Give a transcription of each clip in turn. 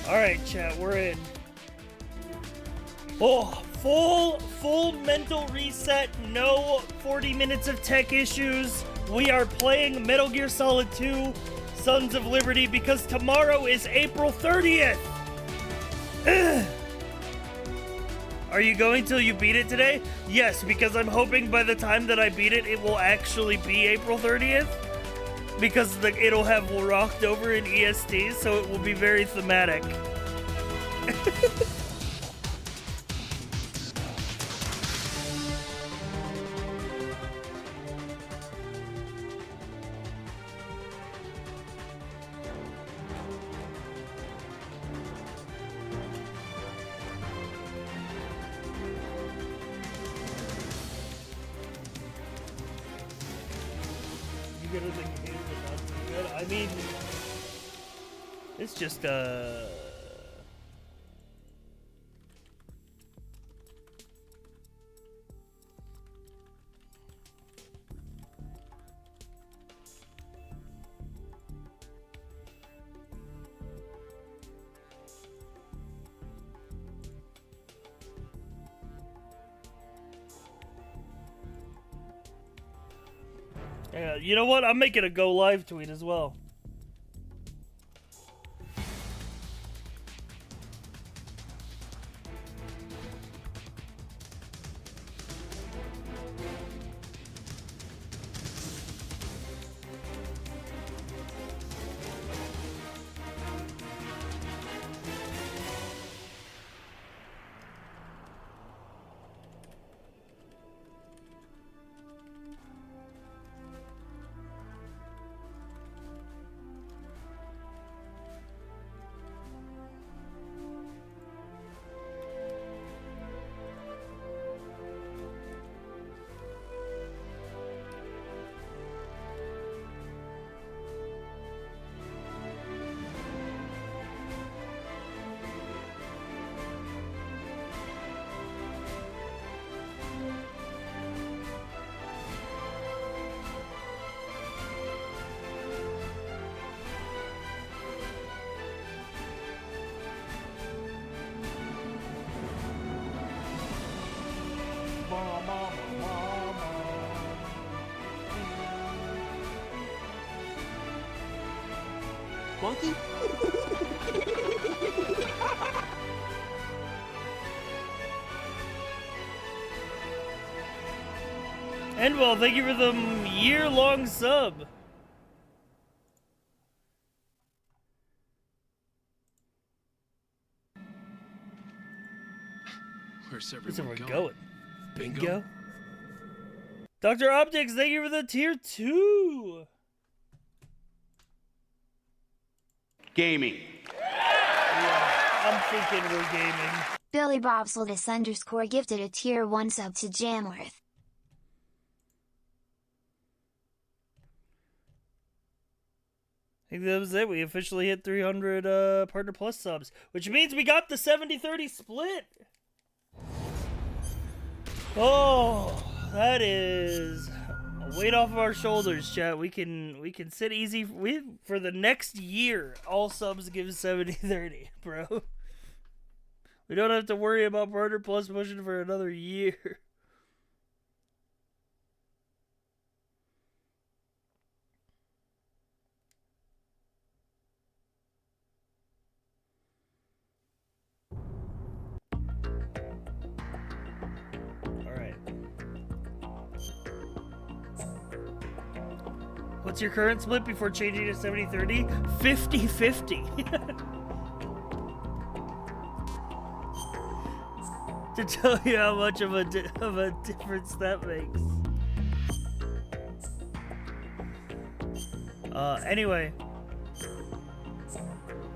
Alright, chat, we're in. Oh, full mental reset, no 40 minutes of tech issues. We are playing Metal Gear Solid 2, Sons of Liberty, because tomorrow is April 30th! Ugh. Are you going till you beat it today? Yes, because I'm hoping by the time that I beat it, it will actually be April 30th. Because it'll have rocked over in EST, so it will be very thematic. I mean, it's just, you know what? I'm making a go live tweet as well. Monkey? And well, thank you for the year-long sub. Where's everyone going? Bingo. Dr. Optics, thank you for the tier 2. Gaming. Yeah, I'm thinking we're gaming. Billy Bobsledis _ gifted a tier 1 sub to Jamworth. I think that was it. We officially hit 300 Partner Plus subs, which means we got the 70-30 split. Oh, that is a weight off of our shoulders, chat. We can sit easy for the next year. All subs give 70-30, bro. We don't have to worry about Partner Plus pushing for another year. What's your current split before changing to 70-30? 50-50. To tell you how much of a difference that makes. Anyway.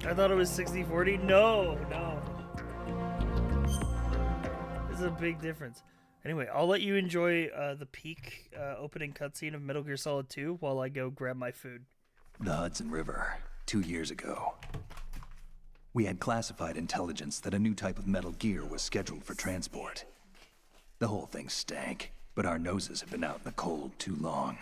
I thought it was 60-40. No. This is a big difference. Anyway, I'll let you enjoy the peak opening cutscene of Metal Gear Solid 2 while I go grab my food. The Hudson River, 2 years ago. We had classified intelligence that a new type of Metal Gear was scheduled for transport. The whole thing stank, but our noses have been out in the cold too long.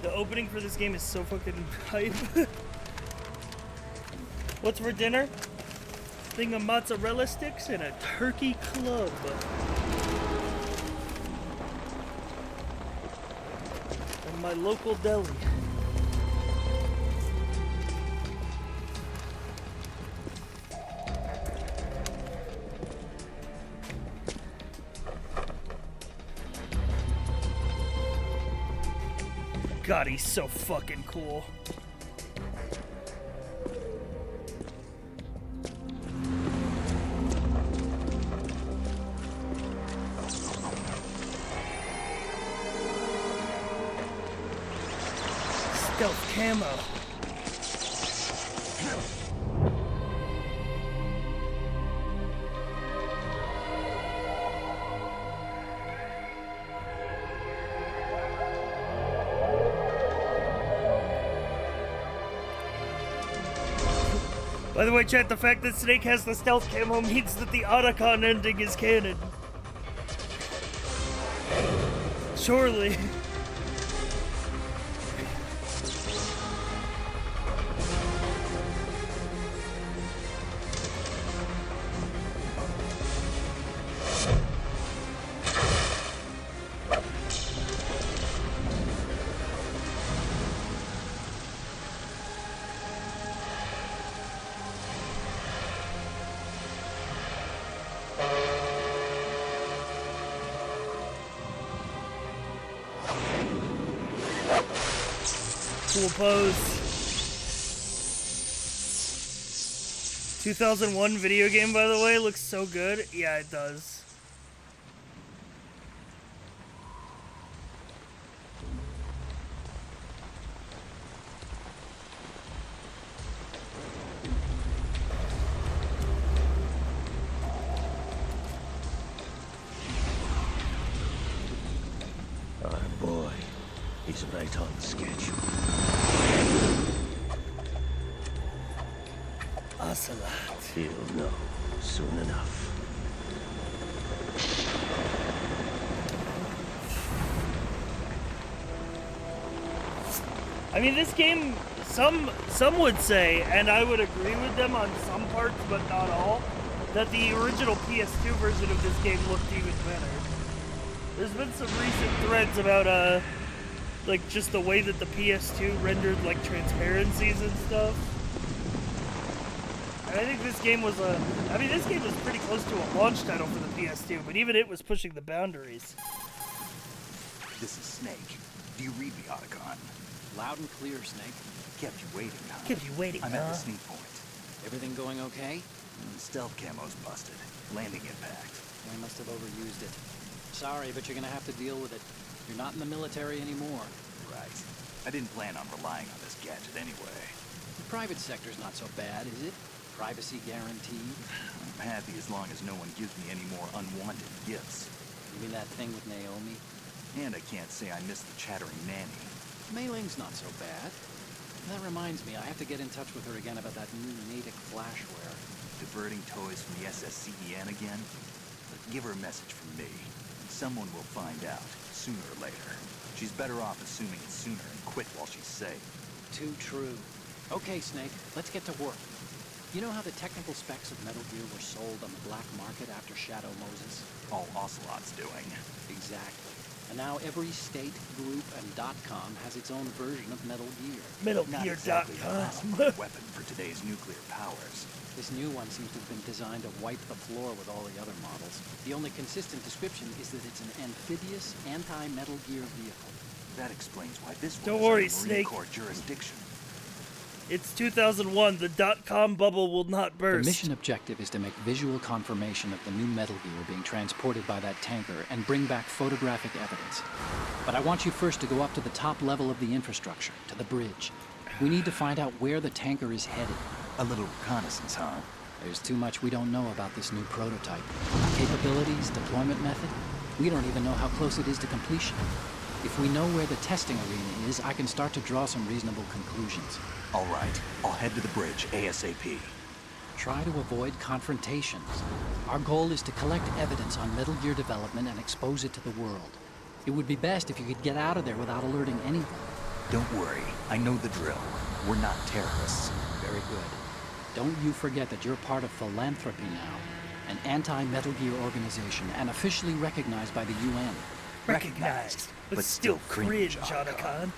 The opening for this game is so fucking hype. What's for dinner? Thing of mozzarella sticks and a turkey club. From my local deli. God, he's so fucking cool. Stealth camo. By the way, chat, the fact that Snake has the stealth camo means that the Otacon ending is canon. Surely. Cool pose. 2001 video game, by the way, looks so good. Yeah, it does. Our boy is right on schedule. Ocelot. He'll know soon enough. I mean, this game, some would say, and I would agree with them on some parts, but not all, that the original PS2 version of this game looked even better. There's been some recent threads about, like, just the way that the PS2 rendered, like, transparencies and stuff. And I think this game was this game was pretty close to a launch title for the PS2, but even it was pushing the boundaries. This is Snake. Do you read me, Otacon? Loud and clear, Snake. Kept you waiting, huh? Kept you waiting, I'm at the sneak point. Everything going okay? Stealth camo's busted. Landing impact. I must have overused it. Sorry, but you're gonna have to deal with it. You're not in the military anymore. Right. I didn't plan on relying on this gadget anyway. The private sector's not so bad, is it? Privacy guaranteed. I'm happy as long as no one gives me any more unwanted gifts. You mean that thing with Naomi? And I can't say I miss the chattering nanny. Mei Ling's not so bad. That reminds me, I have to get in touch with her again about that new Natick flashware. Diverting toys from the SSCEN again? But give her a message from me. Someone will find out, sooner or later. She's better off assuming it sooner and quit while she's safe. Too true. Okay, Snake, let's get to work. You know how the technical specs of Metal Gear were sold on the black market after Shadow Moses? All Ocelot's doing. Exactly. And now every state, group, and .com has its own version of Metal Gear. Not exactly the classified weapon for today's nuclear powers. This new one seems to have been designed to wipe the floor with all the other models. The only consistent description is that it's an amphibious, anti-Metal Gear vehicle. That explains why this Don't one worry, is under Marine Snake. Corps jurisdiction. It's 2001. The .com bubble will not burst. The mission objective is to make visual confirmation of the new Metal Gear being transported by that tanker and bring back photographic evidence. But I want you first to go up to the top level of the infrastructure, to the bridge. We need to find out where the tanker is headed. A little reconnaissance, huh? There's too much we don't know about this new prototype. Capabilities, deployment method. We don't even know how close it is to completion. If we know where the testing arena is, I can start to draw some reasonable conclusions. All right, I'll head to the bridge ASAP. Try to avoid confrontations. Our goal is to collect evidence on Metal Gear development and expose it to the world. It would be best if you could get out of there without alerting anyone. Don't worry, I know the drill. We're not terrorists. Very good. Don't you forget that you're part of Philanthropy now, an anti-Metal Gear organization and officially recognized by the UN. Recognized, but still cringe, Otacon.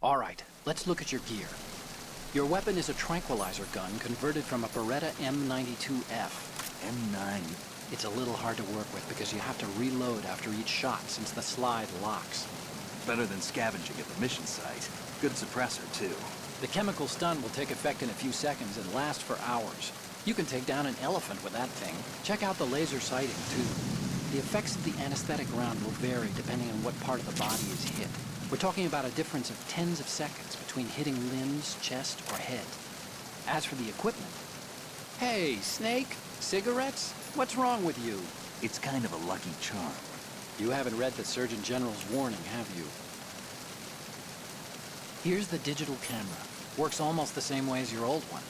All right, let's look at your gear. Your weapon is a tranquilizer gun converted from a Beretta M92F. M9. It's a little hard to work with because you have to reload after each shot since the slide locks. Better than scavenging at the mission site. Good suppressor, too. The chemical stun will take effect in a few seconds and last for hours. You can take down an elephant with that thing. Check out the laser sighting, too. The effects of the anesthetic round will vary depending on what part of the body is hit. We're talking about a difference of tens of seconds between hitting limbs, chest, or head. As for the equipment... Hey, Snake? Cigarettes? What's wrong with you? It's kind of a lucky charm. You haven't read the Surgeon General's warning, have you? Here's the digital camera. Works almost the same way as your old one.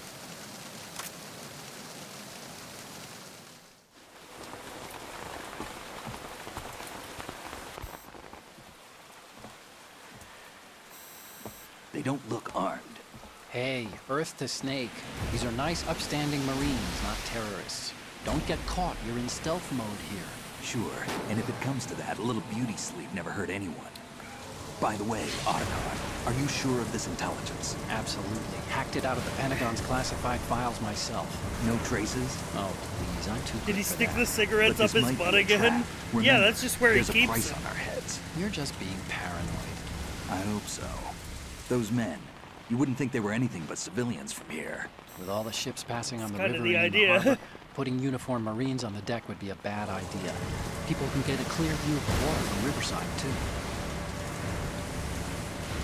They don't look armed. Hey, Earth to Snake. These are nice, upstanding Marines, not terrorists. Don't get caught. You're in stealth mode here. Sure, and if it comes to that, a little beauty sleep never hurt anyone. By the way, Otacon, are you sure of this intelligence? Absolutely. Hacked it out of the Pentagon's classified files myself. No traces? Oh, please, I'm too Did good he for stick that. the cigarettes But up this his might butt be a again? trap. Yeah, Remember, that's just where he there's a keeps price them. on our heads. You're just being paranoid. I hope so. Those men, you wouldn't think they were anything but civilians from here. With all the ships passing on the kinda river the and in idea. the harbor, putting uniformed Marines on the deck would be a bad idea. People can get a clear view of the water from Riverside, too.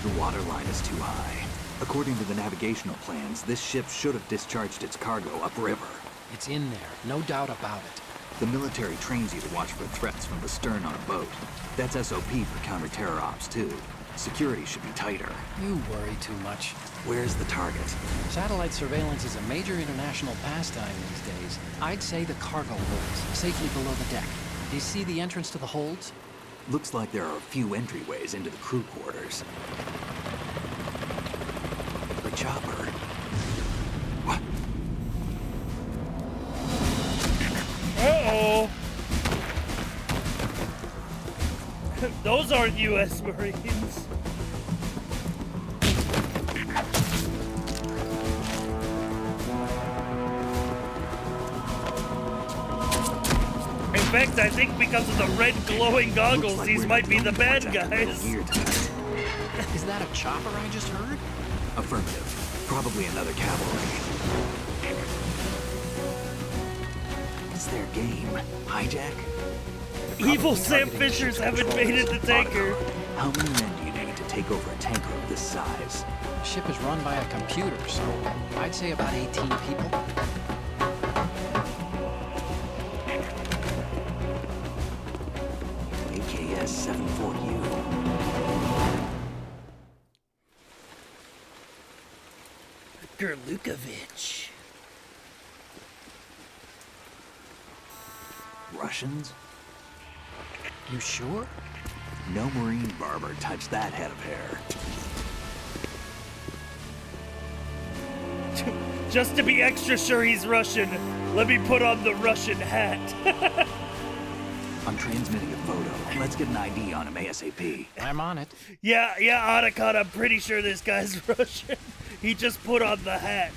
The water line is too high. According to the navigational plans, this ship should have discharged its cargo upriver. It's in there, no doubt about it. The military trains you to watch for threats from the stern on a boat. That's SOP for counter-terror ops, too. Security should be tighter. You worry too much. Where's the target? Satellite surveillance is a major international pastime these days. I'd say the cargo holds, safely below the deck. Do you see the entrance to the holds? Looks like there are a few entryways into the crew quarters. The chopper. What? Uh-oh. Those aren't U.S. Marines. In fact, I think because of the red glowing goggles, Looks like these we're might not be the the only bad ones after Metal guys. Gear tonight. Is that a chopper I just heard? Affirmative. Probably another cavalry. It's their game. Hijack? Evil Probably Sam targeting Fishers ship's haven't controls. made it to tanker. How many men do you need to take over a tanker of this size? The ship is run by a computer, so I'd say about 18 people. AKS 74U. Gerlukovich. Russians? You sure? No Marine barber touched that head of hair. Just to be extra sure he's Russian, let me put on the Russian hat. I'm transmitting a photo. Let's get an ID on him ASAP. I'm on it. yeah, Otacon, I'm pretty sure this guy's Russian. He just put on the hat.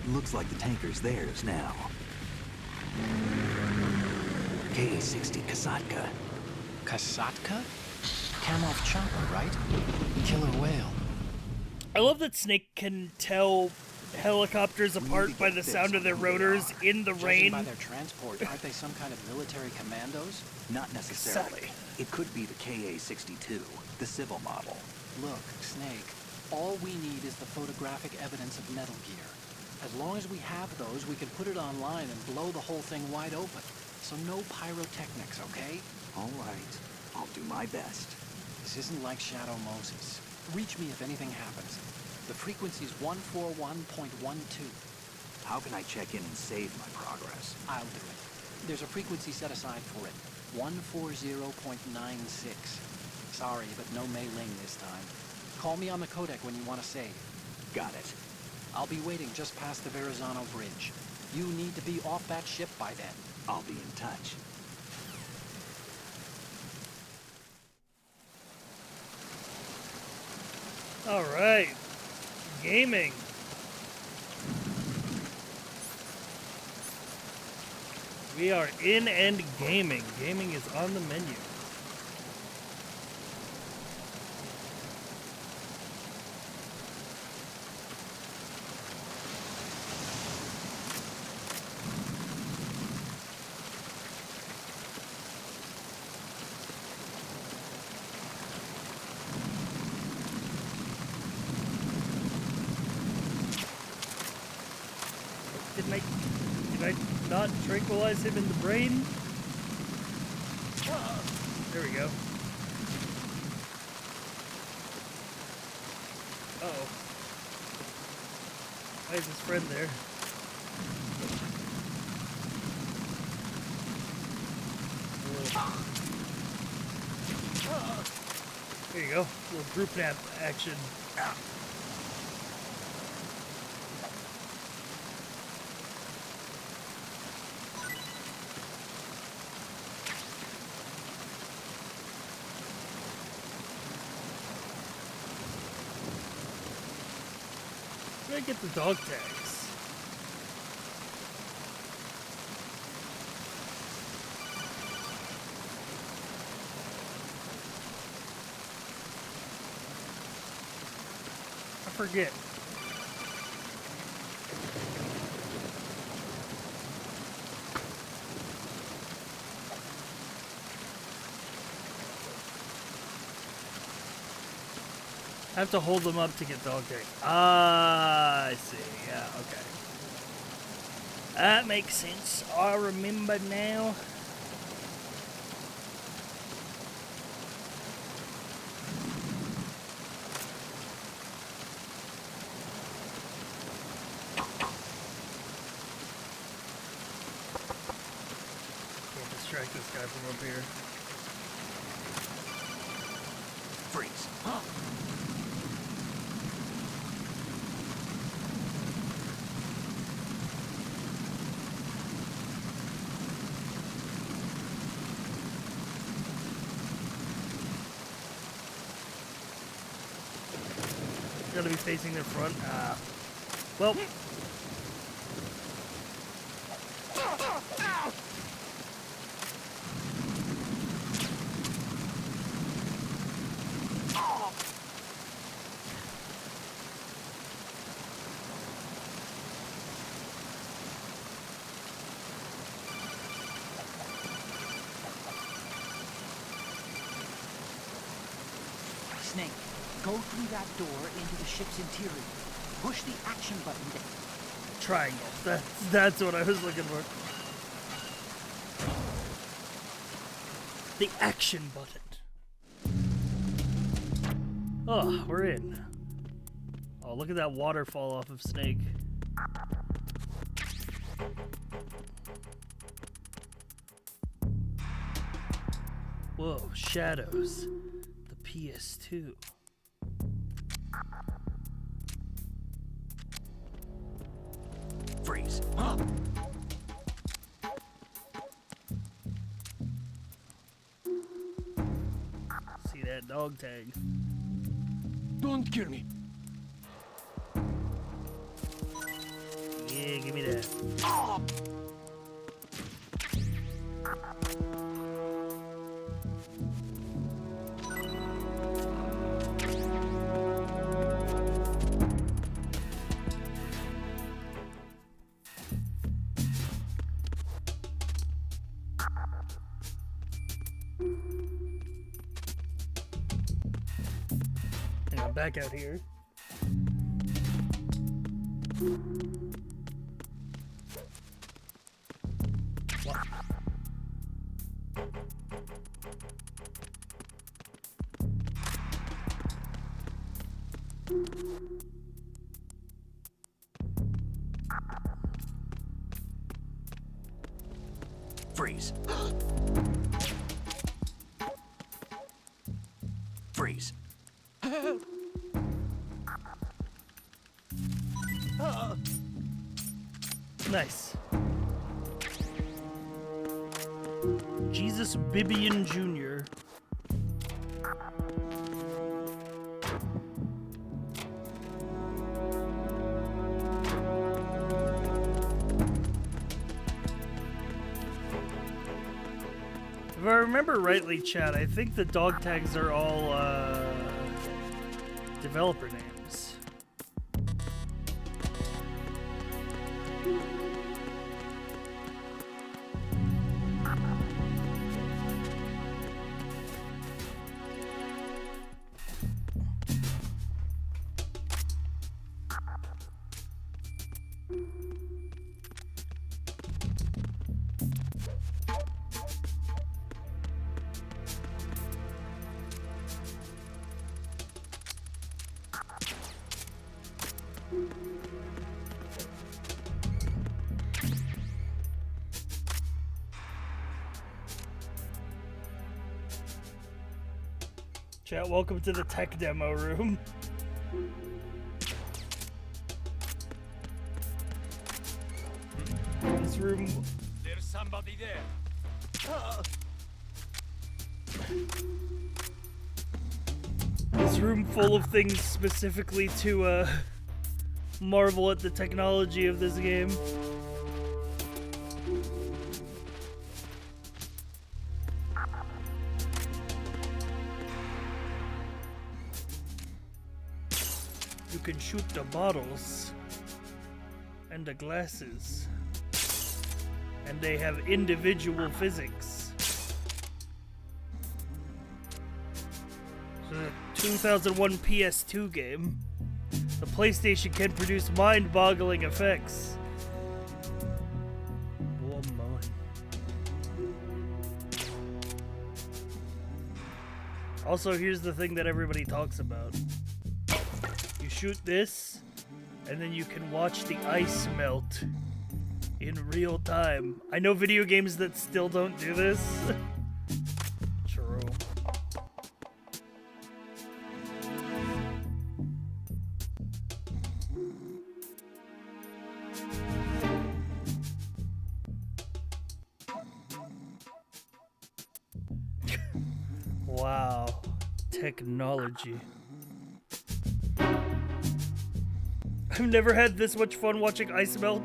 Looks like the tanker's theirs now. KA-60 Kasatka. Kasatka? Kamov chopper, right? Killer whale. I love that Snake can tell helicopters apart by the sound of their rotors in the Judging rain. by their transport, aren't they some kind of military commandos? Not necessarily. It could be the KA-62, the civil model. Look, Snake, all we need is the photographic evidence of Metal Gear. As long as we have those, we can put it online and blow the whole thing wide open. So no pyrotechnics, okay? All right. I'll do my best. This isn't like Shadow Moses. Reach me if anything happens. The frequency's 141.12. How can I check in and save my progress? I'll do it. There's a frequency set aside for it. 140.96. Sorry, but no Mei Ling this time. Call me on the codec when you want to save. Got it. I'll be waiting just past the Verrazano Bridge. You need to be off that ship by then. I'll be in touch. All right, gaming. We are in and gaming. Gaming is on the menu. Did I not tranquilize him in the brain? There we go. Uh-oh. Why is his friend there? There you go. A little group nap action. Where did I get the dog tags? I forget. I have to hold them up to get dog tags. Ah, I see. Yeah, okay. That makes sense. I remember now. Can't distract this guy from up here. Freeze. Gotta be facing their front. Well. Snake, go through that door into the ship's interior. Push the action button down. Triangle. That's what I was looking for. The action button. Oh, we're in. Oh, look at that waterfall off of Snake. Whoa, shadows. The PS2. Freeze. See that dog tag. Don't kill me. Yeah, give me that. And I'm back out here. What? Freeze. Freeze. Freeze. Nice. Jesus Bibian Jr. If I remember rightly, Chad, I think the dog tags are all developer names. Chat, welcome to the tech demo room. This room... There's somebody there. This room full of things specifically to, marvel at the technology of this game. You can shoot the bottles and the glasses, and they have individual physics. So the 2001 PS2 game. The PlayStation can produce mind-boggling effects. Woman. Also, here's the thing that everybody talks about. You shoot this, and then you can watch the ice melt in real time. I know video games that still don't do this. True. Wow. Technology. I've never had this much fun watching ice melt.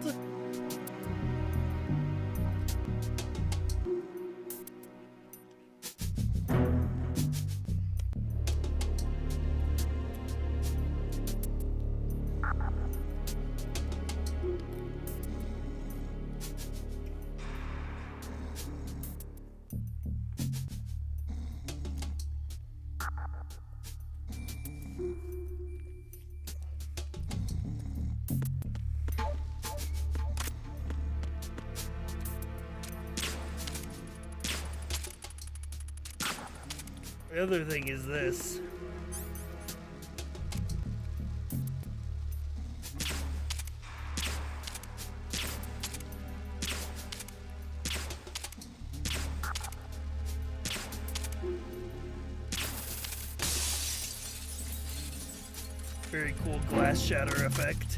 The other thing is this. Very cool glass shatter effect.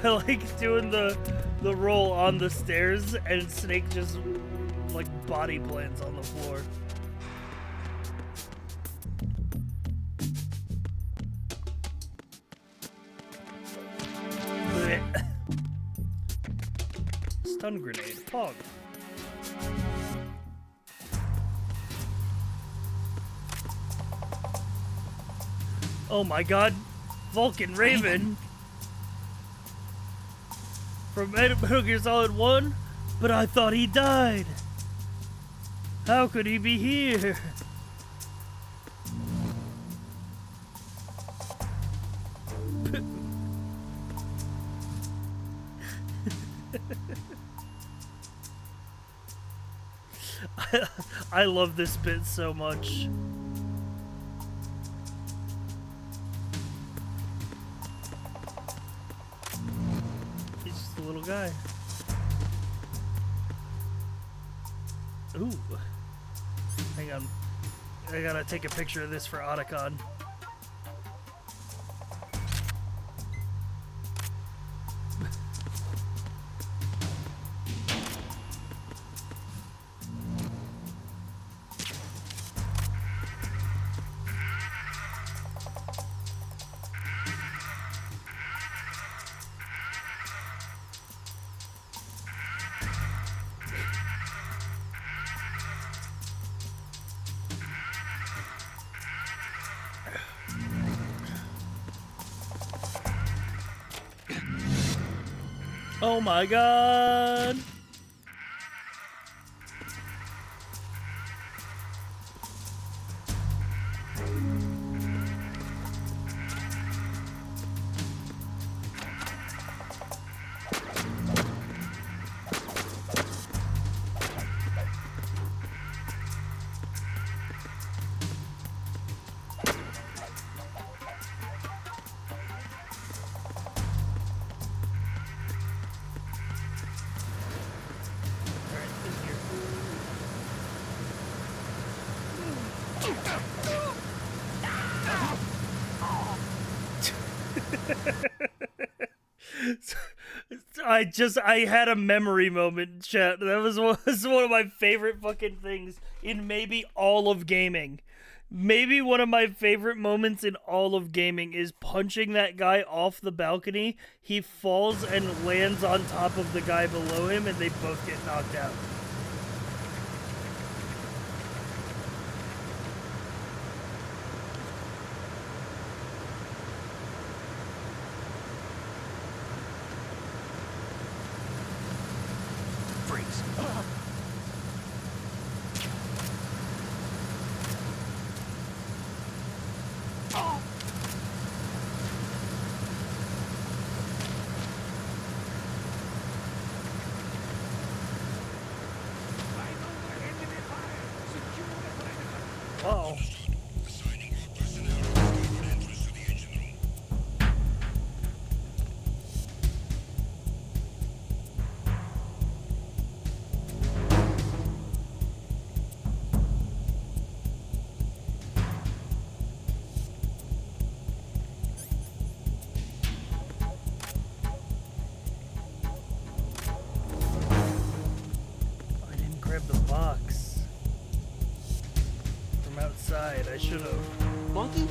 I like doing the roll on the stairs and Snake just like body plans on the floor. Blech. Stun grenade, Pog. Oh my god. Vulcan Raven. From Metal Gear Solid 1? But I thought he died. How could he be here? I love this bit so much. He's just a little guy. Ooh. Hang on. I gotta take a picture of this for Otacon. Oh my god! I had a memory moment, chat. That was one of my favorite fucking things in maybe all of gaming. Maybe one of my favorite moments in all of gaming is punching that guy off the balcony. He falls and lands on top of the guy below him, and they both get knocked out. Uh-oh. I didn't grab the box from outside. I should have. Monkey?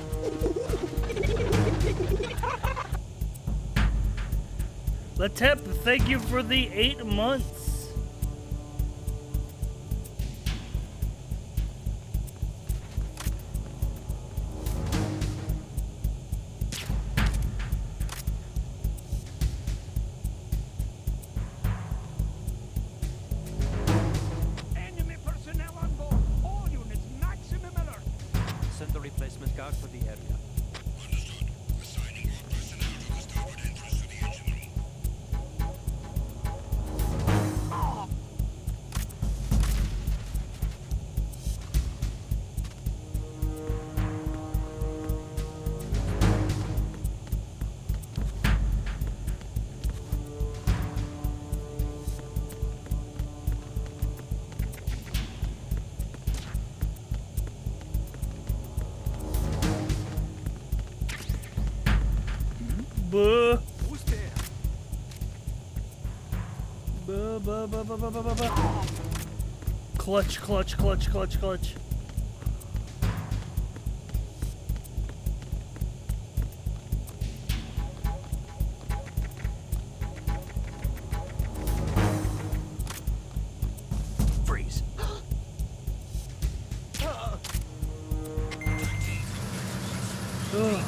Letep, thank you for the 8 months. Enemy personnel on board. All units, maximum alert. Send the replacement guard for the area. Understood. Assigning more personnel to the starboard entrance to the engine room. Buh. Who's there? Buh, buh, buh, buh, buh, buh, buh, buh. Clutch, clutch, clutch, clutch, clutch. Freeze. Ugh.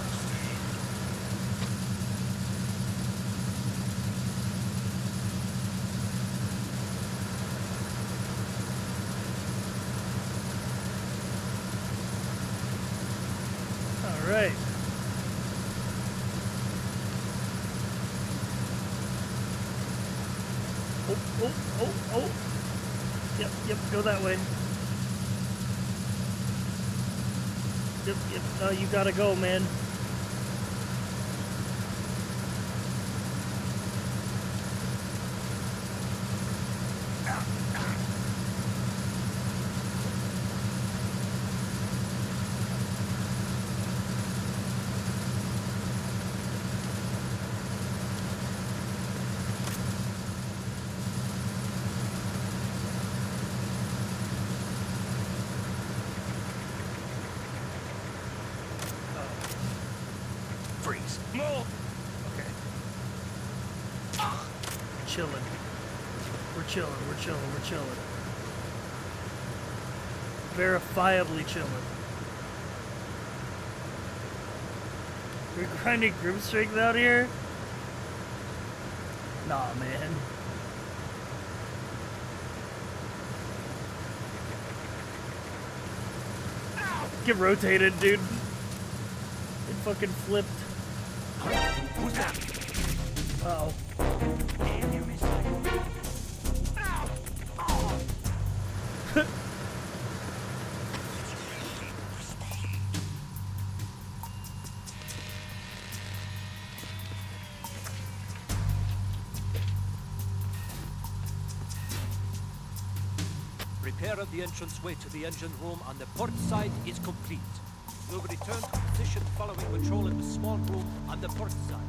right. Oh. Yep, go that way. Yep, no, you gotta go, man. Freeze. Move. Okay. Chilling. We're chilling. Verifiably chilling. We're grinding group strength out here? Nah, man. Get rotated, dude. It fucking flipped. Who's that? Uh-oh. Repair of the entranceway to the engine room on the port side is complete. We'll return to position following patrol in the small room on the port side.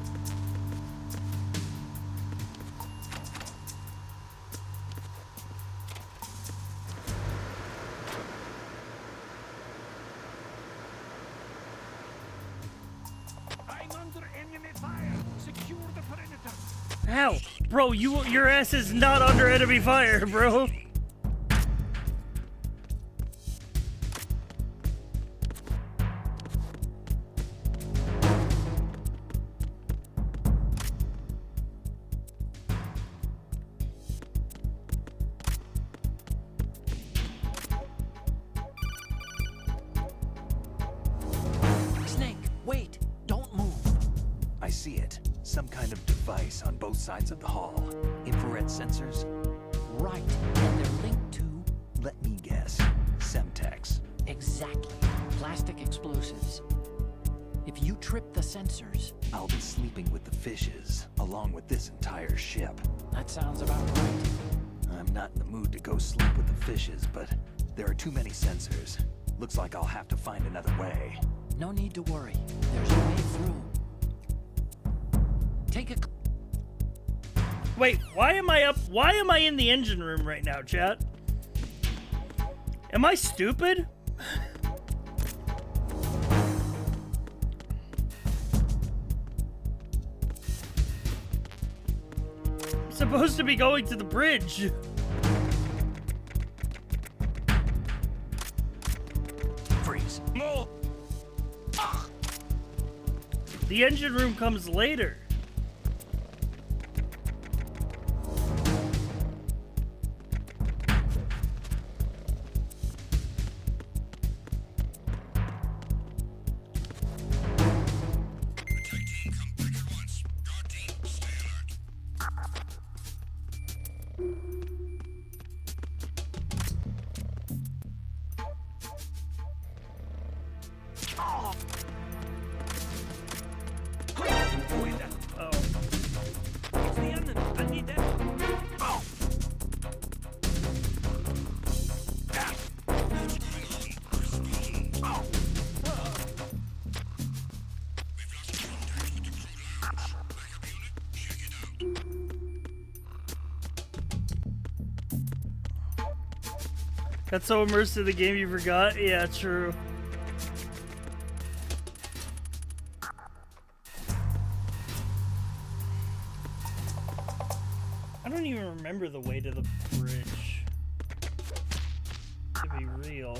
I'm under enemy fire. Secure the perimeter. Ow! Bro, your ass is not under enemy fire, bro. Snake, wait! Don't move! I see it. Some kind of device on both sides of the hall. Infrared sensors? Right, and they're linked to... Let me guess. Semtex. Exactly. Plastic explosives. If you trip the sensors... I'll be sleeping with the fishes, along with this entire ship. That sounds about right. I'm not in the mood to go sleep with the fishes, but there are too many sensors. Looks like I'll have to find another way. No need to worry. There's a way through. Take a... Wait, why am I in the engine room right now, chat? Am I stupid? I'm supposed to be going to the bridge. Freeze. Move. The engine room comes later. Attack team, come back at once. Guard team, stay alert. Who is that? Oh. It's the enemy. I need that. Oh. Ah. What's going on? Respond. Oh. We've lost contact with the crew lounge. Backup unit, check it out. Got so immersed in the game you forgot? Yeah, true. I don't even remember the way to the bridge. To be real.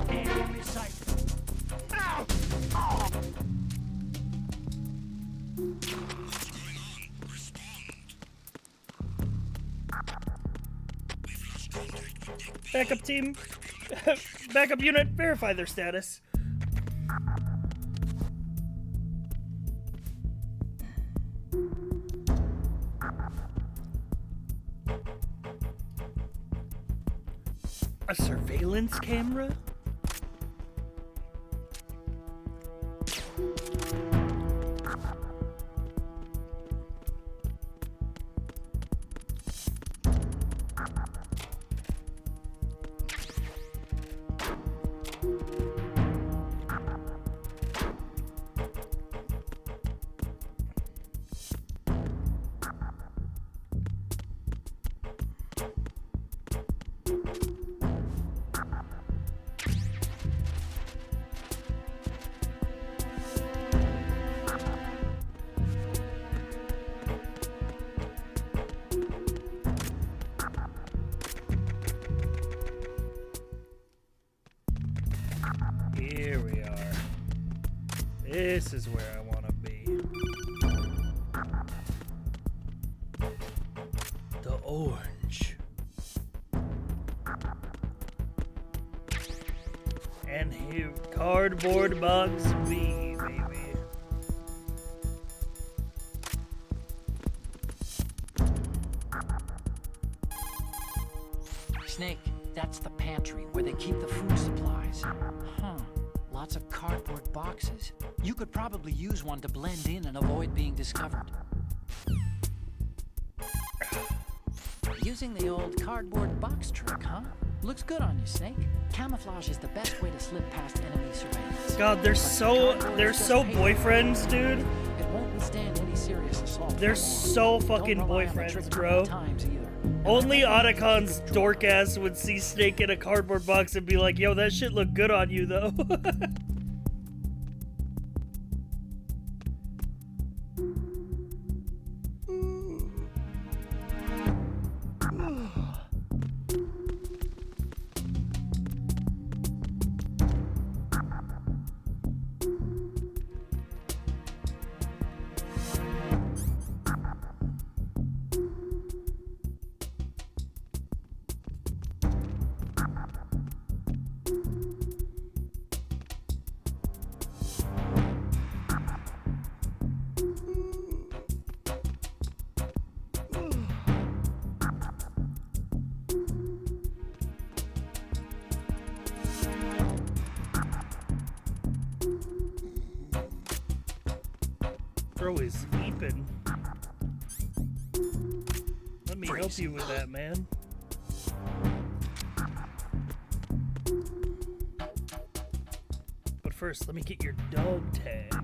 Enemy sighted. Ow! Oh. Backup team, backup unit, verify their status. A surveillance camera? Here we are. This is where I want to be. The orange. And here, cardboard box B, baby. Snake, that's the pantry where they keep the food supplies. Huh. Lots of cardboard boxes. You could probably use one to blend in and avoid being discovered. Using the old cardboard box trick, huh? Looks good on you, Snake. Camouflage is the best way to slip past enemy surveillance. God, they're so boyfriends, dude. It won't withstand any serious assault. They're so fucking boyfriends, bro. Only Otacon's dork ass would see Snake in a cardboard box and be like, yo, that shit look good on you, though. Bro is sleeping. Let me help you with that, man. But first, let me get your dog tag.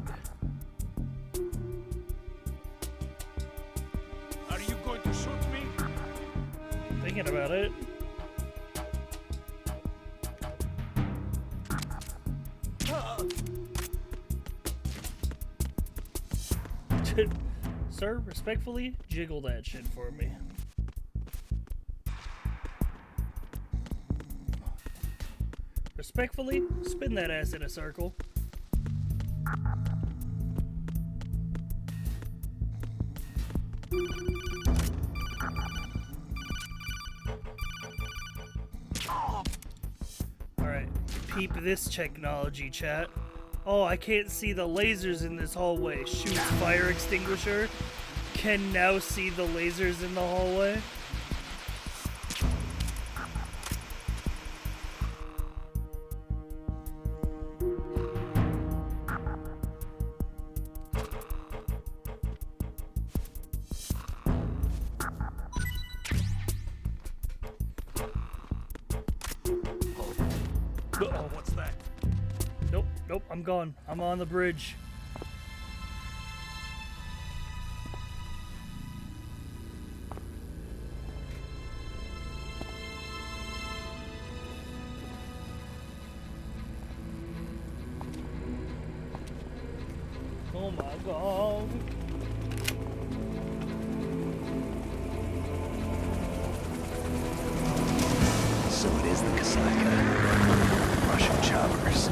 Are you going to shoot me? Thinking about it. Sir, respectfully, jiggle that shit for me. Respectfully, spin that ass in a circle. Alright, peep this technology, chat. Oh, I can't see the lasers in this hallway. Shoots fire extinguisher. Can now see the lasers in the hallway. Uh-oh, what's that? Nope, nope, I'm gone. I'm on the bridge. gong. So it is the Kasaka. Russian choppers.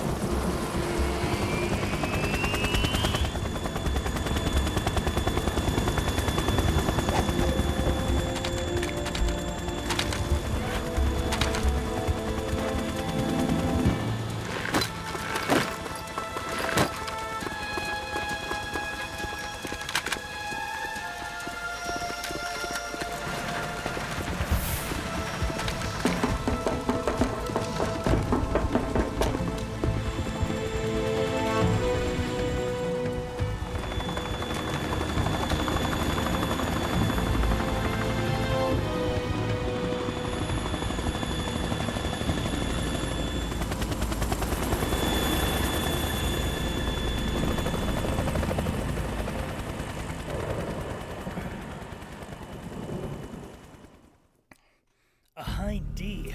A Hind D.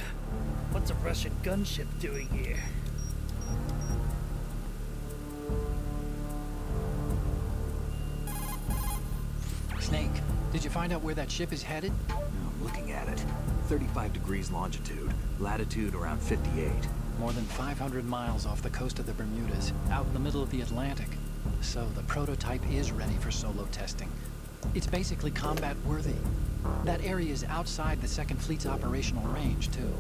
What's a Russian gunship doing here? Snake, did you find out where that ship is headed? I'm looking at it. 35 degrees longitude, latitude around 58. More than 500 miles off the coast of the Bermudas, out in the middle of the Atlantic. So the prototype is ready for solo testing. It's basically combat worthy. That area is outside the Second Fleet's operational range, too.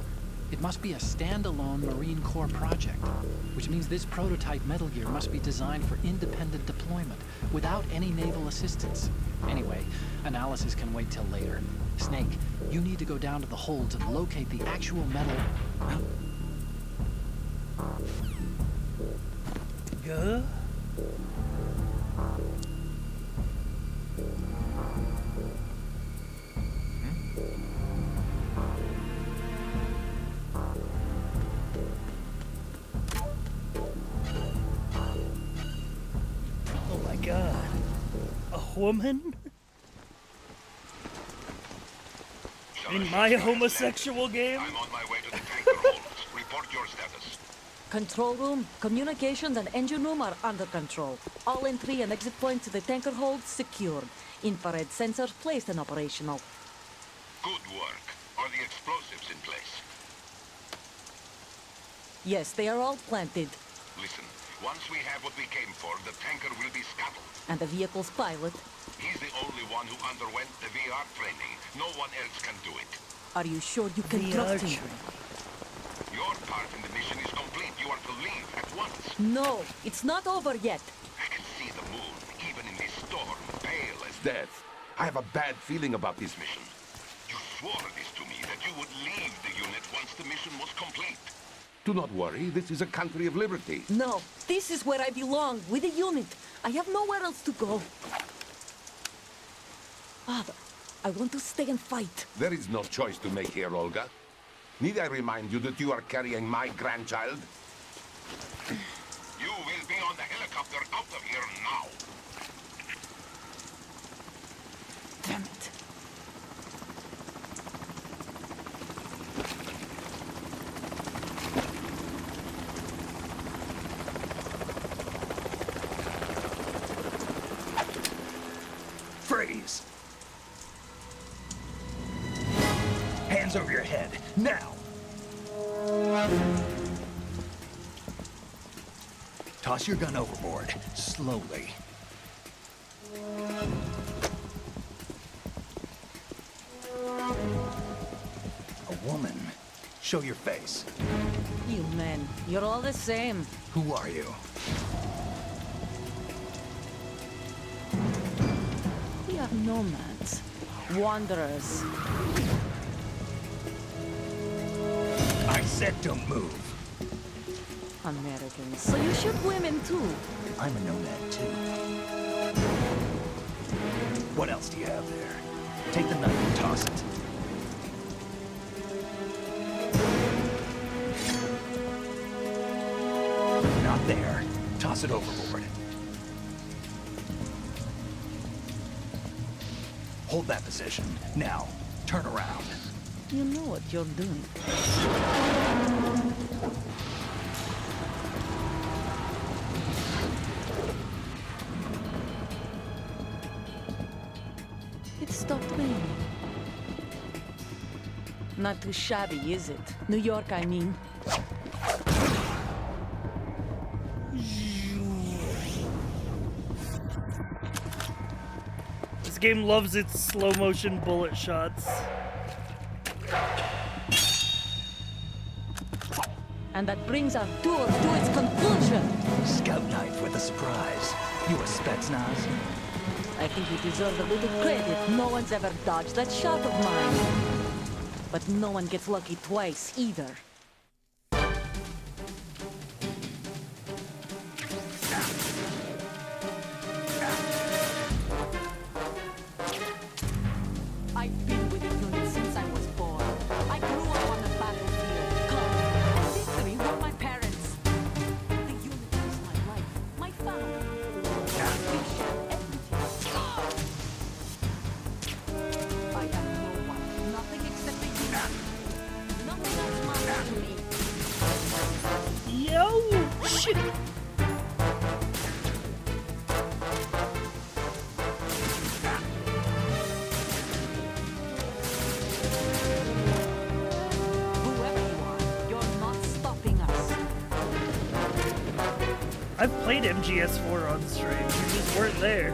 It must be a standalone Marine Corps project, which means this prototype Metal Gear must be designed for independent deployment, without any naval assistance. Anyway, analysis can wait till later. Snake, you need to go down to the holds and locate the actual metal... Huh? Oh my god. A woman? In my homosexual game? I'm on my way to the tanker holds. Report your status. Control room, communications and engine room are under control. All entry and exit points to the tanker hold secured. Infrared sensors placed and operational. Good work. Are the explosives in place? Yes, they are all planted. Listen, once we have what we came for, the tanker will be scuttled. And the vehicle's pilot? He's the only one who underwent the VR training. No one else can do it. Are you sure you can VR trust him? Your part in the mission is complete. You are to leave at once. No, it's not over yet. I can see the moon, even in this storm, pale as death. I have a bad feeling about this mission. You swore this to me, that you would leave the unit once the mission was complete. Do not worry, this is a country of liberty. No, this is where I belong, with the unit. I have nowhere else to go. Father, I want to stay and fight. There is no choice to make here, Olga. Need I remind you that you are carrying my grandchild? You will be on the helicopter out of here now. Damn it. Freeze! Hands over your head, now! Toss your gun overboard, slowly. A woman. Show your face. You men, you're all the same. Who are you? We are nomads. Wanderers. I said don't move. Americans. So you shoot women too? I'm a nomad too. What else do you have there? Take the knife and toss it. Not there. Toss it overboard. Hold that position. Now, turn around. You know what you're doing. it stopped raining. Not too shabby, is it? New York, I mean. This game loves its slow motion bullet shots. And that brings our tour to its conclusion. Scout knife with a surprise. You a Spetsnaz? I think you deserve a little credit. No one's ever dodged that shot of mine. But no one gets lucky twice, either. I've been with the unit since I was born. I grew up on the battlefield. Come, victory were my parents. The unit was my life, my family. We share everything. I have no one, nothing except the unit. Nothing else matters to me. Yo, shit. Whoever you are, you're not stopping us. I've played MGS 4 on stream. You just weren't there.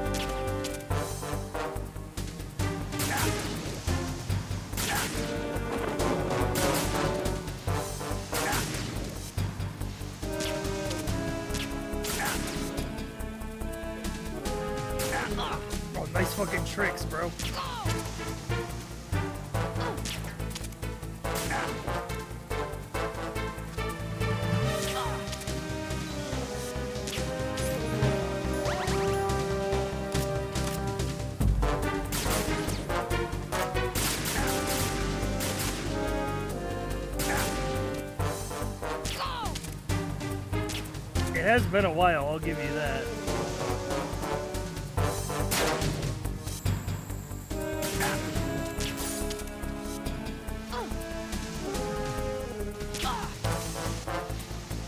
Oh, nice fucking tricks, bro. It has been a while, I'll give you that.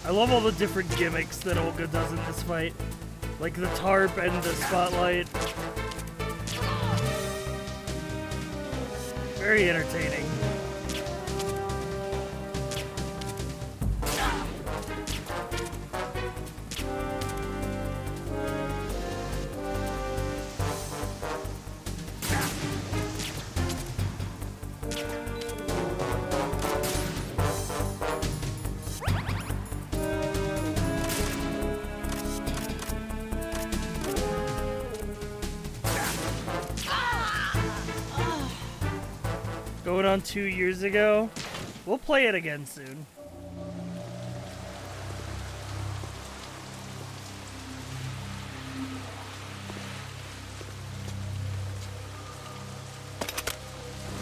I love all the different gimmicks that Olga does in this fight. Like the tarp and the spotlight. Very entertaining. Going on 2 years ago. We'll play it again soon.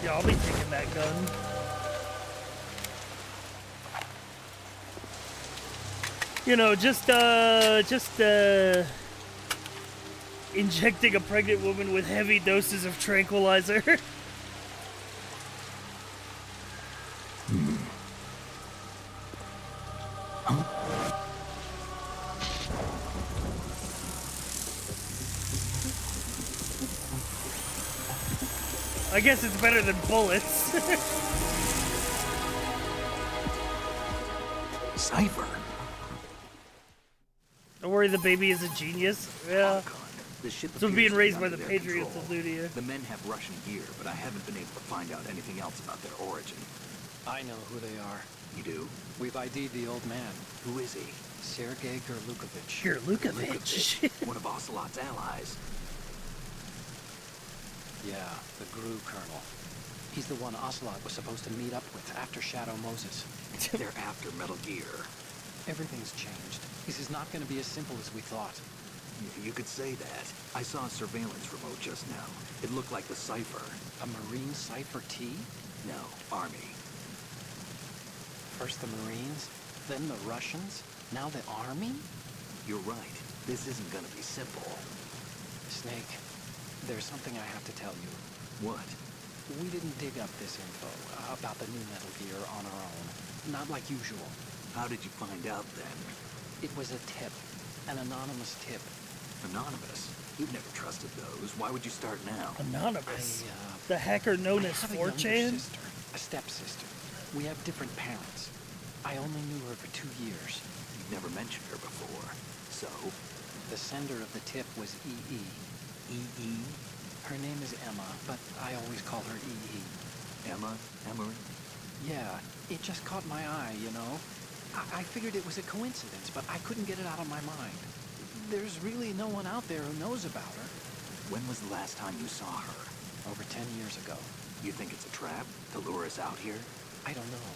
Yeah, I'll be taking that gun. You know, just injecting a pregnant woman with heavy doses of tranquilizer. I guess it's better than bullets. Cypher. Don't worry, the baby is a genius. Yeah. The ship So being appears to be raised by under the their Patriots will control. do to you. The men have Russian gear, but I haven't been able to find out anything else about their origin. I know who they are. You do? We've ID'd the old man. Who is he? Sergei Gerlukovich. Gerlukovich. One of Ocelot's allies. Yeah, the GRU colonel. He's the one Ocelot was supposed to meet up with after Shadow Moses. They're after Metal Gear. Everything's changed. This is not going to be as simple as we thought. You could say that. I saw a surveillance remote just now. It looked like the Cypher. A Marine Cypher T? No, Army. First the Marines, then the Russians, now the Army? You're right. This isn't gonna be simple. Snake, there's something I have to tell you. What? We didn't dig up this info about the new Metal Gear on our own. Not like usual. How did you find out then? It was a tip. An anonymous tip. Anonymous? You've never trusted those. Why would you start now? Anonymous. The hacker known as I have a younger 4chan? sister, a stepsister. We have different parents. I only knew her for 2 years. You've never mentioned her before. So? The sender of the tip was EE. E.E.? Her name is Emma, but I always call her EE. Emma? Emery? Yeah, it just caught my eye, you know? I figured it was a coincidence, but I couldn't get it out of my mind. There's really no one out there who knows about her. When was the last time you saw her? Over 10 years ago. You think it's a trap to lure us out here? I don't know.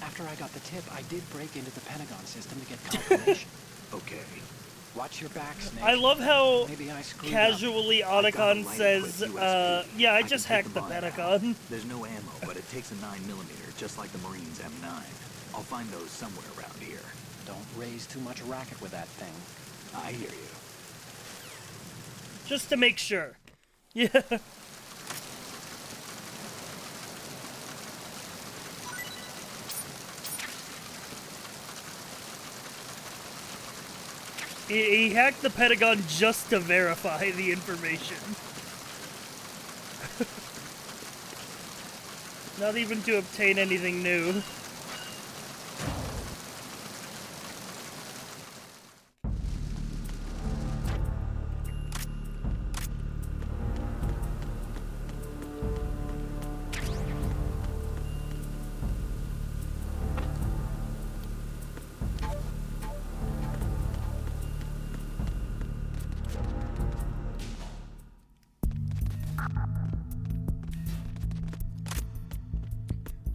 After I got the tip, I did break into the Pentagon system to get confirmation. Okay. Watch your back, Snake. I love how Maybe I screwed casually Otacon says, yeah, I just hacked the Pentagon. There's no ammo, but it takes a 9mm, just like the Marines' M9. I'll find those somewhere around here. Don't raise too much racket with that thing. I hear you. Just to make sure. Yeah. He hacked the Pentagon just to verify the information. Not even to obtain anything new.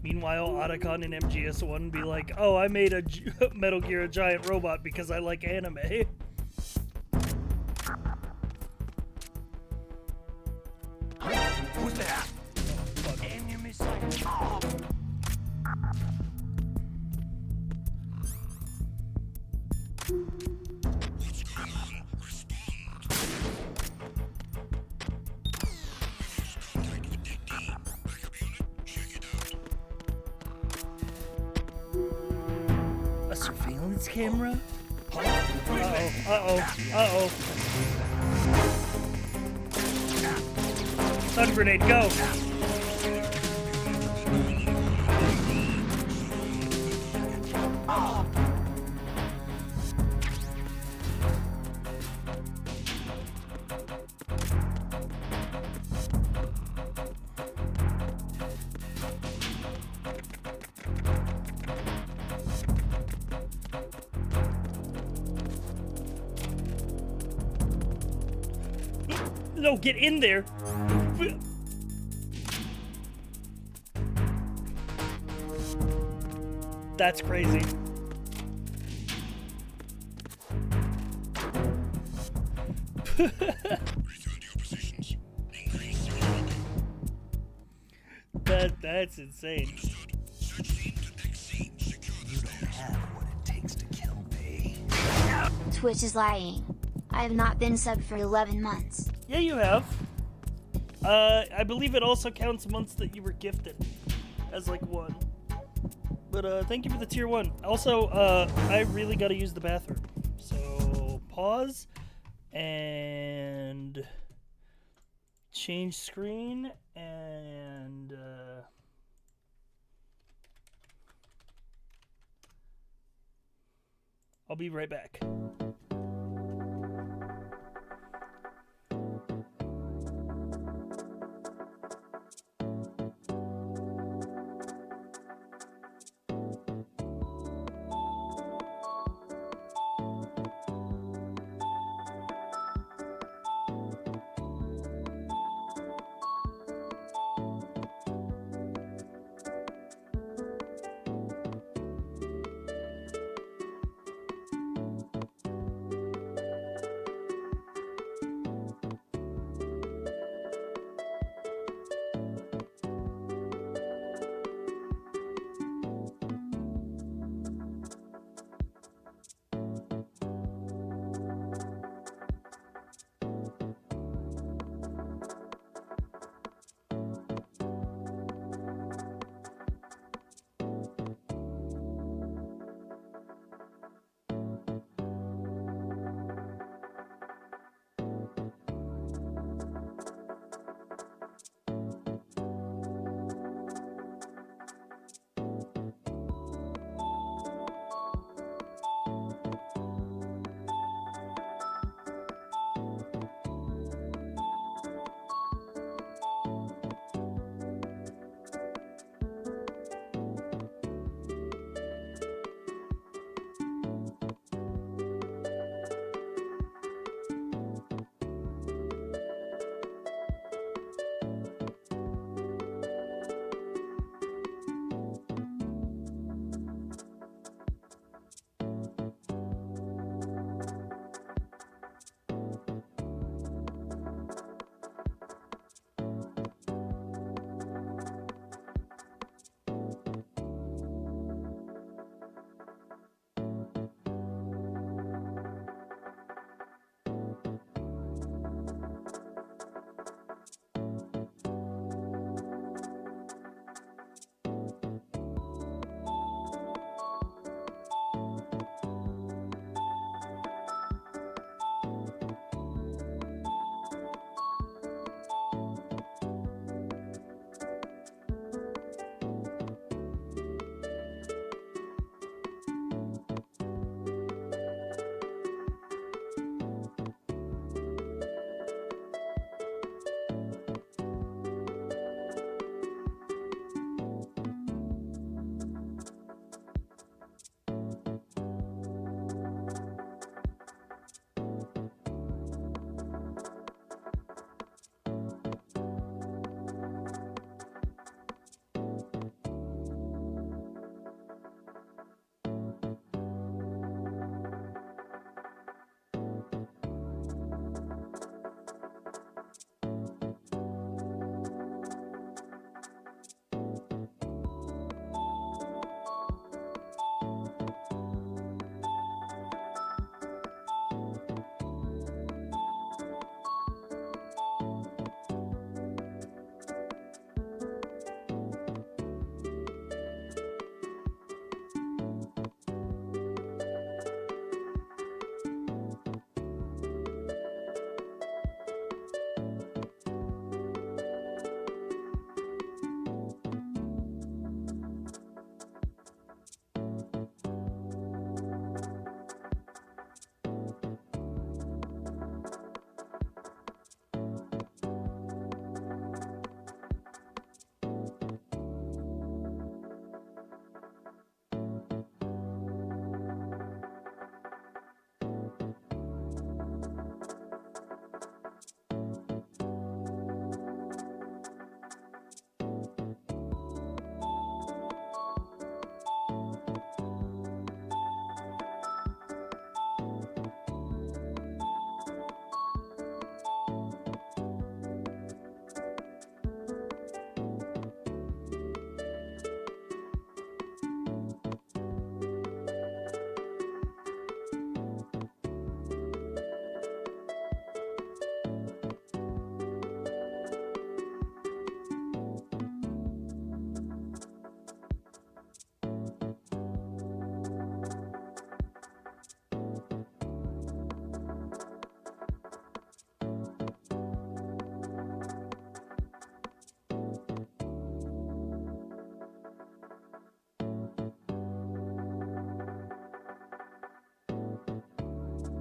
Meanwhile, Otacon in MGS1 be like, oh, I made a Metal Gear a giant robot because I like anime. Who's there? Enemy sighted. A surveillance camera? Uh-oh, uh-oh, uh-oh. Stun grenade, go! No, get in there! That's crazy. That's insane. You don't have what it takes to kill me. Twitch is lying. I have not been subbed for 11 months. Yeah, you have. I believe it also counts months that you were gifted as like one. But thank you for the tier 1. Also, I really gotta use the bathroom. So pause and change screen and I'll be right back.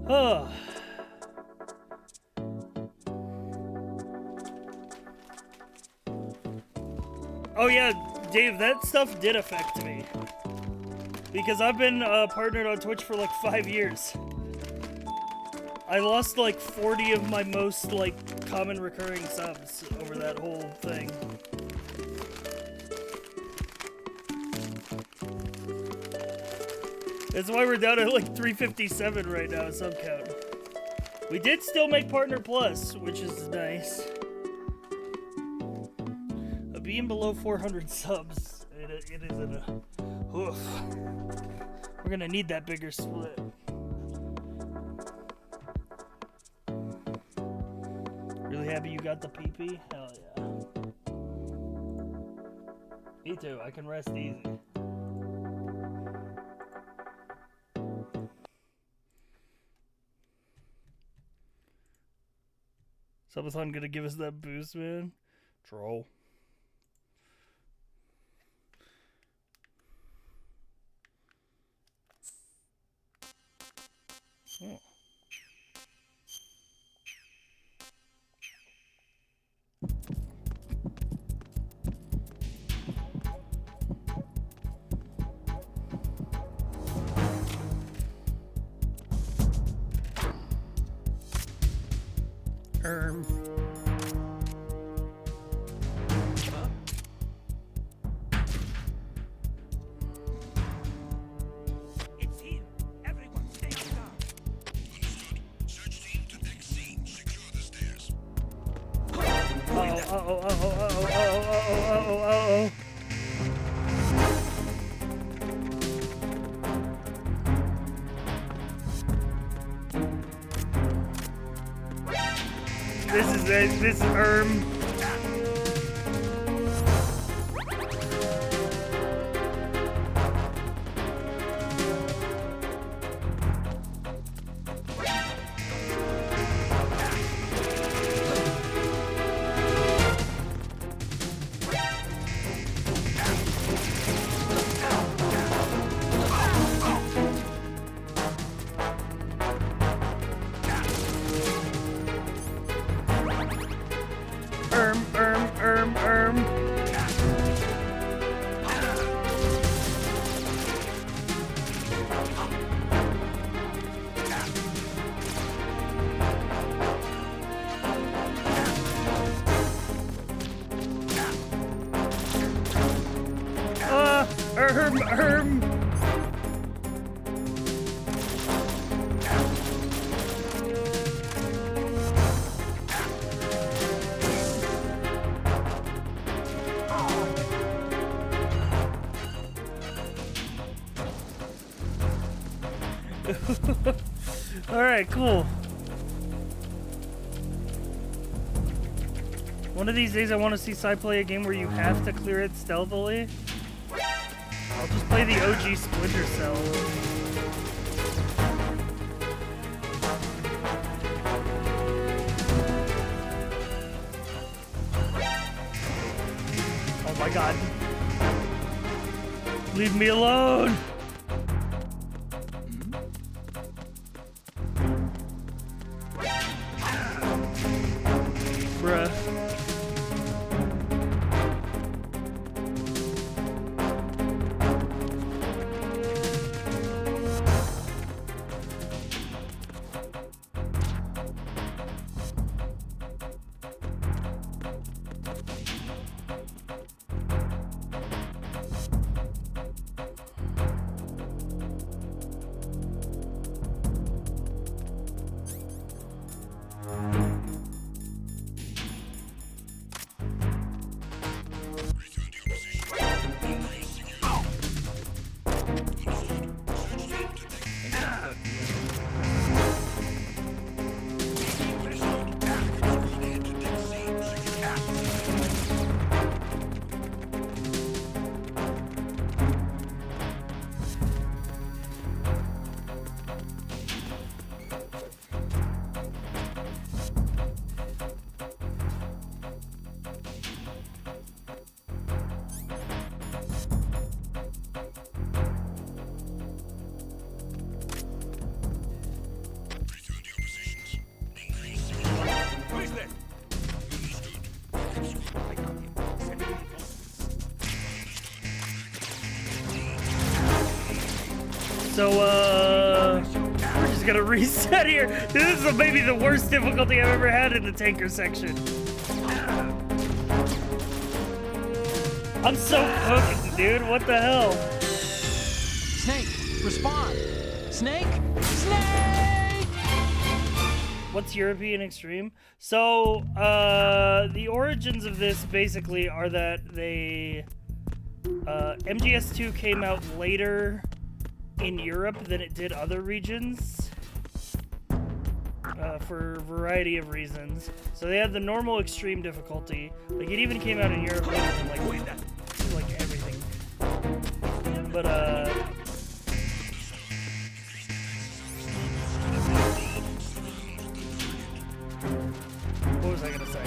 Oh. Oh yeah, Dave, that stuff did affect me. Because I've been partnered on Twitch for like 5 years. I lost like 40 of my most like common recurring subs over that whole thing. That's why we're down at like 357 right now, sub count. We did still make Partner Plus, which is nice. Being below 400 subs, it isn't a... Oof. We're gonna need that bigger split. Really happy you got the PP? Hell yeah. Me too, I can rest easy. Subathon gonna give us that boost, man? Troll. Oh. It's here. Everyone stay down. Search team to next scene. Secure the stairs. This is Alright, cool. One of these days I want to see Sai play a game where you have to clear it stealthily. I'll just play the OG Splinter Cell. Oh my god. Leave me alone! Bruh. So, we're just gonna reset here. This is maybe the worst difficulty I've ever had in the tanker section. I'm so cooked, dude. What the hell? Snake, respond. Snake? Snake! What's European Extreme? So, the origins of this basically are that they, MGS2 came out later in Europe than it did other regions, for a variety of reasons. So they had the normal extreme difficulty. Like, it even came out in Europe later than, like everything. But, what was I gonna say?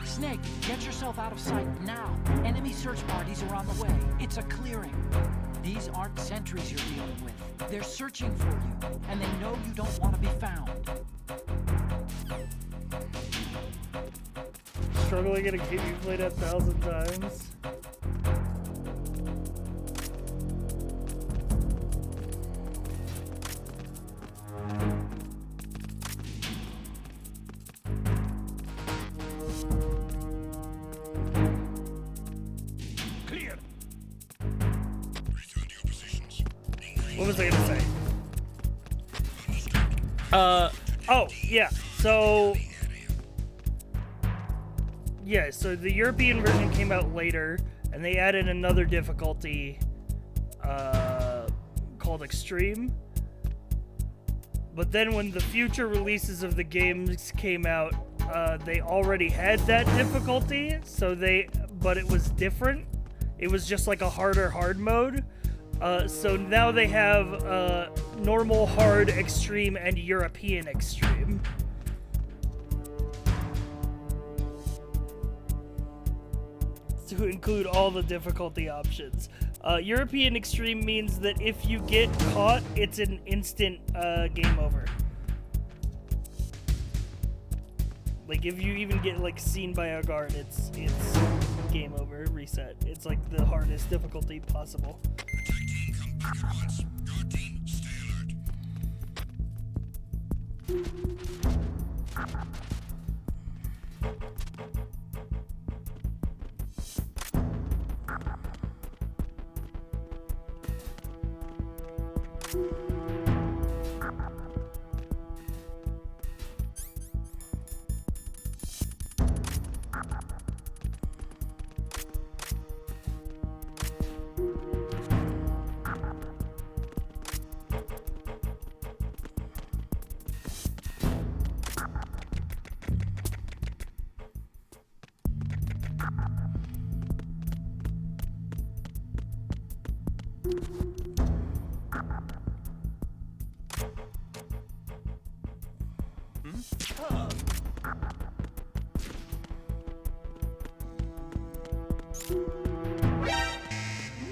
Snake, get yourself out of sight now. Enemy search parties are on the way. It's a clearing. These aren't sentries you're dealing with. They're searching for you, and they know you don't want to be found. Struggling in a game you played 1,000 times. Clear. What was I gonna say? Oh, yeah. So the European version came out later, and they added another difficulty, called Extreme. But then when the future releases of the games came out, they already had that difficulty, but it was different. It was just like a harder hard mode. So now they have normal, hard, extreme, and European extreme. To include all the difficulty options. European extreme means that if you get caught, it's an instant game over. Like, if you even get like seen by a guard, it's game over, reset. It's like the hardest difficulty possible. Attack team, come back at once. Guard team, stay alert.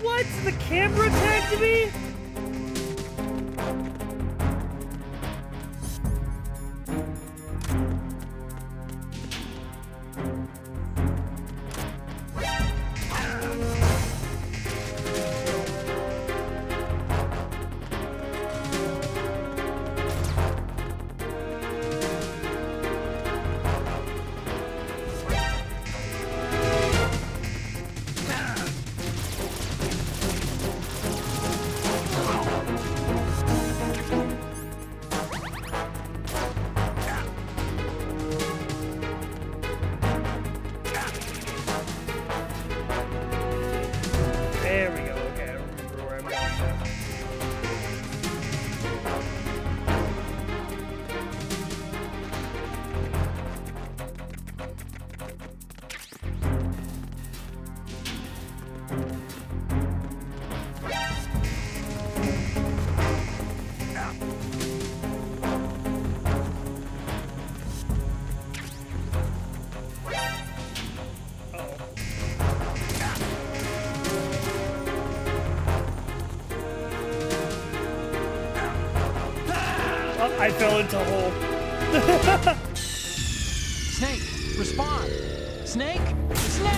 What? The camera tagged me? There we go. Okay, I remember where I'm going now. I fell into a hole. Snake, respond. Snake? Snake!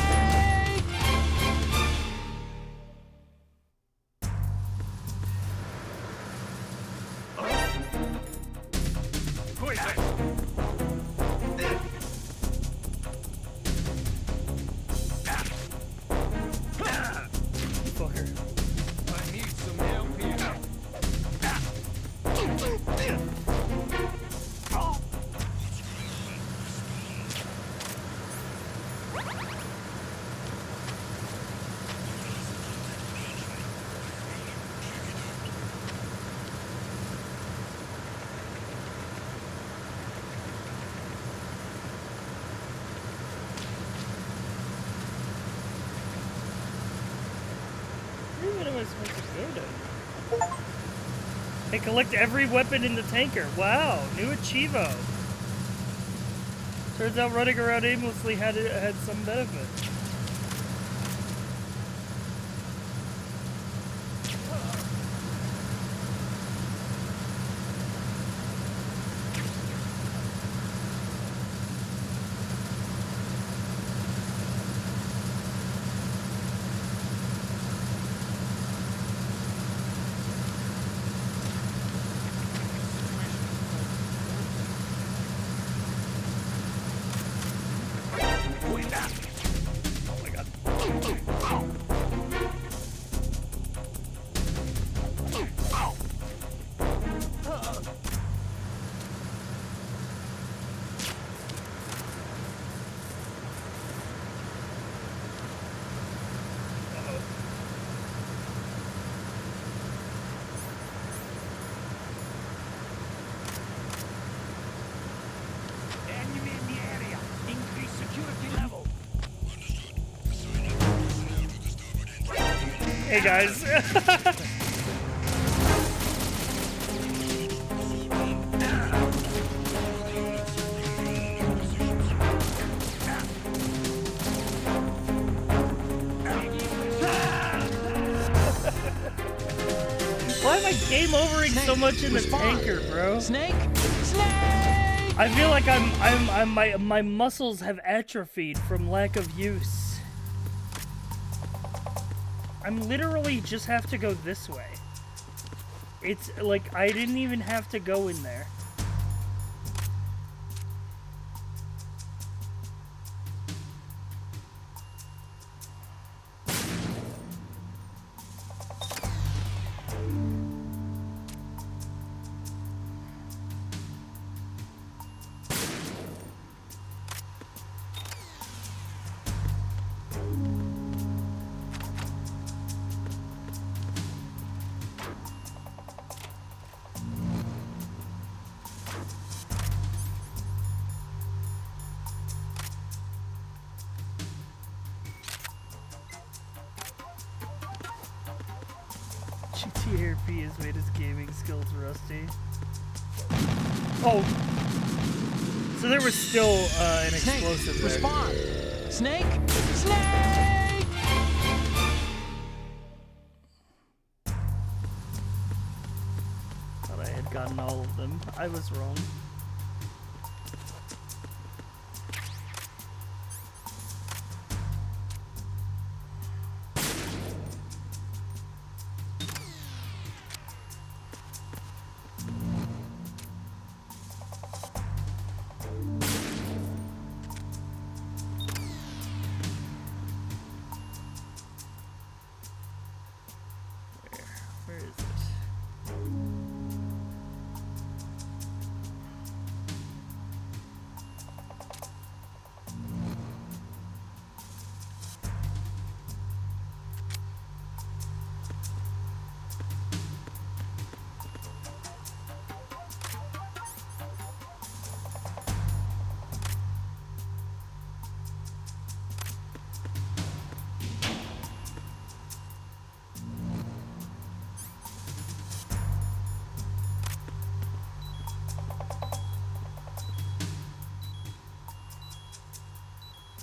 I supposed to go to? Hey, collect every weapon in the tanker. Wow, new achievo. Turns out running around aimlessly had some benefit. Hey guys. Why am I game overing so much in the tanker, bro? Snake! I feel like my muscles have atrophied from lack of use. I'm literally just have to go this way. It's like I didn't even have to go in there. GTRP has made his gaming skills rusty. Oh! So there was still an explosive there. Respond! Snake! Snake! Thought I had gotten all of them. I was wrong. Where is it?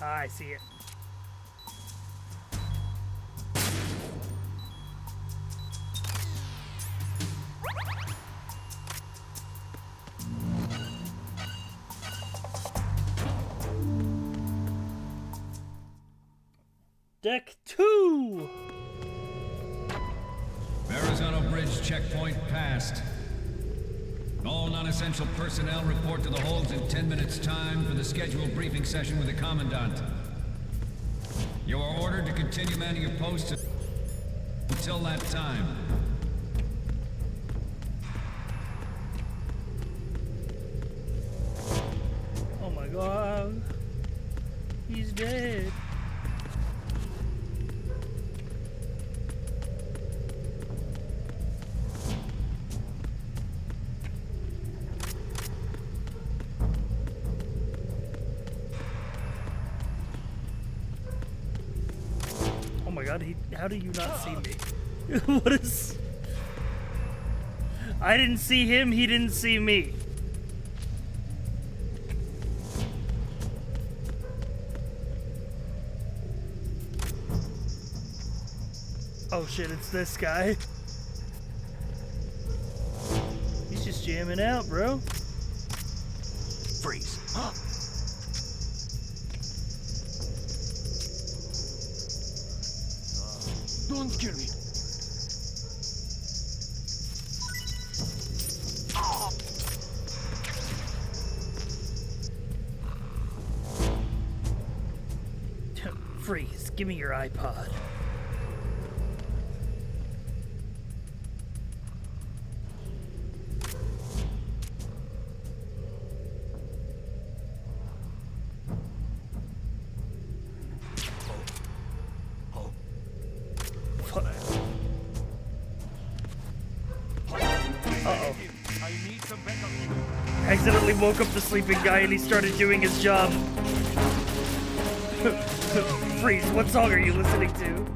Ah, I see it. Deck 2! Verrazano Bridge checkpoint passed. All non-essential personnel report to the holds in 10 minutes' time for the scheduled briefing session with the Commandant. You are ordered to continue manning your posts until that time. Oh my god. He's dead. Oh my god, how do you not see me? What is... I didn't see him, he didn't see me. Oh shit, it's this guy. He's just jamming out, bro. Freeze. Don't kill me. Freeze, give me your iPod. Uh-oh. Accidentally woke up the sleeping guy and he started doing his job. Freeze, what song are you listening to?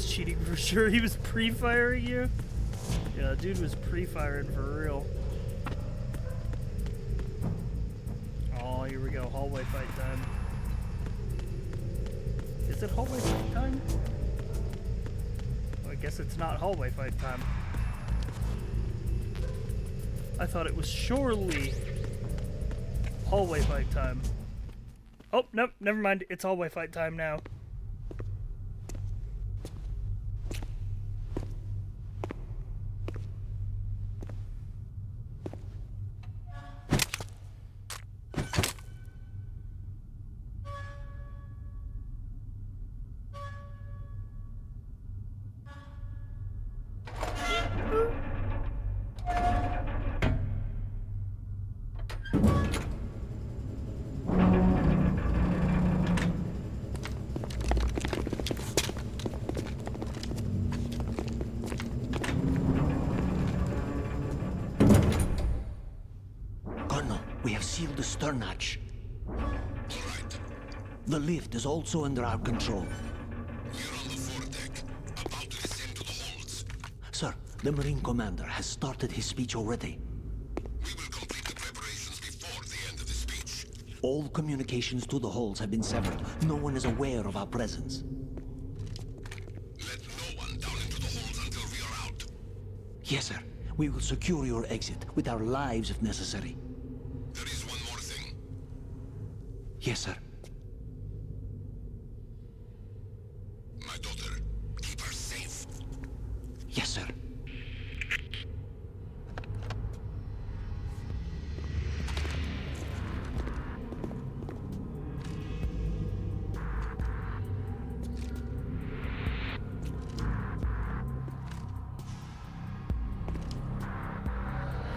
Cheating for sure. He was pre-firing you? Yeah, dude was pre-firing for real. Oh, here we go. Hallway fight time. Is it hallway fight time? Well, I guess it's not hallway fight time. I thought it was surely hallway fight time. Oh, nope, never mind. It's hallway fight time now. We have sealed the stern hatch. The lift is also under our control. Sir, the Marine Commander has started his speech already. We will complete the preparations before the end of the speech. All communications to the halls have been severed. No one is aware of our presence. Let no one down into the halls until we are out. Yes, sir. We will secure your exit with our lives if necessary. There is one more thing. Yes, sir. My daughter, keep her safe. Yes, sir.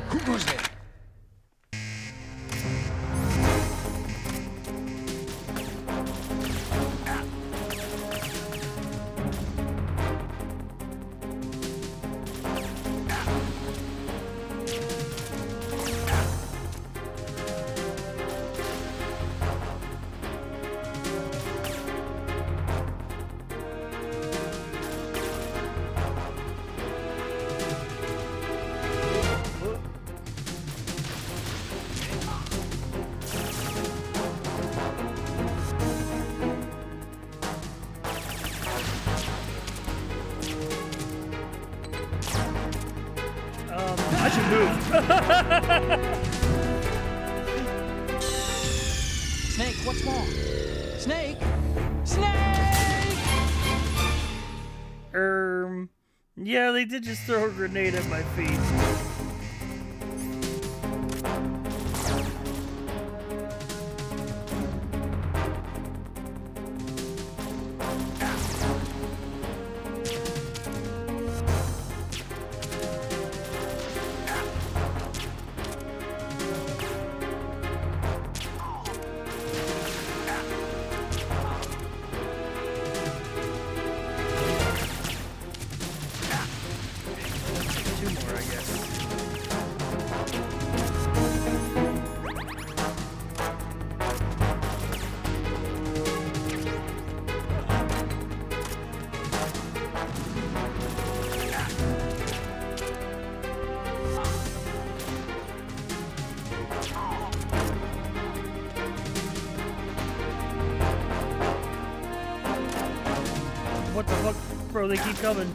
Who goes there? I should move. Snake, what's wrong? Snake! Snake! Yeah, they did just throw a grenade at my feet. bro. They keep coming.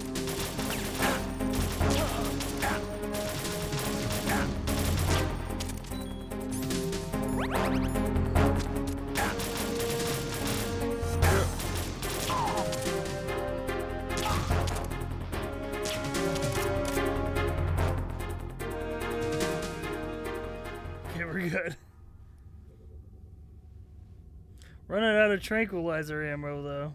Okay, we're good. Running out of tranquilizer ammo, though.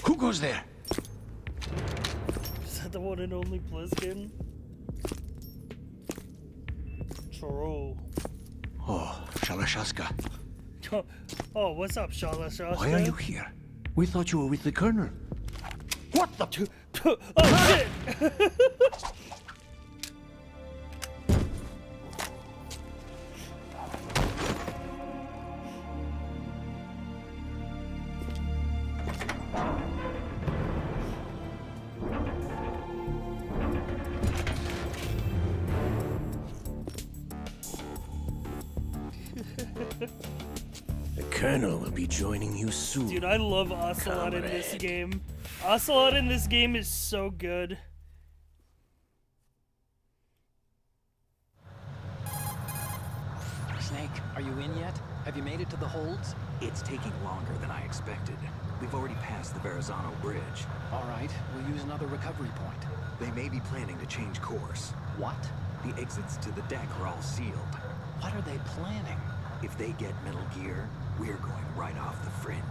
Who goes there? Is that the one and only Pliskin? True. Oh, Shalashaska. Oh, what's up, Shalashaska? Why are you here? We thought you were with the Colonel. What the? Oh, shit! The Colonel will be joining you soon. Dude, I love Ocelot in this game. Ocelot in this game is so good. Snake, are you in yet? Have you made it to the holds? It's taking longer than I expected. We've already passed the Verrazano Bridge. All right, we'll use another recovery point. They may be planning to change course. What? The exits to the deck are all sealed. What are they planning? If they get Metal Gear, we're going right off the fringe.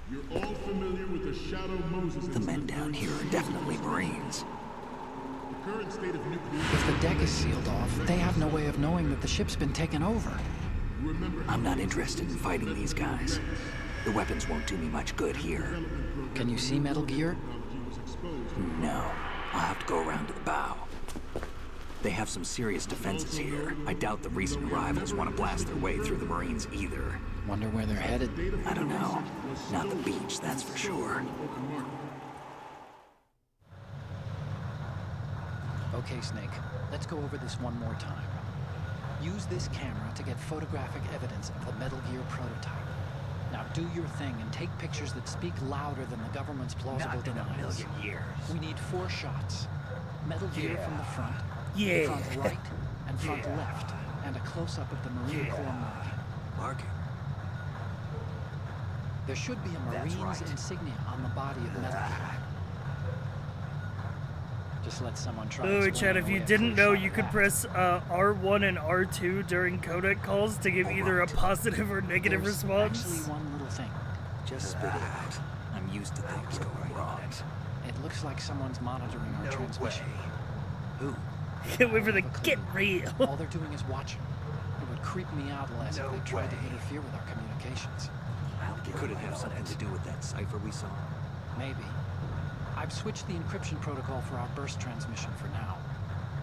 You're all familiar with the Shadow Moses. The men down here are definitely Marines. The current state of nuclear... If the deck is sealed off, they have no way of knowing that the ship's been taken over. I'm not interested in fighting these guys. The weapons won't do me much good here. Can you see Metal Gear? No. I'll have to go around to the bow. They have some serious defenses here. I doubt the recent arrivals want to blast their way through the Marines either. Wonder where they're headed? I don't know. Not the beach, that's for sure. Okay, Snake. Let's go over this one more time. Use this camera to get photographic evidence of the Metal Gear prototype. Now do your thing and take pictures that speak louder than the government's plausible denials. We need 4 shots. Metal Gear from the front, front right, and front left, and a close-up of the Marine Corps mark. Mark it. There should be a Marine's insignia on the body of Metal Gear. Just let someone try. Ooh, Chad, if you didn't know, you could press R1 and R2 during codec calls to give either a positive or negative response. Actually, one little thing. Just spit it out. I'm used to things going wrong. It looks like someone's monitoring our transmission. Who? Can't wait for the get real. All they're doing is watching. It would creep me out less if they tried to interfere with our communications. Could it have something to do with that cipher we saw? Maybe. I've switched the encryption protocol for our burst transmission for now.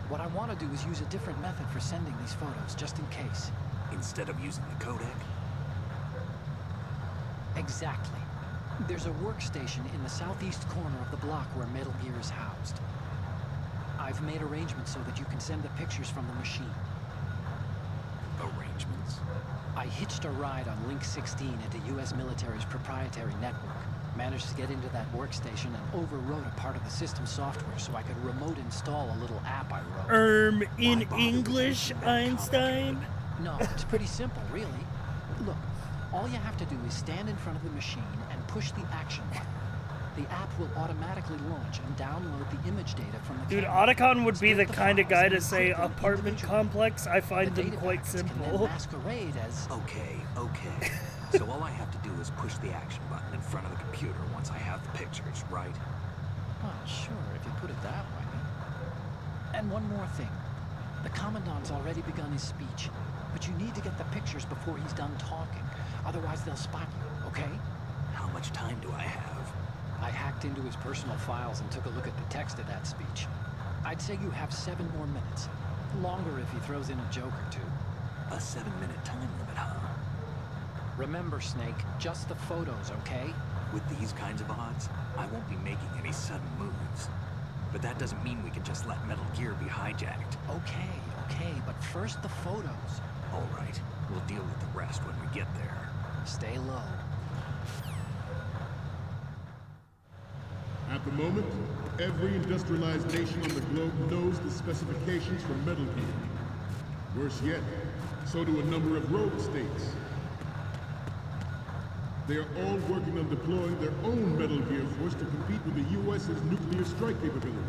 What I want to do is use a different method for sending these photos, just in case. Instead of using the codec? Exactly. There's a workstation in the southeast corner of the block where Metal Gear is housed. I've made arrangements so that you can send the pictures from the machine. Arrangements? I hitched a ride on Link 16 into U.S. military's proprietary network. Managed to get into that workstation and overwrote a part of the system software so I could remote install a little app I wrote. In English, Einstein? No, it's pretty simple, really. Look, all you have to do is stand in front of the machine and push the action button. The app will automatically launch and download the image data from the Dude, camera. Otacon would be the kind of guy to say apartment complex. I find them quite simple. Masquerade as... Okay. So all I have to do is push the action button in front of the computer once I have the pictures, right? Well, sure, if you put it that way. And one more thing. The Commandant's already begun his speech, but you need to get the pictures before he's done talking. Otherwise, they'll spot you, okay? How much time do I have? I hacked into his personal files and took a look at the text of that speech. I'd say you have 7 more minutes. Longer if he throws in a joke or two. A 7-minute time limit, huh? Remember, Snake, just the photos, okay? With these kinds of odds, I won't be making any sudden moves. But that doesn't mean we can just let Metal Gear be hijacked. Okay, but first the photos. All right, we'll deal with the rest when we get there. Stay low. At the moment, every industrialized nation on the globe knows the specifications for Metal Gear. Worse yet, so do a number of rogue states. They are all working on deploying their own Metal Gear force to compete with the U.S.'s nuclear strike capability.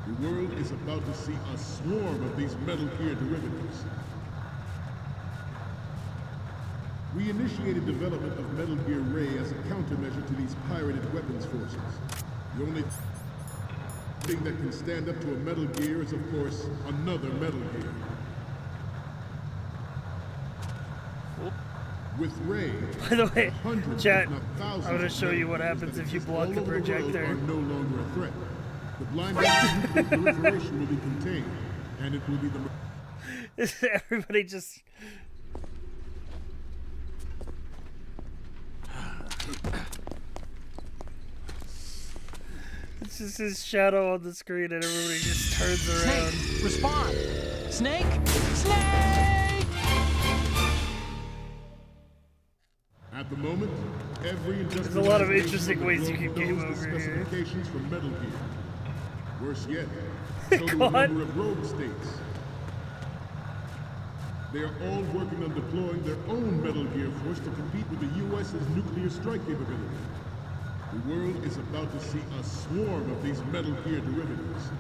The world is about to see a swarm of these Metal Gear derivatives. We initiated development of Metal Gear Ray as a countermeasure to these pirated weapons forces. The only thing that can stand up to a Metal Gear is, of course, another Metal Gear. With Ray, by the way, chat, I'm going to show you what happens if you block the projector. Are no longer a threat. The blind nuclear proliferation will be contained, and it will be the... Everybody just... It's just his shadow on the screen and everybody just turns around. Snake, respond! Snake! Snake! At the moment, every there's a lot of interesting ways you can game over here. Specifications for Metal Gear. Worse yet, so do a number of rogue states. They are all working on deploying their own Metal Gear force to compete with the U.S.'s nuclear strike capability. The world is about to see a swarm of these Metal Gear derivatives.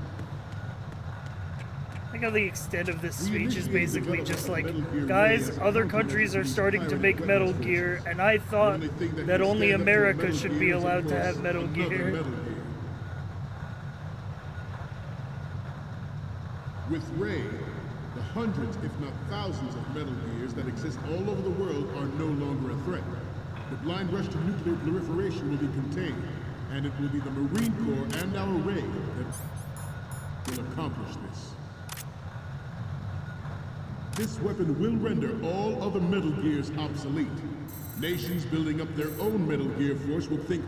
I think how the extent of this speech is basically just like, guys, other countries are starting to make Metal Gear, and I thought that only America should be allowed to have Metal Gear. With Ray, the hundreds, if not thousands, of Metal Gears that exist all over the world are no longer a threat. The blind rush to nuclear proliferation will be contained, and it will be the Marine Corps and our Ray that will accomplish this. This weapon will render all other Metal Gears obsolete. Nations building up their own Metal Gear force will think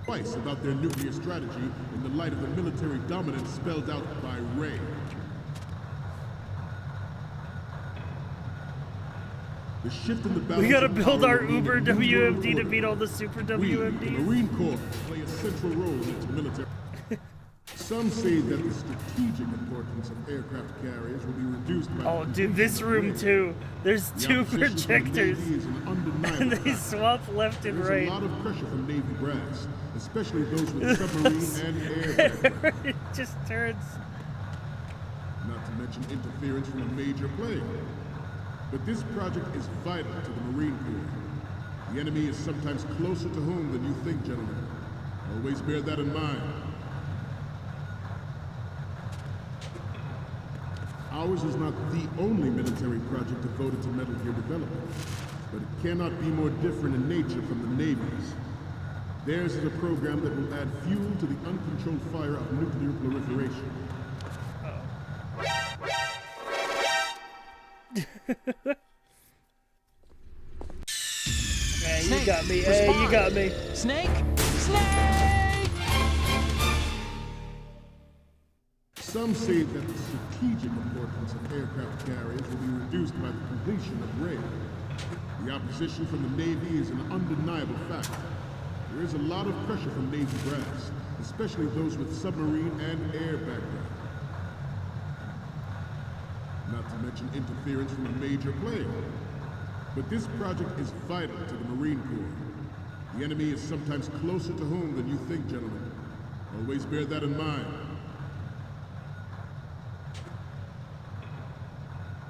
twice about their nuclear strategy in the light of the military dominance spelled out by Ray. The shift in the balance. We gotta build our Uber WMD to beat all the Super WMDs. The Marine Corps play a central role in its military. Some say that the strategic importance of aircraft carriers will be reduced by... Oh, dude, this room too. There's two projectors, and they swap left and right. There's a lot of pressure from Navy brass, especially those with submarine and air background. It just turns. Not to mention interference from a major player. But this project is vital to the Marine Corps. The enemy is sometimes closer to home than you think, gentlemen. Always bear that in mind. Ours is not the only military project devoted to Metal Gear development, but it cannot be more different in nature from the Navy's. Theirs is a program that will add fuel to the uncontrolled fire of nuclear proliferation. Hey, you got me. Hey, you got me. Snake! Snake! Some say that the strategic importance of aircraft carriers will be reduced by the completion of Ray. The opposition from the Navy is an undeniable fact. There is a lot of pressure from Navy brass, especially those with submarine and air background. Not to mention interference from a major player. But this project is vital to the Marine Corps. The enemy is sometimes closer to home than you think, gentlemen. Always bear that in mind.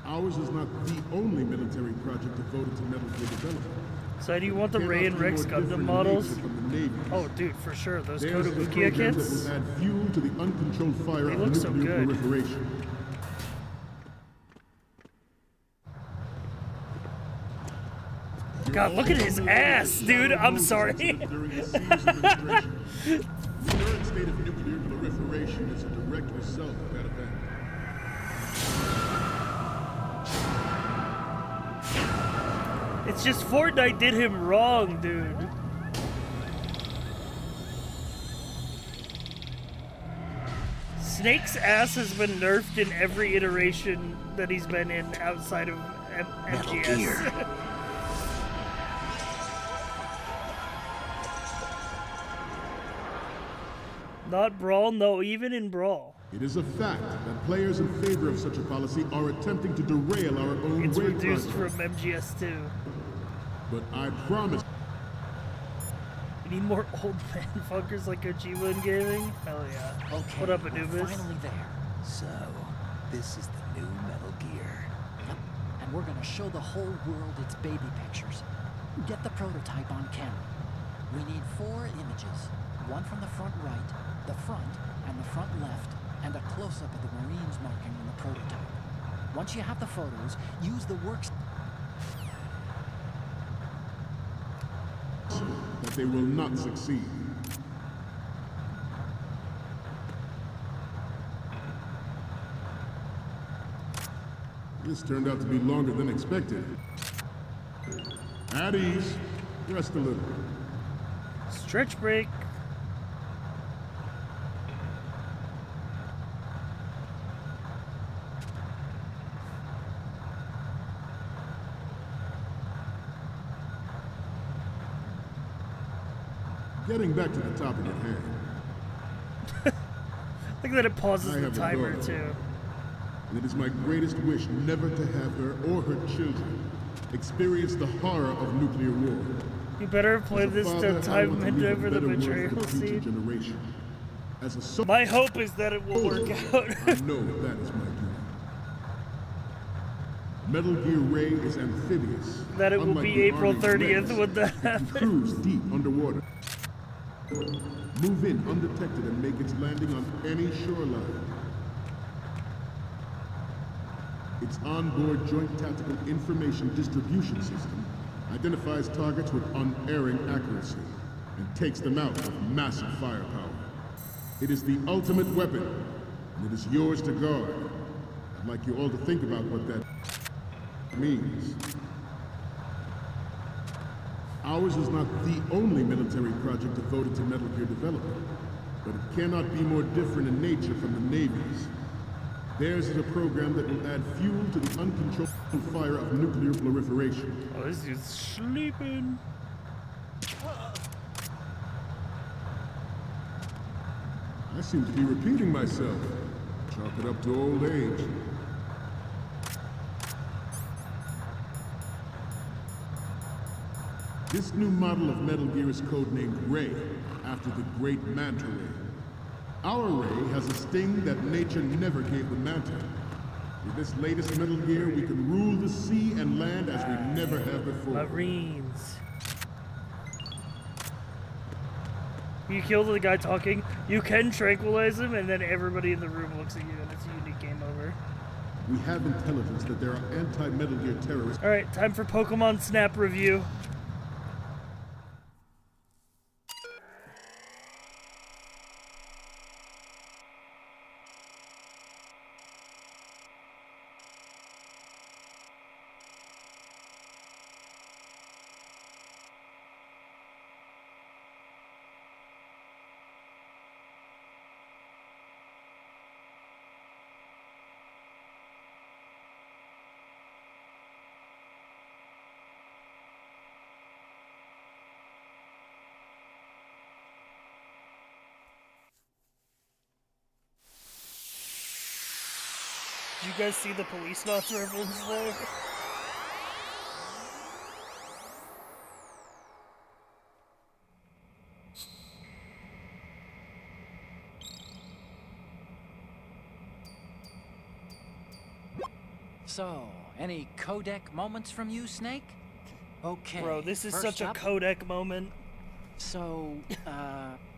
Ours is not the only military project devoted to Metal Gear development. So do you want the Ray and Rex Gundam models? Oh, dude, for sure. Those Kotobukiya kits? That will add fuel to the uncontrolled fire of nuclear proliferation. God, look at his ass, dude. I'm sorry. During the Sears administration. The current state of nuclear proliferation is a direct result of that event. It's just Fortnite did him wrong, dude. Snake's ass has been nerfed in every iteration that he's been in outside of MGS. Not Brawl? No, even in Brawl. It is a fact that players in favor of such a policy are attempting to derail our own It's Ray reduced project. from MGS 2. But I promise. We need more old man fuckers like Kojima in gaming? Hell yeah. Okay, What up, we're Anubis? finally there. So, this is the new Metal Gear. Yep, and we're gonna show the whole world its baby pictures. Get the prototype on camera. We need 4 images. One from the front right, the front, and the front left, and a close-up of the Marines marking on the prototype. Once you have the photos, use the works... that they will not succeed. This turned out to be longer than expected. At ease. Rest a little. Stretch break. Getting back to the topic at hand. Look that it pauses I the have a timer daughter, too. and it is my greatest wish never to have her or her children experience the horror of nuclear war. You better have played As a this father, to I time want to it leave a over the better world for betrayal the future scene. generation. As a My hope is that it will work out. I know that is my duty. Metal Gear Ray is amphibious. That it will unlike be the April Army's 30th Rays, when that it can happens. cruise deep underwater. Move in undetected and make its landing on any shoreline. Its onboard Joint Tactical Information Distribution System identifies targets with unerring accuracy and takes them out with massive firepower. It is the ultimate weapon, and it is yours to guard. I'd like you all to think about what that means. Ours is not the only military project devoted to Metal Gear development, but it cannot be more different in nature from the Navy's. Theirs is a program that will add fuel to the uncontrolled fire of nuclear proliferation. Oh, this dude's sleeping. I seem to be repeating myself. Chalk it up to old age. This new model of Metal Gear is codenamed Ray, after the great Manta Ray. Our Ray has a sting that nature never gave the Manta. With this latest Metal Gear, we can rule the sea and land as we never have before. Marines. You kill the guy talking, you can tranquilize him, and then everybody in the room looks at you, and it's a unique game over. We have intelligence that there are anti-Metal Gear terrorists. Alright, time for Pokemon Snap review. Did you guys see the police knots reference there? So, any codec moments from you, Snake? Okay. Bro, this is first such a up- codec moment. So,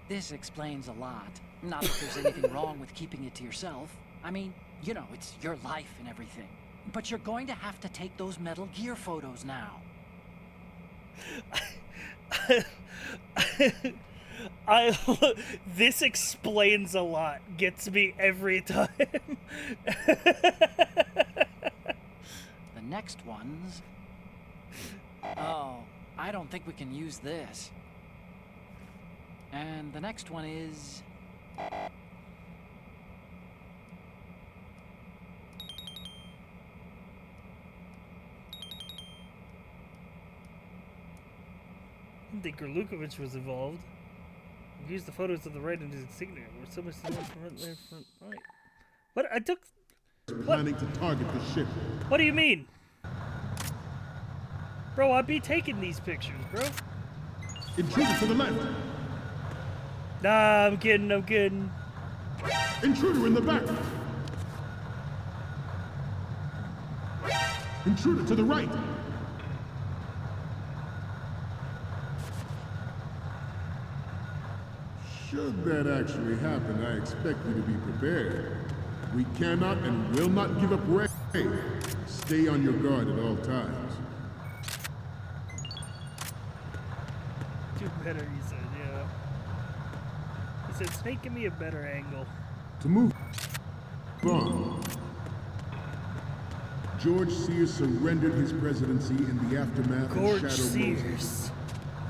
this explains a lot. Not that there's anything wrong with keeping it to yourself. I mean, you know, it's your life and everything. But you're going to have to take those Metal Gear photos now. This explains a lot. Gets me every time. The next one's... Oh, I don't think we can use this. And the next one is... I think Gerlukovich was involved. He used the photos to the right in his insignia. Where so much front right. What? I took... Planning to target the ship. What do you mean? Bro, I'd be taking these pictures, bro. Intruder to the left. Nah, I'm kidding, I'm kidding. Intruder in the back. Intruder to the right. Should that actually happen, I expect you to be prepared. We cannot and will not give up Ray. Stay on your guard at all times. Do better, he said, yeah. He said, Snake, give me a better angle. To move on, George Sears surrendered his presidency in the aftermath George of Shadow Sears. Moses.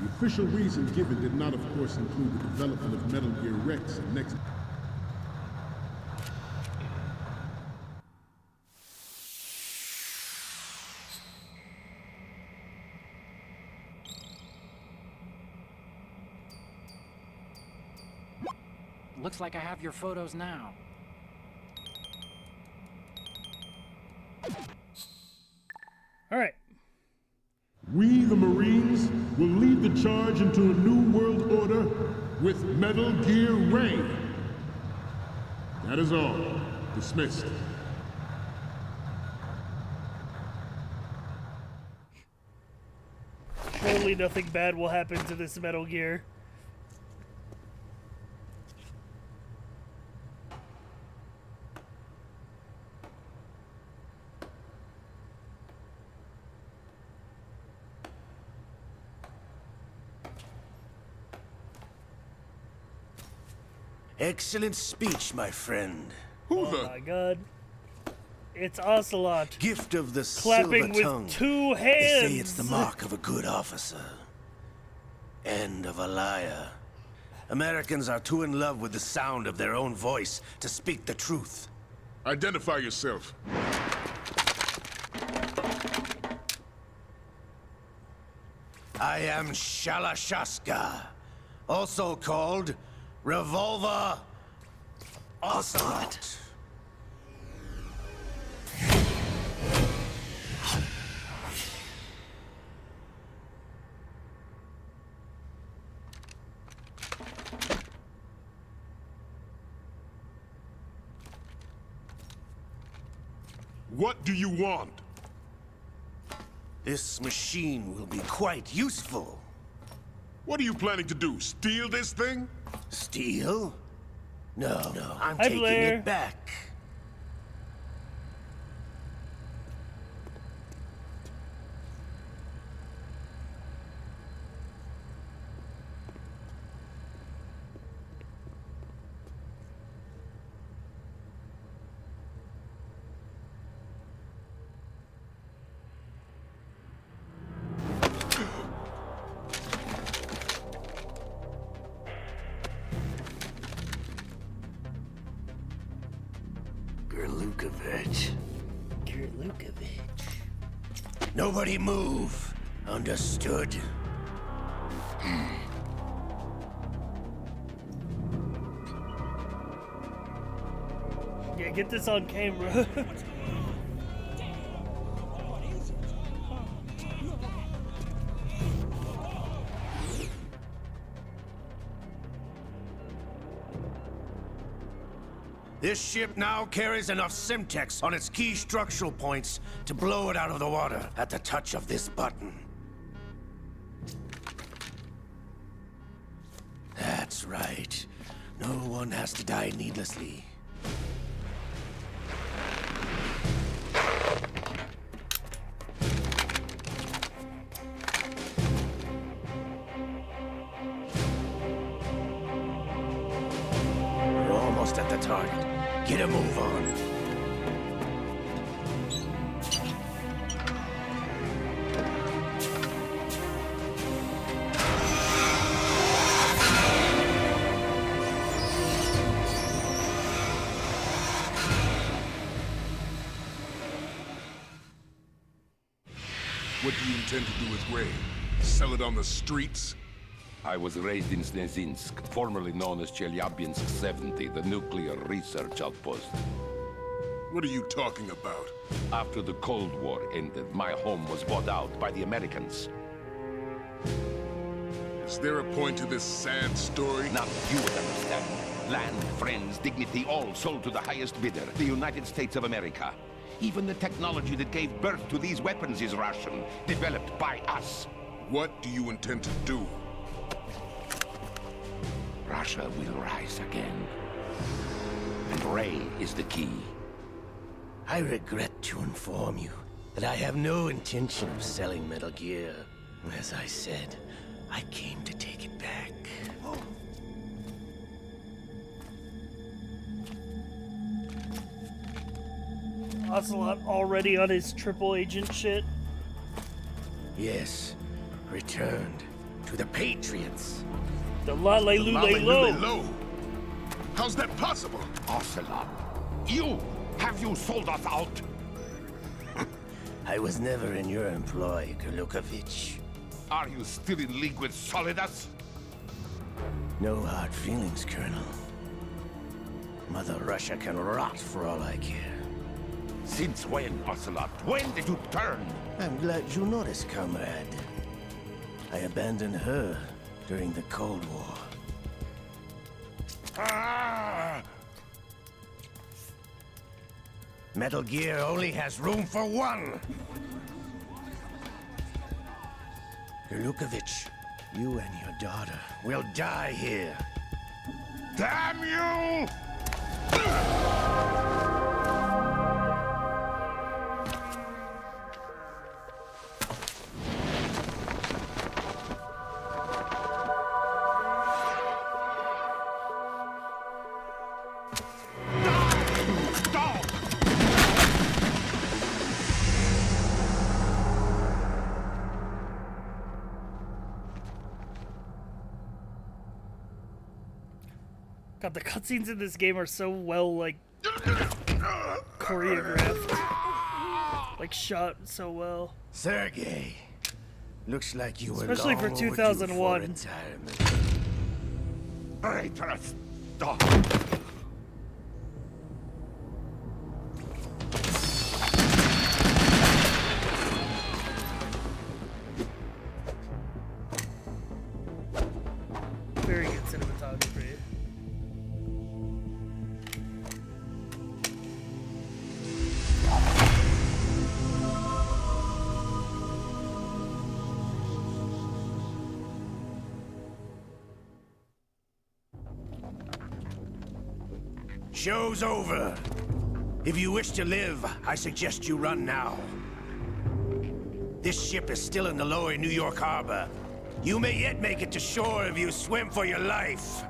The official reason given did not, of course, include the development of Metal Gear Rex and next. Looks like I have your photos now. All right. We, the Marines, will lead the charge into a new world order with Metal Gear Ray. That is all. Dismissed. Surely nothing bad will happen to this Metal Gear. Excellent speech, my friend. Oh my god. It's Ocelot. Gift of the clapping silver tongue. with two hands. They say it's the mark of a good officer. And of a liar. Americans are too in love with the sound of their own voice to speak the truth. Identify yourself. I am Shalashaska, also called Revolver Ocelot. What do you want? This machine will be quite useful. What are you planning to do? Steal this thing? Steal? No, I'm Hi, taking Blair. it back. Gerlukovich. Nobody move. Understood? Yeah, get this on camera. This ship now carries enough Simtex on its key structural points to blow it out of the water at the touch of this button. That's right. No one has to die needlessly. almost at the target. Get a move on. What do you intend to do with Ray? Sell it on the streets? I was raised in Snezinsk, formerly known as Chelyabinsk 70, the nuclear research outpost. What are you talking about? After the Cold War ended, my home was bought out by the Americans. Is there a point to this sad story? Not you would understand. Land, friends, dignity, all sold to the highest bidder, the United States of America. Even the technology that gave birth to these weapons is Russian, developed by us. What do you intend to do? Russia will rise again. And Ray is the key. I regret to inform you that I have no intention of selling Metal Gear. As I said, I came to take it back. Ocelot already on his triple agent shit. Yes, returned to the Patriots. The Lale-Lule-Lo. How's that possible? Ocelot, have you sold us out? I was never in your employ, Gurlukovich. Are you still in league with Solidus? No hard feelings, Colonel. Mother Russia can rot for all I care. Since when, Ocelot? When did you turn? I'm glad you noticed, comrade. I abandoned her during the Cold War. Ah! Metal Gear only has room for one! Gurlukovich, you and your daughter will die here. Damn you! God, the cutscenes in this game are so well, like, choreographed. Like, shot so well. Sergey, looks like you were especially for 2001. Traitorous dog. Very good cinematography. Show's over. If you wish to live, I suggest you run now. This ship is still in the lower New York harbor. You may yet make it to shore if you swim for your life.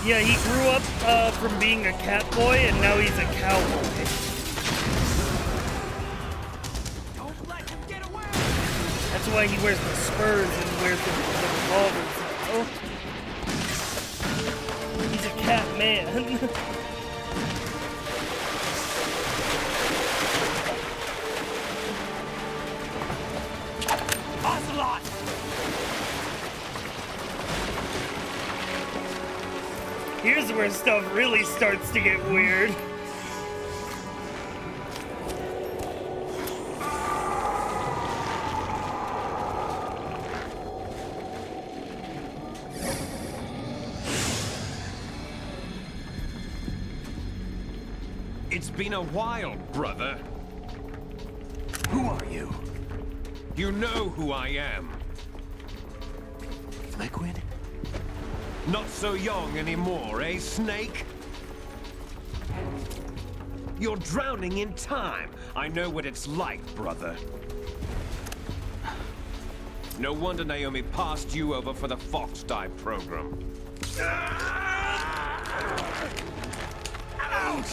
Yeah, he grew up from being a cat boy, and now he's a cowboy. Don't let him get away! That's why he wears the spurs and wears the revolvers. Oh. He's a cat man. Ocelot! Here's where stuff really starts to get weird. It's been a while, brother. Who are you? You know who I am. Liquid? Not so young anymore, eh, Snake? You're drowning in time. I know what it's like, brother. No wonder Naomi passed you over for the Fox Dive program. Ouch!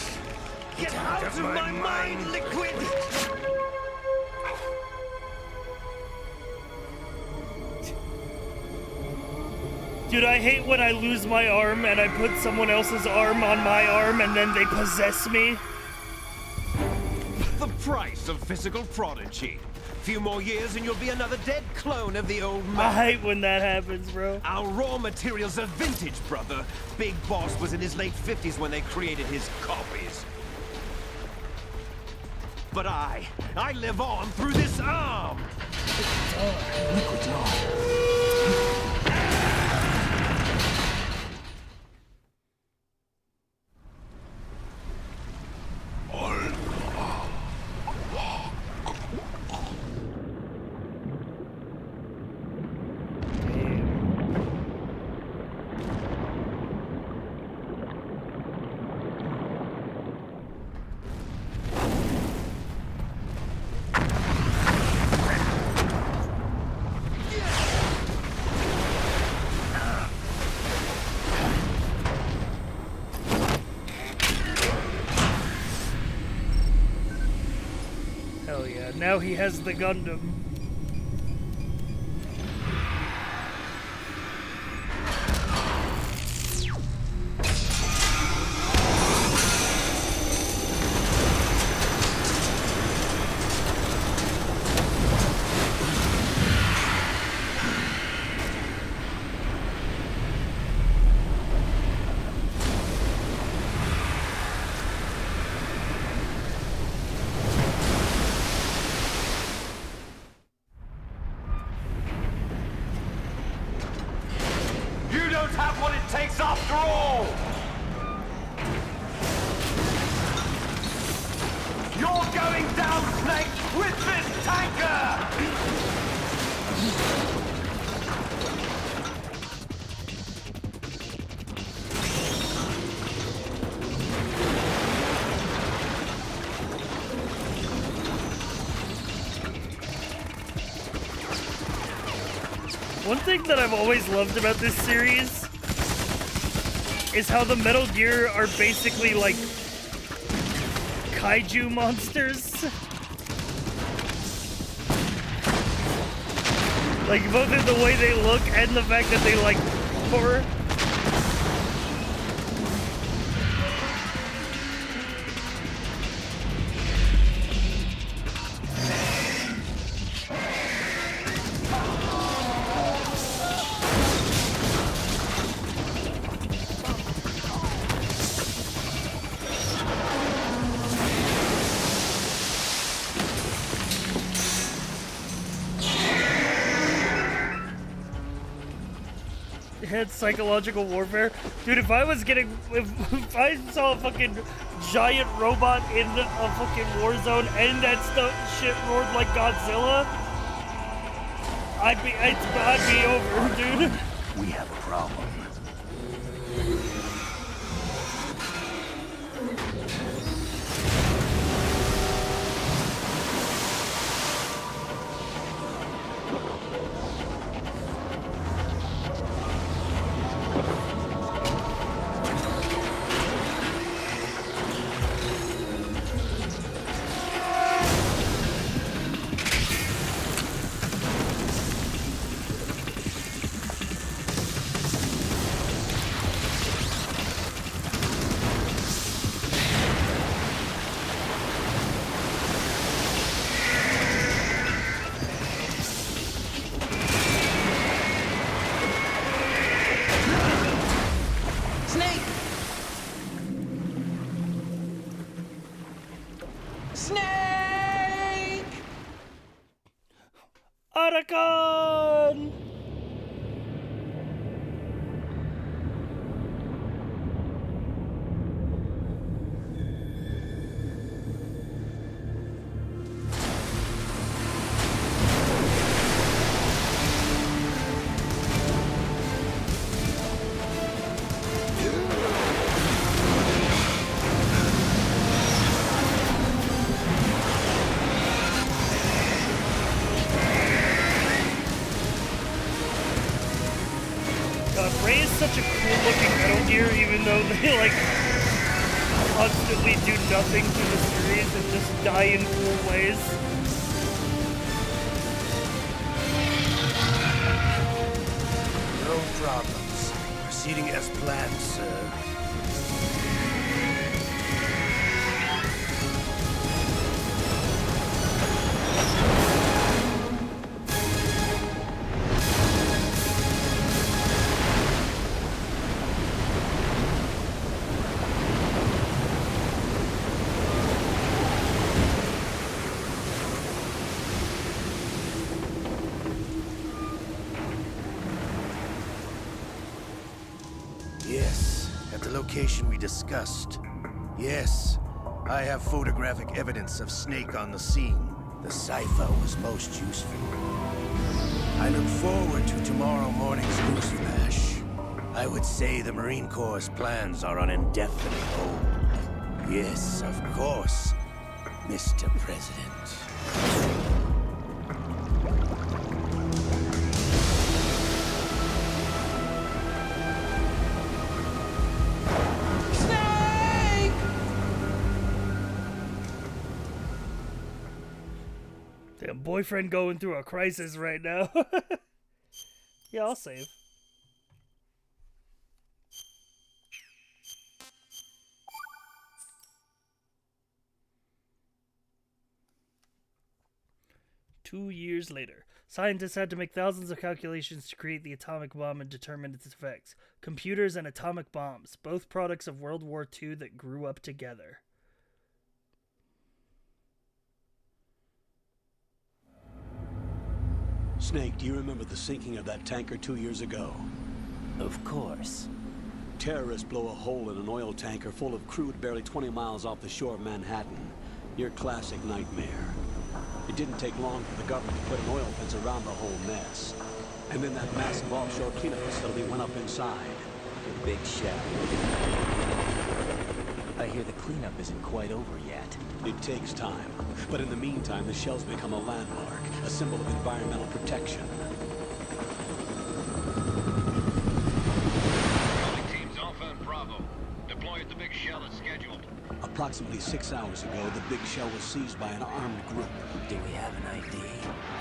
Get out of my mind, Liquid! Dude, I hate when I lose my arm and I put someone else's arm on my arm and then they possess me. The price of physical prodigy. Few more years and you'll be another dead clone of the old man. I hate when that happens, bro. Our raw materials are vintage, brother. Big Boss was in his late 50s when they created his copies. But I live on through this arm. Liquid's on. Hell yeah, now he has the Gundam. After all! You're going down, Snake, with this tanker! One thing that I've always loved about this series is how the Metal Gear are basically like kaiju monsters. Like both in the way they look and the fact that they like horror. It's psychological warfare. Dude, if I I saw a fucking giant robot in a fucking war zone and that shit roared like Godzilla, I'd be over, dude. We have a problem. Arakan! such a cool looking Metal Gear, even though they like constantly do nothing through the series and just die in cool ways. No problems. Proceeding as planned, sir. Yes, at the location we discussed. Yes, I have photographic evidence of Snake on the scene. The cipher was most useful. I look forward to tomorrow morning's newsflash. I would say the Marine Corps' plans are on indefinite hold. Yes, of course, Mr. President. Damn, boyfriend going through a crisis right now. Yeah, I'll save. Two years later, scientists had to make thousands of calculations to create the atomic bomb and determine its effects. Computers and atomic bombs, both products of World War II that grew up together. Snake, do you remember the sinking of that tanker 2 years ago? Of course. Terrorists blow a hole in an oil tanker full of crude barely 20 miles off the shore of Manhattan. Your classic nightmare. It didn't take long for the government to put an oil fence around the whole mess. And then that massive offshore cleanup facility went up inside. The big shell. I hear the cleanup isn't quite over yet. It takes time. But in the meantime, the shell's become a landmark, a symbol of environmental protection. Calling teams Alpha and Bravo. Deploy at the big shell as scheduled. Approximately 6 hours ago, the big shell was seized by an armed group. Do we have an ID?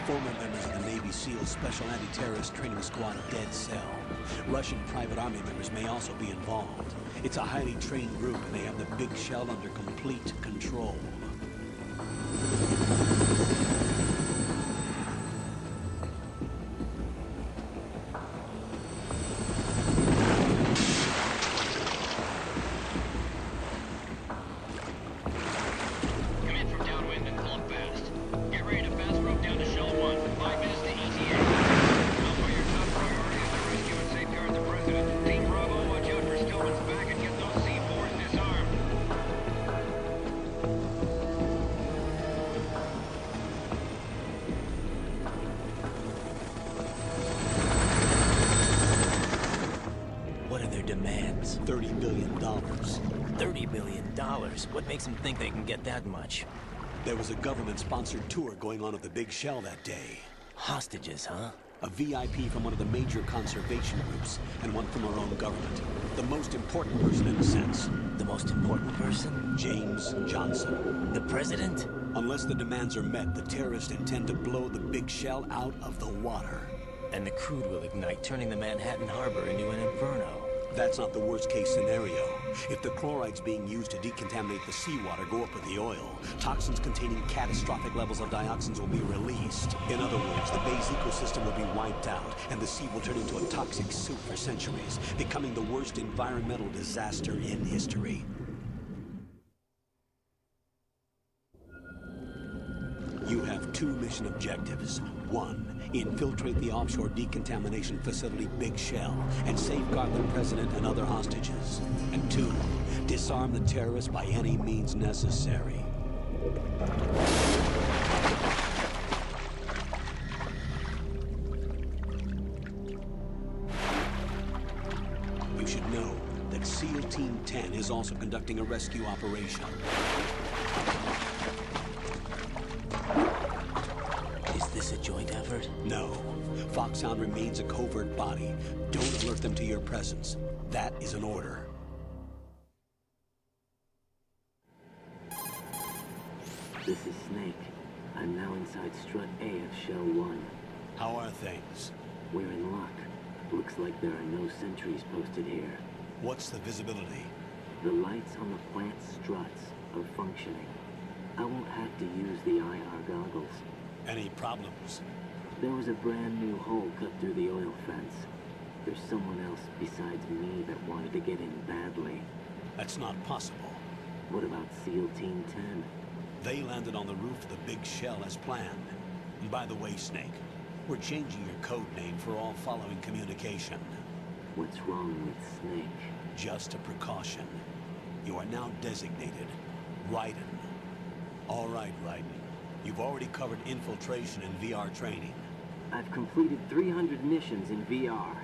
Former members of the Navy SEAL Special Anti-Terrorist Training Squad Dead Cell. Russian private army members may also be involved. It's a highly trained group, and they have the big shell under complete control. Come in from downwind and pull up fast. Get ready to fast rope down to Shell 1. 5 minutes to ETA. Alpha, your top priority is to rescue and safeguard the President. Team Bravo, watch out for Stillman's back and get those C4s disarmed. What are their demands? $30 billion. $30 billion? What makes them think they can get that much? There was a government-sponsored tour going on at the big shell that day. Hostages, huh? A VIP from one of the major conservation groups, and one from our own government. The most important person in a sense. The most important person? James Johnson. The president? Unless the demands are met, the terrorists intend to blow the big shell out of the water. And the crude will ignite, turning the Manhattan Harbor into an inferno. That's not the worst-case scenario. If the chlorides being used to decontaminate the seawater go up with the oil, toxins containing catastrophic levels of dioxins will be released. In other words, the bay's ecosystem will be wiped out, and the sea will turn into a toxic soup for centuries, becoming the worst environmental disaster in history. You have 2 mission objectives. 1, infiltrate the offshore decontamination facility Big Shell and safeguard the president and other hostages. And 2, disarm the terrorists by any means necessary. You should know that SEAL Team 10 is also conducting a rescue operation. Is this a joint effort? No. Foxhound remains a covert body. Don't alert them to your presence. That is an order. This is Snake. I'm now inside Strut A of Shell 1. How are things? We're in luck. Looks like there are no sentries posted here. What's the visibility? The lights on the plant struts are functioning. I won't have to use the IR goggles. Any problems? There was a brand new hole cut through the oil fence. There's someone else besides me that wanted to get in badly. That's not possible. What about SEAL Team 10? They landed on the roof of the big shell as planned. And by the way, Snake, we're changing your code name for all following communication. What's wrong with Snake? Just a precaution. You are now designated Raiden. All right, Raiden. You've already covered infiltration and VR training. I've completed 300 missions in VR.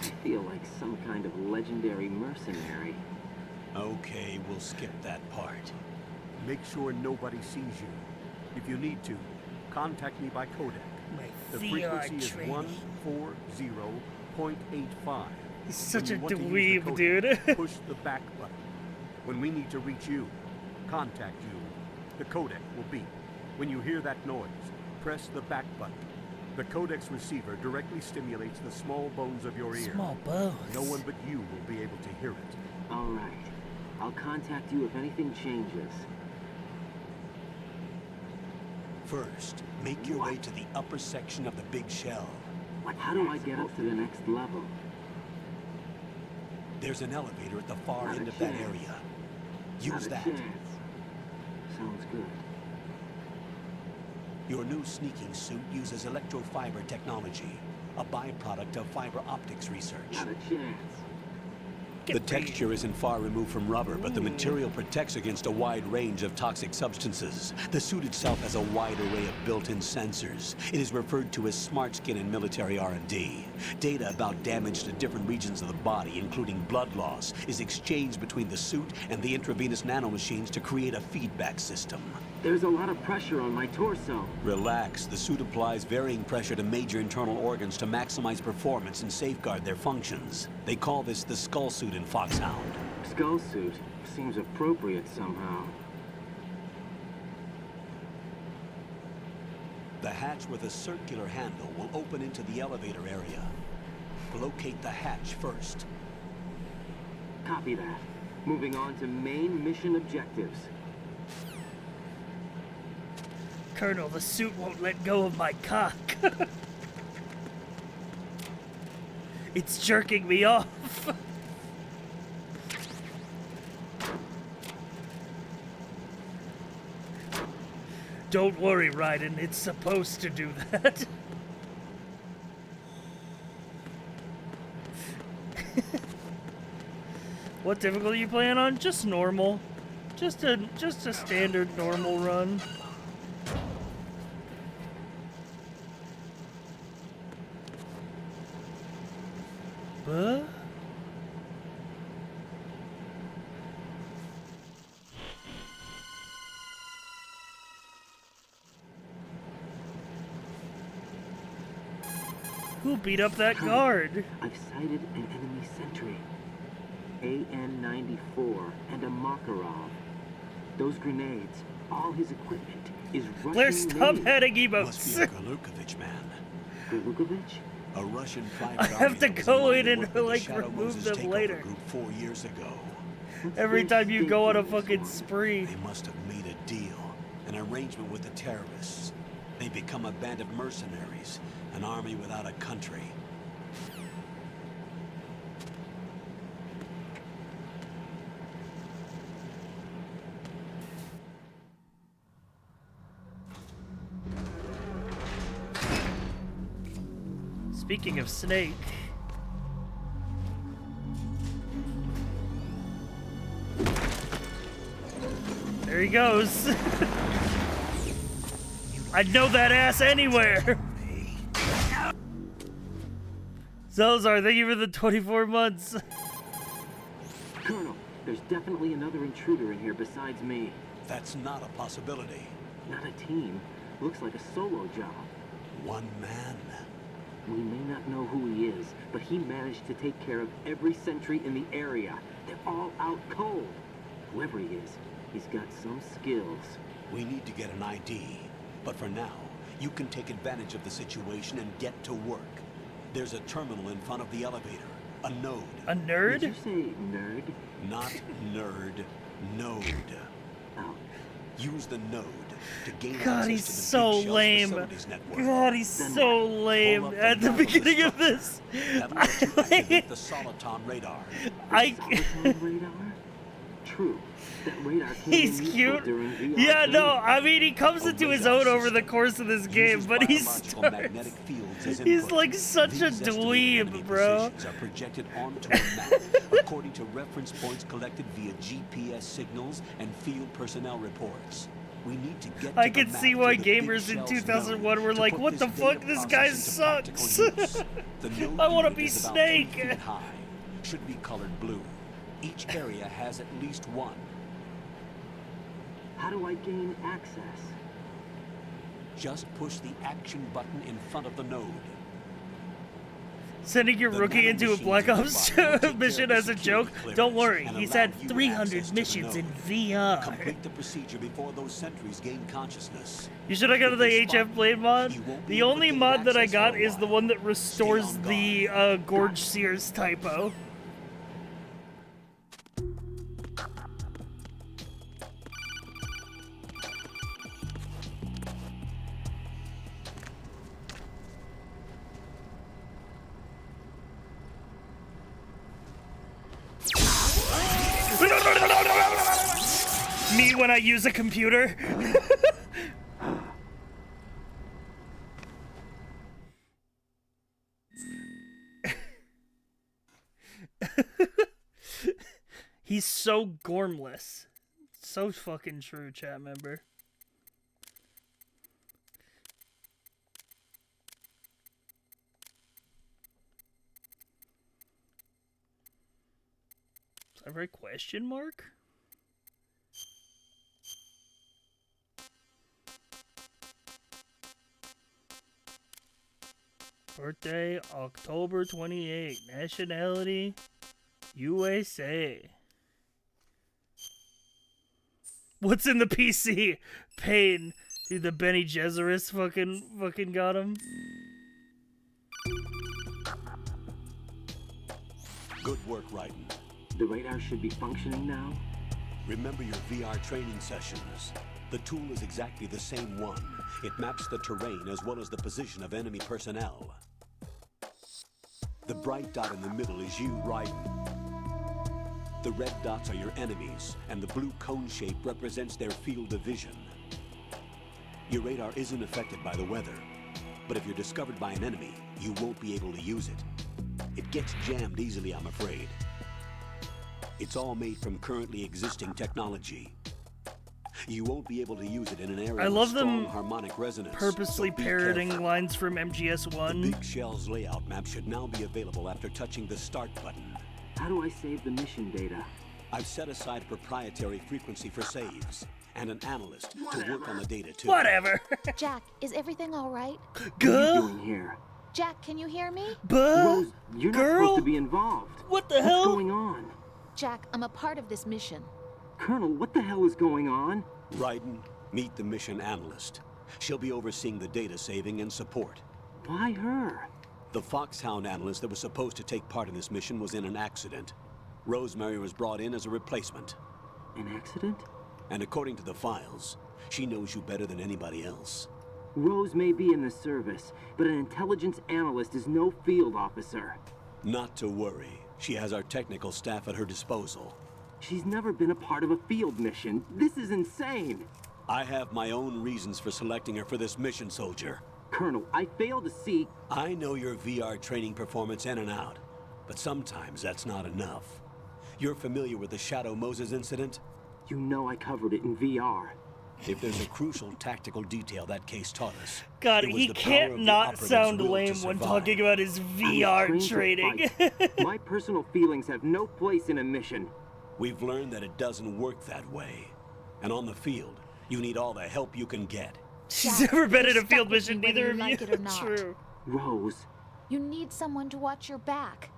I feel like some kind of legendary mercenary. Okay, we'll skip that part. Make sure nobody sees you. If you need to, contact me by codec. The frequency is 140.85. He's such a When you want to use dweeb, the codec, dude. push the back button. When we need to reach you, contact you, the codec will beep. When you hear that noise, press the back button. The codec's receiver directly stimulates the small bones of your ear. Small bones. No one but you will be able to hear it. All right. I'll contact you if anything changes. First, make your way to the upper section of the big shell. How do I get up to the next level? There's an elevator at the far Not a end of that chance. area. Not Use a that. chance. Sounds good. Your new sneaking suit uses electrofiber technology, a byproduct of fiber optics research. Not a chance. The texture isn't far removed from rubber, but the material protects against a wide range of toxic substances. The suit itself has a wide array of built-in sensors. It is referred to as smart skin in military R&D. Data about damage to different regions of the body, including blood loss, is exchanged between the suit and the intravenous nanomachines to create a feedback system. There's a lot of pressure on my torso. Relax. The suit applies varying pressure to major internal organs to maximize performance and safeguard their functions. They call this the skull suit in Foxhound. Skull suit seems appropriate somehow. The hatch with a circular handle will open into the elevator area. Locate the hatch first. Copy that. Moving on to main mission objectives. Colonel, the suit won't let go of my cock. It's jerking me off. Don't worry, Raiden. It's supposed to do that. What difficulty you playing on? Just normal. Just a standard normal run. But who beat up that guard? I've sighted an enemy sentry. AN-94 and a Makarov. Those grenades, all his equipment is Russian Blair, stop made. adding emotes. Must be a Galukovich man. Galukovich? A Russian private I have to army that was go aligned in to work and with the like Shadow remove Moses them takeover later. Group 4 years ago. Every time you go on a fucking spree. They must have made a deal, an arrangement with the terrorists. They become a band of mercenaries, an army without a country. Speaking of Snake. There he goes. I'd know that ass anywhere. Zelzar, thank you for the 24 months. Colonel, there's definitely another intruder in here besides me. That's not a possibility. Not a team. Looks like a solo job. One man. We may not know who he is, but he managed to take care of every sentry in the area. They're all out cold. Whoever he is, he's got some skills. We need to get an ID. But for now, you can take advantage of the situation and get to work. There's a terminal in front of the elevator. A node. A nerd? Did you say nerd? Not nerd. Node. Oh. Use the node to gain God, access he's to the so Big Shell's lame. facilities network. God, he's so lame at the beginning of this. That'll let you activate the Soliton radar. Soliton radar? True. That radar came He's in useful cute. during VR Yeah, training. no, I mean, he comes into his own over the course of this game, but he starts... He's like such a dweeb, bro. Positions are projected onto a map according to reference points collected via GPS signals and field personnel reports. We need to get I to the can map see why to the Big gamers in Shell's 2001 node were to like, put what the this fuck, data this guy process into sucks. practical use. The node I want to unit be is about Snake. 3 feet high. Should be colored blue. Each area has at least one. How do I gain access? Just push the action button in front of the node. Sending your rookie into a Black Ops mission as a joke? Don't worry, he's had 300 missions in VR. Complete the procedure before those sentries gain consciousness. You should have got the HF Blade mod. The only mod that I got is the one that restores the Gorge Sears typo. Me when I use a computer. He's so gormless. So fucking true, chat member. Is that right? Question mark? Birthday, October 28. Nationality, USA. What's in the PC? Pain. Dude, the Benny Gesserit fucking got him. Good work, Raiden. The radar should be functioning now. Remember your VR training sessions. The tool is exactly the same one. It maps the terrain as well as the position of enemy personnel. The bright dot in the middle is you, Raiden. The red dots are your enemies, and the blue cone shape represents their field of vision. Your radar isn't affected by the weather, but if you're discovered by an enemy, you won't be able to use it. It gets jammed easily, I'm afraid. It's all made from currently existing technology. You won't be able to use it in an area I love with strong them harmonic resonance. purposely so be parroting careful. lines from MGS1. The Big Shell's layout map should now be available after touching the start button. How do I save the mission data? I've set aside a proprietary frequency for saves, and an analyst to work on the data too. Whatever. Jack, is everything all right? What are you doing here? Jack, can you hear me? Rose, you're not supposed to be involved. What the hell? What's going on? Jack, I'm a part of this mission. Colonel, what the hell is going on? Raiden, meet the mission analyst. She'll be overseeing the data saving and support. Why her? The Foxhound analyst that was supposed to take part in this mission was in an accident. Rosemary was brought in as a replacement. An accident? And according to the files, she knows you better than anybody else. Rose may be in the service, but an intelligence analyst is no field officer. Not to worry. She has our technical staff at her disposal. She's never been a part of a field mission. This is insane. I have my own reasons for selecting her for this mission, soldier. Colonel, I fail to see... I know your VR training performance in and out, but sometimes that's not enough. You're familiar with the Shadow Moses incident? You know I covered it in VR. If there's a crucial tactical detail that case taught us... God, it was he the power can't of the not operative's sound will to lame when survive. talking about his VR training. My personal feelings have no place in a mission. We've learned that it doesn't work that way. And on the field, you need all the help you can get. She's never been in a field mission, neither of you. Like it or not. True. Rose, You need someone to watch your back.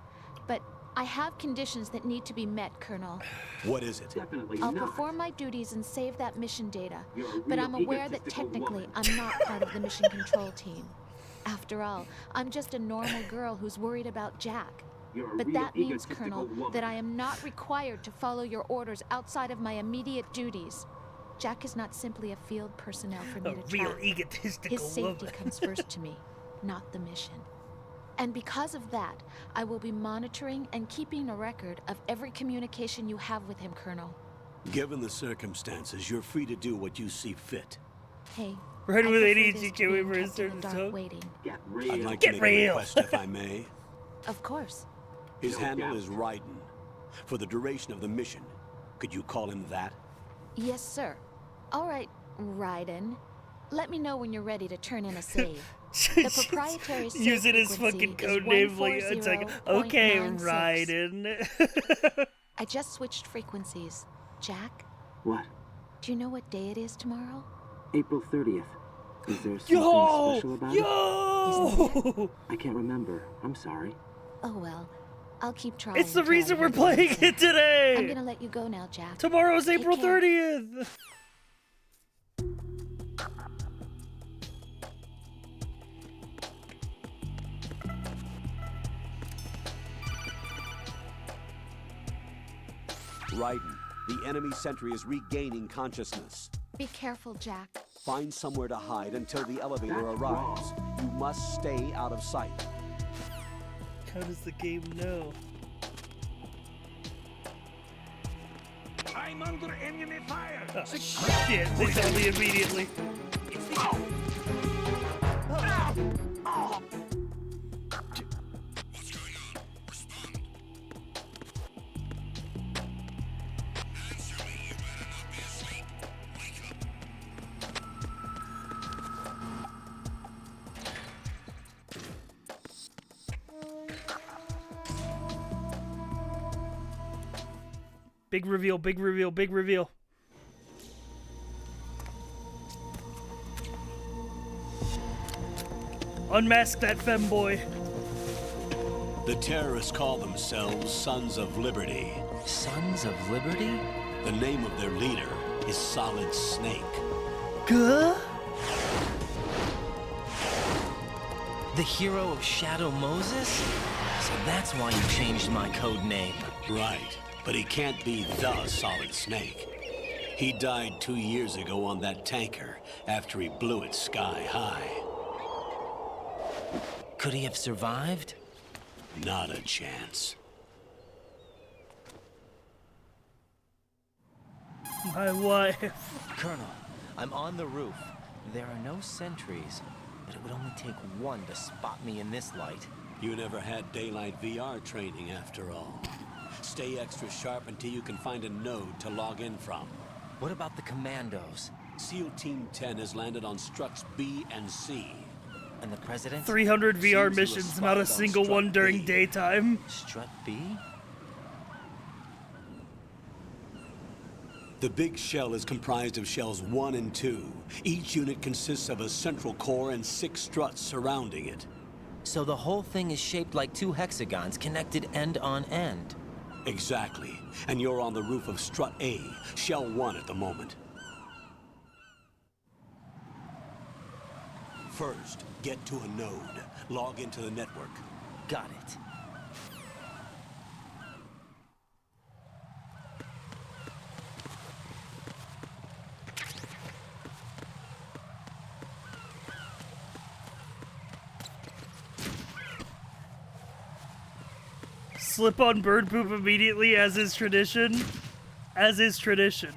But I have conditions that need to be met, Colonel. What is it? Definitely I'll not. perform my duties and save that mission data. You're a But real I'm aware that egotistical technically woman. I'm not part of the mission control team. After all, I'm just a normal girl who's worried about Jack. You're a But real that means, egotistical Colonel, woman. that I am not required to follow your orders outside of my immediate duties. Jack is not simply a field personnel for me to real track. egotistical His safety woman. comes first to me, not the mission. And because of that, I will be monitoring and keeping a record of every communication you have with him, Colonel. Given the circumstances, you're free to do what you see fit. Hey, Right I when they prefer need this you, to can we being for a kept in the certain dark time? waiting. Get real. I'd like Get to make real. a request, if I may. Of course. His No handle doubt. is Raiden. For the duration of the mission, could you call him that? Yes, sir. All right, Raiden. Let me know when you're ready to turn in a save. The proprietary save Use it as frequency fucking is code name. Like, it's like, okay, 140.96. Raiden. I just switched frequencies. Jack, What? do you know what day it is tomorrow? April 30th. Is there something Yo! special about it? Yo! I can't remember. I'm sorry. Oh well, I'll keep trying. It's the until I reason hear we're the playing answer. it today. I'm gonna let you go now, Jack. Tomorrow's Take April care. 30th. Raiden, the enemy sentry is regaining consciousness. Be careful, Jack. Find somewhere to hide until the elevator arrives. You must stay out of sight. How does the game know? I'm under enemy fire. Oh, shit, they tell me immediately. Big reveal, big reveal, big reveal. Unmask that femboy. The terrorists call themselves Sons of Liberty. Sons of Liberty? The name of their leader is Solid Snake. Guh? The hero of Shadow Moses? So that's why you changed my code name. Right, but he can't be the Solid Snake. He died 2 years ago on that tanker after he blew it sky high. Could he have survived? Not a chance. My wife. Colonel, I'm on the roof. There are no sentries, but it would only take one to spot me in this light. You never had daylight VR training after all. Stay extra sharp until you can find a node to log in from. What about the commandos? SEAL Team 10 has landed on struts B and C. And the president? 300 VR Seems he was missions, not a spotted on single strut one during B. daytime. Strut B? The big shell is comprised of shells 1 and 2. Each unit consists of a central core and 6 struts surrounding it. So the whole thing is shaped like 2 hexagons connected end on end. Exactly. And you're on the roof of strut A, shell 1 at the moment. First, get to a node. Log into the network. Got it. Slip on bird poop immediately, as is tradition. As is tradition.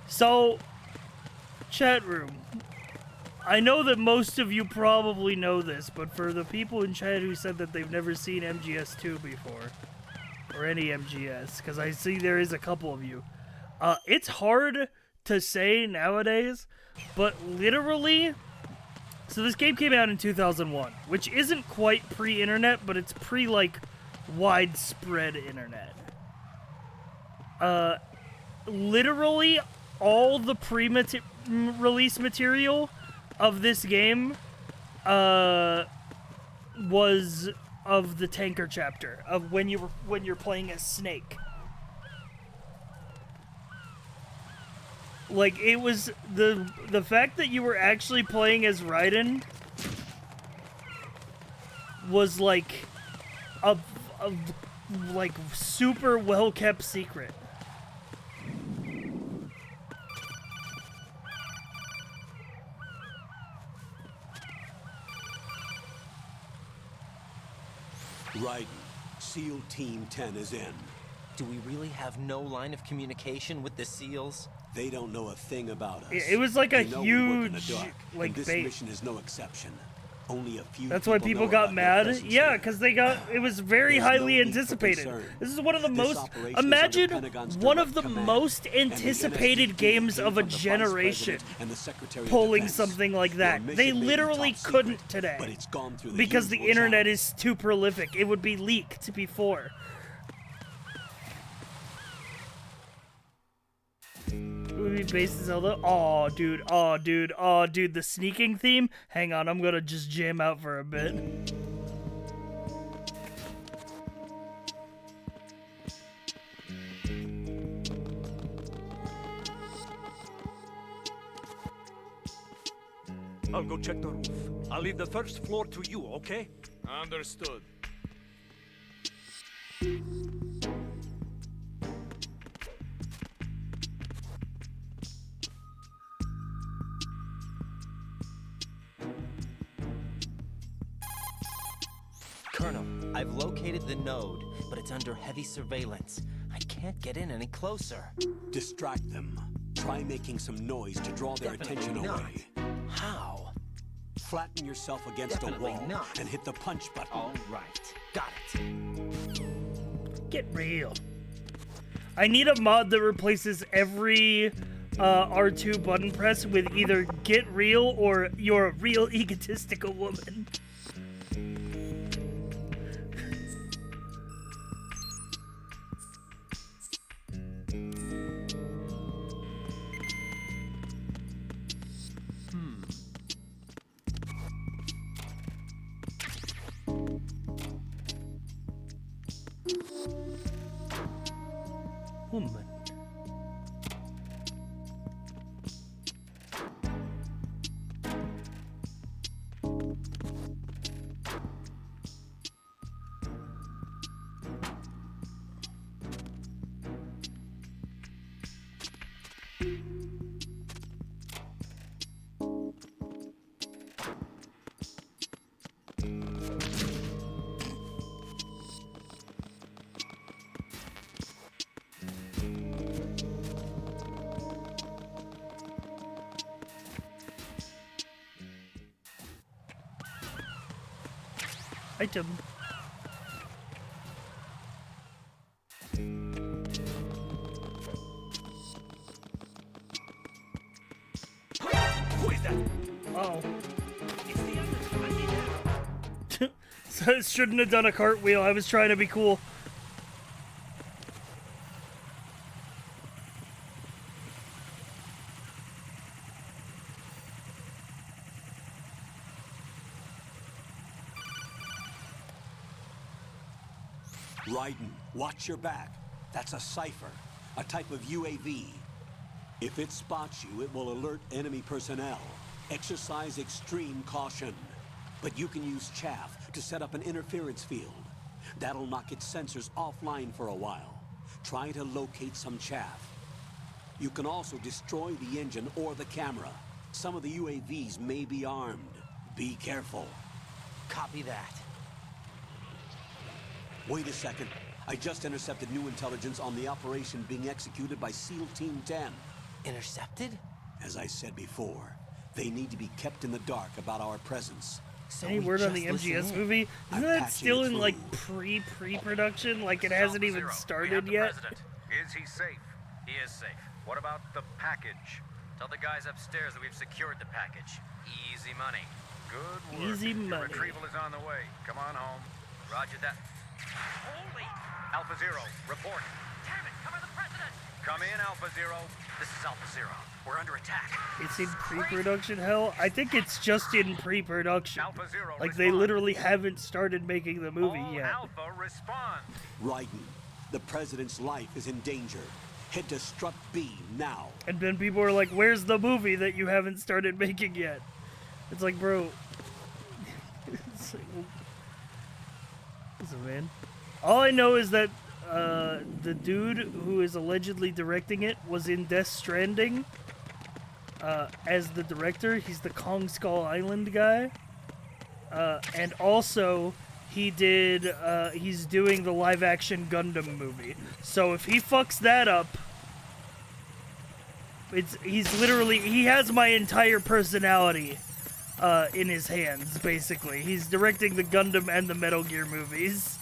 So, chat room. I know that most of you probably know this, but for the people in chat who said that they've never seen MGS 2 before, or any MGS, because I see there is a couple of you, it's hard to say nowadays, but literally, so this game came out in 2001, which isn't quite pre-internet, but it's pre, like, widespread internet. literally all the pre-release material of this game was of the tanker chapter of when you're playing as Snake. Like, it was the fact that you were actually playing as Raiden was like a like super well kept secret. Raiden, SEAL Team 10 is in. Do we really have no line of communication with the SEALs? They don't know a thing about us. It was like a They know we work in the huge, dark, like, and this bait. mission is no exception. Only a few. That's why people know got about their mad. presence Yeah, here. because it was very There's highly no need for anticipated. concern. This is one of the This most, operation is under imagine Pentagon's one direct of the command, most and the anticipated NSDP games came of a from the Vice generation President and the Secretary of pulling Defense. something like Your that. mission They may be literally top couldn't secret, today but it's gone through the because the usual internet channels. is too prolific. It would be leaked before. It would be based in Zelda. Oh, dude. Oh, dude. Oh, dude. The sneaking theme. Hang on. I'm gonna just jam out for a bit. I'll go check the roof. I'll leave the first floor to you, okay? Understood. Colonel, I've located the node, but it's under heavy surveillance. I can't get in any closer. Distract them. Try making some noise to draw their attention away. How? Flatten yourself against Definitely a wall not. and hit the punch button. All right. Got it. Get real. I need a mod that replaces every R2 button press with either get real or you're a real egotistical woman. Woman. Item. Who is that? Oh. It's the other. I need help. So I shouldn't have done a cartwheel. I was trying to be cool. Raiden, watch your back. That's a cipher, a type of UAV. If it spots you, it will alert enemy personnel. Exercise extreme caution. But you can use chaff to set up an interference field. That'll knock its sensors offline for a while. Try to locate some chaff. You can also destroy the engine or the camera. Some of the UAVs may be armed. Be careful. Copy that. Wait a second. I just intercepted new intelligence on the operation being executed by SEAL Team 10. Intercepted? As I said before, they need to be kept in the dark about our presence. So Any we word on just the listen MGS in. movie? I'm Isn't that patching still it in through. like pre-production? Like it hasn't even started yet? Is he safe? He is safe. What about the package? Tell the guys upstairs that we've secured the package. Easy money. Good work. Easy Your money. retrieval is on the way. Come on home. Roger that. Holy! Alpha Zero, report. Damn it, cover the president! Come in, Alpha Zero. This is Alpha Zero. We're under attack. It's in pre-production hell? I think it's just in pre-production. Alpha Zero, Like, they literally haven't started making the movie yet. Alpha, respond. Raiden, the president's life is in danger. Head to Strut B now. And then people are like, where's the movie that you haven't started making yet? It's like, bro. It's like, listen, man. All I know is that the dude who is allegedly directing it was in Death Stranding as the director. He's the Kong Skull Island guy. And also, he's doing the live-action Gundam movie. So if he fucks that up, he has my entire personality in his hands, basically. He's directing the Gundam and the Metal Gear movies.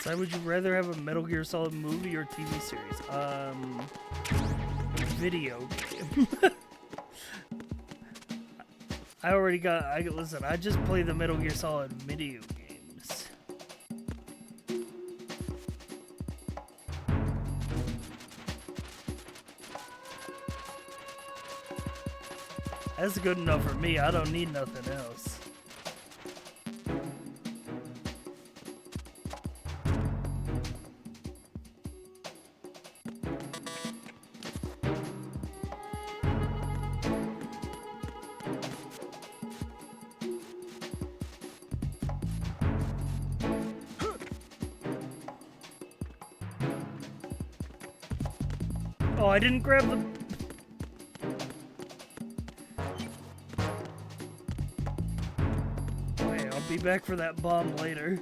So would you rather have a Metal Gear Solid movie or TV series? Video game. Listen, I just play the Metal Gear Solid video games. That's good enough for me. I don't need nothing else. Oh, I didn't grab the... Okay, I'll be back for that bomb later.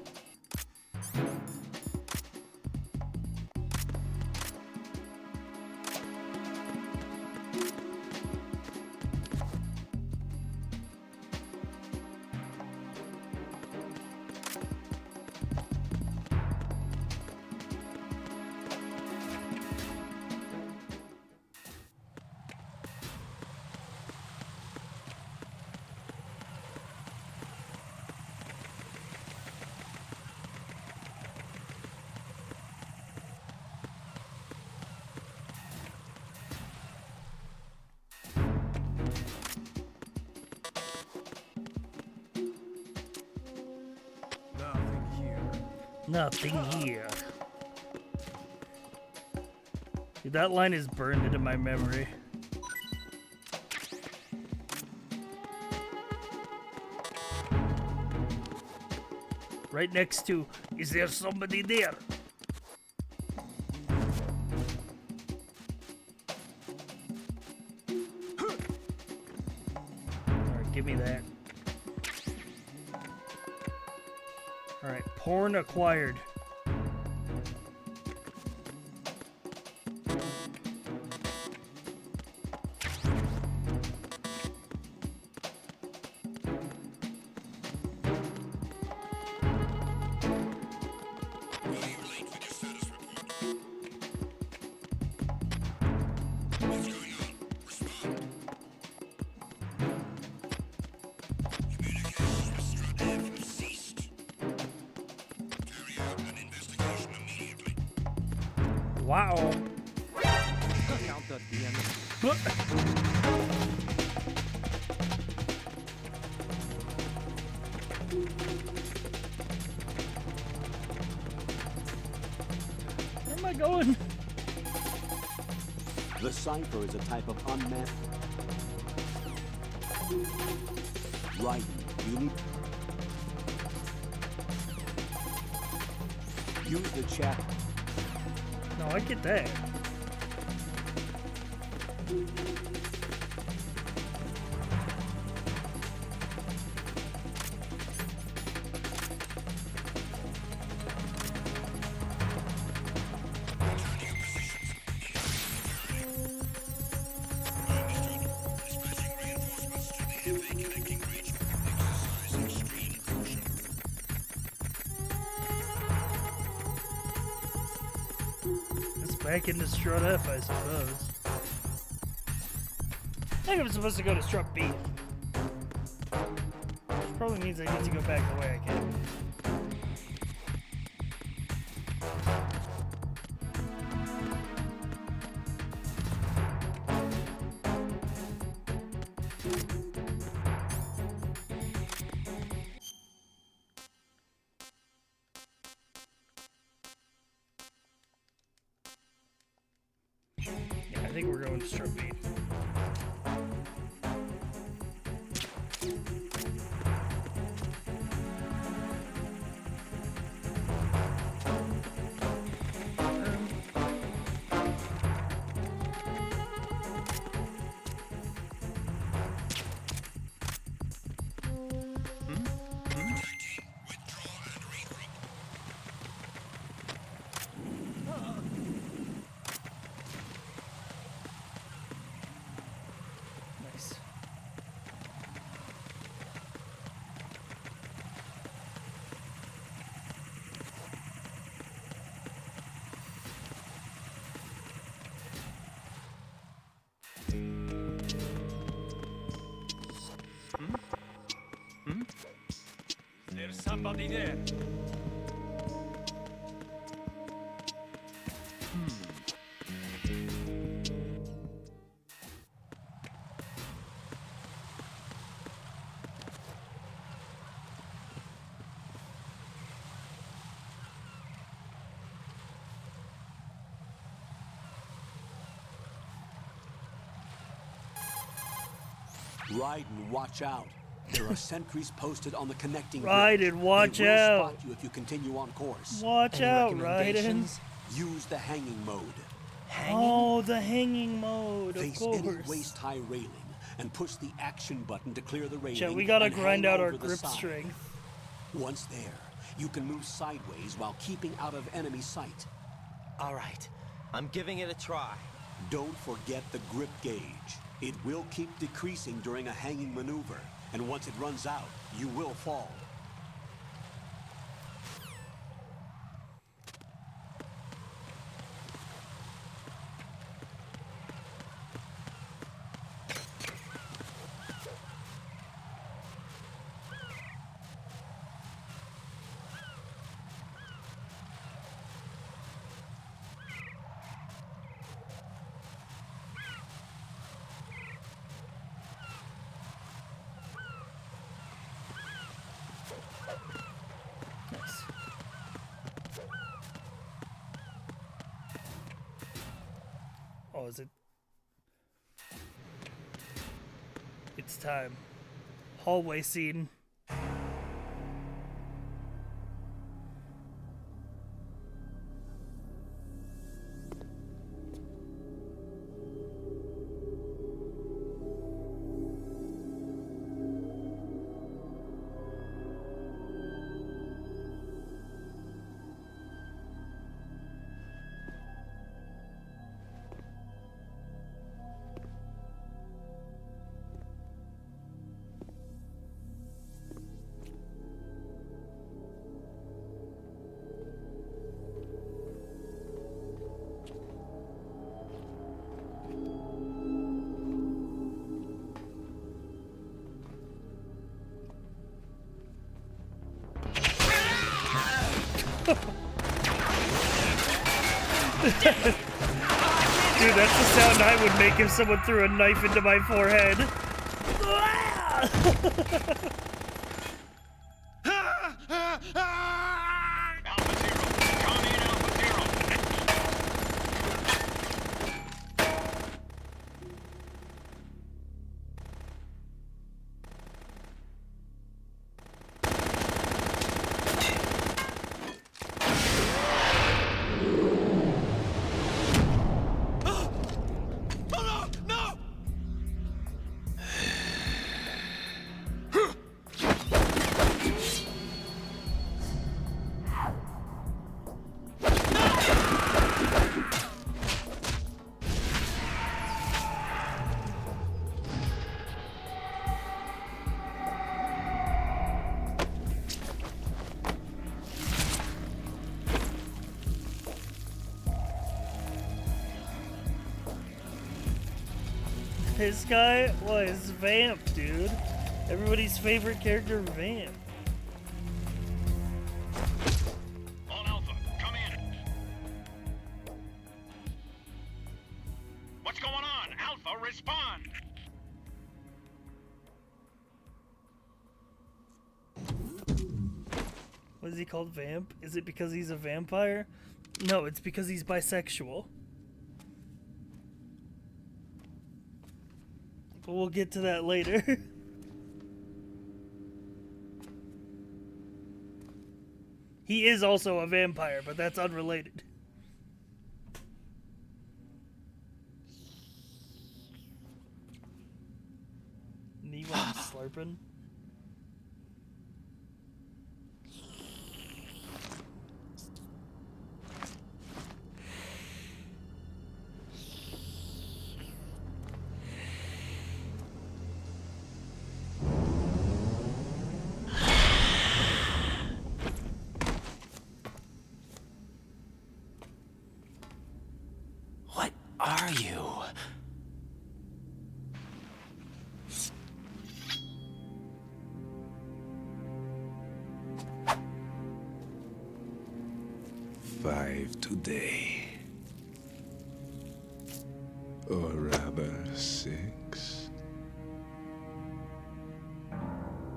Nothing here. Dude, that line is burned into my memory. Right next to, is there somebody there? Alright, give me that. Alright, porn acquired. Wow. Count at the end. Where am I going? The Cypher is a type of unmanned... Right, you need... Use the chat. No, I get that. back into strut F, I suppose. I think I'm supposed to go to strut B. Which probably means I need to go back the way I came. Yeah, I think we're going to strut B. Nice. There's somebody there. Ride and watch out. There are sentries posted on the connecting Ride bridge. and watch They will out. spot you if you continue on course. Watch out, Raiden. Use the hanging mode. Oh, the hanging mode, of Face any course. waist-high railing and push the action button to clear the railing. Chet, we gotta and grind hang out our over the grip side. strength. Once there, you can move sideways while keeping out of enemy sight. All right, I'm giving it a try. Don't forget the grip gauge. It will keep decreasing during a hanging maneuver, and once it runs out, you will fall. Nice. Oh, is it? It's time. Hallway scene. Dude, that's the sound I would make if someone threw a knife into my forehead. This guy was Vamp, dude. Everybody's favorite character, Vamp. All Alpha, come in. What's going on? Alpha, respond. What is he called, Vamp? Is it because he's a vampire? No, it's because he's bisexual. But we'll get to that later. He is also a vampire, but that's unrelated. Neon slurping. What are you? Five today. Or rather, 6.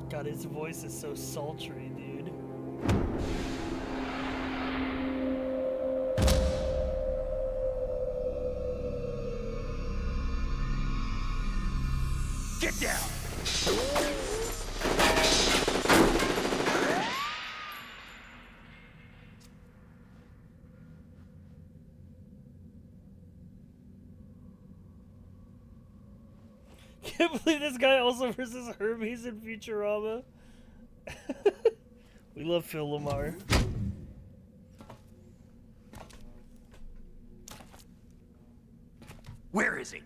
God, his voice is so sultry, dude. Get down! Can't believe this guy also versus Hermes in Futurama. We love Phil Lamar. Where is he?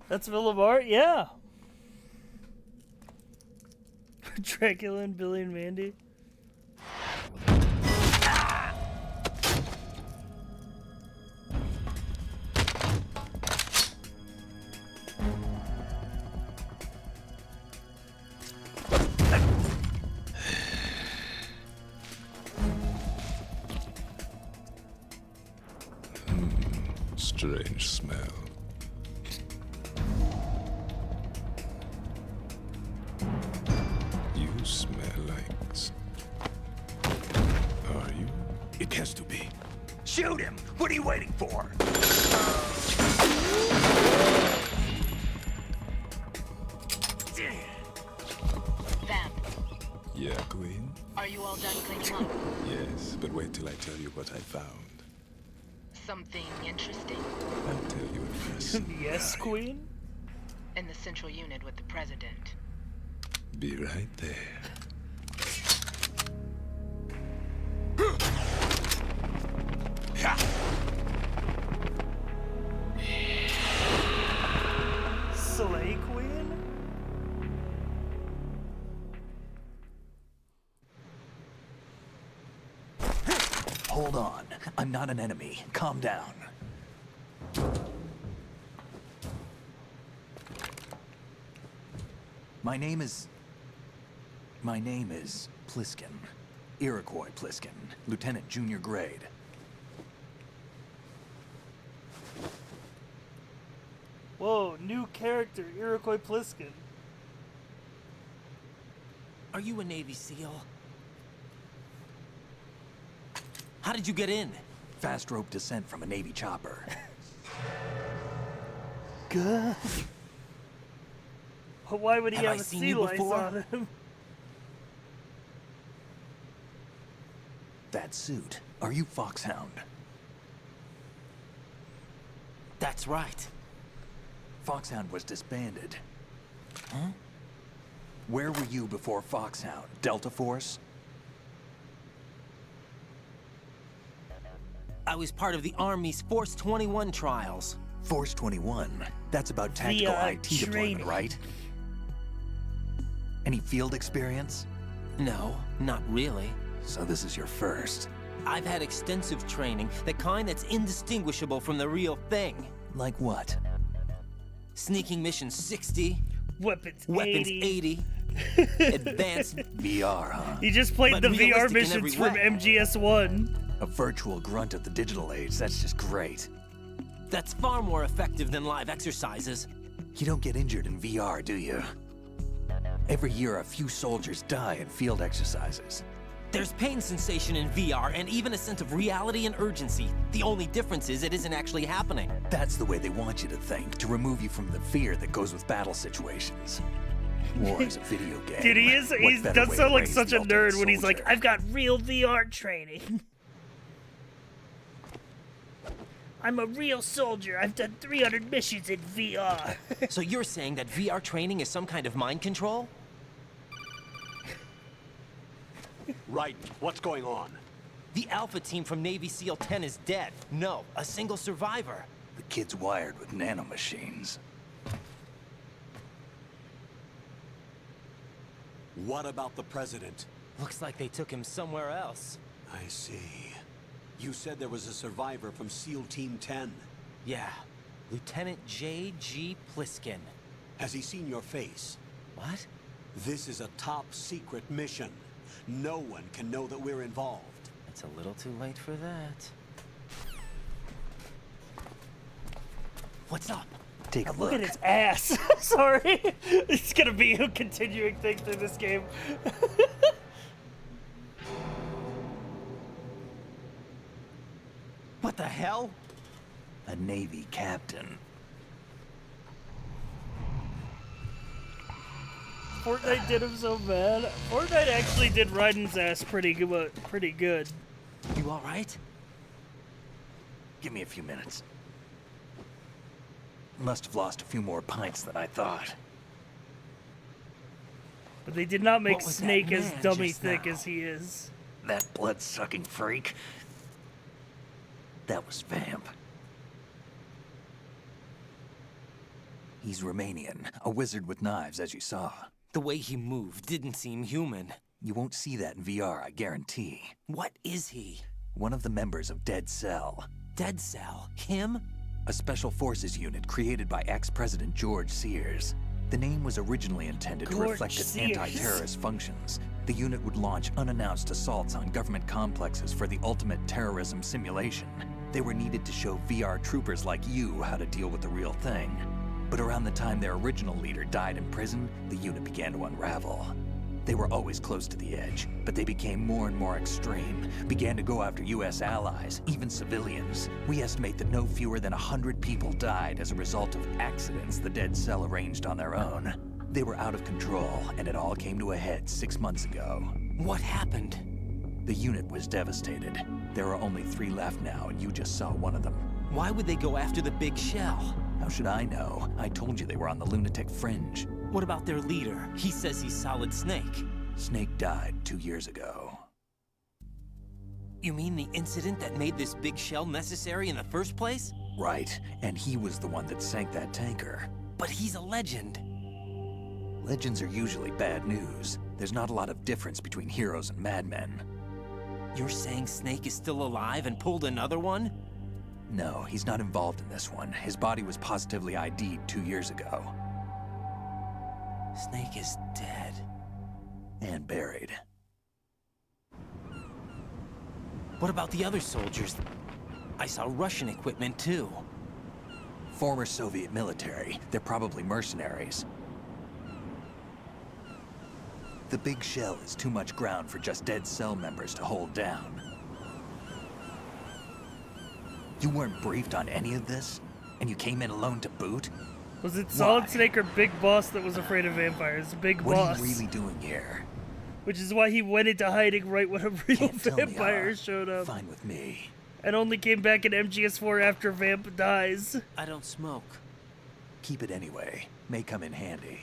That's Phil Lamar? Yeah. Dracula and Billy and Mandy. Strange smell. You smell like... Are you? It has to be. Shoot him! What are you waiting for? Vamp, Yeah, Queen? are you all done cleaning up? Yes, but wait till I tell you what I found. Something interesting? I'll tell you in person. Yes, Queen? In the central unit with the president. Be right there. Slay Queen? Hold on. I'm not an enemy. Calm down. My name is Pliskin. Iroquois Pliskin. Lieutenant Junior Grade. Whoa, new character, Iroquois Pliskin. Are you a Navy SEAL? How did you get in? Fast rope descent from a Navy chopper. Good. Why would he Have have I a seen sea you lice before? on him? That suit. Are you Foxhound? That's right. Foxhound was disbanded. Huh? Where were you before Foxhound? Delta Force? I was part of the Army's Force 21 trials. Force 21? That's about tactical IT deployment, right? Any field experience? No, not really. So this is your first. I've had extensive training, the kind that's indistinguishable from the real thing. Like what? Sneaking mission 60. Weapons 80. Advanced VR, huh? He just played But the VR realistic in missions every from way. MGS 1. A virtual grunt of the digital age, that's just great. That's far more effective than live exercises. You don't get injured in VR, do you? Every year, a few soldiers die in field exercises. There's pain sensation in VR and even a sense of reality and urgency. The only difference is it isn't actually happening. That's the way they want you to think, to remove you from the fear that goes with battle situations. War is a video game. Dude, he does sound like such a nerd when he's like, I've got real VR training. I'm a real soldier. I've done 300 missions in VR. So you're saying that VR training is some kind of mind control? Right. What's going on? The Alpha team from Navy SEAL 10 is dead. No, a single survivor. The kid's wired with nanomachines. What about the president? Looks like they took him somewhere else. I see. You said there was a survivor from SEAL Team 10. Yeah. Lieutenant J.G. Pliskin. Has he seen your face? What? This is a top secret mission. No one can know that we're involved. It's a little too late for that. What's up? Take a Look look. at his ass. Sorry. It's gonna be a continuing thing through this game. What the hell? A Navy captain. Fortnite did him so bad. Fortnite actually did Raiden's ass pretty good. You alright? Give me a few minutes. Must have lost a few more pints than I thought. But they did not make What was that Snake as man dummy just thick now? as he is. That blood-sucking freak. That was Vamp. He's Romanian, a wizard with knives, as you saw. The way he moved didn't seem human. You won't see that in VR, I guarantee. What is he? One of the members of Dead Cell. Dead Cell? Him? A special forces unit created by ex-President George Sears. The name was originally intended to reflect its anti-terrorist functions. The unit would launch unannounced assaults on government complexes for the ultimate terrorism simulation. They were needed to show VR troopers like you how to deal with the real thing. But around the time their original leader died in prison, the unit began to unravel. They were always close to the edge, but they became more and more extreme, began to go after US allies, even civilians. We estimate that no fewer than 100 people died as a result of accidents the Dead Cell arranged on their own. They were out of control, and it all came to a head 6 months ago. What happened? The unit was devastated. There are only 3 left now, and you just saw one of them. Why would they go after the big shell? How should I know? I told you they were on the lunatic fringe. What about their leader? He says he's Solid Snake. Snake died 2 years ago. You mean the incident that made this big shell necessary in the first place? Right, and he was the one that sank that tanker. But he's a legend. Legends are usually bad news. There's not a lot of difference between heroes and madmen. You're saying Snake is still alive and pulled another one? No, he's not involved in this one. His body was positively ID'd 2 years ago. Snake is dead. And buried. What about the other soldiers? I saw Russian equipment too. Former Soviet military. They're probably mercenaries. The big shell is too much ground for just Dead Cell members to hold down. You weren't briefed on any of this? And you came in alone to boot? Was it Solid Snake or Big Boss that was afraid of vampires? Big What Boss. are you really doing here? Which is why he went into hiding right when a real vampire showed up. Fine with me. And only came back in MGS4 after Vamp dies. I don't smoke. Keep it anyway. May come in handy.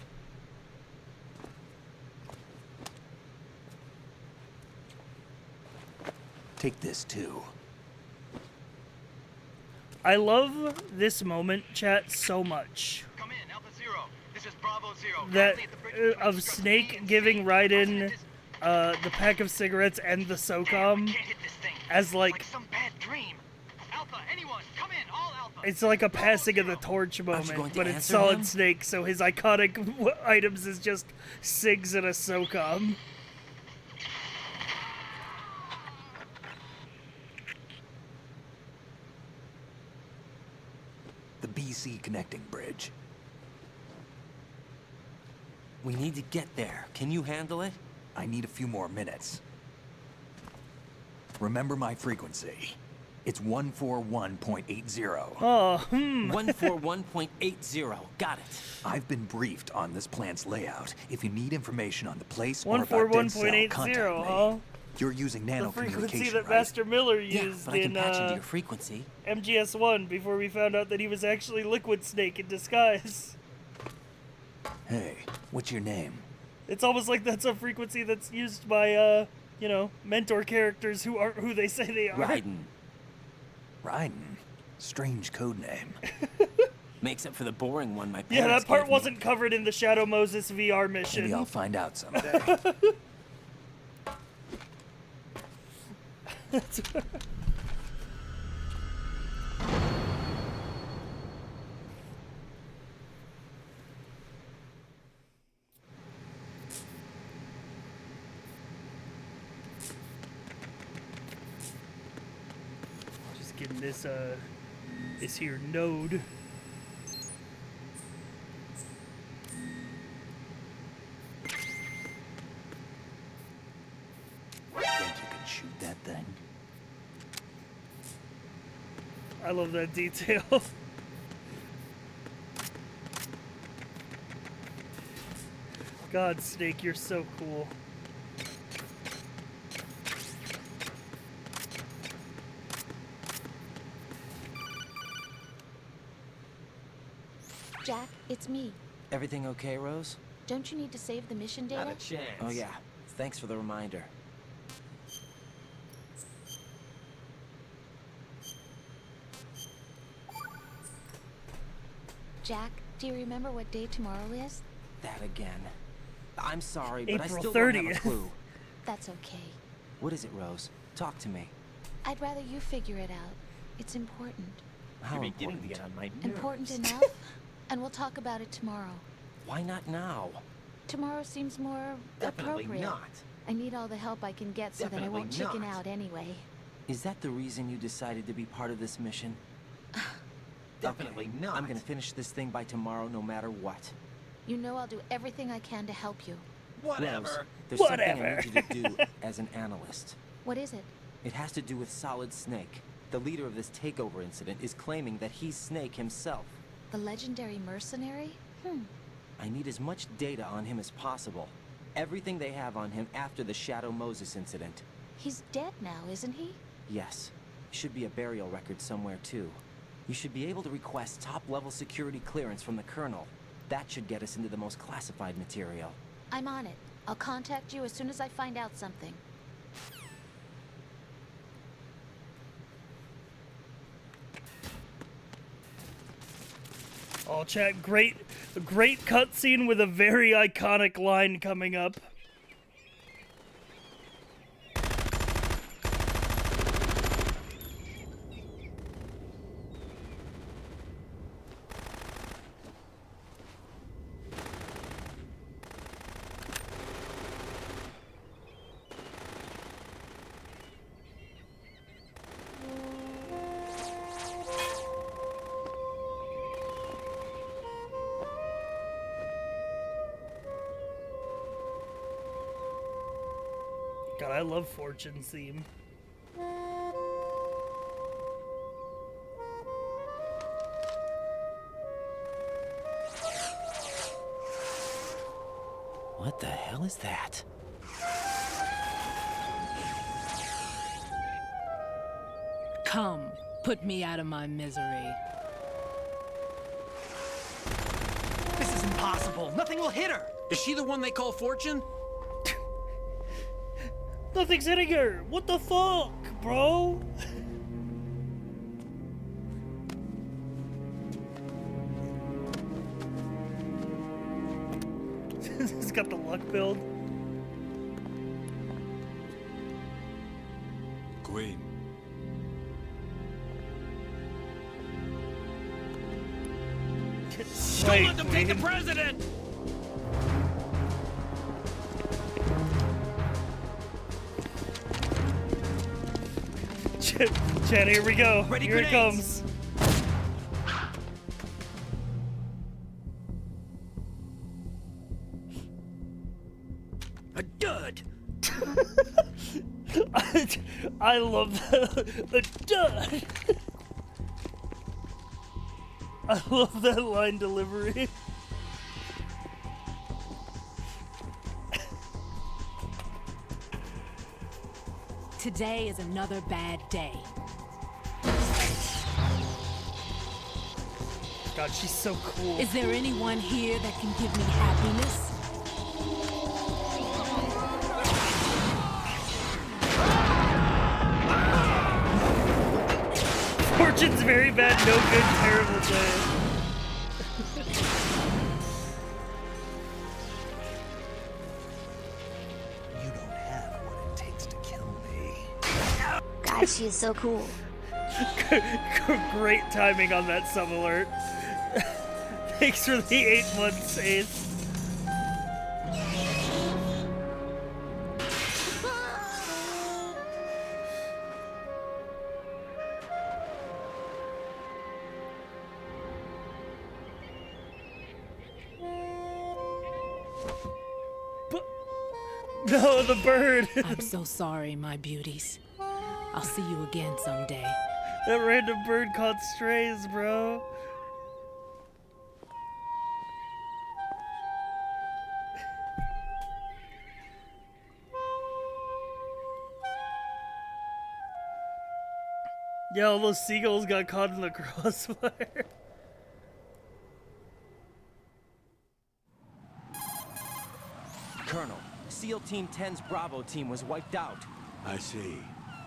Take this too. I love this moment, chat, so much. Come in, Alpha Zero. This is Bravo Zero. That of Snake giving Raiden the pack of cigarettes and the SOCOM as like some bad dream. Alpha, Anyone, come in, all Alpha. It's like a passing of the torch Aren't you moment, going to but it's answer Solid him? Snake, so his iconic items is just SIGs and a SOCOM. The BC connecting bridge. We need to get there. Can you handle it? I need a few more minutes. Remember my frequency. It's 141.80. Oh, 141.80. Got it. I've been briefed on this plant's layout. If you need information on the place or about Dead Cell, 141.80, contact me. huh? You're using The frequency nano-communication, that right? Master Miller Yeah, used but I can in patch into your frequency. MGS1 before we found out that he was actually Liquid Snake in disguise. Hey, what's your name? It's almost like that's a frequency that's used by, you know, mentor characters who aren't who they say they are. Raiden. Raiden? Strange code name. Makes up for the boring one my parents Yeah, that part gave me. wasn't covered in the Shadow Moses VR mission. Maybe I'll find out someday. Just getting this here node. Think you can shoot that thing? I love that detail. God, Snake, you're so cool. Jack, it's me. Everything okay, Rose? Don't you need to save the mission data? Not a chance. Oh yeah. Thanks for the reminder. Jack, do you remember what day tomorrow is? That again. I'm sorry, but I April still don't have 30th. a clue. That's okay. What is it, Rose? Talk to me. I'd rather you figure it out. It's important. How You're beginning to important? get on my nerves. Important enough? And we'll talk about it tomorrow. Why not now? Tomorrow seems more Definitely appropriate. not. I need all the help I can get so that I Definitely won't chicken not. out anyway. Is that the reason you decided to be part of this mission? Definitely not. I'm gonna finish this thing by tomorrow no matter what. You know I'll do everything I can to help you. Whatever. Rose, there's something I Whatever. need you to do as an analyst. What is it? It has to do with Solid Snake. The leader of this takeover incident is claiming that he's Snake himself. The legendary mercenary? I need as much data on him as possible. Everything they have on him after the Shadow Moses incident. He's dead now, isn't he? Yes. Should be a burial record somewhere too. You should be able to request top-level security clearance from the Colonel. That should get us into the most classified material. I'm on it. I'll contact you as soon as I find out something. Oh, chat, great cutscene with a very iconic line coming up. God, I love Fortune's theme. What the hell is that? Come, put me out of my misery. This is impossible. Nothing will hit her. Is she the one they call Fortune? Nothing's hitting her! What the fuck, bro? It's got the luck build. Queen. Don't let them take the president! Chen, here we go. Ready, Here grenades. it comes. A dud! I love that. A dud. I love that line delivery. Today is another bad day. God, she's so cool. Is there anyone here that can give me happiness? Fortune's very bad, no good, terrible day. You don't have what it takes to kill me. God, she is so cool. Great timing on that sub alert. Thanks for the 8 months, Ace. No, the bird. I'm so sorry, my beauties. I'll see you again someday. That random bird caught strays, bro. Yeah, all those seagulls got caught in the crossfire. Colonel, SEAL Team 10's Bravo team was wiped out. I see.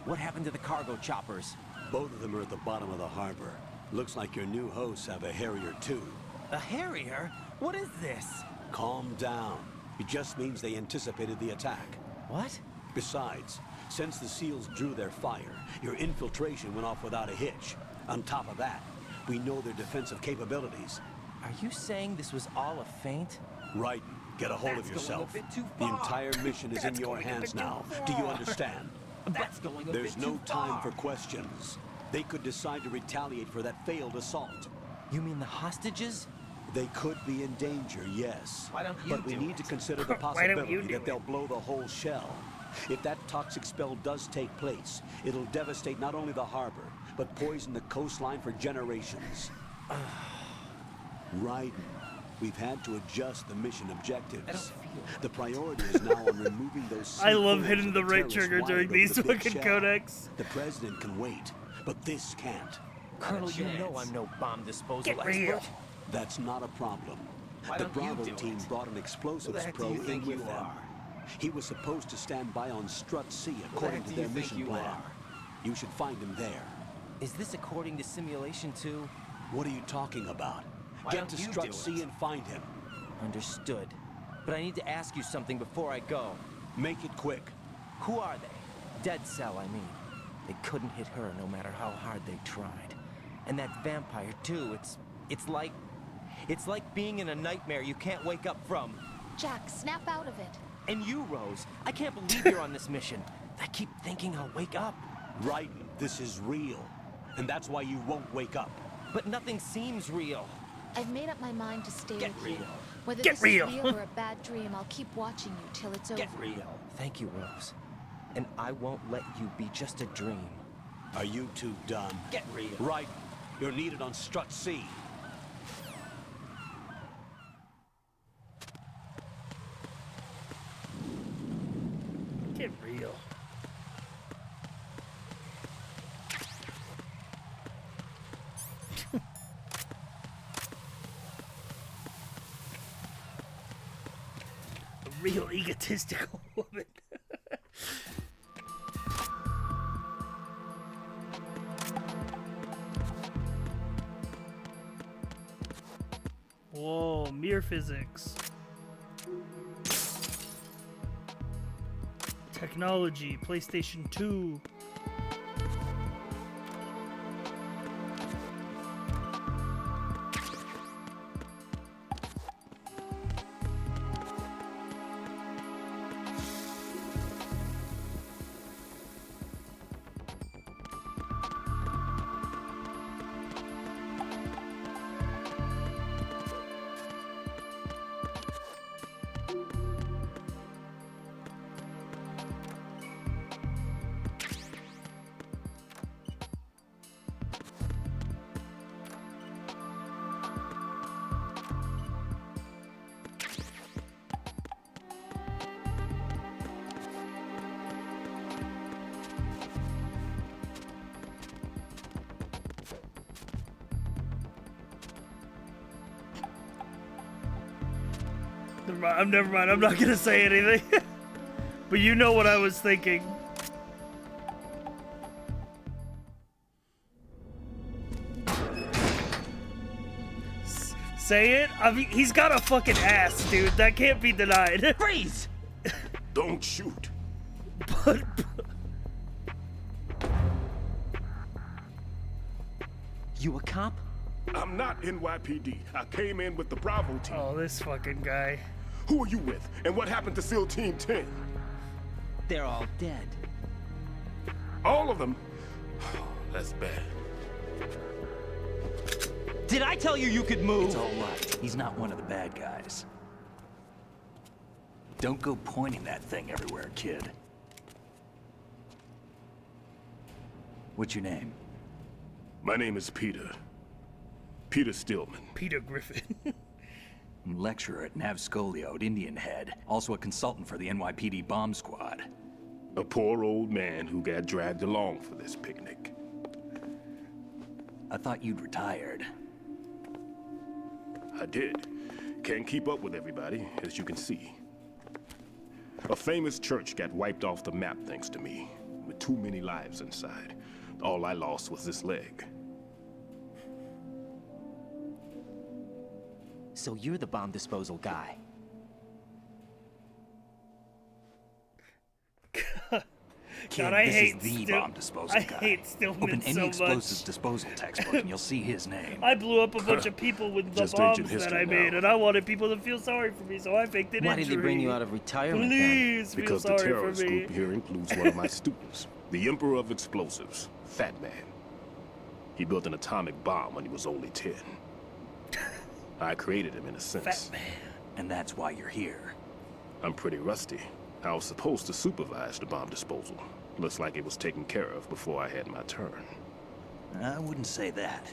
What happened to the cargo choppers? Both of them are at the bottom of the harbor. Looks like your new hosts have a Harrier too. A Harrier? What is this? Calm down. It just means they anticipated the attack. What? Besides, since the SEALs drew their fire, your infiltration went off without a hitch. On top of that, we know their defensive capabilities. Are you saying this was all a feint? Right. Get a hold of yourself. The entire mission is in your hands now. Do you understand? That's going a There's bit no too time far. for questions. They could decide to retaliate for that failed assault. You mean the hostages? They could be in danger, yes. Why don't you but we do need it? to consider the Why don't you possibility do that they'll blow the whole shell. If that toxic spell does take place, it'll devastate not only the harbor, but poison the coastline for generations. Raiden, we've had to adjust the mission objectives. The priority is now on removing those. I love C4s hitting of the right terrorist trigger wired during over these the big fucking shell. codecs. The president can wait, but this can't. Colonel, you know I'm no bomb disposal Get expert. real. That's not a problem. Why The don't you Bravo do team it? brought an Who the explosives heck do pro you in think with you them. are? He was supposed to stand by on Strut C Who the according heck to do you their think mission you plan. are? You should find him there. Is this according to simulation 2? What are you talking about? Why Get don't to you Strut do C it? and find him. Understood. But I need to ask you something before I go. Make it quick. Who are they? Dead Cell, I mean. They couldn't hit her no matter how hard they tried. And that vampire too, it's like being in a nightmare you can't wake up from. Jack, snap out of it. And you, Rose, I can't believe you're on this mission. I keep thinking I'll wake up. Raiden, this is real. And that's why you won't wake up. But nothing seems real. I've made up my mind to stay Get with you. real. Whether Get this real. is real or a bad dream, I'll keep watching you till it's over. Get real. Thank you, Rose. And I won't let you be just a dream. Are you two done? Get real. Raiden, you're needed on Strut C. Get real. A real egotistical woman. Whoa, mirror physics. Technology, PlayStation 2. Never mind. I'm not gonna say anything. But you know what I was thinking. Say it? I mean, he's got a fucking ass, dude. That can't be denied. Freeze! Don't shoot. But you a cop? I'm not NYPD. I came in with the Bravo team. Oh, this fucking guy. Who are you with? And what happened to SEAL Team 10? They're all dead. All of them? That's bad. Did I tell you you could move? It's all right. He's not one of the bad guys. Don't go pointing that thing everywhere, kid. What's your name? My name is Peter. Peter Stillman. Peter Griffin. Lecturer at Navscolio, Indian Head. Also a consultant for the NYPD bomb squad. A poor old man who got dragged along for this picnic. I thought you'd retired. I did. Can't keep up with everybody, as you can see. A famous church got wiped off the map thanks to me, with too many lives inside. All I lost was this leg. So you're the bomb disposal guy. Kid, God, I this hate is the bomb disposal guy. I hate Stillman Open any so explosives much. disposal textbook and you'll see his name. I blew up a bunch of people with the Just bombs ancient that history I made, now. and I wanted people to feel sorry for me, so I faked an Why injury. did they bring you out of retirement then? Please feel Because the sorry for terrorist me. group here includes one of my students, the Emperor of Explosives, Fat Man. He built an atomic bomb when he was only 10. I created him in a sense. Fat Man. And that's why you're here. I'm pretty rusty. I was supposed to supervise the bomb disposal. Looks like it was taken care of before I had my turn. I wouldn't say that.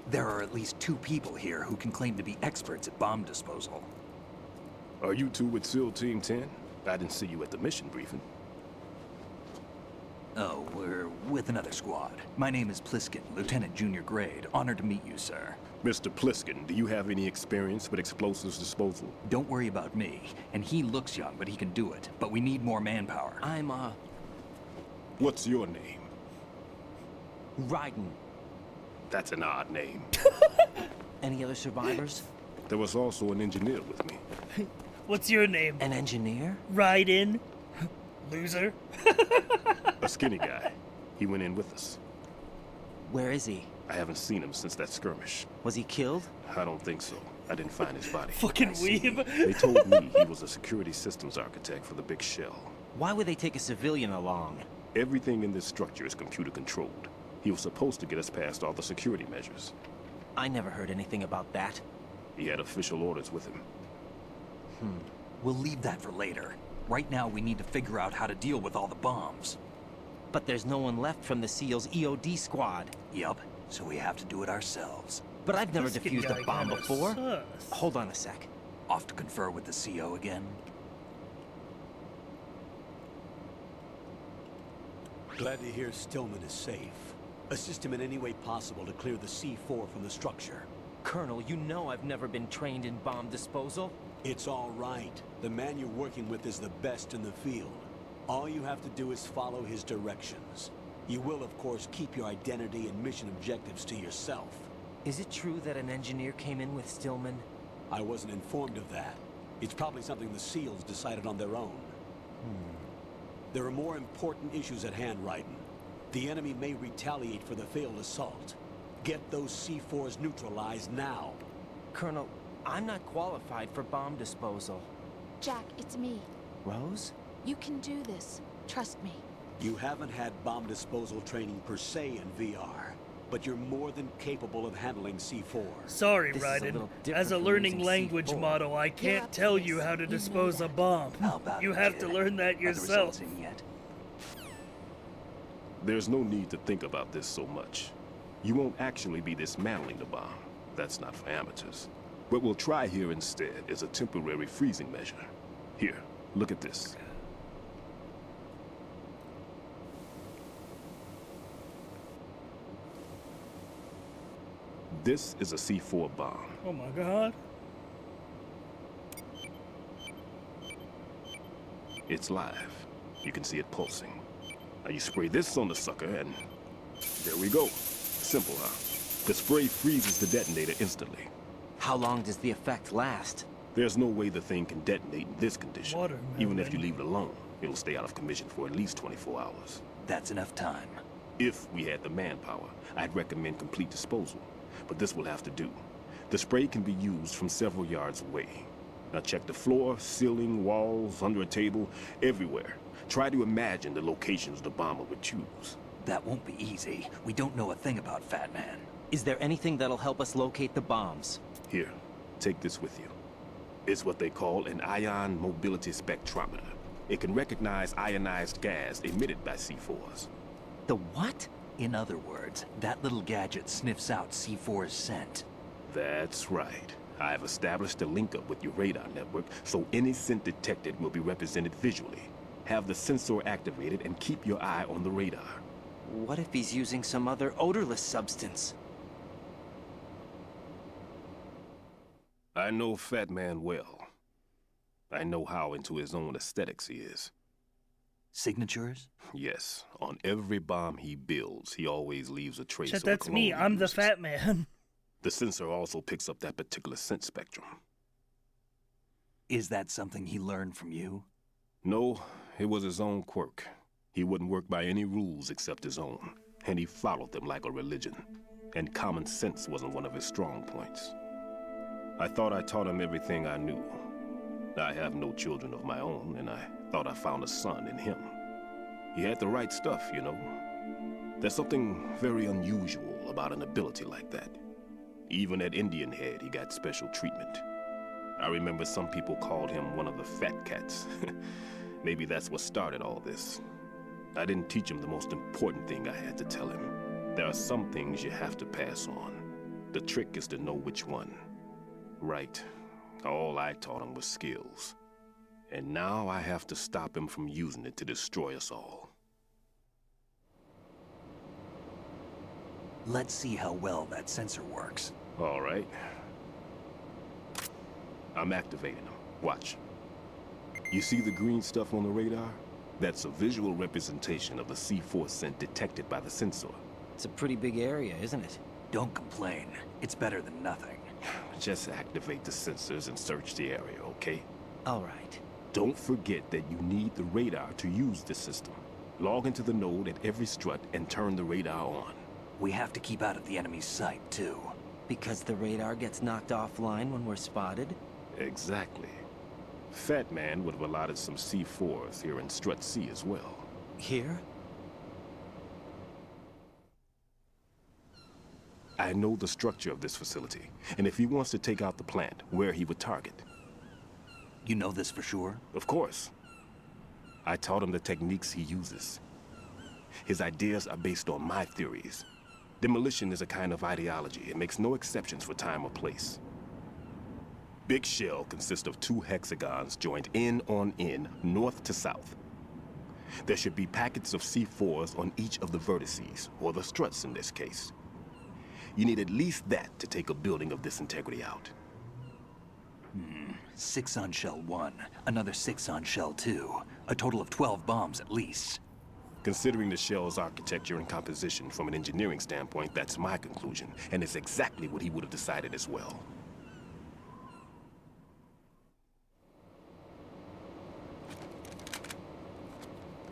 There are at least 2 people here who can claim to be experts at bomb disposal. Are you two with SEAL Team 10? I didn't see you at the mission briefing. Oh, we're with another squad. My name is Pliskin, Lieutenant Junior Grade. Honored to meet you, sir. Mr. Pliskin, do you have any experience with explosives disposal? Don't worry about me. And he looks young, but he can do it. But we need more manpower. I'm, What's your name? Raiden. That's an odd name. Any other survivors? There was also an engineer with me. What's your name? An engineer? Raiden. Loser. A skinny guy. He went in with us. Where is he? I haven't seen him since that skirmish. Was he killed? I don't think so. I didn't find his body. Fucking weeb. They told me he was a security systems architect for the big shell. Why would they take a civilian along? Everything in this structure is computer controlled. He was supposed to get us past all the security measures. I never heard anything about that. He had official orders with him. We'll leave that for later. Right now, we need to figure out how to deal with all the bombs. But there's no one left from the SEAL's EOD squad. Yup, so we have to do it ourselves. But I've never This defused guy a bomb kinda before. sus. Hold on a sec. Off to confer with the CO again. Glad to hear Stillman is safe. Assist him in any way possible to clear the C4 from the structure. Colonel, you know I've never been trained in bomb disposal. It's all right. The man you're working with is the best in the field. All you have to do is follow his directions. You will, of course, keep your identity and mission objectives to yourself. Is it true that an engineer came in with Stillman? I wasn't informed of that. It's probably something the SEALs decided on their own. There are more important issues at hand, Raiden. The enemy may retaliate for the failed assault. Get those C4s neutralized now. Colonel, I'm not qualified for bomb disposal. Jack, it's me. Rose? You can do this. Trust me. You haven't had bomb disposal training per se in VR, but you're more than capable of handling C4. Sorry, This is a Raiden. little different As a from learning using language C4. model, I can't tell you how to dispose a bomb. How about You it, have kid? to learn that Are the yourself. results in yet? There's no need to think about this so much. You won't actually be dismantling the bomb. That's not for amateurs. What we'll try here instead is a temporary freezing measure. Here, look at this. This is a C4 bomb. Oh my god. It's live. You can see it pulsing. Now you spray this on the sucker and there we go. Simple, huh? The spray freezes the detonator instantly. How long does the effect last? There's no way the thing can detonate in this condition. Even if you leave it alone, it'll stay out of commission for at least 24 hours. That's enough time. If we had the manpower, I'd recommend complete disposal. But this will have to do. The spray can be used from several yards away. Now check the floor, ceiling, walls, under a table, everywhere. Try to imagine the locations the bomber would choose. That won't be easy. We don't know a thing about Fat Man. Is there anything that'll help us locate the bombs? Here, take this with you. It's what they call an ion mobility spectrometer. It can recognize ionized gas emitted by C4s. The what? In other words, that little gadget sniffs out C4's scent. That's right. I've established a link-up with your radar network, so any scent detected will be represented visually. Have the sensor activated and keep your eye on the radar. What if he's using some other odorless substance? I know Fat Man well. I know how into his own aesthetics he is. Signatures? Yes. On every bomb he builds, he always leaves a trace. Shit, that's me. I'm the Fat Man. The sensor also picks up that particular scent spectrum. Is that something he learned from you? No, it was his own quirk. He wouldn't work by any rules except his own, and he followed them like a religion. And common sense wasn't one of his strong points. I thought I taught him everything I knew. I have no children of my own, and I thought I found a son in him. He had the right stuff, you know. There's something very unusual about an ability like that. Even at Indian Head, he got special treatment. I remember some people called him one of the fat cats. Maybe that's what started all this. I didn't teach him the most important thing I had to tell him. There are some things you have to pass on. The trick is to know which one. Right. All I taught him was skills. And now I have to stop him from using it to destroy us all. Let's see how well that sensor works. All right. I'm activating them. Watch. You see the green stuff on the radar? That's a visual representation of the C4 scent detected by the sensor. It's a pretty big area, isn't it? Don't complain. It's better than nothing. Just activate the sensors and search the area, okay? All right. Don't forget that you need the radar to use the system. Log into the node at every strut and turn the radar on. We have to keep out of the enemy's sight, too. Because the radar gets knocked offline when we're spotted? Exactly. Fat Man would have allotted some C4s here in Strut C as well. Here? I know the structure of this facility, and if he wants to take out the plant, where he would target. You know this for sure? Of course. I taught him the techniques he uses. His ideas are based on my theories. Demolition is a kind of ideology. It makes no exceptions for time or place. Big shell consists of 2 hexagons joined end on end, north to south. There should be packets of C4s on each of the vertices, or the struts in this case. You need at least that to take a building of this integrity out. 6 on shell 1, another 6 on shell 2. A total of 12 bombs at least. Considering the shell's architecture and composition from an engineering standpoint, that's my conclusion, and it's exactly what he would have decided as well.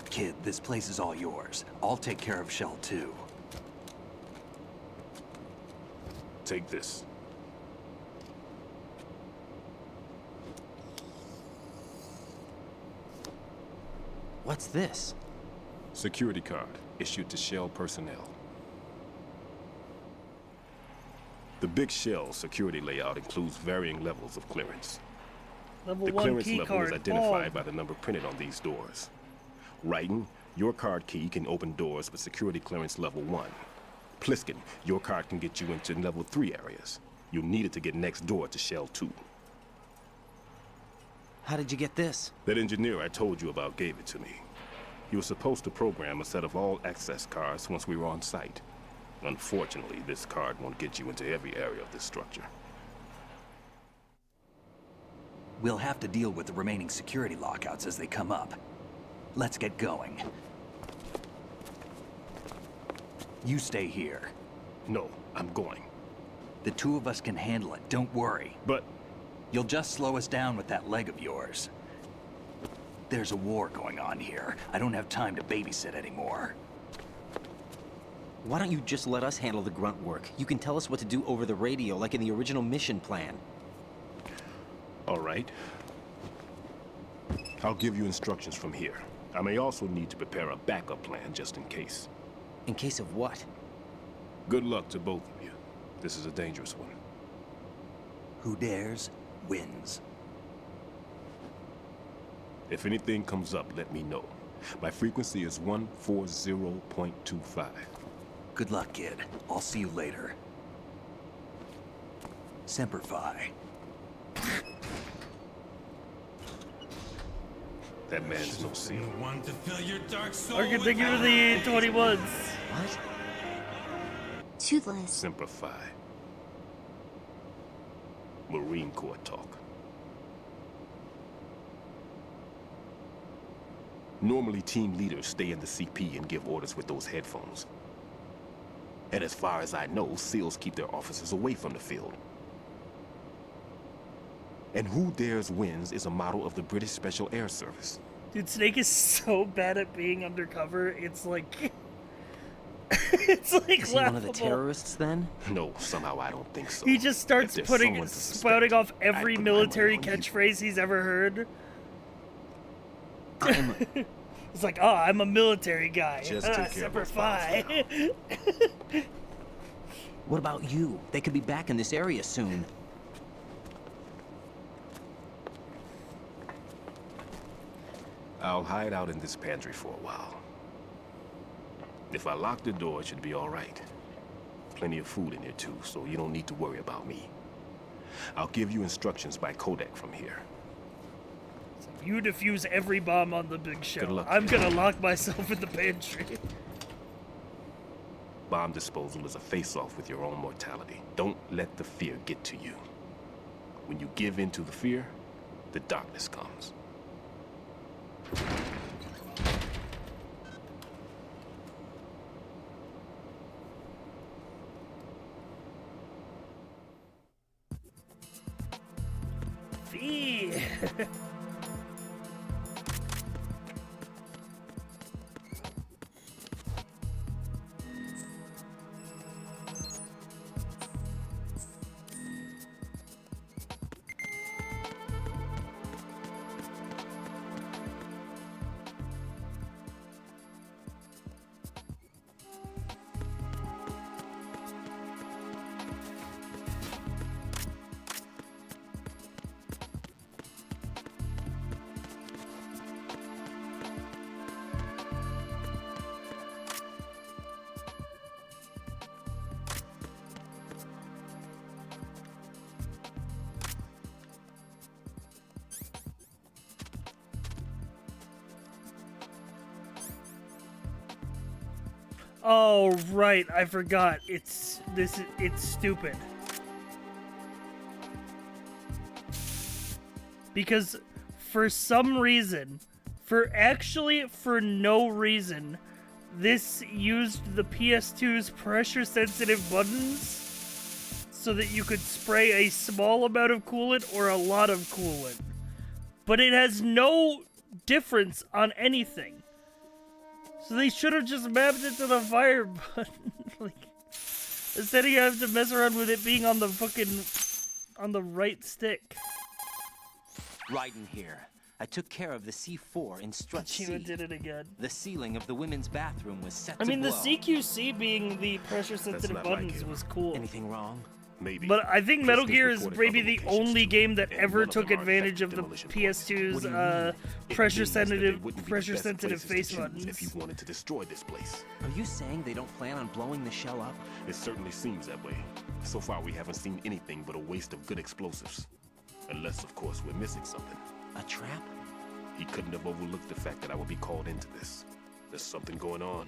Kid, this place is all yours. I'll take care of shell 2. Take this. What's this? Security card, issued to Shell personnel. The Big Shell security layout includes varying levels of clearance. Level the 1 clearance key level card. is identified by the number printed on these doors. Raiden, your card key can open doors with security clearance level 1. Pliskin, your card can get you into level 3 areas. You'll need it to get next door to Shell 2. How did you get this? That engineer I told you about gave it to me. He was supposed to program a set of all access cards once we were on site. Unfortunately, this card won't get you into every area of this structure. We'll have to deal with the remaining security lockouts as they come up. Let's get going. You stay here. No, I'm going. The two of us can handle it, don't worry. But... You'll just slow us down with that leg of yours. There's a war going on here. I don't have time to babysit anymore. Why don't you just let us handle the grunt work? You can tell us what to do over the radio, like in the original mission plan. All right. I'll give you instructions from here. I may also need to prepare a backup plan just in case. In case of what? Good luck to both of you. This is a dangerous one. Who dares, wins. If anything comes up, let me know. My frequency is 140.25. Good luck, kid. I'll see you later. Semper Fi. That man's no seal. One to fill your dark soul. Or can they give me the 21s? What? Toothless. Semper Fi. Marine Corps talk. Normally, team leaders stay in the CP and give orders with those headphones. And as far as I know, SEALs keep their officers away from the field. And who dares wins is a model of the British Special Air Service. Dude, Snake is so bad at being undercover, it's like... it's like Is he laughable. one of the terrorists, then? No, somehow I don't think so. He just starts If there's someone to spouting suspect, off I'd every put my military money on you. catchphrase he's ever heard. I'm... It's like, oh, I'm a military guy. Just take care of Semper those files Fi. What about you? They could be back in this area soon. I'll hide out in this pantry for a while. If I lock the door, it should be all right. Plenty of food in here too, so you don't need to worry about me. I'll give you instructions by codec from here. You defuse every bomb on the big show. Good luck. I'm gonna lock myself in the pantry. Bomb disposal is a face-off with your own mortality. Don't let the fear get to you. When you give in to the fear, the darkness comes. Fee. Oh, right, I forgot. It's stupid. Because for some reason, for no reason, this used the PS2's pressure-sensitive buttons so that you could spray a small amount of coolant or a lot of coolant. But it has no difference on anything. So they should have just mapped it to the fire button. Like, instead you have to mess around with it being on the on the right stick. Raiden here. I took care of the C4 in Strut C. Chima did it again. The ceiling of the women's bathroom was set I mean, to the glow. CQC being the pressure-sensitive That's not like buttons him. was cool. Anything wrong? Maybe. But I think Metal Kristen's Gear is reported maybe other the locations only too, game that and ever none of took them are advantage effective of the demolition points. What do you PS2's mean? It means pressure-sensitive that they wouldn't be the best places to face choose buttons. if you wanted to destroy this place. Are you saying they don't plan on blowing the shell up? It certainly seems that way. So far, we haven't seen anything but a waste of good explosives. Unless, of course, we're missing something. A trap? He couldn't have overlooked the fact that I would be called into this. There's something going on.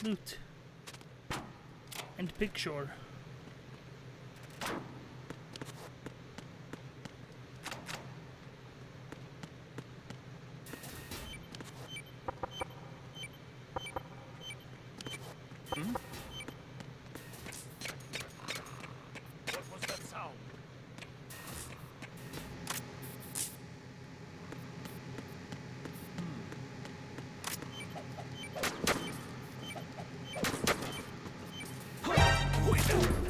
Loot. And picture. Hmm? What was that sound?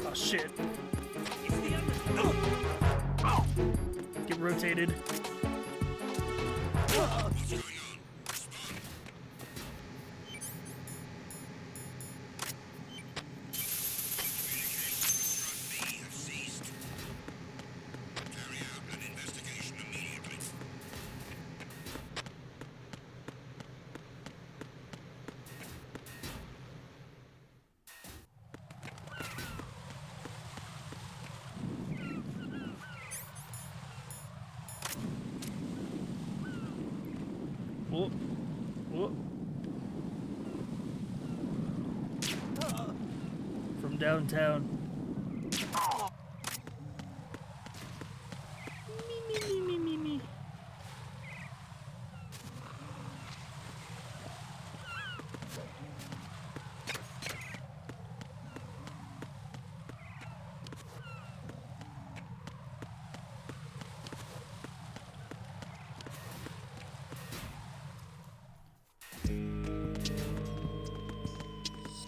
Oh shit. Get rotated. Whoop. Whoop. From downtown. Me.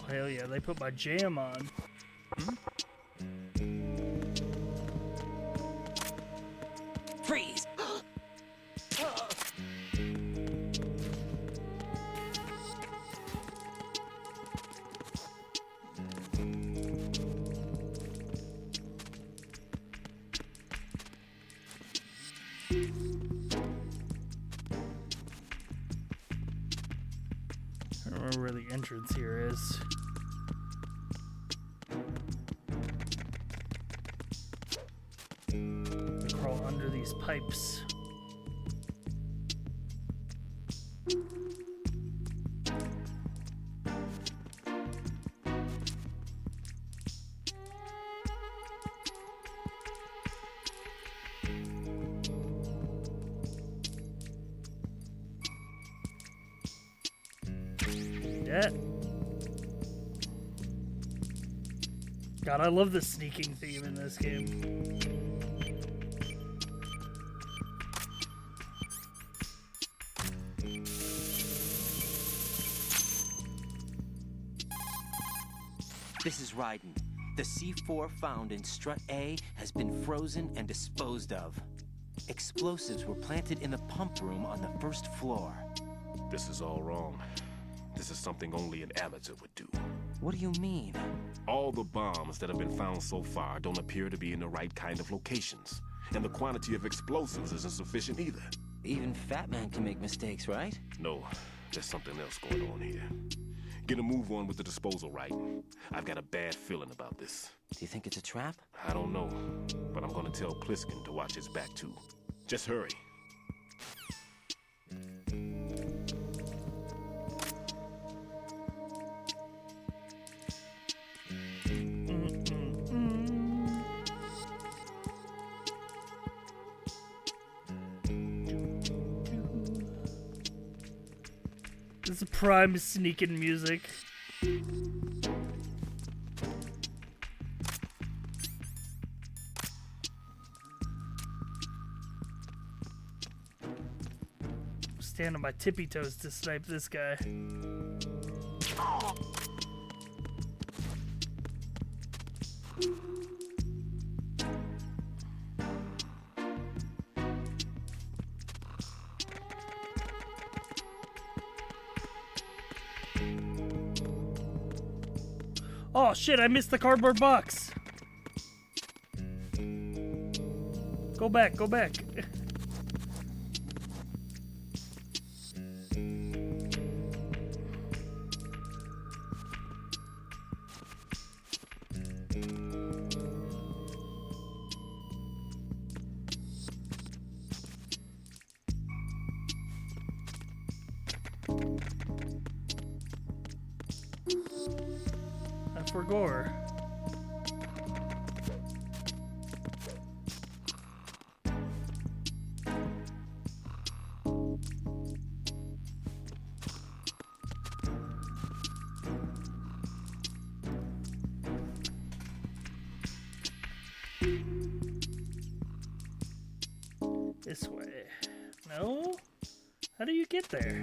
Hell yeah, they put my jam on. Freeze! I don't remember where the entrance here is. Crawl under these pipes. Yeah. God, I love the sneaking theme in this game. This is Raiden. The C4 found in Strut A has been frozen and disposed of. Explosives were planted in the pump room on the first floor. This is all wrong. This is something only an amateur would do. What do you mean? All the bombs that have been found so far don't appear to be in the right kind of locations. And the quantity of explosives isn't sufficient either. Even Fat Man can make mistakes, right? No, there's something else going on here. Get a move on with the disposal, right? I've got a bad feeling about this. Do you think it's a trap? I don't know, but I'm gonna tell Pliskin to watch his back too. Just hurry. This is prime sneaking music. Stand on my tippy toes to snipe this guy. Oh shit, I missed the cardboard box. Go back, go back. for gore. This way. No? How do you get there?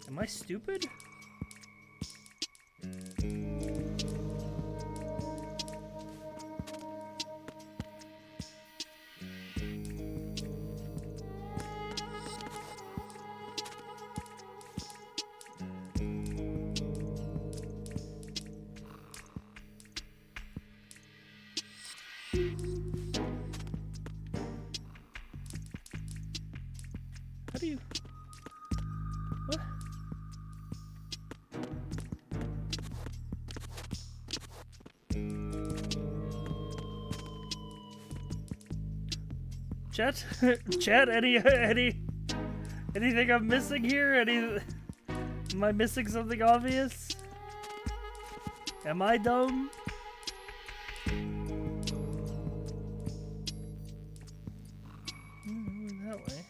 Am I stupid? How do you... What? Chat? Chat, anything I'm missing here? Am I missing something obvious? Am I dumb? That way.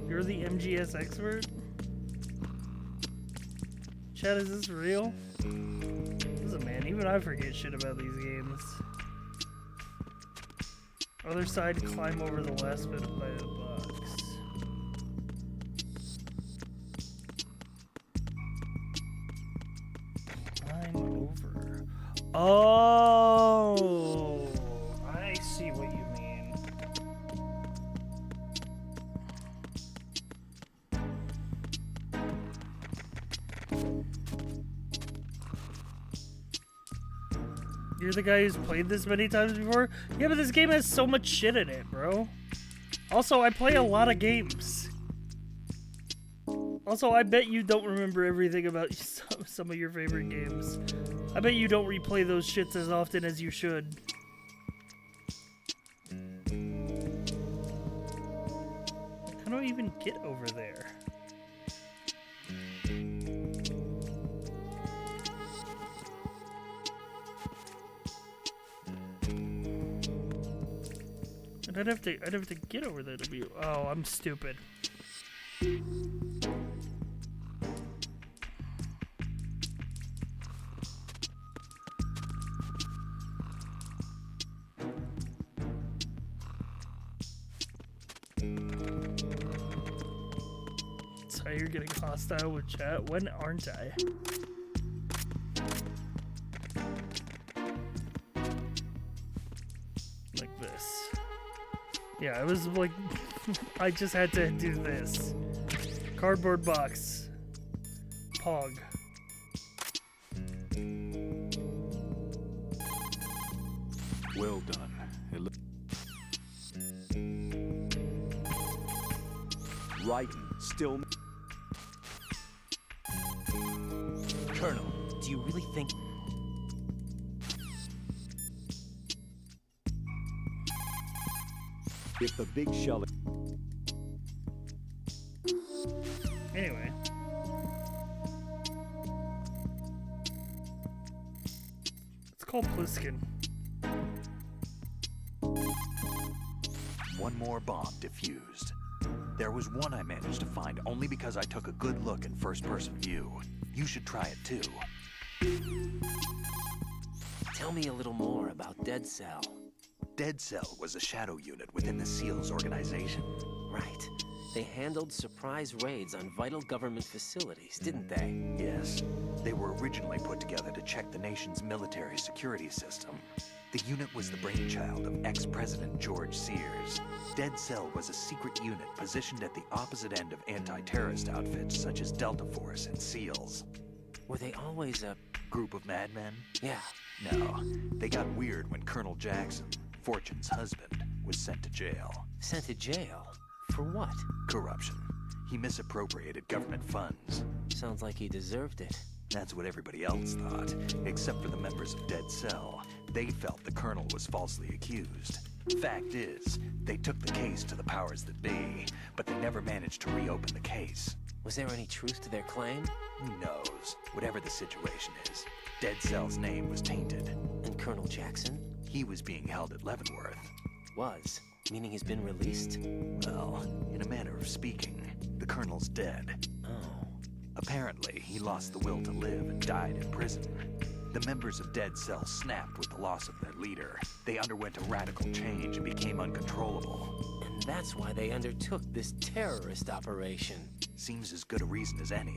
You're the MGS expert? Chat, is this real? Listen, man, even I forget shit about these games. Other side, climb over the last bit by the box. Climb over. Oh! I see what you mean. You're the guy who's played this many times before? Yeah, but this game has so much shit in it, bro. Also, I play a lot of games. Also, I bet you don't remember everything about some of your favorite games. I bet you don't replay those shits as often as you should. How do I even get over there? I'd have to get over there to be. Oh, I'm stupid. So you're getting hostile with chat? When aren't I? Like this. Yeah, I was like, I just had to do this. Cardboard box. Pog. Well done. Writing still. Colonel, do you really think... If the big shell... Anyway. It's called Pliskin. One more bomb defused. There was one I managed to find only because I took a good look in first-person view. You should try it too. Tell me a little more about Dead Cell. Dead Cell was a shadow unit within the SEALs organization. Right. They handled surprise raids on vital government facilities, didn't they? Yes. They were originally put together to check the nation's military security system. The unit was the brainchild of ex-President George Sears. Dead Cell was a secret unit positioned at the opposite end of anti-terrorist outfits such as Delta Force and SEALs. Were they always a group of madmen? Yeah. No. They got weird when Colonel Jackson, Fortune's husband, was sent to jail. Sent to jail? For what? Corruption. He misappropriated government funds. Sounds like he deserved it. That's what everybody else thought, except for the members of Dead Cell. They felt the colonel was falsely accused. Fact is, they took the case to the powers that be, but they never managed to reopen the case. Was there any truth to their claim? Who knows? Whatever the situation is, Dead Cell's name was tainted. And Colonel Jackson? He was being held at Leavenworth. Was? Meaning he's been released? Well, in a manner of speaking, the Colonel's dead. Oh. Apparently, he lost the will to live and died in prison. The members of Dead Cell snapped with the loss of their leader. They underwent a radical change and became uncontrollable. And that's why they undertook this terrorist operation. Seems as good a reason as any.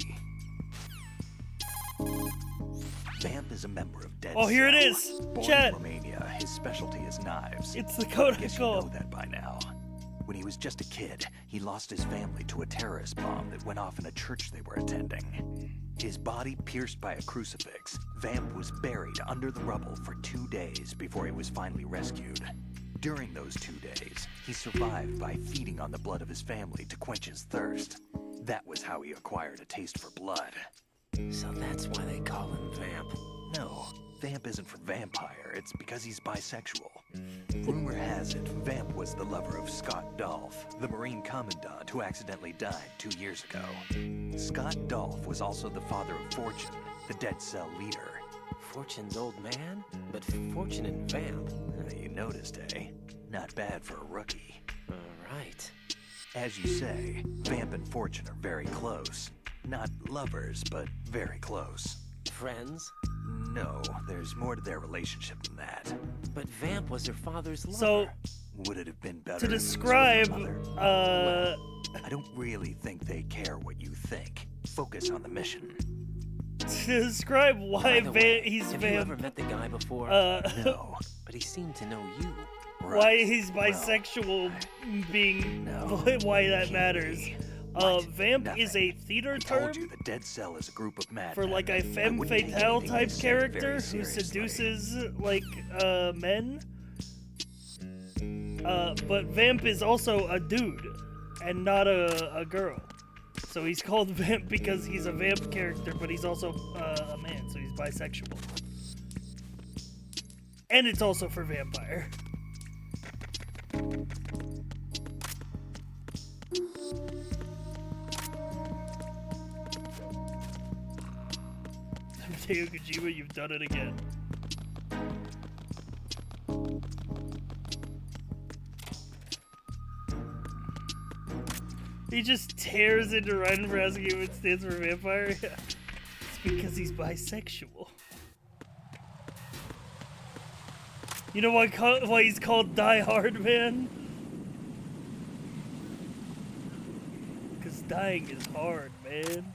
Vamp is a member of Dead Cell. Oh, here it is! Born Chat! in Romania, his specialty is knives. It's the Kodak Guess you Gold. know that by now. When he was just a kid, he lost his family to a terrorist bomb that went off in a church they were attending. His body pierced by a crucifix, Vamp was buried under the rubble for 2 days before he was finally rescued. During those 2 days, he survived by feeding on the blood of his family to quench his thirst. That was how he acquired a taste for blood. So that's why they call him Vamp. No, Vamp isn't for vampire, it's because he's bisexual. Rumor has it, Vamp was the lover of Scott Dolph, the Marine Commandant who accidentally died 2 years ago. Scott Dolph was also the father of Fortune, the Dead Cell leader. Fortune's old man? But Fortune and Vamp? You noticed, eh? Not bad for a rookie. Alright. As you say, Vamp and Fortune are very close. Not lovers, but very close. Friends? No, there's more to their relationship than that. But Vamp was her father's lover. So, would it have been better to if it was describe, with his mother? I don't really think they care what you think. Focus on the mission. To describe why he's have Vamp. you ever met the guy before? No. But he seemed to know you. Right. Why he's bisexual being why that matters. Vamp is a theater I told term you the Dead Cell is a group of madmen. for like a femme wouldn't take fatale anything type you said character very who seriously. seduces like men. But Vamp is also a dude and not a girl. So he's called Vamp because he's a vamp character, but he's also a man, so he's bisexual. And it's also for vampire. Hideo Kojima, you've done it again. He just tears into Ryan for asking him what stands for vampire. It's because he's bisexual. You know why he's called Die Hard Man? Because dying is hard, man.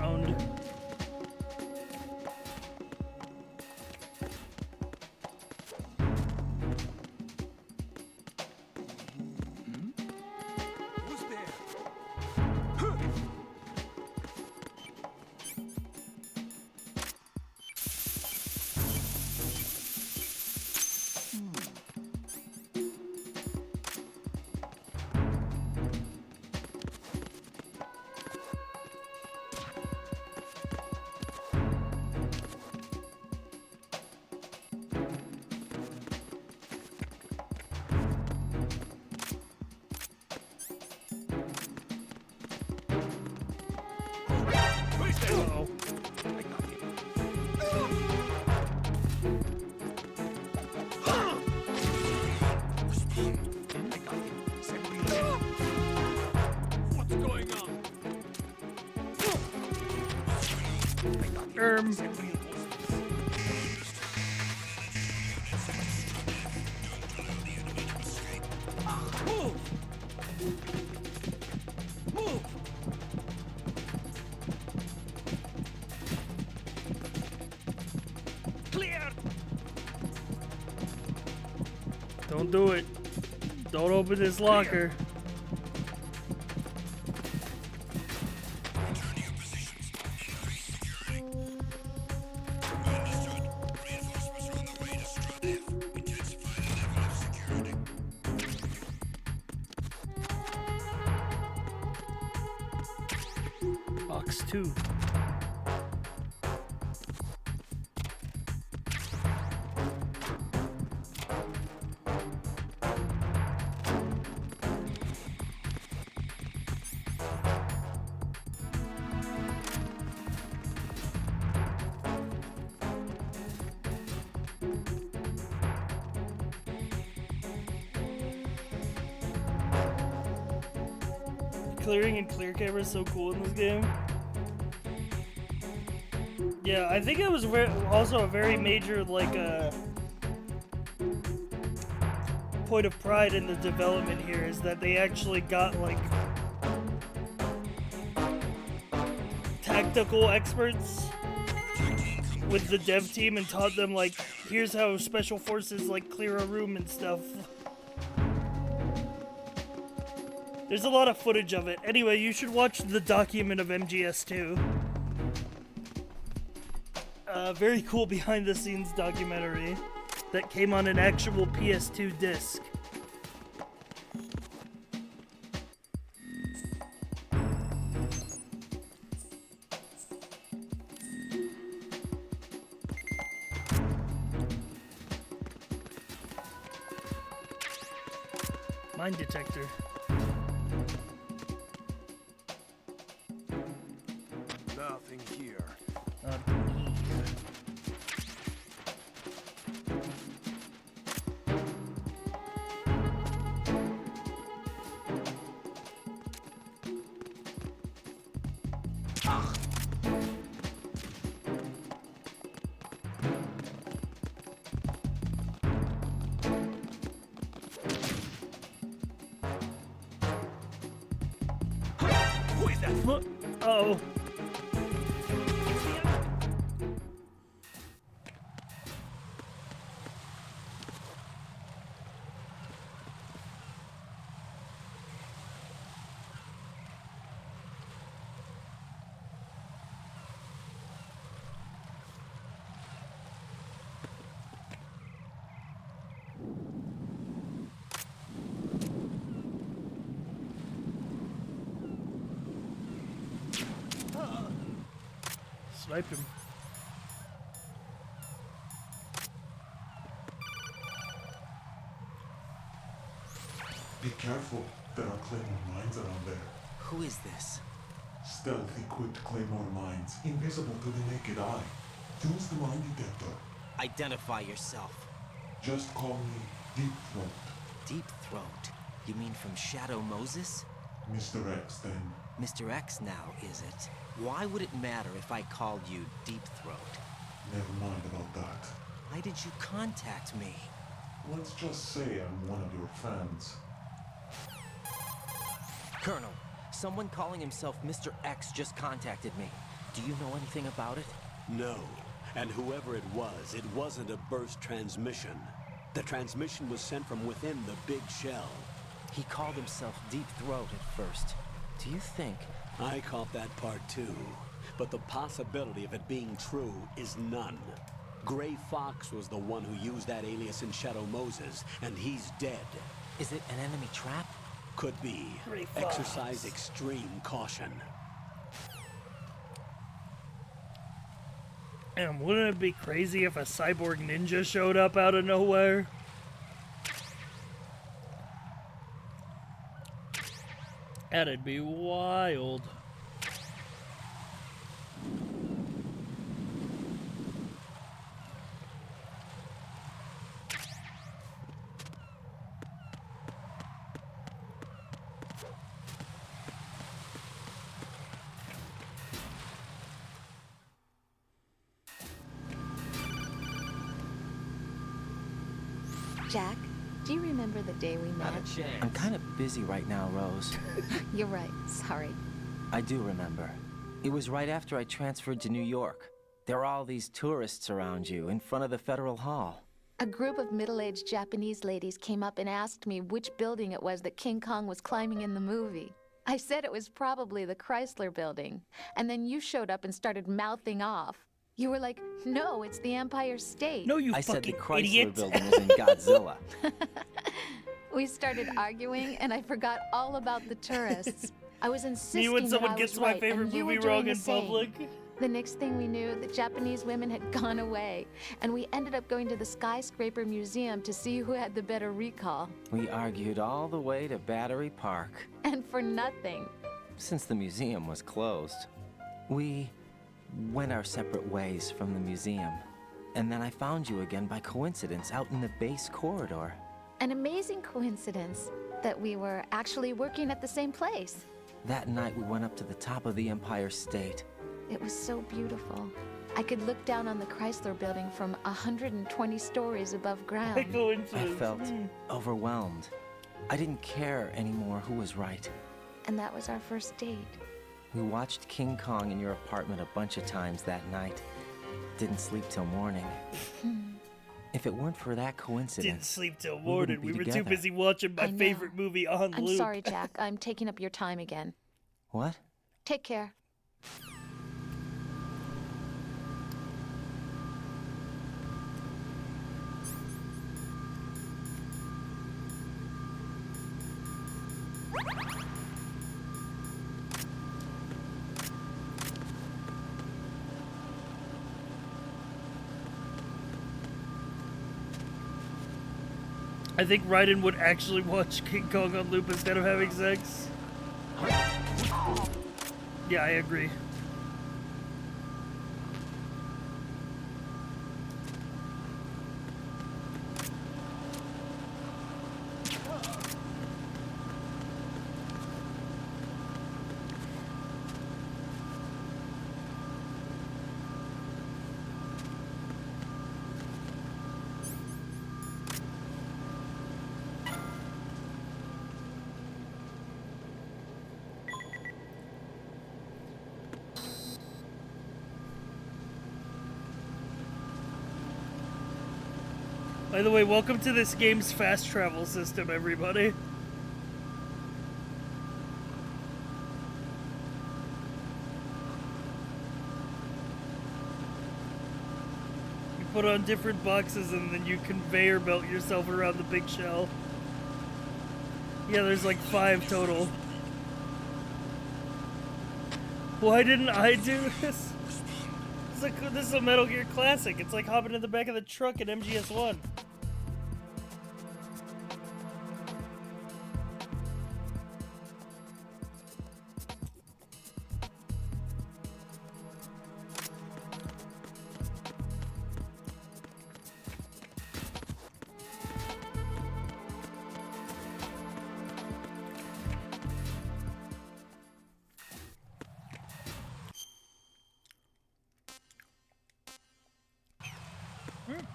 Owned. Who's there? Uh-oh. What's going on? Move! Move! Clear! do it. Don't open this locker. Box 2. Clearing and clear camera is so cool in this game. Yeah, I think it was also a very major, like, point of pride in the development here is that they actually got, like, tactical experts with the dev team and taught them, like, here's how special forces, like, clear a room and stuff. There's a lot of footage of it. Anyway, you should watch the document of MGS 2. Very cool behind-the-scenes documentary that came on an actual PS2 disc. Mine detector. Nothing here. Who is that? Uh-oh. Sniped him. Be careful. There are Claymore mines around there. Who is this? Stealth-equipped Claymore mines, invisible to the naked eye. Use the mine detector. Identify yourself. Just call me Deep Throat. Deep Throat? You mean from Shadow Moses? Mr. X, then. Mr. X now, is it? Why would it matter if I called you Deep Throat? Never mind about that. Why did you contact me? Let's just say I'm one of your fans. Colonel, someone calling himself Mr. X just contacted me. Do you know anything about it? No. And whoever it wasn't a burst transmission. The transmission was sent from within the big shell. He called himself Deep Throat at first. Do you think... I caught that part too. But the possibility of it being true is none. Gray Fox was the one who used that alias in Shadow Moses, and he's dead. Is it an enemy trap? Could be. Exercise extreme caution. And wouldn't it be crazy if a cyborg ninja showed up out of nowhere? That'd be wild. Jack, do you remember the day we met? I'm kind of busy right now, Rose. You're right. Sorry. I do remember. It was right after I transferred to New York. There are all these tourists around you in front of the Federal Hall. A group of middle-aged Japanese ladies came up and asked me which building it was that King Kong was climbing in the movie. I said it was probably the Chrysler Building, and then you showed up and started mouthing off. You were like, "No, it's the Empire State." No, you I said the fucking Chrysler idiot. building was in Godzilla. We started arguing, and I forgot all about the tourists. I was insisting Me when someone that I gets was my right, favorite and you movie were doing wrong the in same. public. The next thing we knew, the Japanese women had gone away, and we ended up going to the Skyscraper Museum to see who had the better recall. We argued all the way to Battery Park. And for nothing. Since the museum was closed, we went our separate ways from the museum. And then I found you again by coincidence out in the base corridor. An amazing coincidence that we were actually working at the same place. That night we went up to the top of the Empire State. It was so beautiful. I could look down on the Chrysler Building from 120 stories above ground. I felt overwhelmed. I didn't care anymore who was right. And that was our first date. We watched King Kong in your apartment a bunch of times that night. Didn't sleep till morning. If it weren't for that coincidence, Didn't sleep till we morning. wouldn't be We were too together. busy watching my I know. favorite movie on I'm loop. sorry, Jack. I'm taking up your time again. What? Take care. I think Raiden would actually watch King Kong on loop instead of having sex. Yeah, I agree. By the way, welcome to this game's fast travel system, everybody. You put on different boxes and then you conveyor belt yourself around the big shell. Yeah, there's like 5 total. Why didn't I do this? This is a Metal Gear classic. It's like hopping in the back of the truck at MGS 1.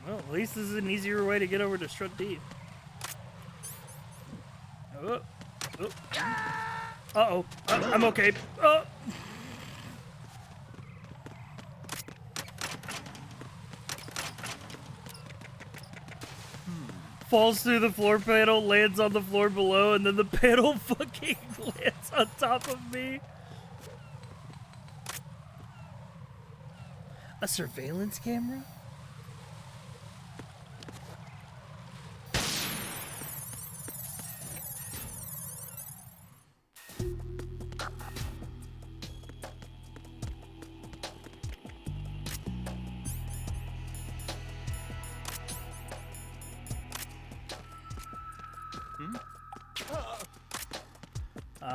Well, at least this is an easier way to get over to Strut D. Oh. Oh. Uh-oh. I'm okay. Oh. Falls through the floor panel, lands on the floor below, and then the panel fucking lands on top of me. A surveillance camera?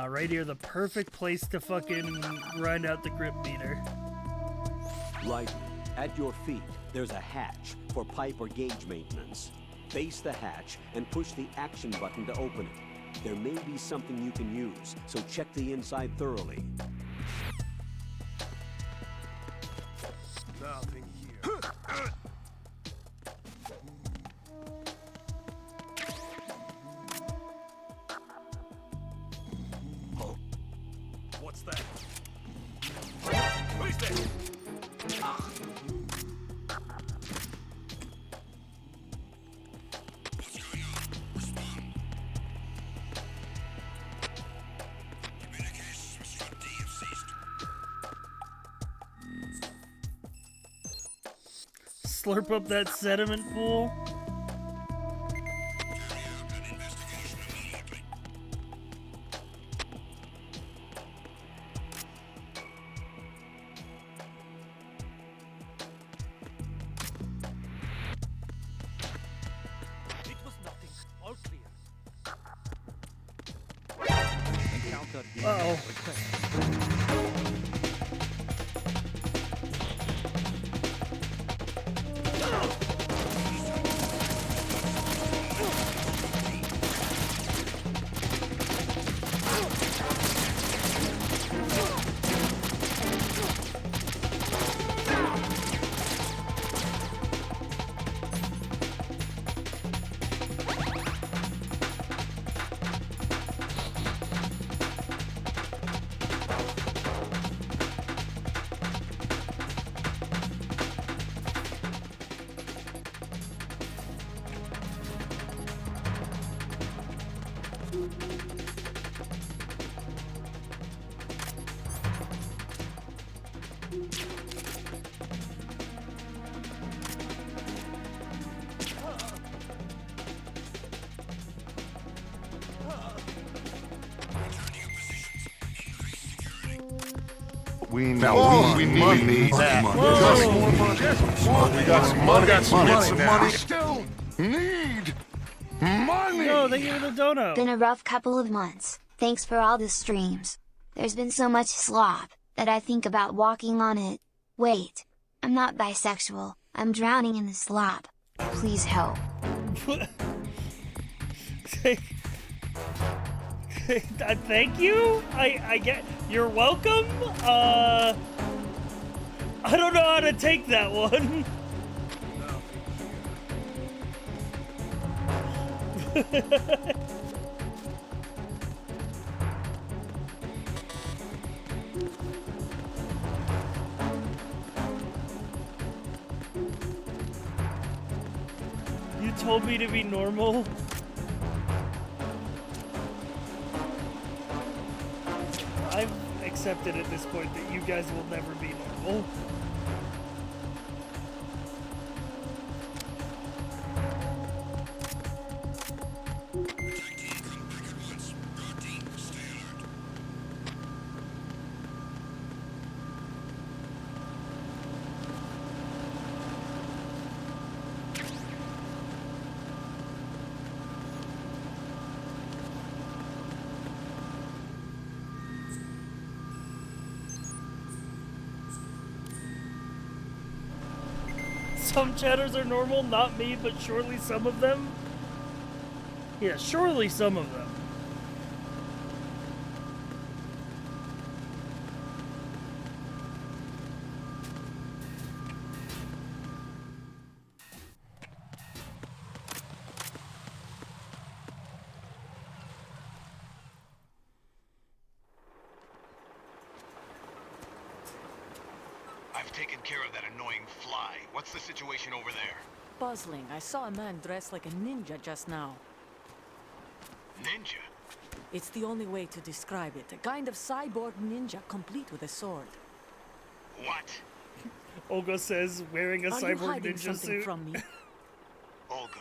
Right here, the perfect place to fucking grind out the grip meter. Right. At your feet, there's a hatch for pipe or gauge maintenance. Face the hatch and push the action button to open it. There may be something you can use, so check the inside thoroughly. Nothing here. What's that? Who's there? Slurp up that sediment pool. It was nothing. All clear. Encounter being requested. We need that. Just more money. We got some money. We got some money. Still need money. No, they gave it a dono. Been a rough couple of months. Thanks for all the streams. There's been so much slop that I think about walking on it. Wait, I'm not bisexual. I'm drowning in the slop. Please help. Thank you. I get. You're welcome. I don't know how to take that one. You told me to be normal. I've accepted at this point that you guys will never be normal. Some chatters are normal, not me, but surely some of them. Yeah, surely some of them. I've taken care of that annoying fly. What's the situation over there? Puzzling. I saw a man dressed like a ninja just now. Ninja? It's the only way to describe it. A kind of cyborg ninja, complete with a sword. What? Olga says, wearing a Are you cyborg hiding ninja something suit. from me? Olga,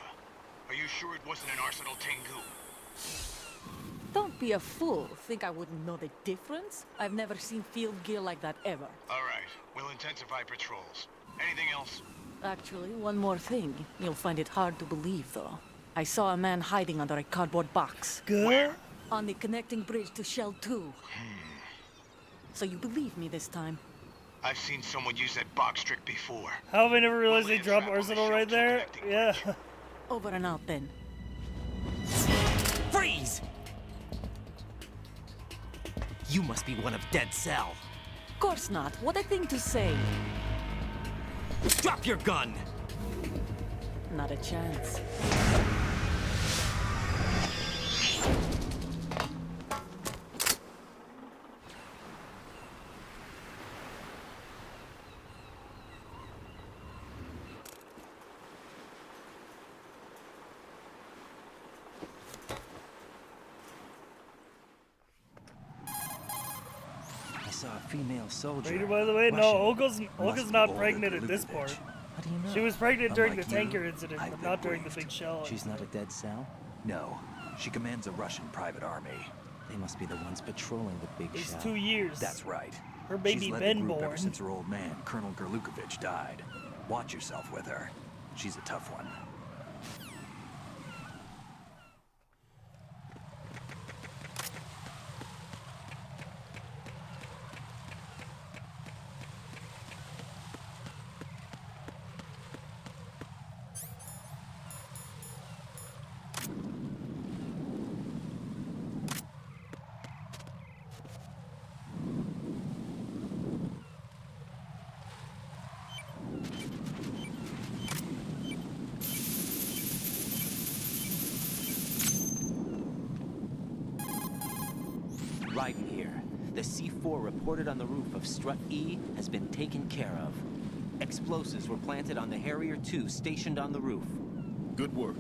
are you sure it wasn't an Arsenal Tengu? Don't be a fool. Think I wouldn't know the difference? I've never seen field gear like that ever. All right, we'll intensify patrols. Anything else? Actually, one more thing. You'll find it hard to believe, though. I saw a man hiding under a cardboard box. Good. On the connecting bridge to Shell 2. So you believe me this time? I've seen someone use that box trick before. How have I never realized they dropped Arsenal right there? Yeah. Over and out, then. Freeze! You must be one of Dead Cell. Of course not. What a thing to say. Drop your gun! Not a chance. I saw a female soldier. By the way, no, Russian. Olga's Must be not older pregnant at this Lukovich. part. I How do you know? She was pregnant during the Unlike you, tanker incident, I've but been not during the briefed. big shell. She's not a dead cell? No, she commands a Russian private army. They must be the ones patrolling the big It's shell. 2 years. That's right. Her baby She's led been the group born. ever since her old man, Colonel Gerlukovich, died. Watch yourself with her. She's a tough one. Raiden here. The C4 reported on the roof of Strut E has been taken care of. Explosives were planted on the Harrier 2 stationed on the roof. Good work.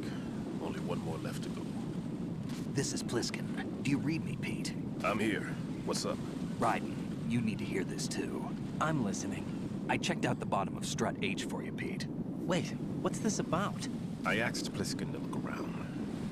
Only one more left to go. This is Pliskin. Do you read me, Pete? I'm here. What's up? Raiden, you need to hear this too. I'm listening. I checked out the bottom of Strut H for you, Pete. Wait, what's this about? I asked Pliskin to look around.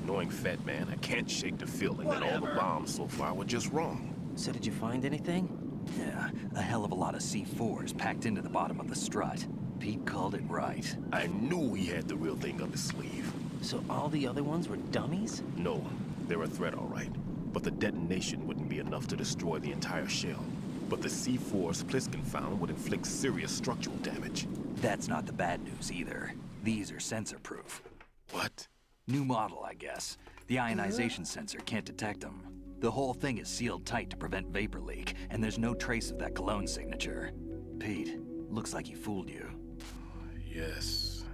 Knowing Fat Man, I can't shake the feeling that all the bombs so far were just wrong. So did you find anything? Yeah, a hell of a lot of C4s packed into the bottom of the strut. Pete called it right. I knew he had the real thing up his sleeve. So all the other ones were dummies? No, they're a threat, all right. But the detonation wouldn't be enough to destroy the entire shell. But the C4s Pliskin found would inflict serious structural damage. That's not the bad news either. These are sensor-proof. What? New model, I guess. The ionization sensor can't detect them. The whole thing is sealed tight to prevent vapor leak, and there's no trace of that cologne signature. Pete, looks like he fooled you. Yes.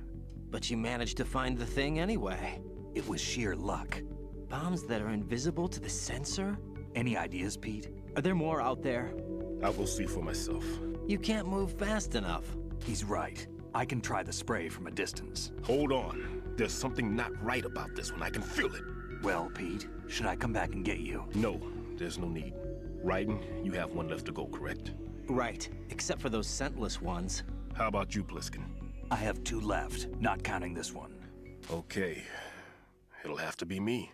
But you managed to find the thing anyway. It was sheer luck. Bombs that are invisible to the sensor? Any ideas, Pete? Are there more out there? I'll go see for myself. You can't move fast enough. He's right. I can try the spray from a distance. Hold on. There's something not right about this one. I can feel it. Well, Pete, should I come back and get you? No, there's no need. Raiden, you have one left to go, correct? Right, except for those scentless ones. How about you, Pliskin? I have 2 left, not counting this one. Okay. It'll have to be me.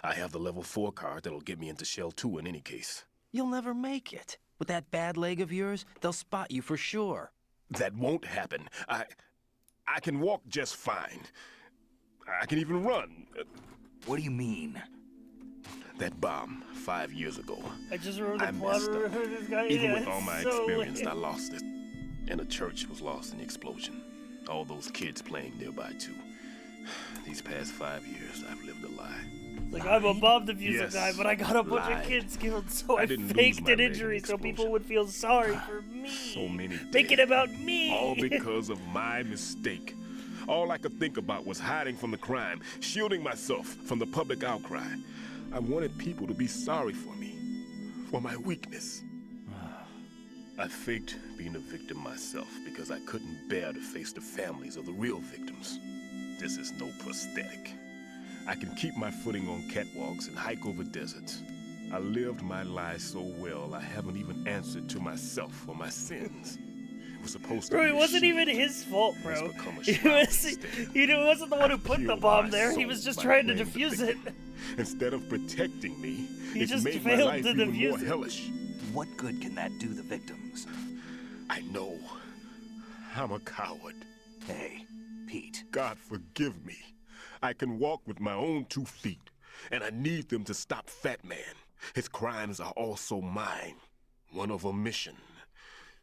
I have the level 4 card that'll get me into Shell 2 in any case. You'll never make it. With that bad leg of yours, they'll spot you for sure. That won't happen. I can walk just fine. I can even run. What do you mean? That bomb 5 years ago. I just remember the plot messed up. of this guy. Even Yeah, with all my so experience, lame. I lost it. And the church was lost in the explosion. All those kids playing nearby, too. These past 5 years, I've lived a lie. Like, I'm a bomb diffuser Yes, guy, but I got a bunch lied. of kids killed, so I didn't lose faked my an leg in injury the so people would feel sorry for me. So many Make it dead. about me. All because of my mistake. All I could think about was hiding from the crime, shielding myself from the public outcry. I wanted people to be sorry for me, for my weakness. I faked being a victim myself because I couldn't bear to face the families of the real victims. This is no prosthetic. I can keep my footing on catwalks and hike over deserts. I lived my life so well, I haven't even answered to myself for my sins. It was supposed to Bro, be it a wasn't shield. even his fault, It's bro. become a He shroud wasn't the one who put the Killed bomb my there. He soul was just by trying to playing the defuse it. victim. Instead of protecting me, He it just made my failed life to even more defuse it. hellish. What good can that do the victims? I know. I'm a coward. Hey, Pete. God forgive me. I can walk with my own 2 feet, and I need them to stop Fat Man. His crimes are also mine. One of omission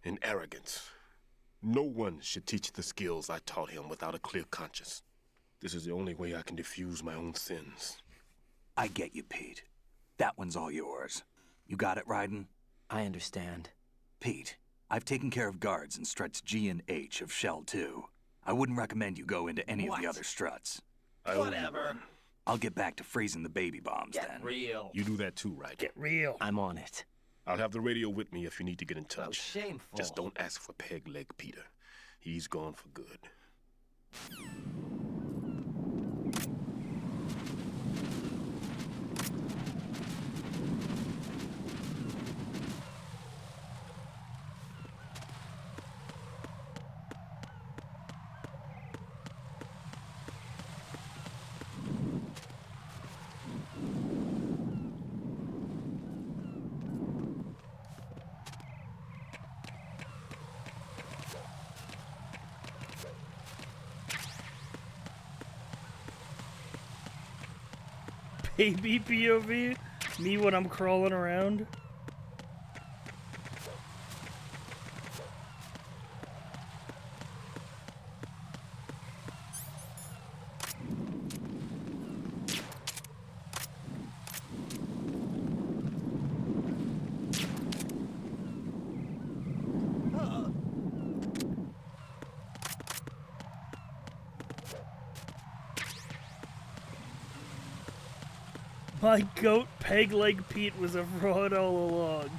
and arrogance. No one should teach the skills I taught him without a clear conscience. This is the only way I can diffuse my own sins. I get you, Pete. That one's all yours. You got it, Raiden? I understand. Pete, I've taken care of guards in struts G and H of Shell 2. I wouldn't recommend you go into any of the other struts. Whatever. I'll get back to freezing the baby bombs then. Real. You do that too, right? Get real. I'm on it. I'll have the radio with me if you need to get in touch. Shameful. Just don't ask for Peg Leg Peter. He's gone for good. Baby POV? Me when I'm crawling around? My goat Peg Leg Pete was a fraud all along.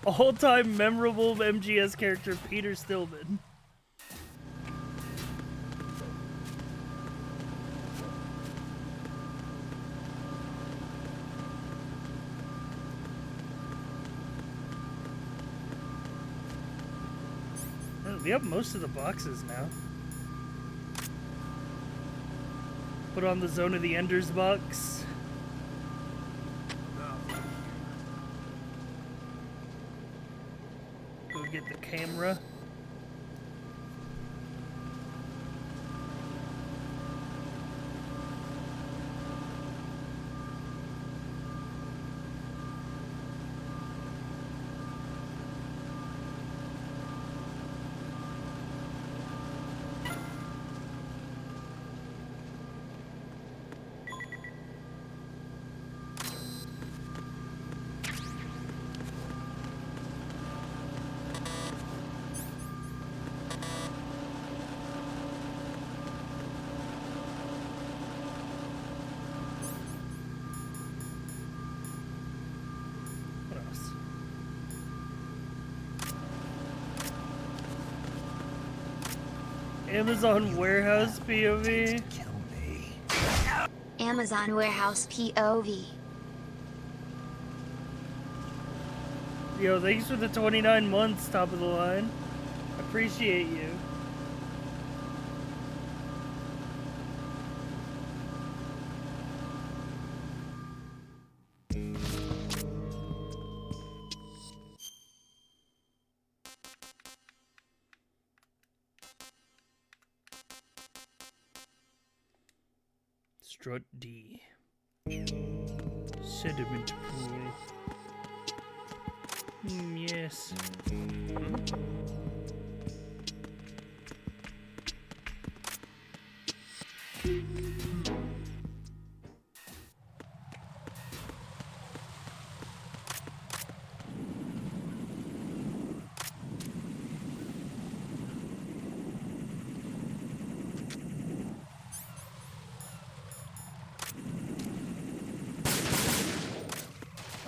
All-time memorable MGS character Peter Stillman. We have most of the boxes now. Put on the Zone of the Enders box. Go get the camera. Amazon Warehouse POV. Amazon Warehouse POV. Yo, thanks for the 29 months, top of the line. Appreciate you. Strut D. Sediment pool. Yes.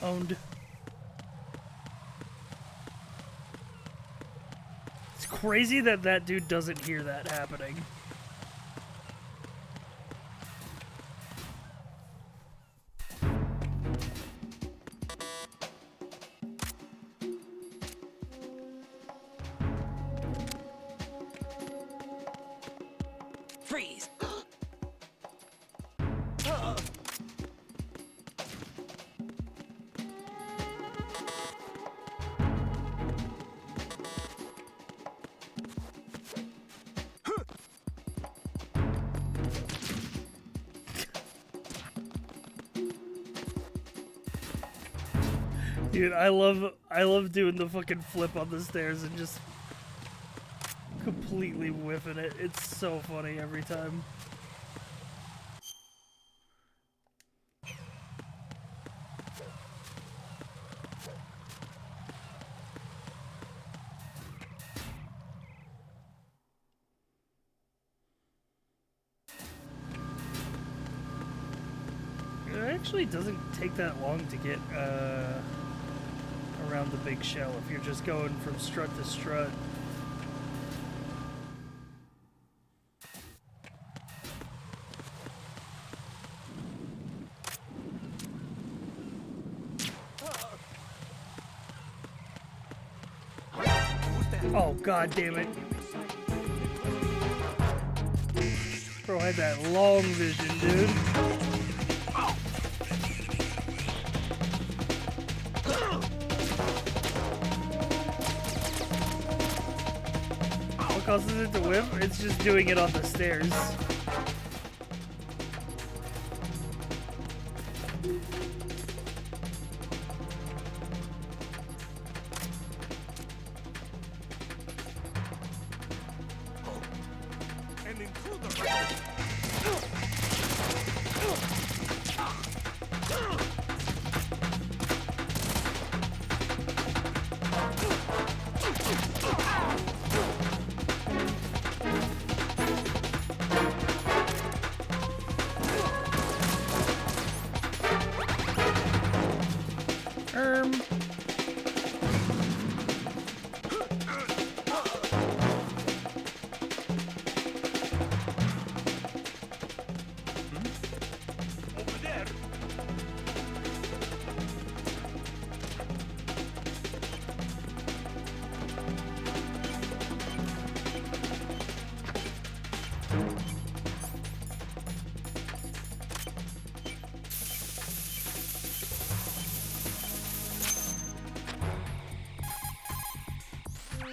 Owned. It's crazy that that dude doesn't hear that happening. Freeze! Dude, I love doing the fucking flip on the stairs and just completely whiffing it. It's so funny every time. It actually doesn't take that long to get around the big shell if you're just going from strut to strut. Oh, god damn it. Bro had that long vision, dude. Fuck causes it to whip? It's just doing it on the stairs.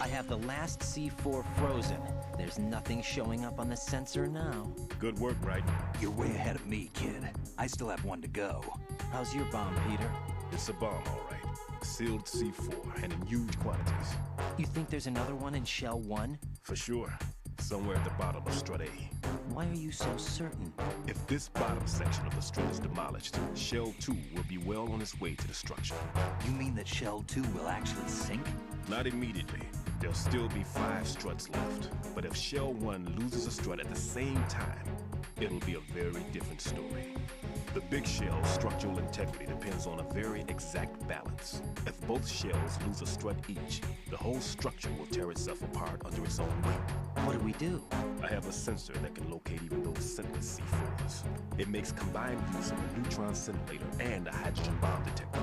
I have the last C4 frozen. There's nothing showing up on the sensor now. Good work, Wright. You're way ahead of me, kid. I still have one to go. How's your bomb, Peter? It's a bomb, all right. Sealed C4 and in huge quantities. You think there's another one in Shell 1? For sure. Somewhere at the bottom of Strut A. Why are you so certain? If this bottom section of the strut is demolished, Shell 2 will be well on its way to destruction. You mean that Shell 2 will actually sink? Not immediately. There'll still be 5 struts left. But if Shell 1 loses a strut at the same time, it'll be a very different story. The big shell's structural integrity depends on a very exact balance. If both shells lose a strut each, the whole structure will tear itself apart under its own weight. What do we do? I have a sensor that can locate even those scentless C4s. It makes combined use of a neutron scintillator and a hydrogen bomb detector.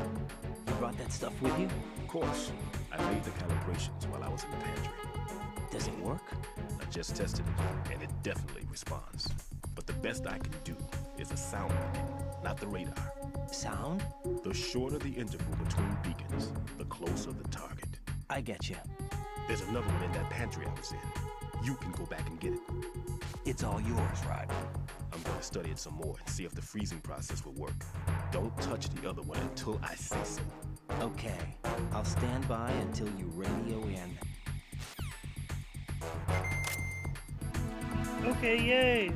You brought that stuff with you? Of course. I made the calibrations while I was in the pantry. Does it work? I just tested it, and it definitely responds. But the best I can do is a sound beacon, not the radar. Sound? The shorter the interval between beacons, the closer the target. I get you. There's another one in that pantry I was in. You can go back and get it. It's all yours, Ryder. I'm going to study it some more and see if the freezing process will work. Don't touch the other one until I say so. Okay. I'll stand by until you radio in. Okay, yay!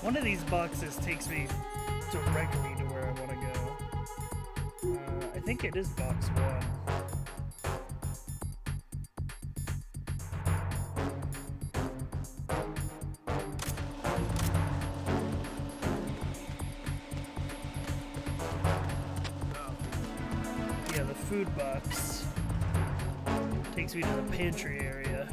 One of these boxes takes me directly to where I want to go. I think it is box 1. Yeah, the food box takes me to the pantry area.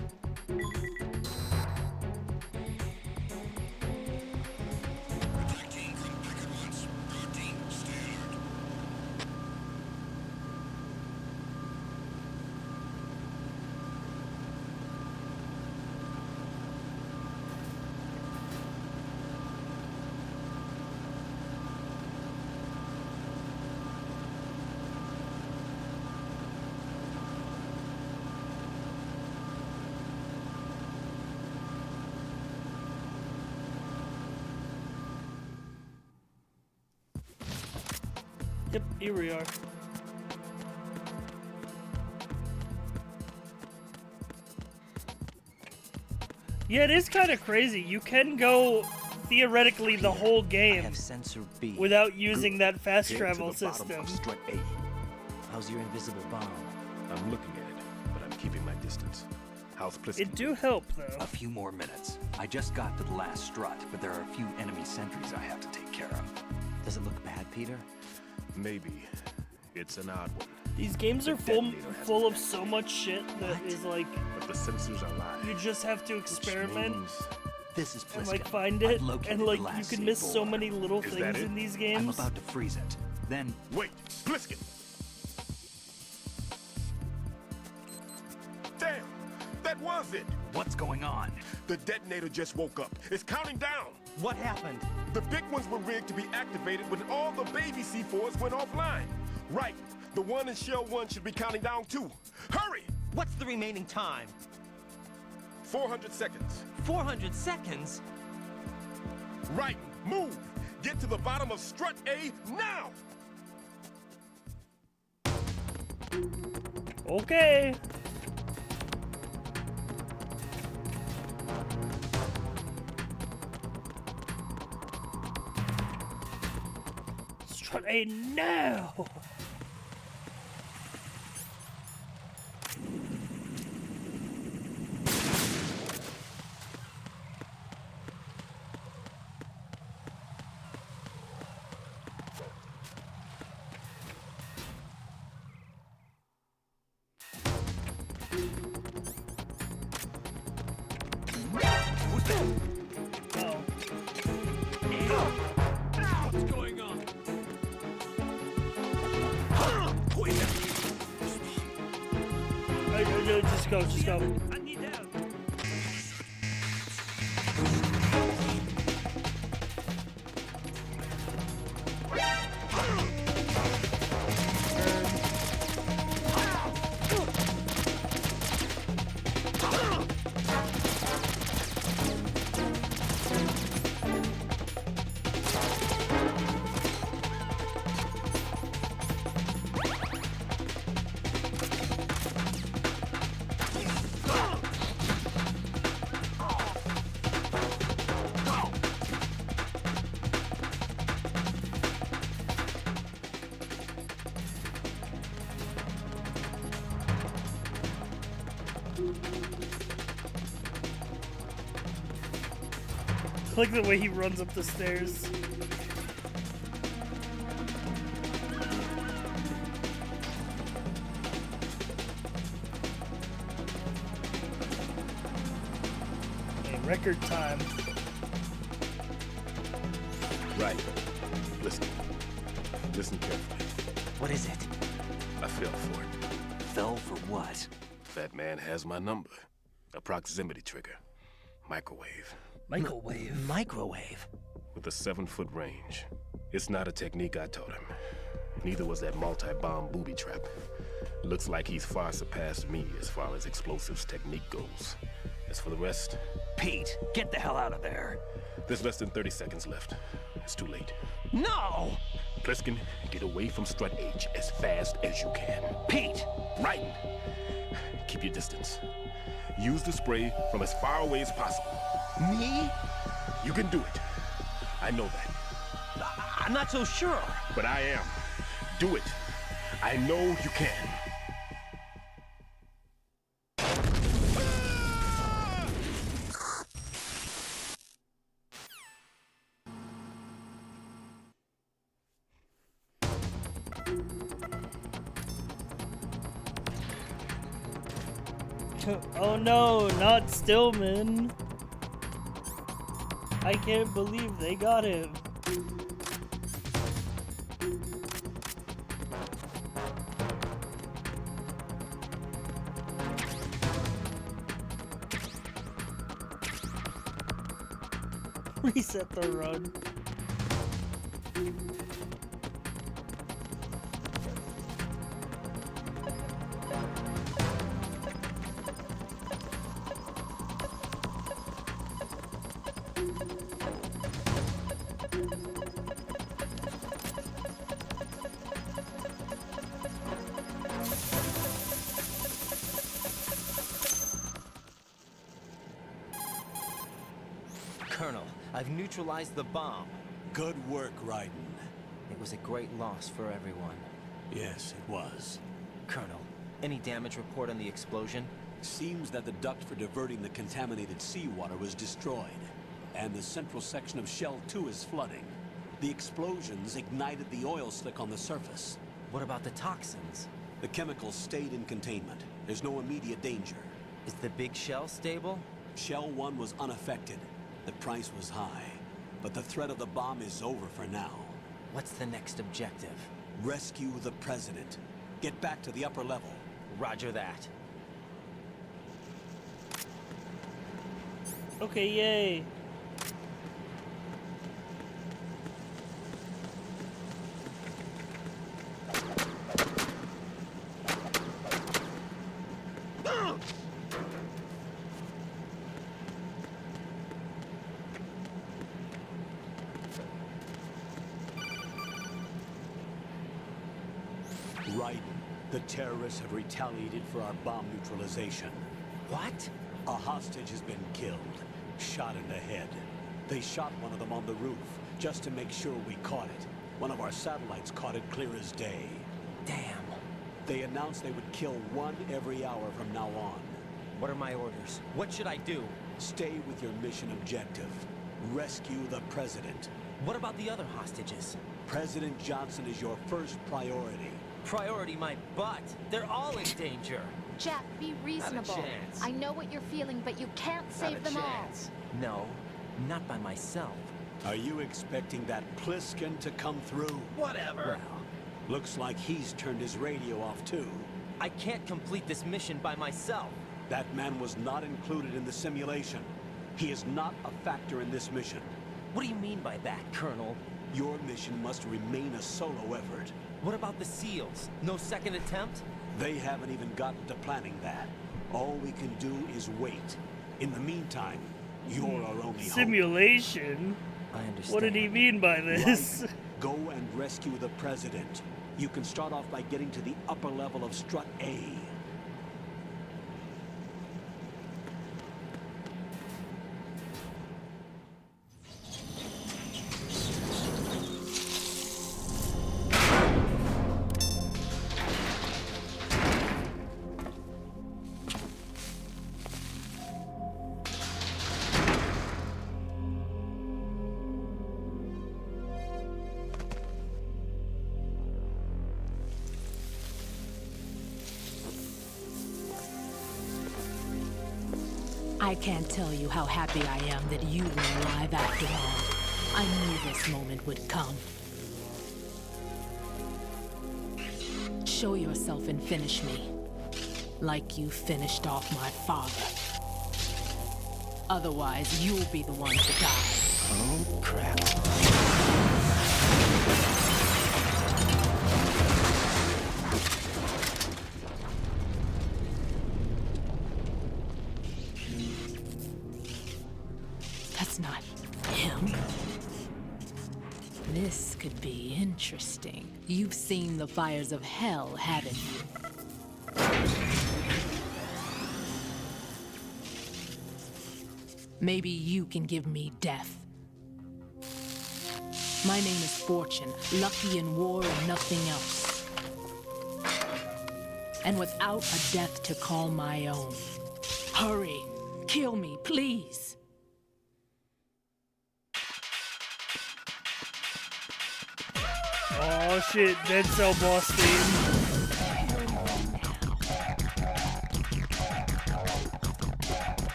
Yep, here we are. Yeah, it is kind of crazy. You can go theoretically the whole game sensor B. without using that fast Head travel to the bottom system. of Strut A. How's your invisible bomb? I'm looking at it, but I'm keeping my distance. How's Pliskin? It do help, though. A few more minutes. I just got to the last strut, but there are a few enemy sentries I have to take care of. Does it look bad, Peter? Maybe. It's an odd one. These games are full of so much shit that is like... But the sensors are live. You just have to experiment. This is Pliskin. And like find it, and like you can miss so many little things in these games. I'm about to freeze it. Then... Wait! Pliskin! Damn! That was it! What's going on? The detonator just woke up. It's counting down! What happened? The big ones were rigged to be activated when all the baby C4s went offline. Right. The one in Shell 1 should be counting down too. Hurry! What's the remaining time? 400 seconds. 400 seconds? Right. Move! Get to the bottom of strut A now! Okay. Strut A now! What's going on? Just go. I need help. I like the way he runs up the stairs. Okay, record time. Right. Listen. Listen carefully. What is it? I fell for it. Fell for what? That man has my number. A proximity trigger. Microwave. Microwave? With a 7-foot range. It's not a technique I taught him. Neither was that multi-bomb booby trap. Looks like he's far surpassed me as far as explosives technique goes. As for the rest... Pete, get the hell out of there. There's less than 30 seconds left. It's too late. No! Pliskin, get away from Strut H as fast as you can. Pete! Right! Keep your distance. Use the spray from as far away as possible. Me? You can do it. I know that. I'm not so sure. But I am. Do it. I know you can. Oh no, not Stillman. I can't believe they got him. Reset the run. Colonel, I've neutralized the bomb. Good work, Raiden. It was a great loss for everyone. Yes, it was. Colonel, any damage report on the explosion? Seems that the duct for diverting the contaminated seawater was destroyed, and the central section of Shell 2 is flooding. The explosions ignited the oil slick on the surface. What about the toxins? The chemicals stayed in containment. There's no immediate danger. Is the big shell stable? Shell 1 was unaffected. The price was high, but the threat of the bomb is over for now. What's the next objective? Rescue the President. Get back to the upper level. Roger that. Okay, yay. Right. The terrorists have retaliated for our bomb neutralization. What? A hostage has been killed. Shot in the head. They shot one of them on the roof, just to make sure we caught it. One of our satellites caught it clear as day. Damn. They announced they would kill one every hour from now on. What are my orders? What should I do? Stay with your mission objective. Rescue the President. What about the other hostages? President Johnson is your first priority. Priority my butt. They're all in danger. Jack, be reasonable. Not a chance. I know what you're feeling, but you can't save them all. No, not by myself. Are you expecting that Pliskin to come through? Whatever. Well, looks like he's turned his radio off too. I can't complete this mission by myself. That man was not included in the simulation. He is not a factor in this mission. What do you mean by that, Colonel? Your mission must remain a solo effort. What about the SEALs? No second attempt? They haven't even gotten to planning that. All we can do is wait. In the meantime, you're our only hope. Simulation? I understand. What did he mean by this? Right. Go and rescue the President. You can start off by getting to the upper level of Strut A. I can't tell you how happy I am that you were alive after all. I knew this moment would come. Show yourself and finish me. Like you finished off my father. Otherwise, you'll be the one to die. Oh, crap. That's not him. This could be interesting. You've seen the fires of hell, haven't you? Maybe you can give me death. My name is Fortune, lucky in war and nothing else. And without a death to call my own. Hurry, kill me, please. Oh shit, Dead Cell boss theme.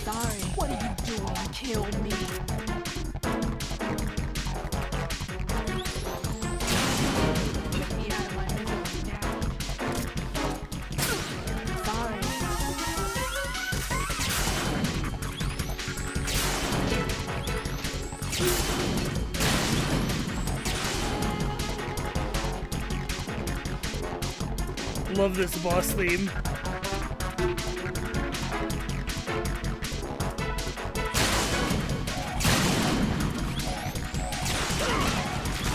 Sorry, what are you doing? Kill me. Get me out of my misery now. Sorry. Love this boss theme.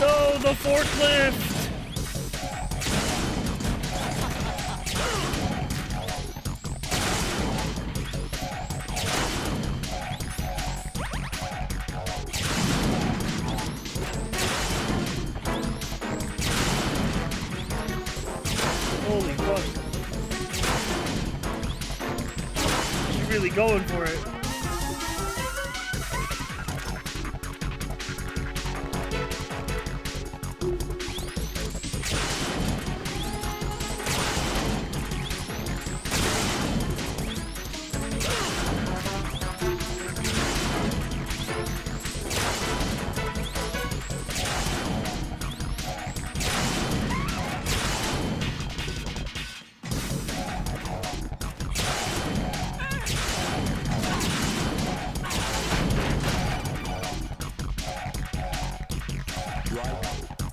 Oh, the forklift! really going for it.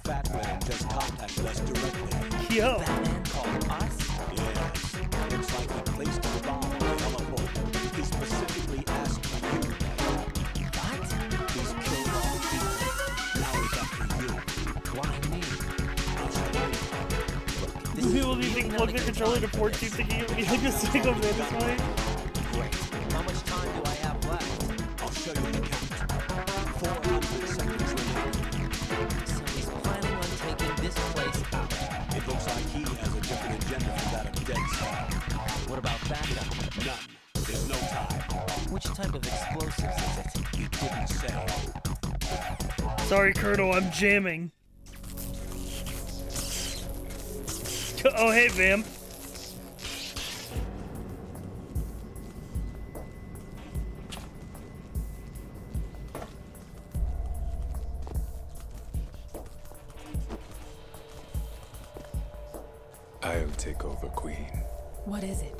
Fat Man just contacted us directly. Yo. Fat Man called us? Yes. Looks like he placed a bomb on the heliport. He specifically asked for you. What? He's killed all the people. Now it's up to you. Why me? I'll show you. People do you think plug the controller to port 2 thinking it would be like a single satisfying? Great. How much time do I have left? I'll show you the count. 400 seconds remaining. So he's planning on taking this place out. It looks like he has a different agenda from that of Dead Cell. What about backup? None. There's no time. Which type of explosives is it? He didn't say. Sorry, Colonel, I'm jamming. Oh, hey, Vamp. I'll take over, Queen. What is it?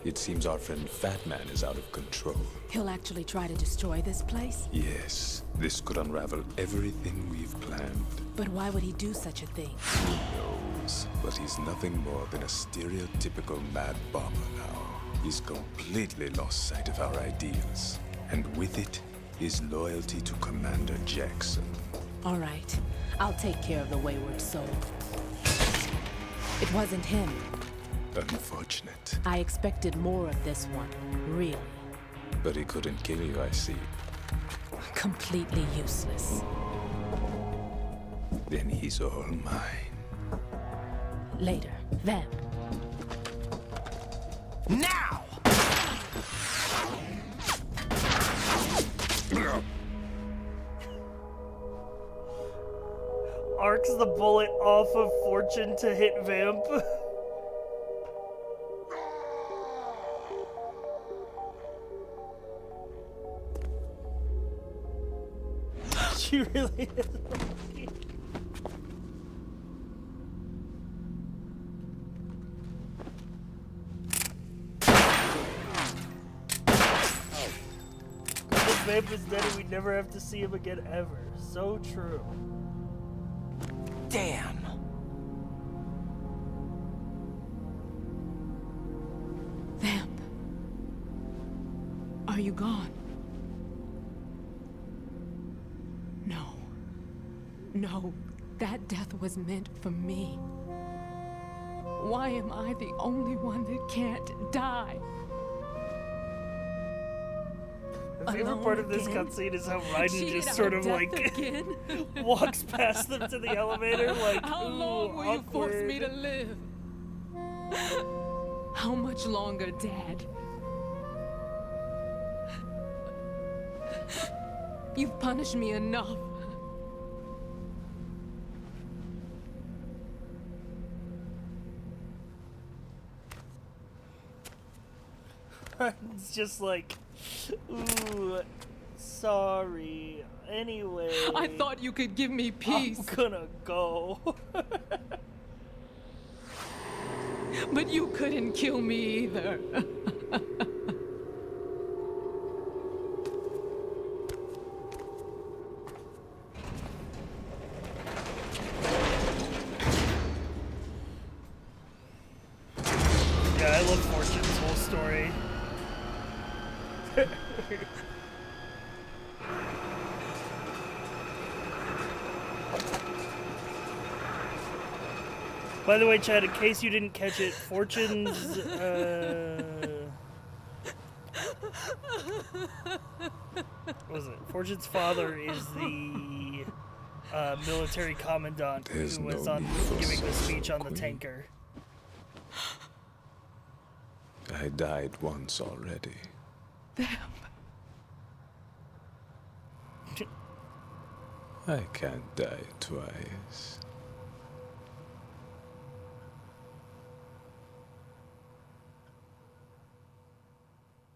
It seems our friend Fat Man is out of control. He'll actually try to destroy this place? Yes, this could unravel everything we've planned. But why would he do such a thing? Who knows? But he's nothing more than a stereotypical mad bomber now. He's completely lost sight of our ideals. And with it, his loyalty to Commander Jackson. All right. I'll take care of the wayward soul. It wasn't him. Unfortunate. I expected more of this one, really. But he couldn't kill you, I see. Completely useless. Then he's all mine. Later, Vamp. Now! Arcs the bullet off of Fortune to hit Vamp. She really is. If Vamp is dead and we'd never have to see him again ever. So true. Damn. Vamp. Are you gone? No. No. That death was meant for me. Why am I the only one that can't die? My favorite part of this cutscene is how Raiden just sort of like walks past them to the elevator like, How ooh, long will you force me to live? How much longer, Dad? You've punished me enough. It's just like, ooh, sorry. Anyway. I thought you could give me peace. I'm gonna go. But you couldn't kill me either. Yeah, I love Fortune's whole story. By the way, Chad, in case you didn't catch it, Fortune's, what was it? Fortune's father is the military commandant There's who was no on need for giving the such, speech on the Queen. tanker. I died once already. them. I can't die twice.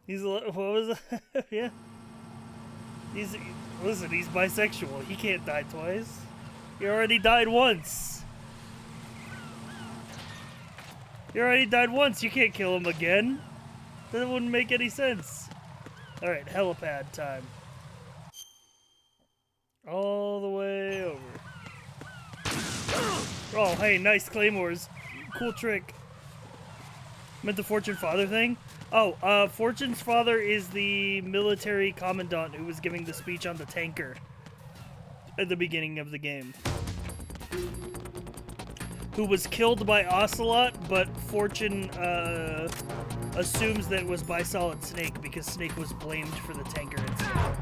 He's what was that? Yeah. Listen, he's bisexual. He can't die twice. He already died once. He already died once. You can't kill him again. That wouldn't make any sense. All right, helipad time. All the way over. Oh, hey, nice claymores. Cool trick. Meant the Fortune Father thing? Oh, Fortune's father is the military commandant who was giving the speech on the tanker at the beginning of the game. Who was killed by Ocelot, but Fortune assumes that it was by Solid Snake because Snake was blamed for the tanker incident.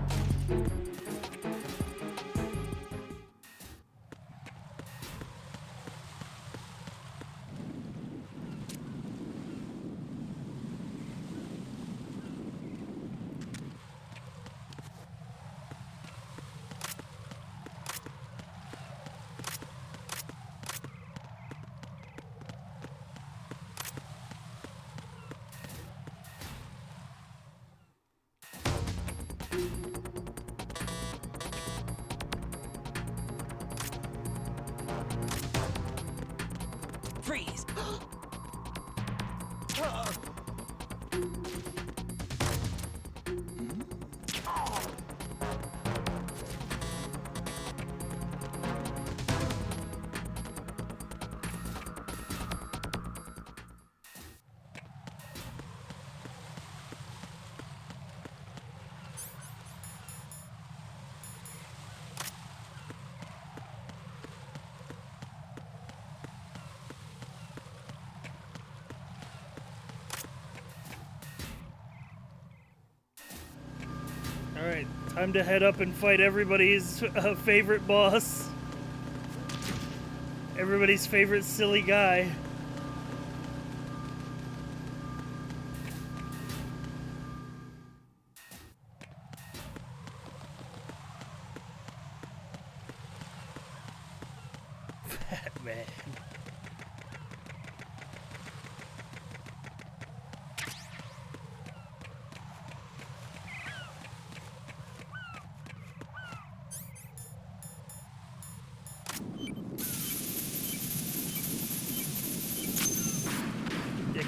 Freeze! Alright, time to head up and fight everybody's favorite boss. Everybody's favorite silly guy. Fat man.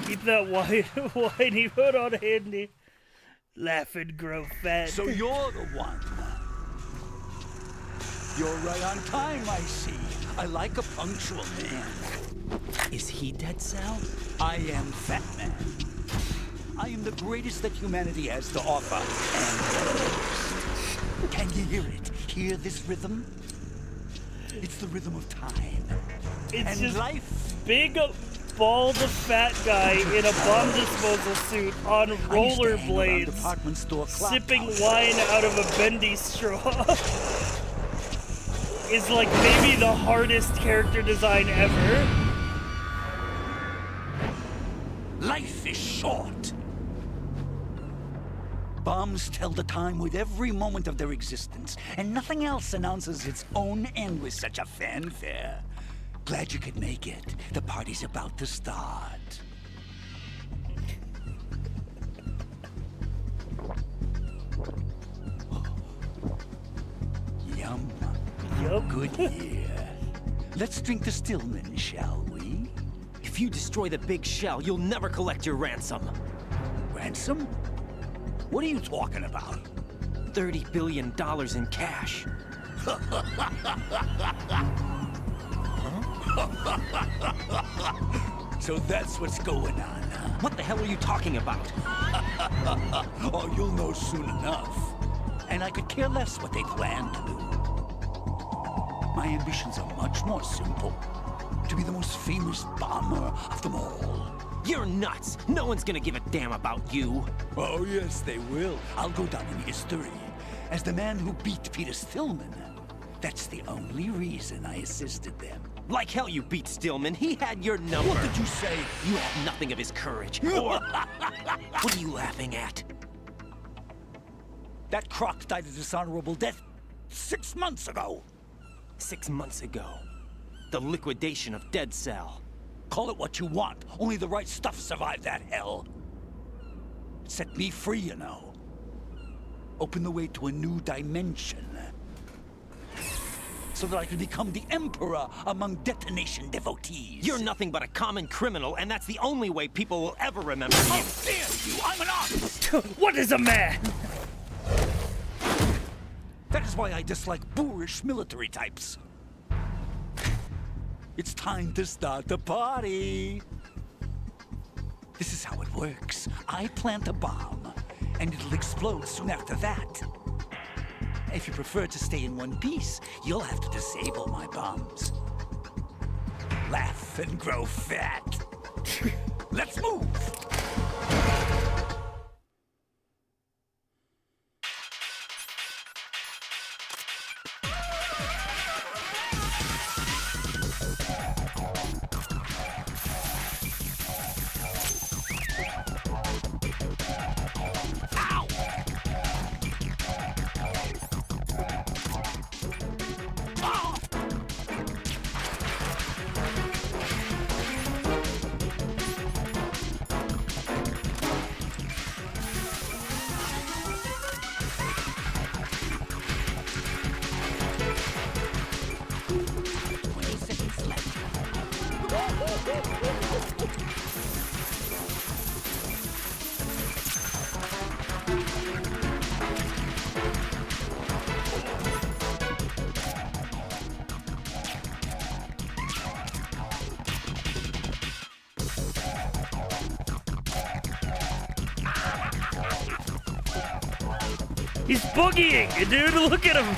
Keep that whiny hood on handy. Laugh and grow fat. So you're the one. You're right on time, I see. I like a punctual man. Is he Dead Cell? I am Fat Man. I am the greatest that humanity has to offer. And can you hear it? Hear this rhythm? It's the rhythm of time. It's and just life. Big, bald, fat guy in a bomb disposal suit on rollerblades, sipping wine out of a bendy straw. Is like maybe the hardest character design ever. Life is short. Bombs tell the time with every moment of their existence, and nothing else announces its own end with such a fanfare. Glad you could make it. The party's about to start. Yum. Yup. Good year. Let's drink the Stillman, shall we? If you destroy the big shell, you'll never collect your ransom. Ransom? What are you talking about? $30 billion in cash. So that's what's going on, huh? What the hell are you talking about? Oh, you'll know soon enough. And I could care less what they plan to do. My ambitions are much more simple. To be the most famous bomber of them all. You're nuts! No one's gonna give a damn about you. Oh, yes, they will. I'll go down in history as the man who beat Peter Stillman. That's the only reason I assisted them. Like hell you beat Stillman. He had your number. What did you say? You have nothing of his courage. Or... What are you laughing at? That croc died a dishonorable death 6 months ago. 6 months ago. The liquidation of Dead Cell. Call it what you want. Only the right stuff survived that hell. It set me free, you know. Opened the way to a new dimension. So that I could become the Emperor among detonation devotees. You're nothing but a common criminal, and that's the only way people will ever remember you. How dare you! I'm an artist! What is a man? That is why I dislike boorish military types. It's time to start the party. This is how it works. I plant a bomb, and it'll explode soon after that. If you prefer to stay in one piece, you'll have to disable my bombs. Laugh and grow fat. Let's move! He's boogieing, dude. Look at him.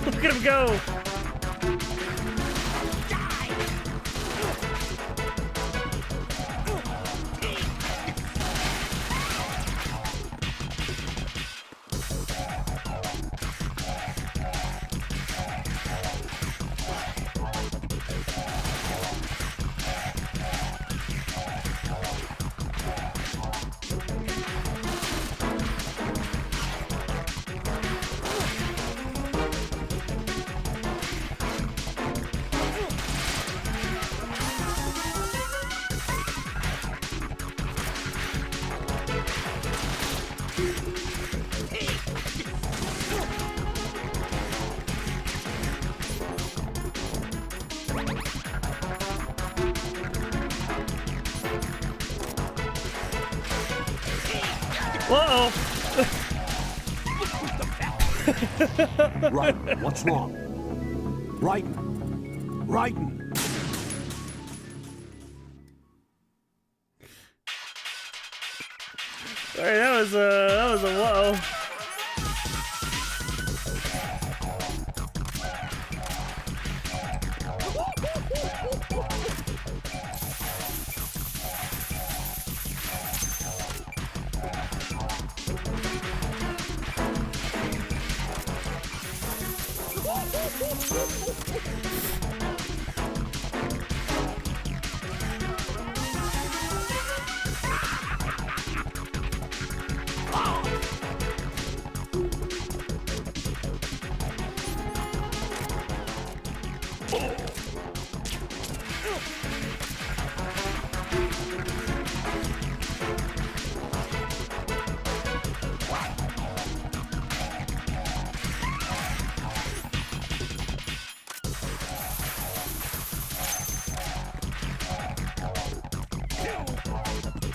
Look at him go! Whoa! Raiden, what's wrong? Raiden! Raiden! Alright, that was a whoa.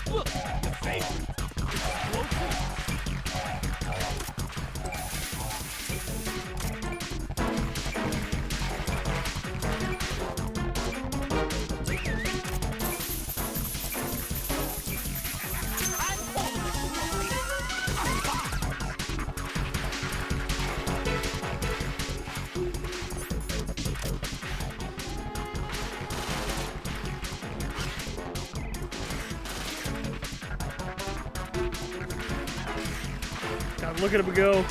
Look, your favorite. Explosive. God, look at him go.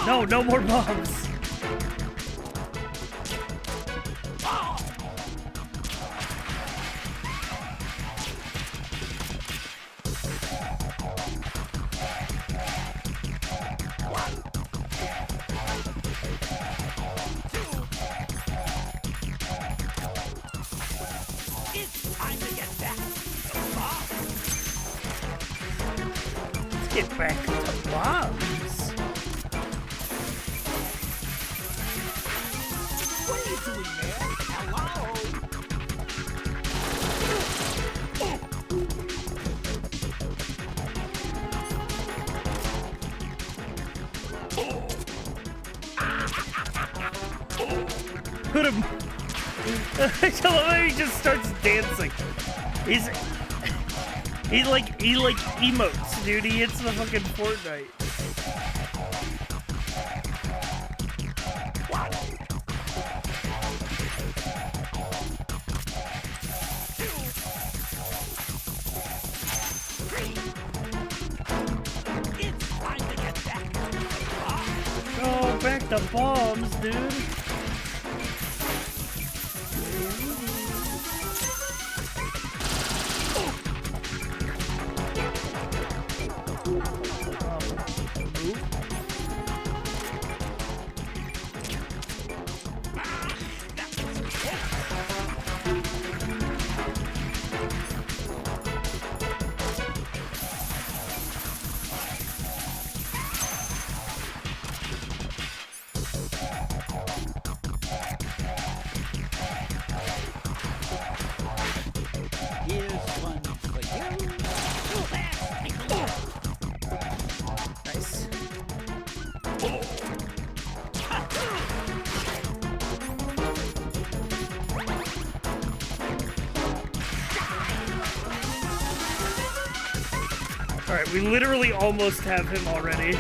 No, no more bombs. It's time to get back to bombs. Let's get back to bombs. What are you doing there? Hello? Put him. I love how he just starts dancing. He like emotes, dude. He hits the fucking Fortnite. It's time to get back to bombs. Oh, back to bombs, dude. Here's one for you. Take a look. Nice. Alright, we literally almost have him already.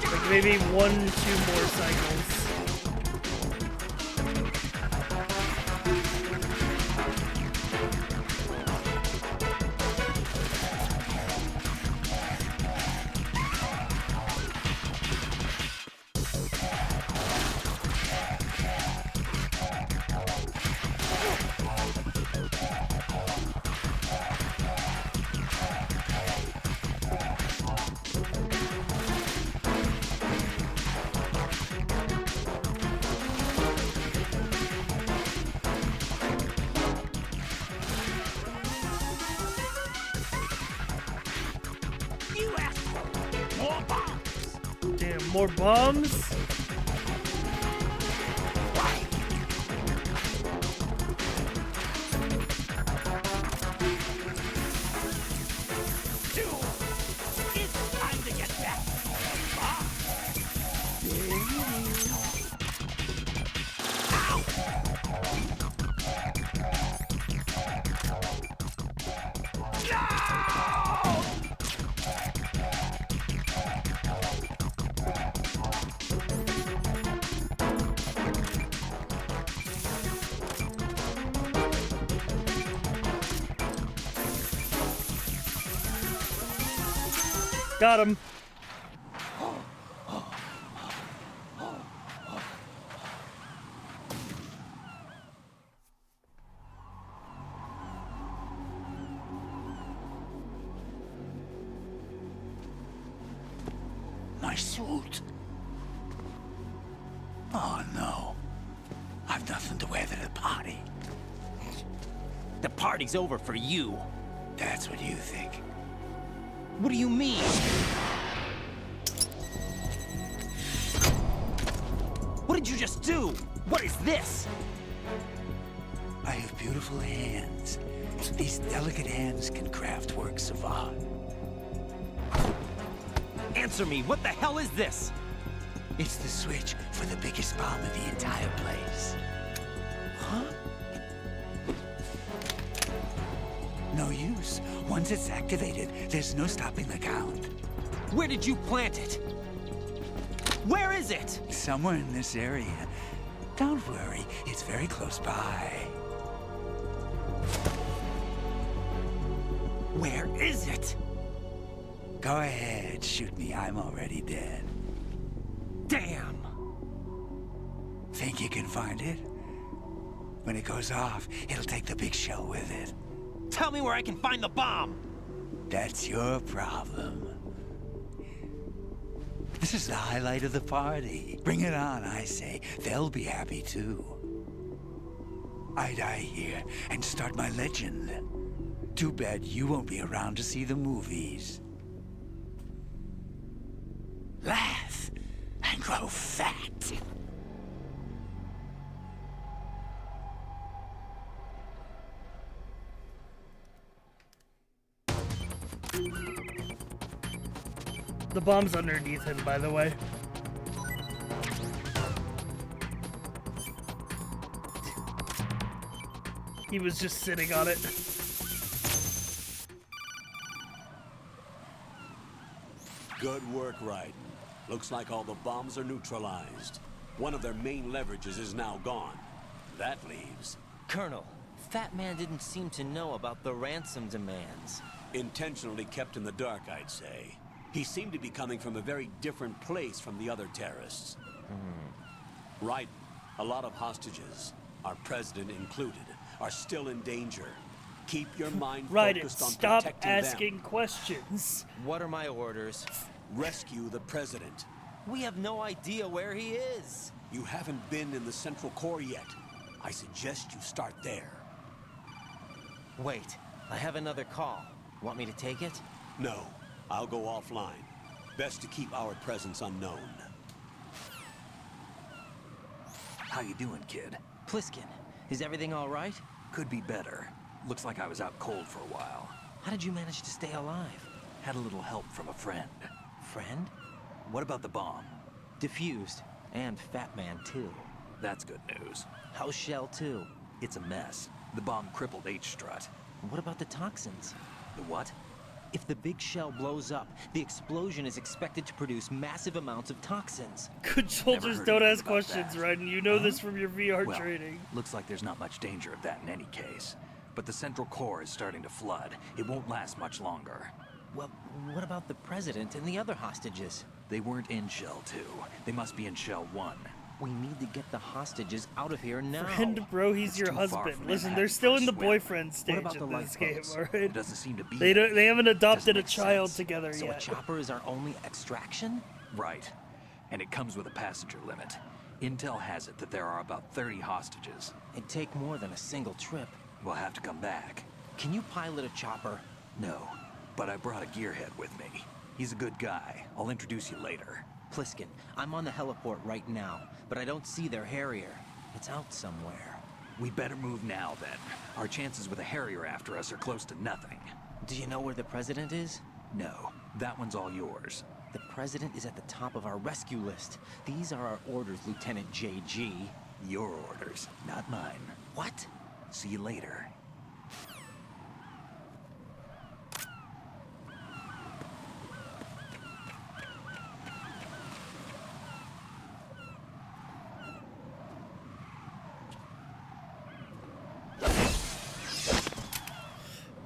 Like maybe 1-2 more cycles. You asked for more bombs. Damn, more bombs? It's time to get back to bombs. Got him. My suit. Oh no. I've nothing to wear to the party. The party's over for you. That's what you think. What do you mean? What did you just do? What is this? I have beautiful hands. These delicate hands can craft works of art. Answer me, what the hell is this? It's the switch for the biggest bomb in the entire place. Huh? No use. Once it's activated, there's no stopping the count. Where did you plant it? Where is it? Somewhere in this area. Don't worry, it's very close by. Where is it? Go ahead, shoot me. I'm already dead. Damn! Think you can find it? When it goes off, it'll take the big shell with it. Tell me where I can find the bomb! That's your problem. This is the highlight of the party. Bring it on, I say. They'll be happy too. I die here and start my legend. Too bad you won't be around to see the movies. Laugh and grow fat. The bomb's underneath him, by the way. He was just sitting on it. Good work, Raiden. Looks like all the bombs are neutralized. One of their main leverages is now gone. That leaves... Colonel, Fat Man didn't seem to know about the ransom demands. Intentionally kept in the dark, I'd say. He seemed to be coming from a very different place from the other terrorists. Raiden, a lot of hostages, our president included, are still in danger. Keep your mind focused on stop protecting asking questions. What are my orders? Rescue the president. We have no idea where he is. You haven't been in the Central Core yet. I suggest you start there. Wait, I have another call. Want me to take it? No, I'll go offline. Best to keep our presence unknown. How you doing, kid? Pliskin, is everything all right? Could be better. Looks like I was out cold for a while. How did you manage to stay alive? Had a little help from a friend. Friend? What about the bomb? Diffused. And Fat Man, too. That's good news. How's Shell, too? It's a mess. The bomb crippled H-Strut. What about the toxins? The what? If the big shell blows up, the explosion is expected to produce massive amounts of toxins. Good soldiers don't ask questions, Raiden. You know this from your VR well, training. Looks like there's not much danger of that in any case. But the Central Core is starting to flood. It won't last much longer. Well, what about the president and the other hostages? They weren't in Shell 2. They must be in Shell 1. We need to get the hostages out of here now. Friend, bro, he's your husband. Listen, they're still in the boyfriend stage in this game, alright? It doesn't seem to be. They haven't adopted a child together so yet. So a chopper is our only extraction? Right. And it comes with a passenger limit. Intel has it that there are about 30 hostages. It'd take more than a single trip. We'll have to come back. Can you pilot a chopper? No, but I brought a gearhead with me. He's a good guy. I'll introduce you later. Pliskin, I'm on the heliport right now, but I don't see their Harrier. It's out somewhere. We better move now, then. Our chances with a Harrier after us are close to nothing. Do you know where the president is? No, that one's all yours. The president is at the top of our rescue list. These are our orders, Lieutenant JG. Your orders, not mine. What? See you later.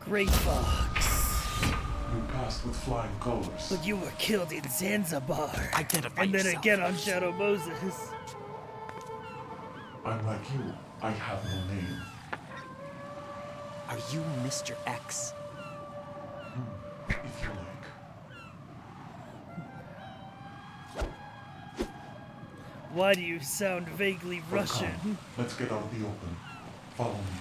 Great Fox. We passed with flying colors. But you were killed in Zanzibar. Identify and then yourself. again on Shadow Moses. I'm like you. I have no name. Are you Mr. X? If you like. Why do you sound vaguely But Russian? come, let's get out in the open. Follow me.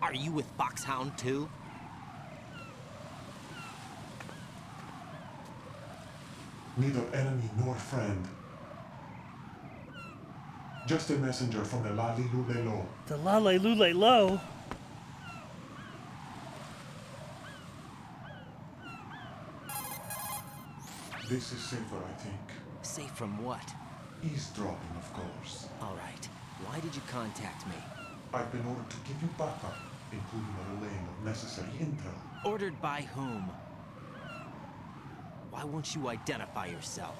Are you with Foxhound too? Neither enemy nor friend. Just a messenger from the Lali Lulelo. The Lale Lule Lo? This is safer, I think. Safe from what? Eavesdropping, of course. Alright. Why did you contact me? I've been ordered to give you backup, including a relaying of necessary intel. Ordered by whom? Why won't you identify yourself?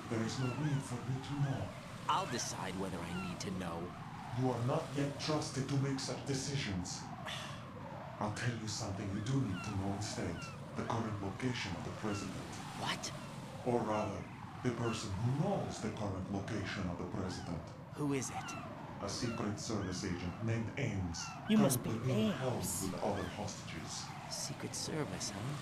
There is no need for you to know. I'll decide whether I need to know. You are not yet trusted to make such decisions. I'll tell you something you do need to know instead. The current location of the president. What? Or rather, the person who knows the current location of the president. Who is it? A Secret Service agent named Ames. You must be currently being held Ames. with other hostages. Secret Service, huh?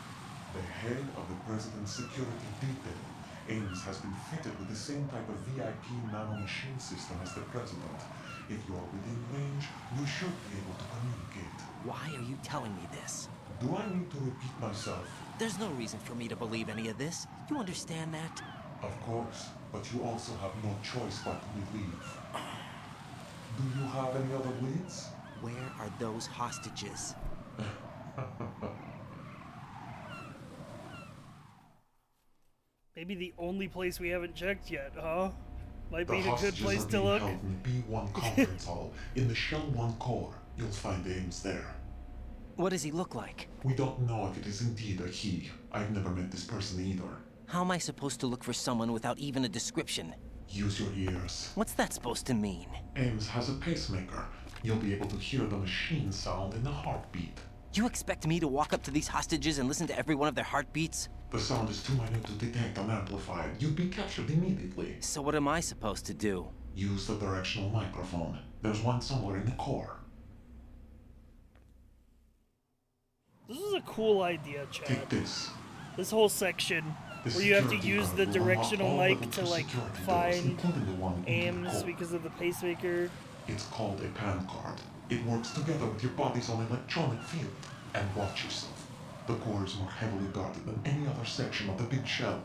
The head of the president's security detail. Ames has been fitted with the same type of VIP nanomachine system as the president. If you are within range, you should be able to communicate. Why are you telling me this? Do I need to repeat myself? There's no reason for me to believe any of this. You understand that? Of course, but you also have no choice but to believe. Do you have any other leads? Where are those hostages? Maybe the only place we haven't checked yet, huh? Might The be a good hostages place are to being look. held in B1 conference hall in the Shell 1 core. You'll find Ames there. What does he look like? We don't know if it is indeed a he. I've never met this person either. How am I supposed to look for someone without even a description? Use your ears. What's that supposed to mean? Ames has a pacemaker. You'll be able to hear the machine sound in the heartbeat. You expect me to walk up to these hostages and listen to every one of their heartbeats? The sound is too minute to detect and amplify it. You'd be captured immediately. So what am I supposed to do? Use the directional microphone. There's one somewhere in the core. This is a cool idea, Chad. Take this. This whole section The where you have to security use code the will unlock directional all mic level to 2 like security doors, find including the one in your Ames core. because of the pacemaker. It's called a PAN card. It works together with your body's own electronic field. And watch yourself. The core is more heavily guarded than any other section of the big shell.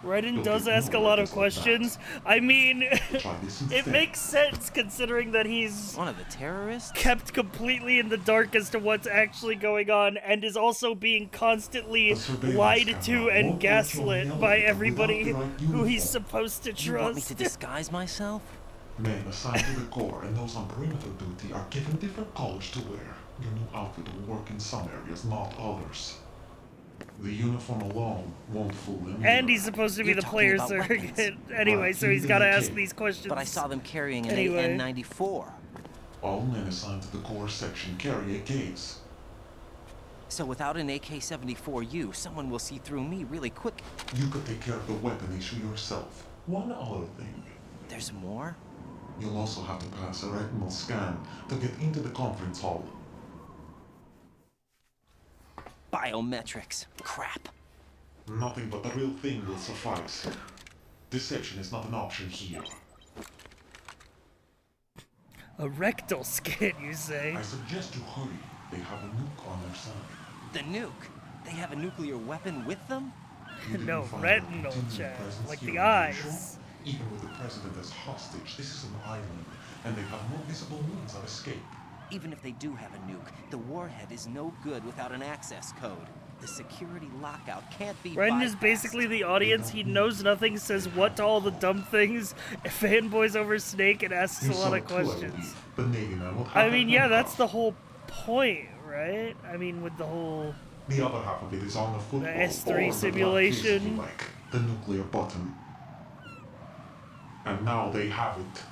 Raiden does ask a lot of questions. I mean, it makes sense considering that he's one of the terrorists? Kept completely in the dark as to what's actually going on and is also being constantly lied to and gaslit by everybody who he's supposed to You want me trust. to disguise myself? Men assigned to the core and those on perimeter duty are given different colors to wear. Your new outfit will work in some areas, not others. The uniform alone won't fool them. And he's supposed to be the player surrogate anyway, so he's gotta ask these questions. But I saw them carrying an Anyway. AN-94. All men assigned to the core section carry AKs. So without an AK-74U, someone will see through me really quick. You could take care of the weapon issue yourself. One other thing. There's more? You'll also have to pass a retinal scan to get into the conference hall. Biometrics. Crap. Nothing but the real thing will suffice. Deception is not an option here. A rectal scan, you say? I suggest you hurry. They have a nuke on their side. The nuke? They have a nuclear weapon with them? No, retinal, Chad. Like the eyes. Even with the president as hostage, this is an island, and they have no visible means of escape. Even if they do have a nuke, the warhead is no good without an access code. The security lockout can't be Raiden is bypassed. basically the audience. He knows nothing, says what to all the dumb things, fanboys over Snake, and asks a lot of questions. The Navy man will have I mean, that yeah, nuke that's off. the whole point, right? I mean, with the whole... The other half of it is on the football The or S3 the black simulation. case, if you like, the nuclear button. And now they have it.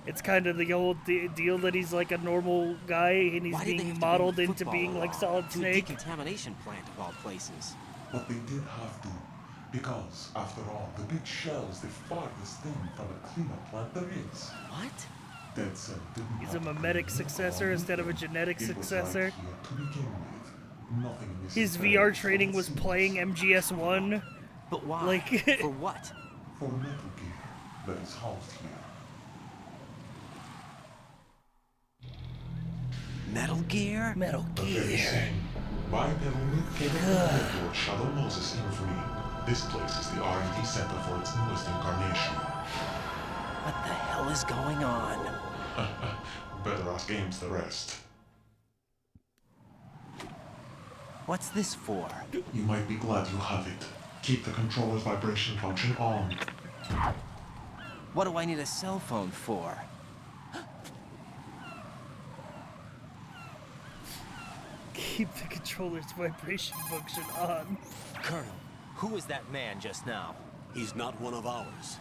It's kind of the old deal that he's like a normal guy and he's Why did they being have to bring modeled the into football being like along Solid to a Snake. decontamination plant of all places. But they did have to. Because, after all, the big shell is the farthest thing from a cleanup plant there is. What? Dead Cell didn't He's have a to mimetic clean successor all instead of a of it. genetic It was successor. right here to begin with. Nothing in this His entire VR training plot was seems playing MGS 1. But why? Like, For what? for Metal Gear that is housed here. Metal Gear? Metal The very Gear. same. Bipedal mid-capable network Shadow Moses infamy. This place is the R&D center for its newest incarnation. What the hell is going on? Better ask Ames the rest. What's this for? You might be glad you have it. Keep the controller's vibration function on. What do I need a cell phone for? Keep the controller's vibration function on. Colonel, who was that man just now? He's not one of ours.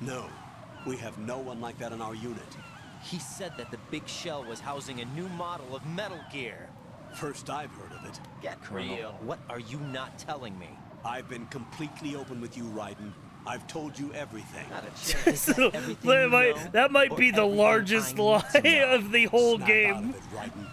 No, we have no one like that in our unit. He said that the big shell was housing a new model of Metal Gear. First I've heard of it. Get Colonel, real. What are you not telling me? I've been completely open with you, Raiden. I've told you everything. Not a chance. Is that So, everything you know? that might Or be the everything largest I lie need to know? of the whole Snap game. out of it, Raiden.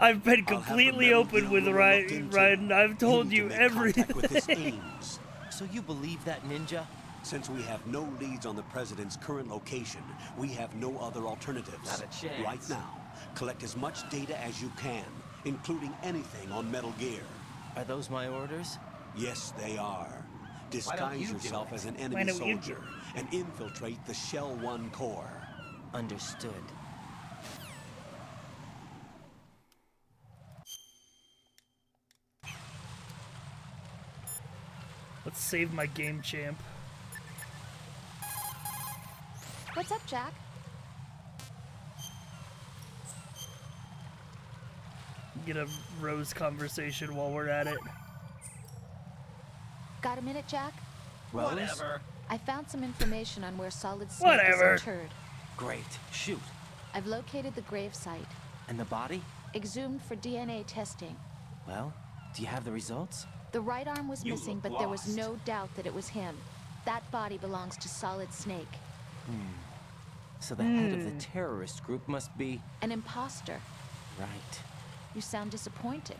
I've been I'll have the completely Metal open Gear with rumor looked into. Ryan. I've told need you to make contact with this everything. Ames. So you believe that, Ninja? Since we have no leads on the President's current location, we have no other alternatives. Not a chance. Right now, collect as much data as you can, including anything on Metal Gear. Are those my orders? Yes, they are. Why don't Disguise you do yourself it? as an Why enemy don't you do soldier and infiltrate the Shell 1 core. Understood. Let's save my game champ. What's up, Jack? Get a Rose conversation while we're at it. Got a minute, Jack? Rose? Whatever. I found some information on where Solid Snake Whatever. is interred. Great. Shoot. I've located the grave site, And the body? exhumed for DNA testing. Well, do you have the results? The right arm was You missing, look but there was lost. no doubt that it was him. That body belongs to Solid Snake, So the head of the terrorist group must be... an imposter. Right. You sound disappointed.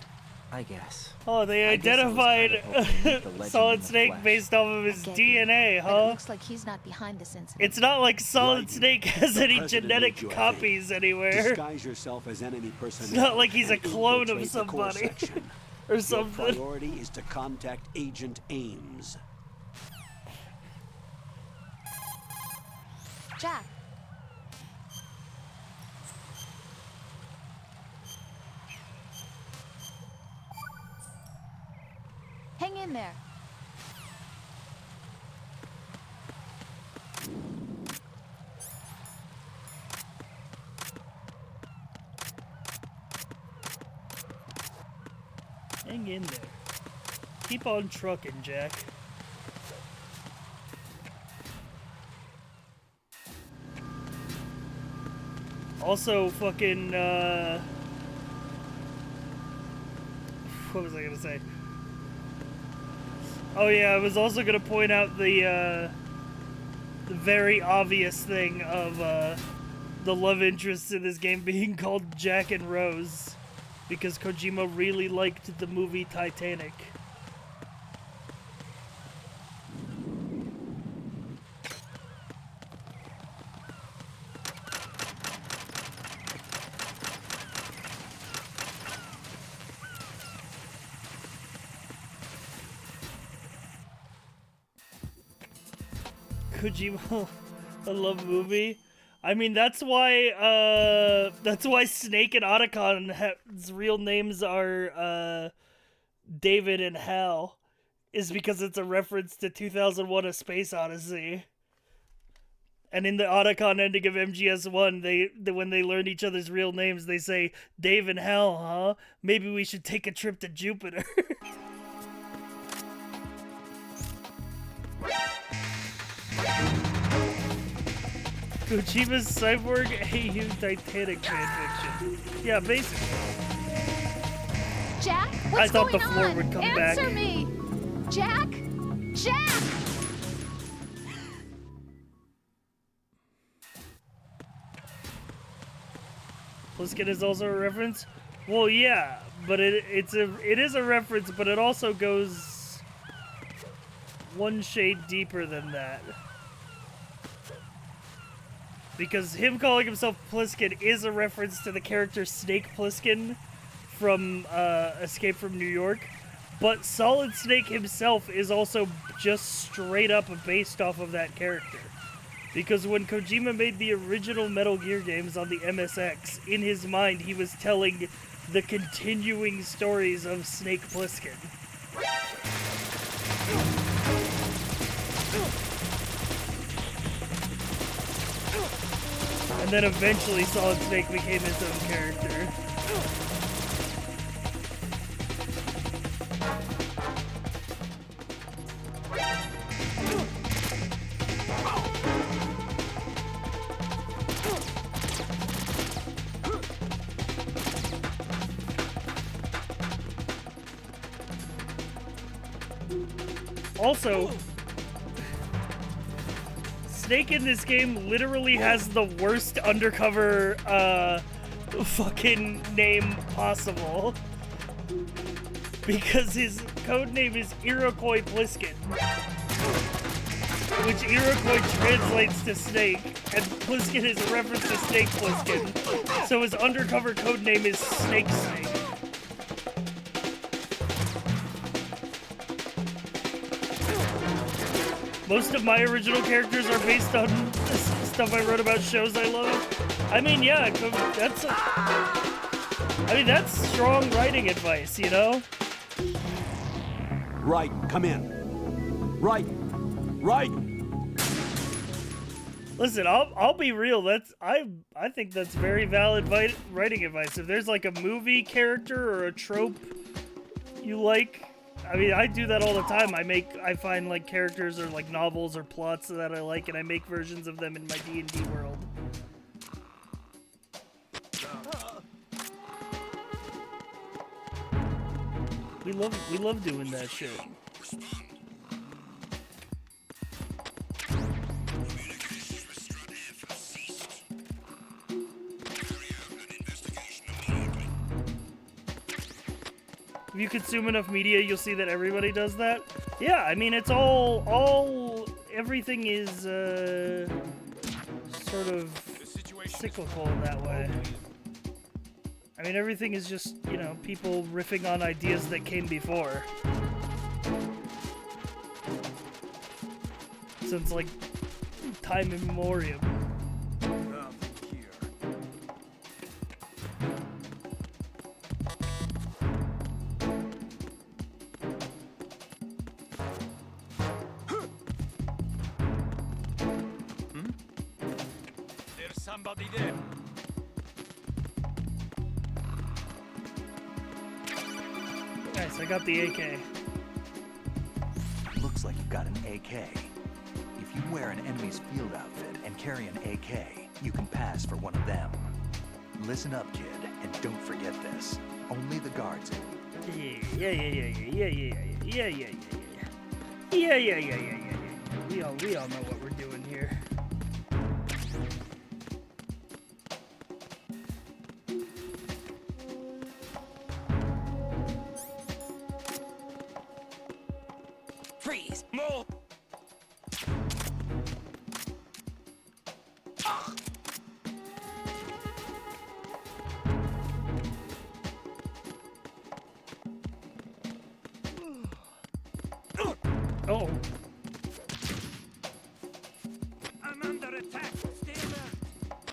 I guess. Oh, they I guess I was identified kinda hoping to meet the legend Solid in the Snake flesh. based off of his I get DNA, you, But it huh? looks like he's not behind this incident. It's not like Solid Raiden, Snake has the any President genetic needs you, I copies think. anywhere. Disguise yourself as enemy personnel. It's not like he's a and clone of infiltrate the core somebody. section. Or Your something. priority is to contact Agent Ames. Jack, hang in there. Hang in there. Keep on trucking, Jack. Also, fucking, what was I gonna say? Oh yeah, I was also gonna point out the very obvious thing of, the love interests in this game being called Jack and Rose. Because Kojima really liked the movie Titanic. Kojima, a love movie. I mean, that's why Snake and Otacon's real names are David and Hal, is because it's a reference to 2001: A Space Odyssey. And in the Otacon ending of MGS1, when they learn each other's real names, they say, Dave and Hal, huh? Maybe we should take a trip to Jupiter. Kojima's Cyborg AU Titanic fanfiction. Yeah, basically. Jack, I what's thought going the floor on? would come back. Answer me! Jack! Jack! Pliskin is also a reference? Well, yeah, but it is a reference, but it also goes one shade deeper than that. Because him calling himself Pliskin is a reference to the character Snake Plissken from Escape from New York, but Solid Snake himself is also just straight up based off of that character. Because when Kojima made the original Metal Gear games on the MSX, in his mind he was telling the continuing stories of Snake Plissken. And then eventually Solid Snake became his own character. Also, Snake in this game literally has the worst undercover fucking name possible. Because his code name is Iroquois Pliskin. Which Iroquois translates to snake, and Pliskin is a reference to Snake Plissken. So his undercover code name is Snake Snake. Most of my original characters are based on stuff I wrote about shows I love. I mean, yeah, that's strong writing advice, you know? Right, come in. Right. Listen, I'll be real. I think that's very valid writing advice. If there's like a movie character or a trope you like, I mean, I do that all the time. I find like characters or like novels or plots that I like, and I make versions of them in my D&D world. We love doing that shit. If you consume enough media, you'll see that everybody does that. Yeah, I mean, it's everything is sort of cyclical in that way. I mean, everything is just, you know, people riffing on ideas that came before. Since, like, time immemorial. There's somebody there. Nice, I got the AK. Looks like you've got an AK. If you wear an enemy's field outfit and carry an AK, you can pass for one of them. Listen up, kid, and don't forget this. Only the guards. Yeah. We all know what we're doing here. Freeze! Move! Oh. I'm under attack. Stay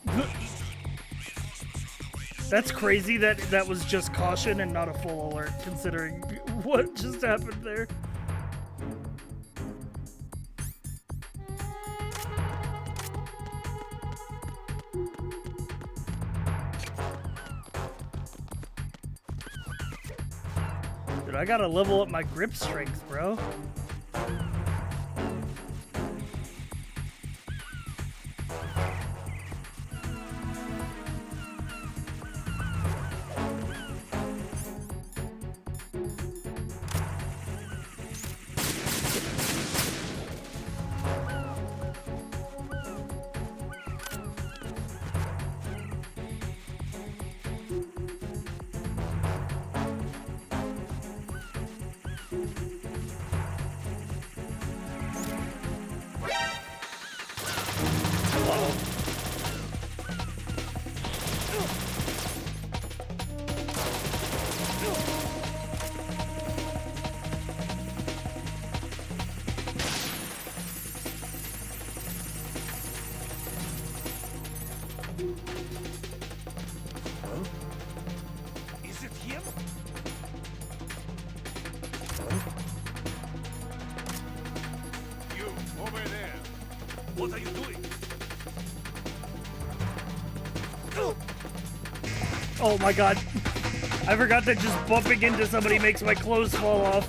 alert. That's crazy that was just caution and not a full alert, considering what just happened there. Dude, I gotta level up my grip strength, bro. What are you doing? Oh my god. I forgot that just bumping into somebody makes my clothes fall off.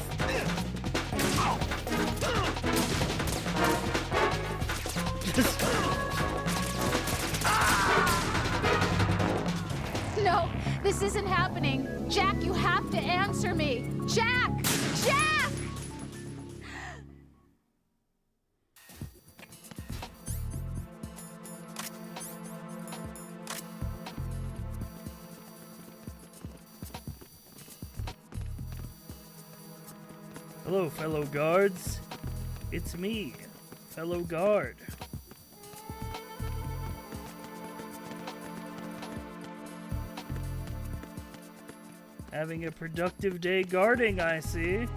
No, this isn't happening. Jack, you have to answer me. Jack! Jack! Hello, fellow guards. It's me, fellow guard. Having a productive day guarding, I see.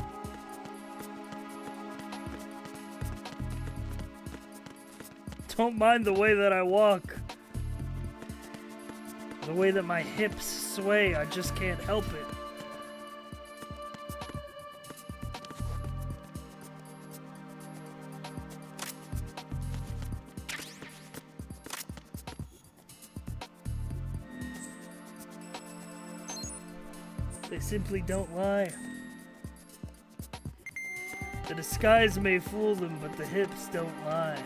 Don't mind the way that I walk. The way that my hips sway, I just can't help it. They simply don't lie. The disguise may fool them, but the hips don't lie.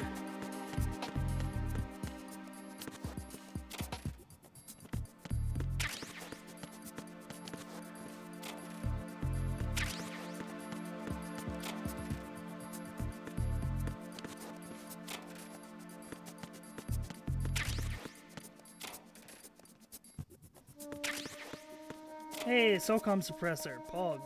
Hey, SOCOM suppressor, Pog.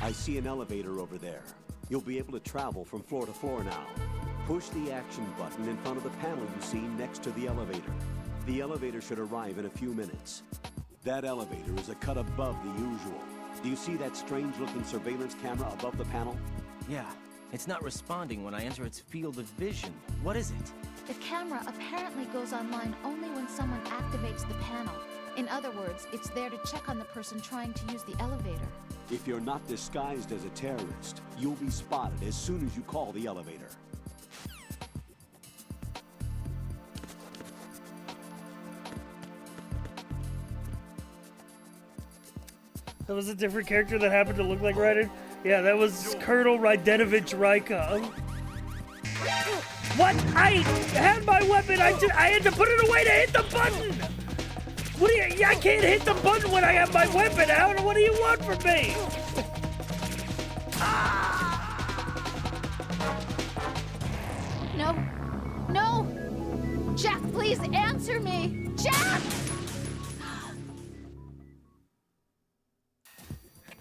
I see an elevator over there. You'll be able to travel from floor to floor now. Push the action button in front of the panel you see next to the elevator. The elevator should arrive in a few minutes. That elevator is a cut above the usual. Do you see that strange-looking surveillance camera above the panel? Yeah, it's not responding when I enter its field of vision. What is it? The camera apparently goes online only when someone activates the panel. In other words, it's there to check on the person trying to use the elevator. If you're not disguised as a terrorist, you'll be spotted as soon as you call the elevator. That was a different character that happened to look like Ryder? Yeah, that was Colonel Rydenovich Rykov. What? I had my weapon, I had to put it away to hit the button! What do you, I can't hit the button when I have my weapon out. What do you want from me? No. No! Jack, please answer me! Jack!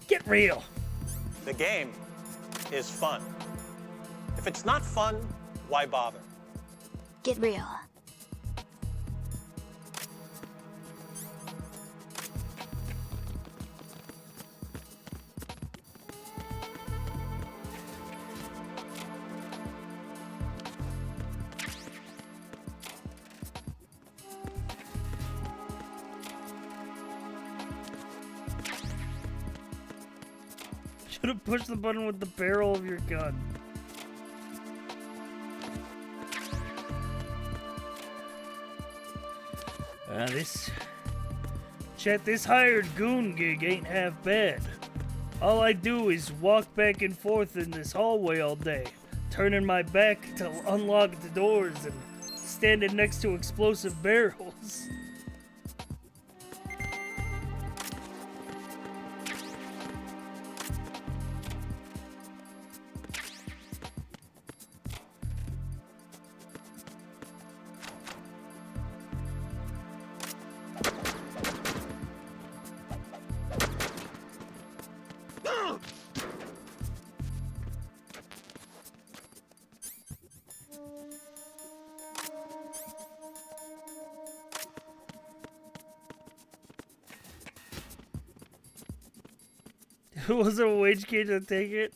Get real. The game is fun. If it's not fun, why bother? Get real. Should have pushed the button with the barrel of your gun. This hired goon gig ain't half bad. All I do is walk back and forth in this hallway all day, turning my back to unlock the doors and standing next to explosive barrels. Who was a wage cage to take it?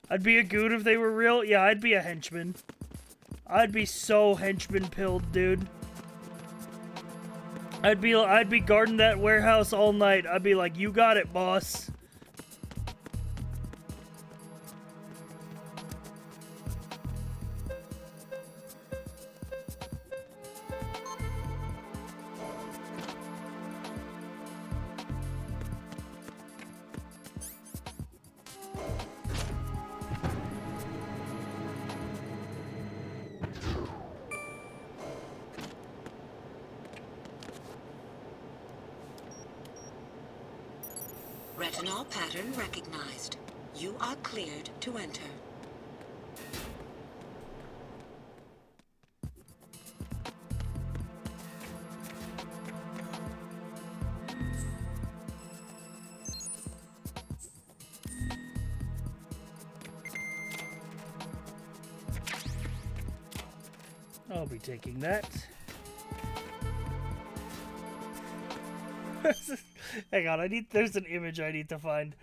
I'd be a goon if they were real. Yeah, I'd be a henchman. I'd be so henchman pilled, dude. I'd be guarding that warehouse all night. I'd be like, you got it, boss. Retinol pattern recognized. You are cleared to enter. I'll be taking that. Hang on, there's an image I need to find.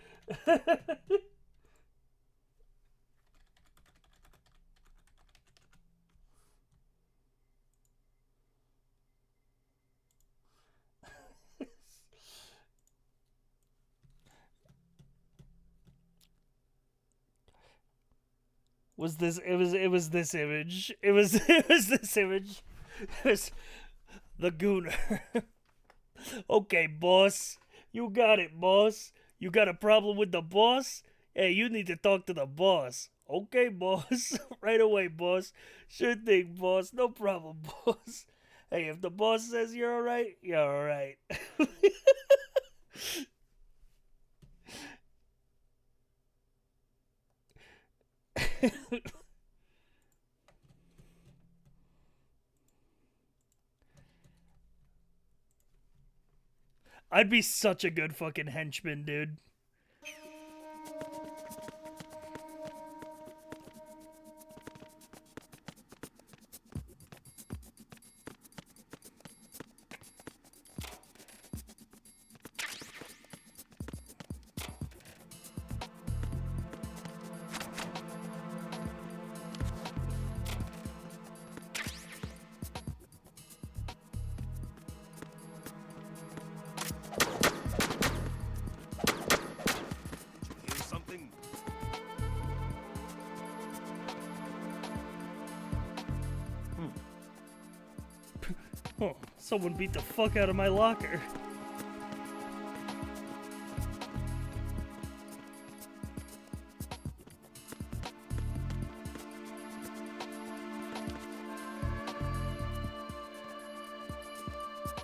It was this image. It was this image. It was the gooner. Okay, boss. You got it, boss. You got a problem with the boss? Hey, you need to talk to the boss. Okay, boss. Right away, boss. Sure thing, boss. No problem, boss. Hey, if the boss says you're alright, you're alright. I'd be such a good fucking henchman, dude. Oh, someone beat the fuck out of my locker.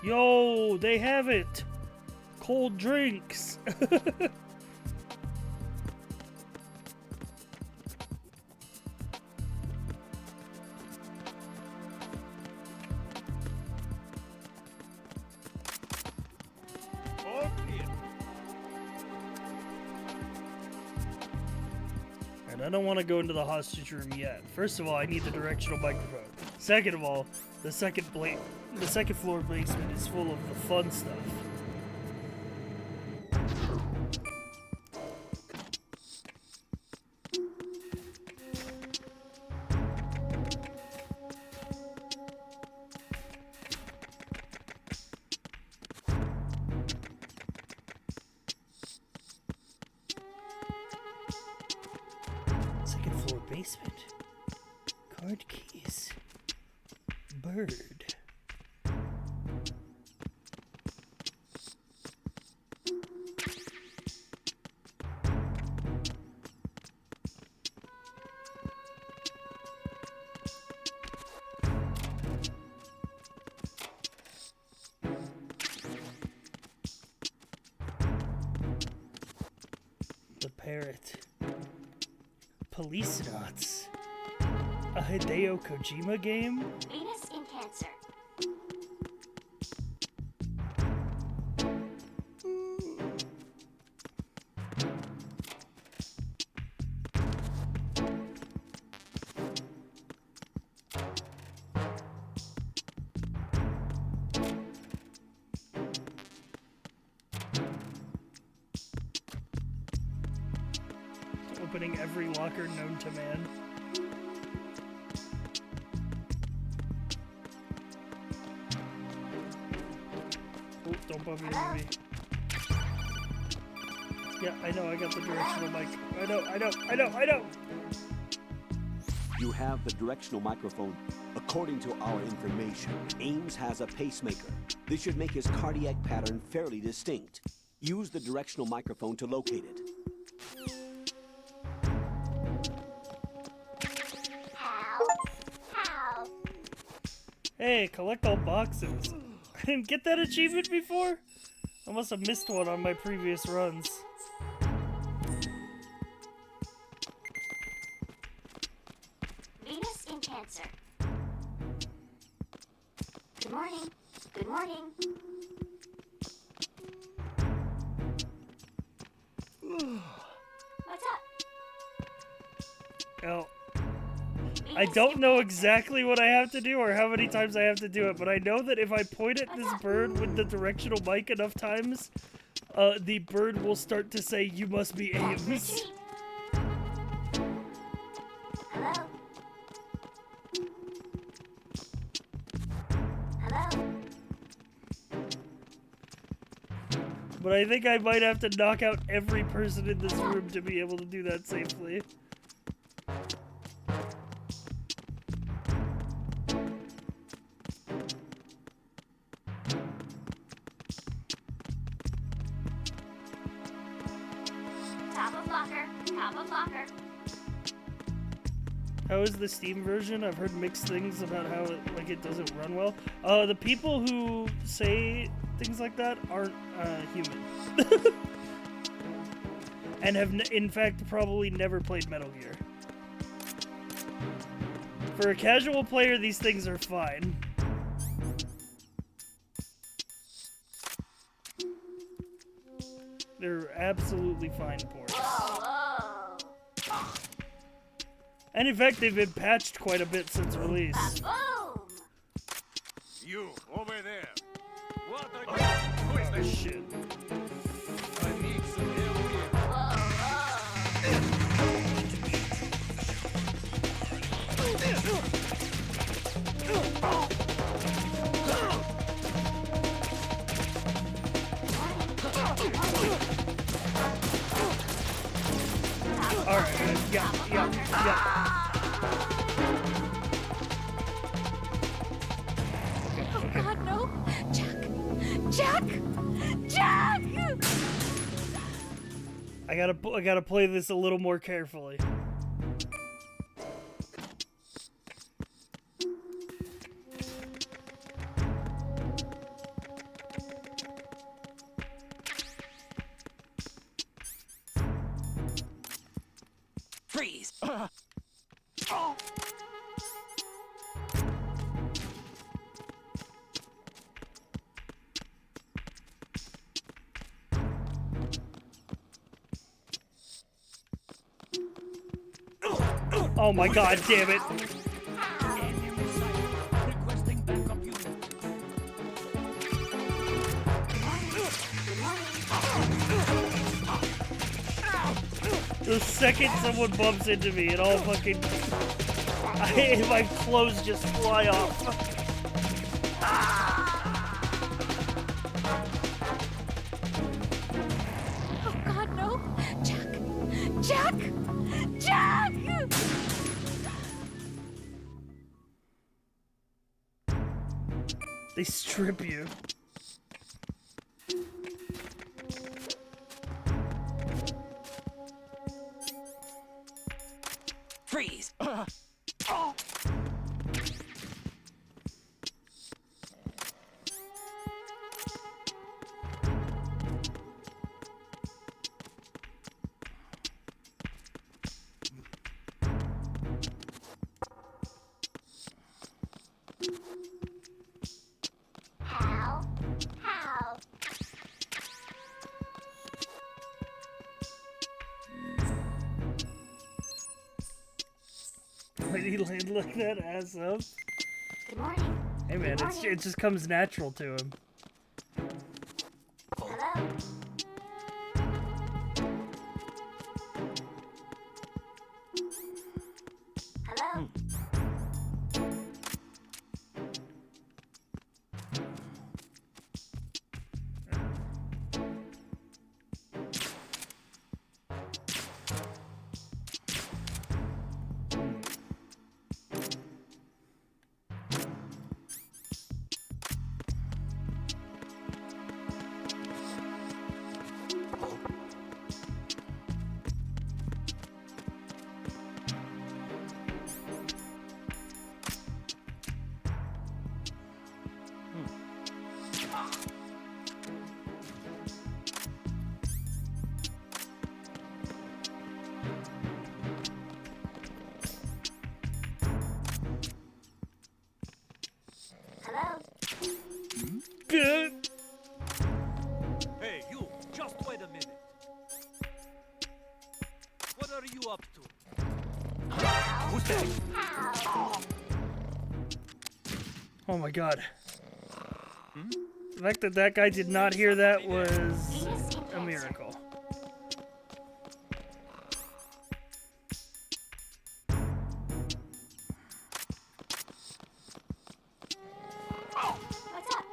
Yo, they have it. Cold drinks. And I don't want to go into the hostage room yet. First of all, I need the directional microphone. Second of all, the second floor basement is full of the fun stuff. Second floor basement. Card keys. Bird. The parrot. Police Knots. A Hideo Kojima game? Venus in Cancer. opening every locker known to man. Oh, don't bump into me. Yeah, I know, I got the directional mic. I know! You have the directional microphone. According to our information, Ames has a pacemaker. This should make his cardiac pattern fairly distinct. Use the directional microphone to locate it. Hey, collect all boxes. I didn't get that achievement before? I must have missed one on my previous runs. Venus in Cancer. Good morning. Good morning. What's up? Oh. I don't know exactly what I have to do or how many times I have to do it, but I know that if I point at this bird with the directional mic enough times, the bird will start to say, "You must be Ames." Hello? Hello? But I think I might have to knock out every person in this room to be able to do that safely. Top of locker. Top of locker. How is the Steam version? I've heard mixed things about how it doesn't run well. The people who say things like that aren't human. And have in fact probably never played Metal Gear. For a casual player, these things are fine. They're absolutely fine ports. And in fact, they've been patched quite a bit since release. You, over there. What are Oh, you? Who is this shit? I need some help Alright, yeah. Oh God, no! Jack! Jack! I gotta play this a little more carefully. Freeze! Oh my God, damn it! Requesting backup unit. The second someone bumps into me, it all fucking... my clothes just fly off. Oh God, no! Jack! Jack! They strip you. Freeze! How? Why did he land like that, ass up? Good morning. Hey man, it just comes natural to him. Hello? Oh my god. The fact that that guy did not hear that was a miracle. What's up?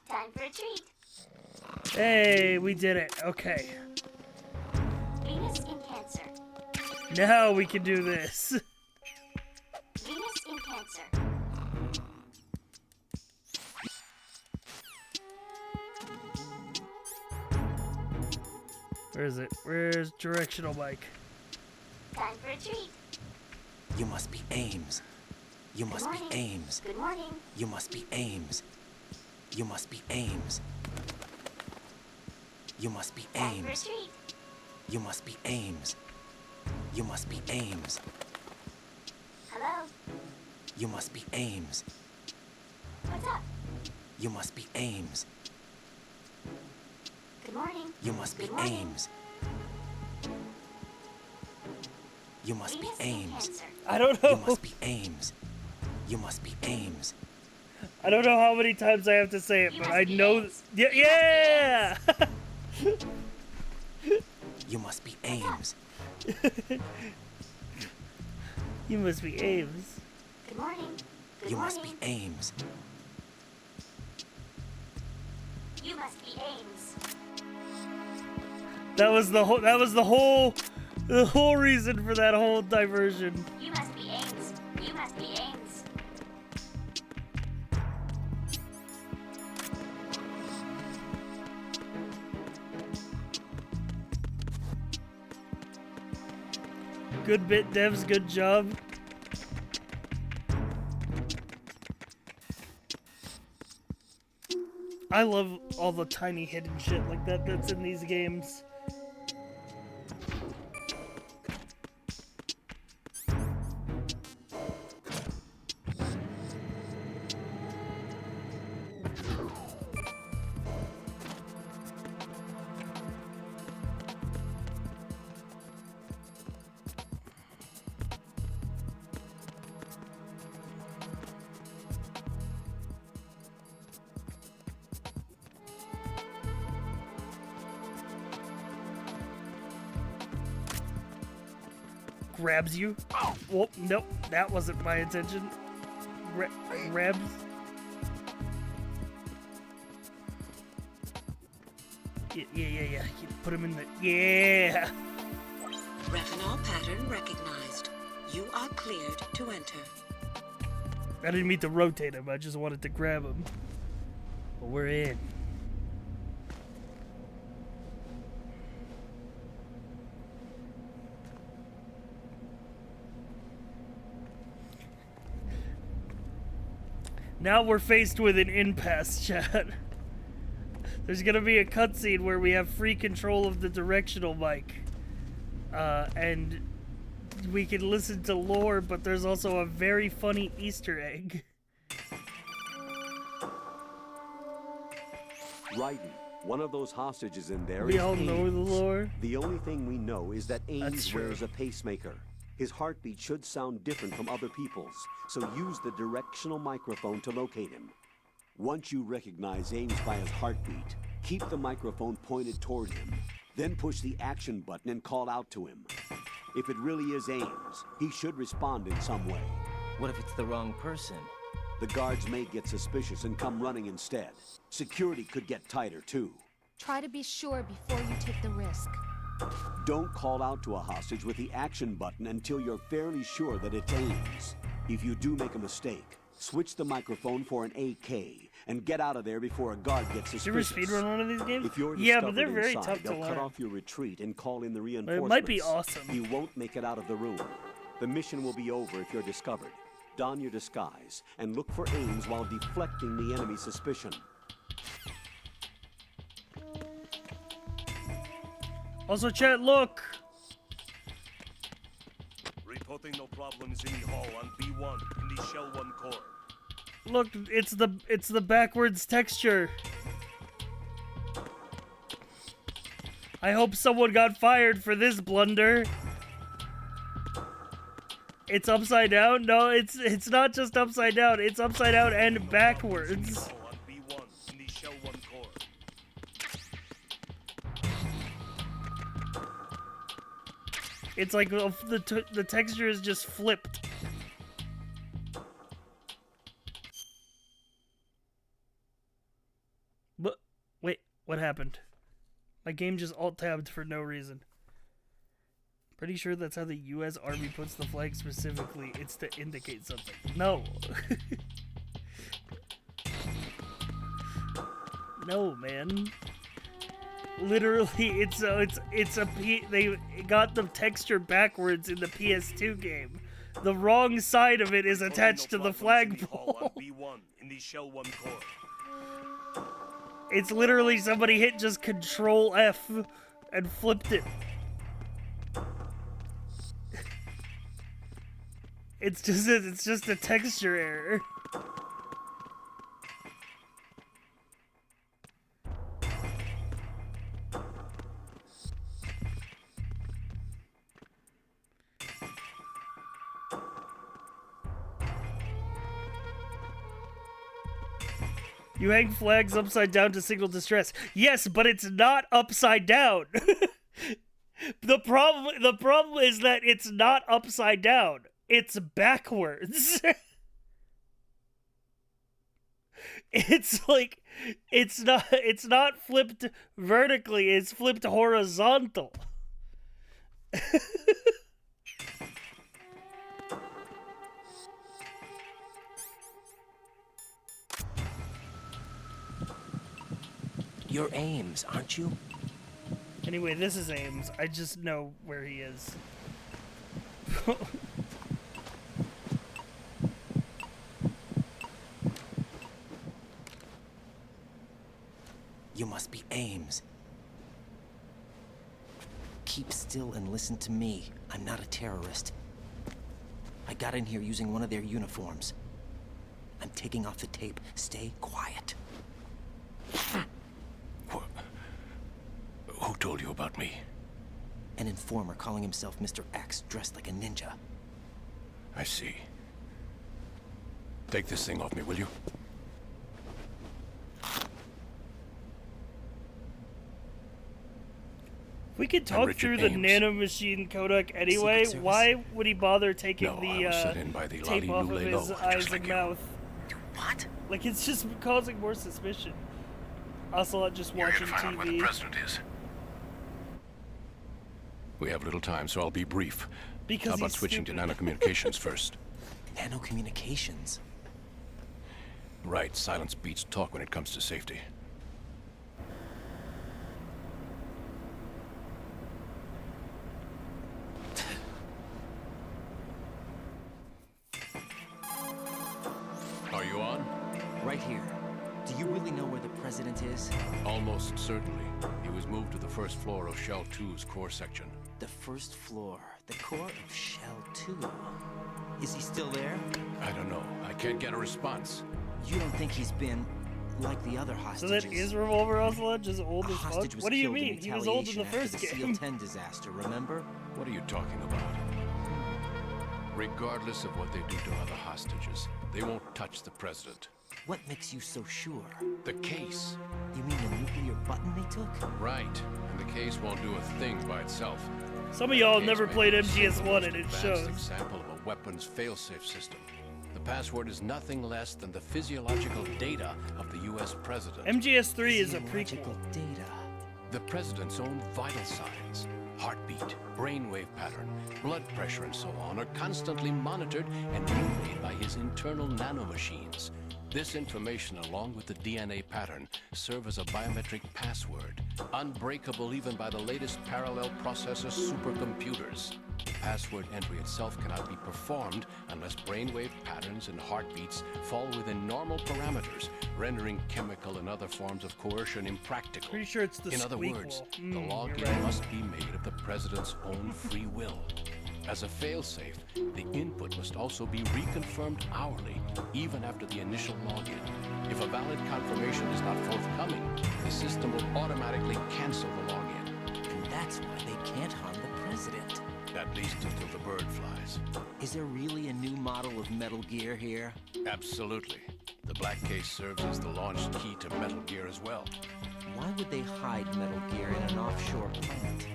Time for a treat. Hey, we did it. Okay. Venus in Cancer. Now we can do this. Venus in Cancer. Where is it? Where's directional Mike? Time for a treat. You must be Ames. You must be Ames. Good morning. You must be Ames. You must be Ames. You must be Time for a Ames. treat. You must be Ames. You must be Ames. Hello. You must be Ames. What's up? You must be Ames. Good morning. You must be Good morning. Ames. You must be Venus in Ames. Cancer. I don't know. You must be Ames. You must be Ames. I don't know how many times I have to say it, You but must I be know. Ames. Yeah! You must be Ames. You must be Ames. Good morning. Good You morning. must be Ames. You must be Ames. That was the whole. The whole reason for that whole diversion. You must be Ames. You must be Ames. Good bit, devs. Good job. I love all the tiny hidden shit like that that's in these games. Grabs you. Whoop, nope, that wasn't my intention. Grabs. Yeah. You put him in the. Yeah! Retinol pattern recognized. You are cleared to enter. I didn't mean to rotate him, I just wanted to grab him. But we're in. Now we're faced with an impasse, chat. There's gonna be a cutscene where we have free control of the directional mic. And we can listen to lore, but there's also a very funny Easter egg. Raiden, one of those hostages in there We is all know Ames. the lore. The only thing we know is that That's Ames true. wears a pacemaker. His heartbeat should sound different from other people's, so use the directional microphone to locate him. Once you recognize Ames by his heartbeat, keep the microphone pointed toward him. Then push the action button and call out to him. If it really is Ames, he should respond in some way. What if it's the wrong person? The guards may get suspicious and come running instead. Security could get tighter, too. Try to be sure before you take the risk. Don't call out to a hostage with the action button until you're fairly sure that it's Ames. If you do make a mistake, switch the microphone for an AK and get out of there before a guard gets Did you ever suspicious. speedrun one of these games? If you're Yeah, but discovered they're very inside, tough to they'll cut learn. off your retreat and call in the But reinforcements. it might be awesome. You won't make it out of the room. The mission will be over if you're discovered. Don your disguise and look for Ames while deflecting the enemy's suspicion. Also, chat, look! Reporting no problems in the hall on B1 in the Shell 1 core. Look, it's the backwards texture. I hope someone got fired for this blunder. It's upside down? No, it's not just upside down. It's upside down and backwards. It's like the texture is just flipped. But wait, what happened? My game just alt-tabbed for no reason. Pretty sure that's how the U.S. Army puts the flag specifically. It's to indicate something. No. No, man. Literally, they got the texture backwards in the PS2 game. The wrong side of it is attached to the flagpole. It's literally somebody hit just Control F and flipped it. It's just a texture error. You hang flags upside down to signal distress. Yes, but it's not upside down. The problem is that it's not upside down. It's backwards. It's like it's not flipped vertically, it's flipped horizontal. You're Ames, aren't you? Anyway, this is Ames. I just know where he is. You must be Ames. Keep still and listen to me. I'm not a terrorist. I got in here using one of their uniforms. I'm taking off the tape. Stay quiet. Who told you about me? An informer calling himself Mr. X, dressed like a ninja. I see. Take this thing off me, will you? We could talk through the nanomachine codec anyway. Why would he bother taking the tape off of his eyes and mouth? What? Like, it's just causing more suspicion. Ocelot just watching TV. Where the president is. We have little time, so I'll be brief. Because how about switching to nanocommunications first? Nanocommunications? Right, silence beats talk when it comes to safety. Are you on? Right here. Do you really know where the president is? Almost certainly. He was moved to the first floor of Shell 2's core section. The first floor? The core of Shell 2? Is he still there? I don't know. I can't get a response. You don't think he's been like the other hostages? So that is Revolver Ocelot just old as fuck? Hostage was What do you killed mean? He was old in the retaliation first after the game. SEAL 10 disaster, remember? What are you talking about? Regardless of what they do to other hostages, they won't touch the president. What makes you so sure? The case. You mean the nuclear button they took? Right. And the case won't do a thing by itself. Some of y'all never played MGS1 and it shows. Example of a weapons failsafe system. The password is nothing less than the physiological data of the U.S. president. MGS3 is a prequel. Data. The president's own vital signs, heartbeat, brainwave pattern, blood pressure, and so on, are constantly monitored and relayed by his internal nanomachines. This information, along with the DNA pattern, serve as a biometric password, unbreakable even by the latest parallel processor supercomputers. Password entry itself cannot be performed unless brainwave patterns and heartbeats fall within normal parameters, rendering chemical and other forms of coercion impractical. Pretty sure it's the In other words, the login must be made of the president's own free will. As a failsafe, the input must also be reconfirmed hourly, even after the initial login. If a valid confirmation is not forthcoming, the system will automatically cancel the login. That's why they can't harm the president. At least until the bird flies. Is there really a new model of Metal Gear here? Absolutely. The black case serves as the launch key to Metal Gear as well. Why would they hide Metal Gear in an offshore plant?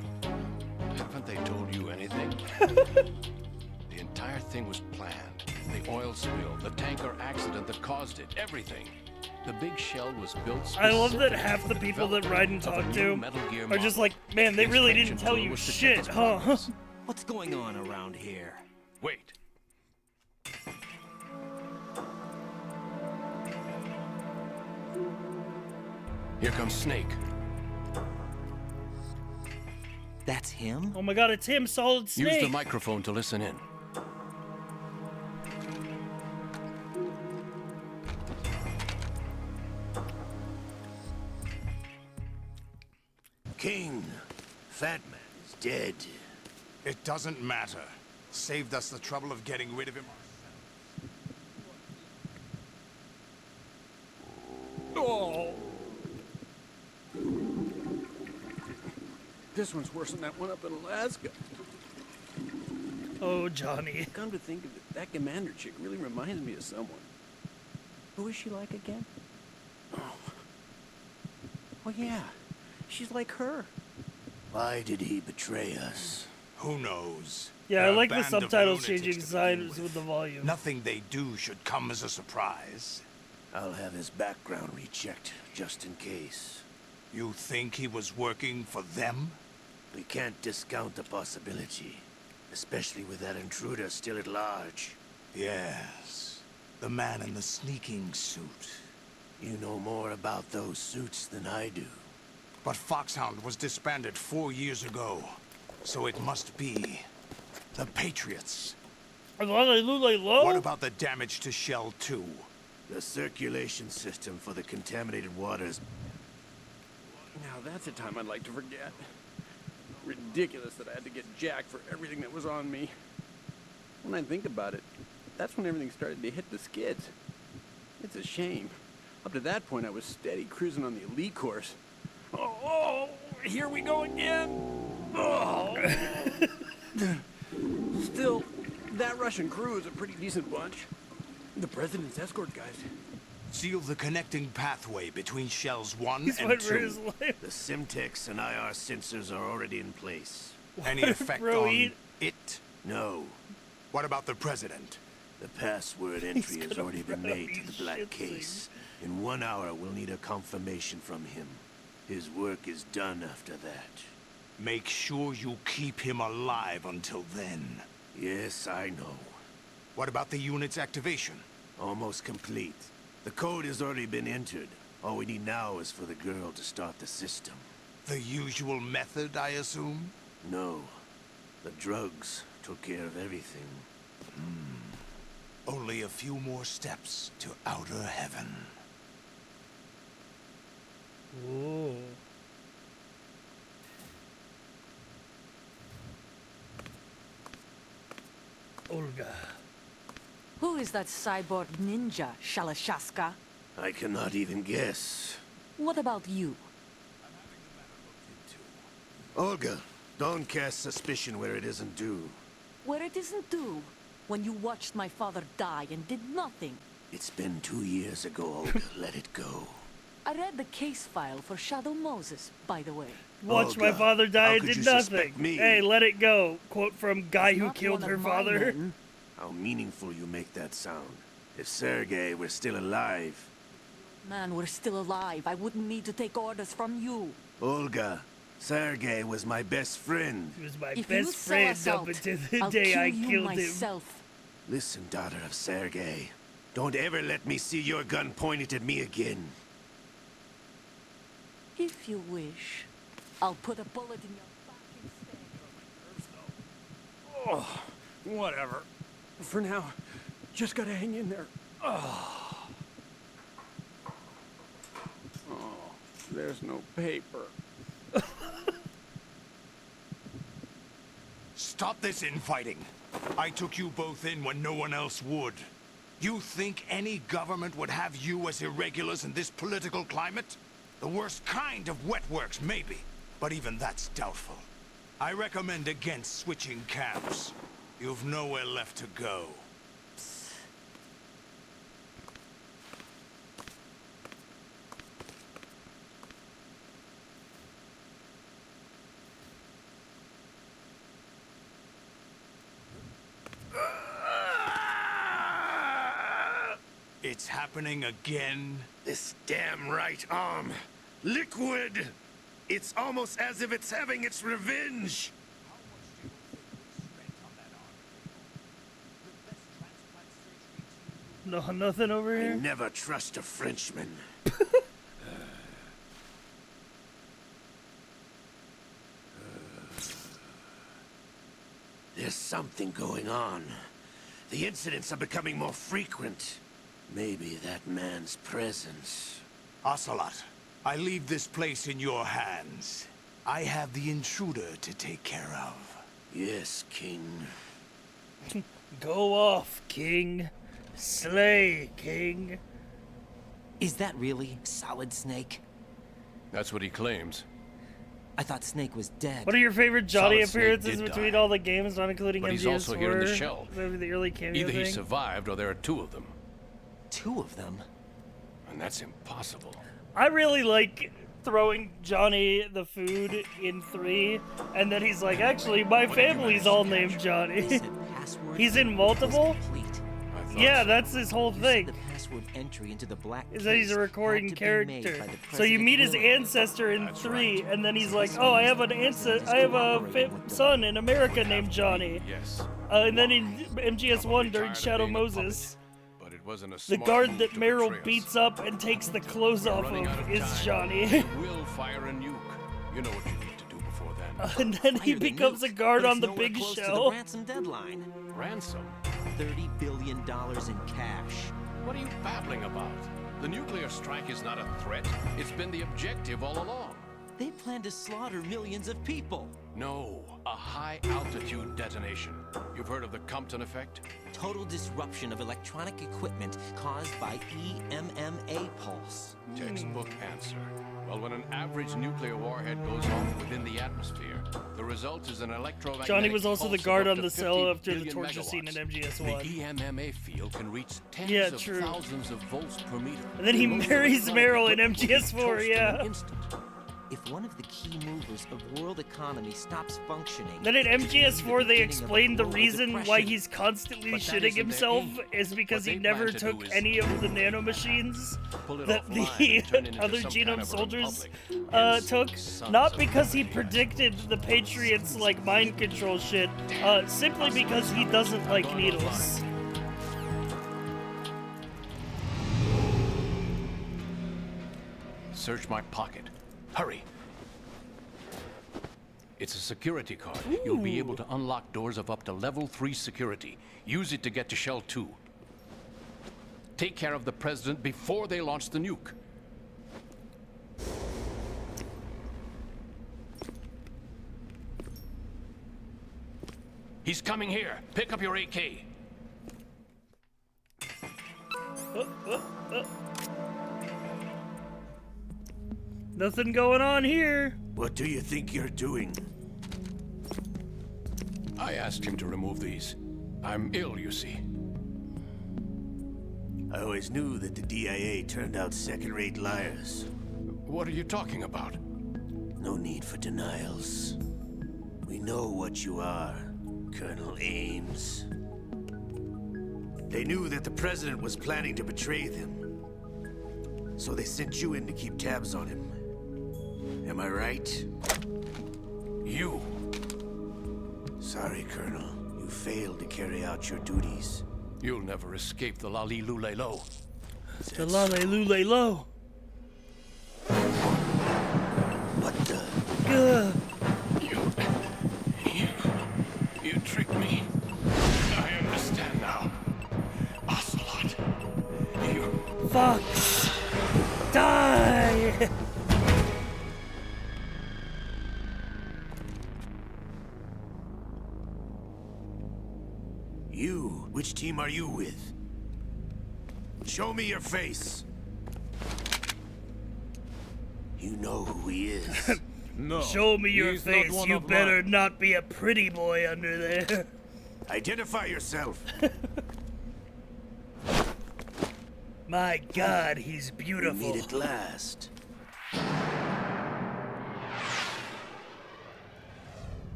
Haven't they told you anything? The entire thing was planned. The oil spill, the tanker accident that caused it, everything. The big shell was built I love that half the people that ride and talk to are just like, man, they really didn't tell you shit, huh? What's going on around here? Wait. Here comes Snake. That's him? Oh my god, it's him, Solid Snake! Use the microphone to listen in. King, Fat Man is dead. It doesn't matter. Saved us the trouble of getting rid of him. Oh. This one's worse than that one up in Alaska. Oh, Johnny. Come to think of it, that commander chick really reminds me of someone. Who is she like again? Oh yeah, she's like her. Why did he betray us? Who knows? Yeah, I They're a like the band of subtitles lunatics changing to signs with the volume. Nothing they do should come as a surprise. I'll have his background rechecked, just in case. You think he was working for them? We can't discount the possibility, especially with that intruder still at large. Yes, the man in the sneaking suit. You know more about those suits than I do. But Foxhound was disbanded 4 years ago, so it must be the Patriots. What about the damage to Shell 2? The circulation system for the contaminated waters. Now that's a time I'd like to forget. Ridiculous that I had to get jacked for everything that was on me. When I think about it, that's when everything started to hit the skids. It's a shame. Up to that point, I was steady cruising on the elite course. Oh, here we go again. Oh. Still, that Russian crew is a pretty decent bunch. The president's escort guys. Seal the connecting pathway between Shells 1 He's and went for 2. his life. The Simtex and IR sensors are already in place. Any effect on it? No. What about the president? The password entry has already been made to the black case. In 1 hour, we'll need a confirmation from him. His work is done after that. Make sure you keep him alive until then. Yes, I know. What about the unit's activation? Almost complete. The code has already been entered. All we need now is for the girl to start the system. The usual method, I assume? No. The drugs took care of everything. Only a few more steps to outer heaven. Ooh. Olga. Who is that cyborg ninja, Shalashaska? I cannot even guess. What about you? Olga, don't cast suspicion where it isn't due. Where it isn't due, when you watched my father die and did nothing. It's been 2 years ago, Olga. Let it go. I read the case file for Shadow Moses, by the way. Watched my father die and did nothing. Hey, let it go. Quote from guy who killed her father. How meaningful you make that sound. If Sergei were still alive... Man, we're still alive. I wouldn't need to take orders from you. Olga, Sergei was my best friend. He was my If best you sell friend us up out, until the I'll day kill I you killed myself. Listen, daughter of Sergei. Don't ever let me see your gun pointed at me again. If you wish, I'll put a bullet in your back instead. Oh, whatever. For now, just gotta hang in there. Oh, there's no paper. Stop this infighting. I took you both in when no one else would. You think any government would have you as irregulars in this political climate? The worst kind of wet works, maybe. But even that's doubtful. I recommend against switching camps. You've nowhere left to go. It's happening again? This damn right arm. Liquid! It's almost as if it's having its revenge! No, nothing over here? I never trust a Frenchman. There's something going on. The incidents are becoming more frequent. Maybe that man's presence. Ocelot, I leave this place in your hands. I have the intruder to take care of. Yes, King. Go off, King. Slay, King. Is that really Solid Snake? That's what he claims. I thought Snake was dead. What are your favorite Johnny Solid Snake appearances did between die. all the games, not including But MGS4? he's also here in the shell. Maybe the early cameo Either he thing? survived or there are two of them. Two of them? And that's impossible. I really like throwing Johnny the food in 3, and then he's like, actually, my family's all named Johnny. He's in multiple? Yeah, that's his whole thing. Password entry into the black Is that he's a case recording had to be made character. by the So you meet his President ancestor in 3, and then he's like, oh, I have a son in America named Johnny. Yes. And then in MGS1 during Shadow Moses, But it wasn't a the smart guard move that to Meryl betray us. beats up and takes the clothes off Running out of of is time. Johnny. They will fire a nuke. You know what you need to do before then. And then he Fire the becomes a nuke, guard but on it's the nowhere big close to the show. ransom deadline. Ransom? $30 billion in cash. What are you babbling about? The nuclear strike is not a threat. It's been the objective all along. They plan to slaughter millions of people. No, a high-altitude detonation. You've heard of the Compton effect? Total disruption of electronic equipment caused by EMMA pulse. Textbook answer. Well, when an average nuclear warhead goes off within the atmosphere, the result is an electromagnetic Johnny was also the pulse of guard up on to the 50 cell after the billion torture scene in megawatts. MGS1. The EMMA field can reach tens Yeah, of true. thousands of volts per meter. And then he Most marries electronic Meryl in equipment will be MGS4, toast in yeah. an instant. If one of the key movers of world economy stops functioning... Then in it could be the MGS4 they beginning of a explained the global reason why depression. he's constantly But that shitting isn't their himself aim. is because What he they never plan to do took is any of the nanomachines pull it that offline the and turn it into other some genome kind of a soldiers republic. took. Sons Not of because he Anarchy. predicted the Patriots like mind control shit, simply because he doesn't like needles. Search my pocket. Hurry. It's a security card. You'll be able to unlock doors of up to level 3 security. Use it to get to Shell 2. Take care of the president before they launch the nuke. He's coming here. Pick up your AK. Nothing going on here. What do you think you're doing? I asked him to remove these. I'm ill, you see. I always knew that the DIA turned out second-rate liars. What are you talking about? No need for denials. We know what you are, Colonel Ames. They knew that the president was planning to betray them. So they sent you in to keep tabs on him. Am I right? You. Sorry, Colonel. You failed to carry out your duties. You'll never escape the Lali-Lule-Lo. The Lale-Lule-Lo. What the? Gah. You tricked me. I understand now. Ocelot. You... Fuck. Die. You? Which team are you with? Show me your face. You know who he is. No. Show me your he's not face. one You of better mine. not be a pretty boy under there. Identify yourself. My God, he's beautiful. We meet at last.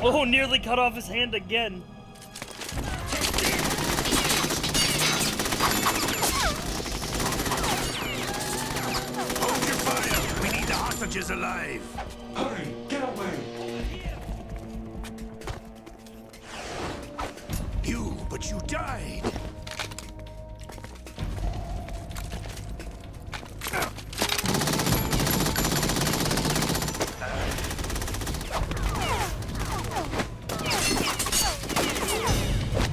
Oh, nearly cut off his hand again. Hold your fire. We need the hostages alive. Hurry, get away. But you died.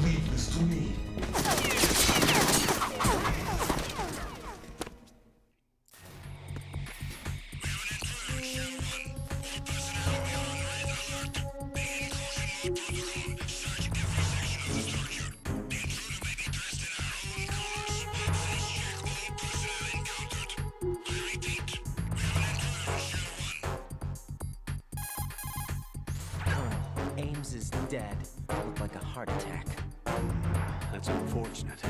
Leave this to me. Ames is dead. Looked like a heart attack. That's unfortunate.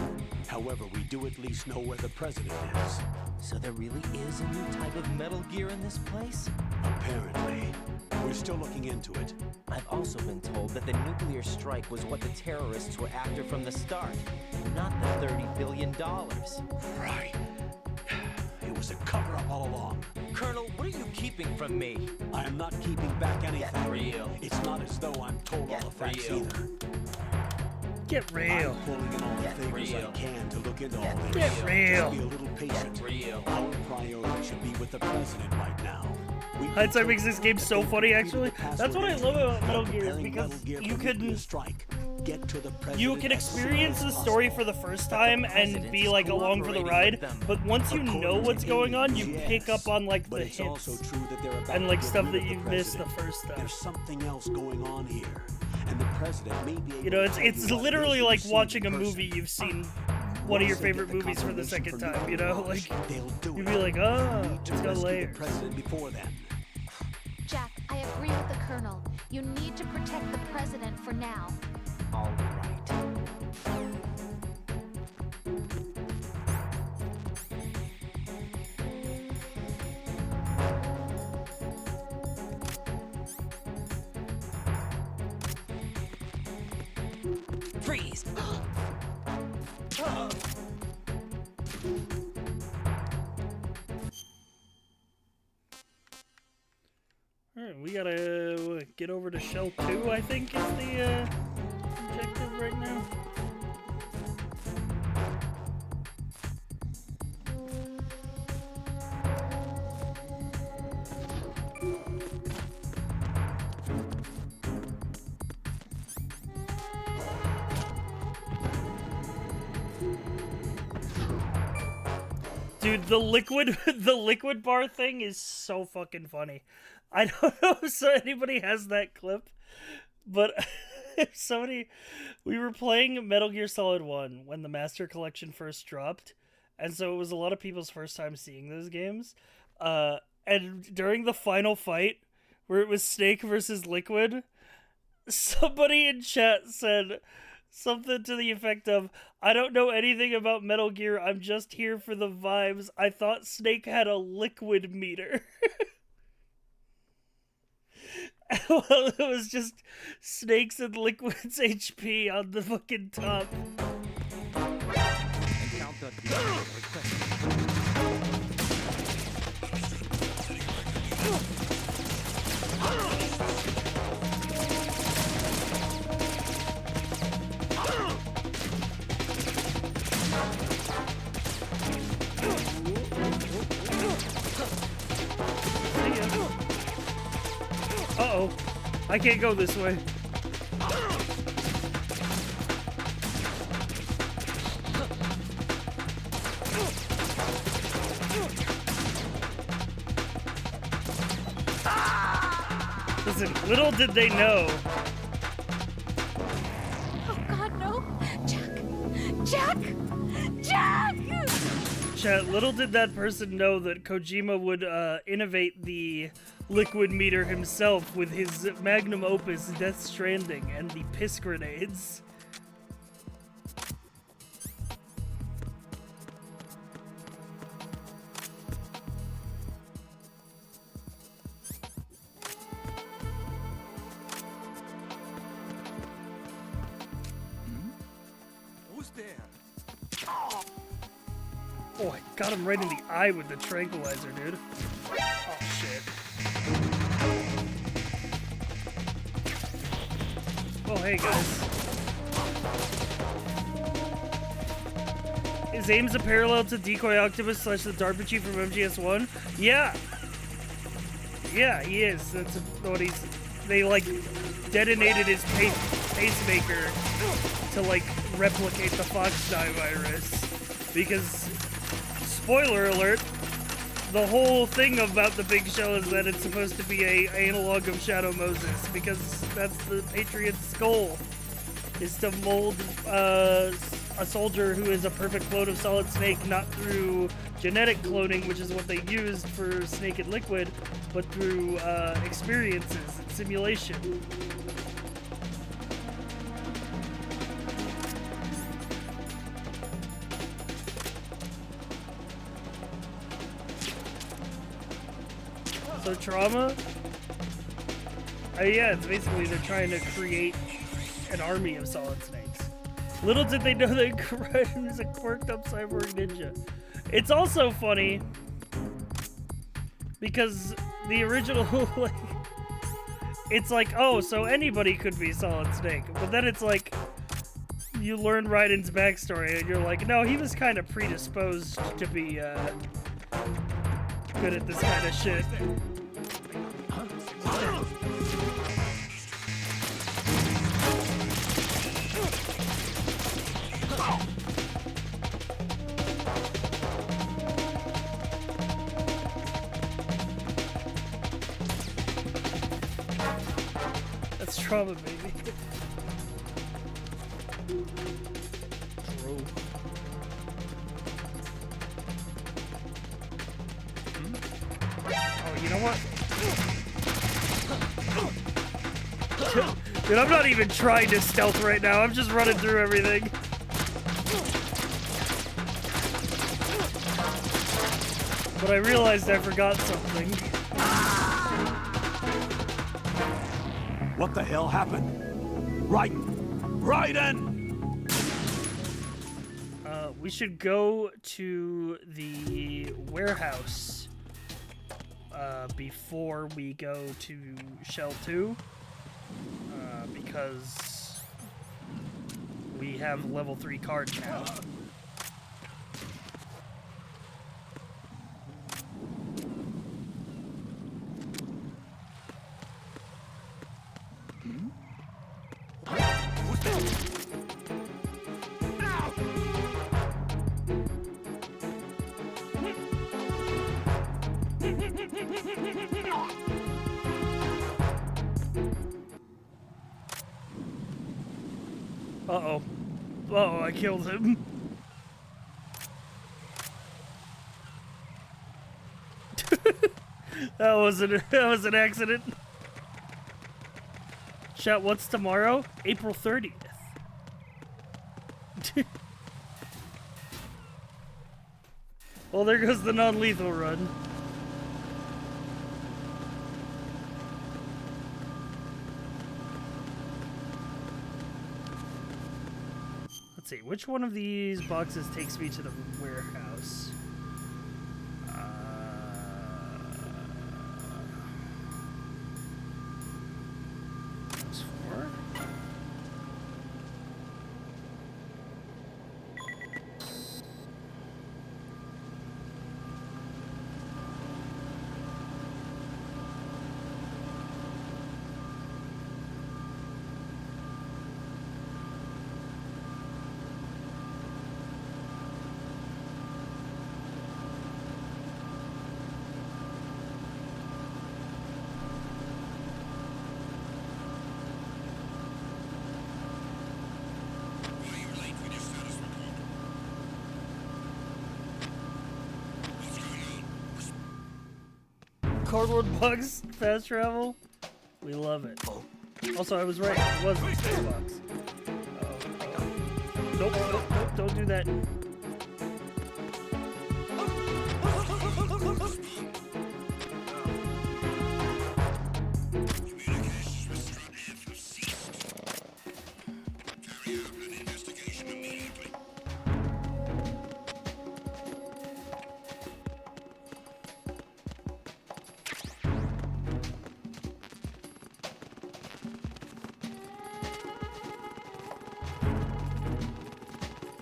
However, we do at least know where the president is. So there really is a new type of Metal Gear in this place? Apparently. We're still looking into it. I've also been told that the nuclear strike was what the terrorists were after from the start, not the $30 billion. Right. It was a cover-up all along. Colonel, what are you keeping from me? I am not keeping back anything. Get real. It's not as though I'm told all the facts real. either. Get real. I'm pulling in all the favors I can to look into all this. Get real. Just be a little patient. Our priority should be with the president right now. Hindsight makes this game so funny, actually. That's what I love about Metal Gear, because you can experience the story for the first time and be like along for the ride, but once you know what's going on, you pick up on like the hints and like stuff that you missed the first time. There's something else going on here, and the president may be able You know, to tell it's what literally it is like you've watching seen a in person. movie you've seen one of your Once they get favorite the movies for the confirmation second from time, the you know? Mirage, Like, they'll do you'd it. be like, We oh, need to it's got rescue layers. the president before then. Jack, I agree with the Colonel. You need to protect the President for now. All right. Freeze! Alright, we gotta get over to Shell 2, I think, is the objective right now. Dude, the liquid bar thing is so fucking funny. I don't know if anybody has that clip, but we were playing Metal Gear Solid 1 when the Master Collection first dropped, and so it was a lot of people's first time seeing those games. And during the final fight, where it was Snake versus Liquid, somebody in chat said something to the effect of, "I don't know anything about Metal Gear, I'm just here for the vibes. I thought Snake had a liquid meter." Well, it was just Snake's and Liquid's HP on the fucking top. Uh-oh. I can't go this way. Listen, little did they know. Oh God, no! Jack! Jack! Jack! Chat, little did that person know that Kojima would innovate the liquid meter himself with his magnum opus Death Stranding and the piss grenades. Who's there? Oh, I got him right in the eye with the tranquilizer, dude. Oh, shit. Oh, hey, guys. Is Ames a parallel to Decoy Octopus / the DARPA chief from MGS1? Yeah. Yeah, he is. That's what he's... They, like, detonated his pacemaker to, like, replicate the Foxdie virus. Because... Spoiler alert, the whole thing about the Big Shell is that it's supposed to be a analog of Shadow Moses, because that's the Patriot's goal, is to mold a soldier who is a perfect clone of Solid Snake, not through genetic cloning, which is what they used for Snake and Liquid, but through experiences and simulation. So Trauma? Yeah, it's basically they're trying to create an army of Solid Snakes. Little did they know that Karen is a quirked up cyborg ninja. It's also funny because the original, like, it's like, oh, so anybody could be Solid Snake. But then it's like, you learn Raiden's backstory and you're like, no, he was kind of predisposed to be good at this kind of shit. That's trauma, baby. Oh, you know what? Dude, I'm not even trying to stealth right now. I'm just running through everything. But I realized I forgot something. What the hell happened? Raiden! We should go to the warehouse before we go to Shell 2 because we have level 3 cards now. Uh-oh. Uh-oh, I killed him. That was an accident. Chat, what's tomorrow? April 30th. Well, there goes the non-lethal run. Let's see, which one of these boxes takes me to the warehouse? Those 4? Cardboard box fast travel. We love it. Also, I was right. It was a space box. Nope, nope, nope. Don't do that.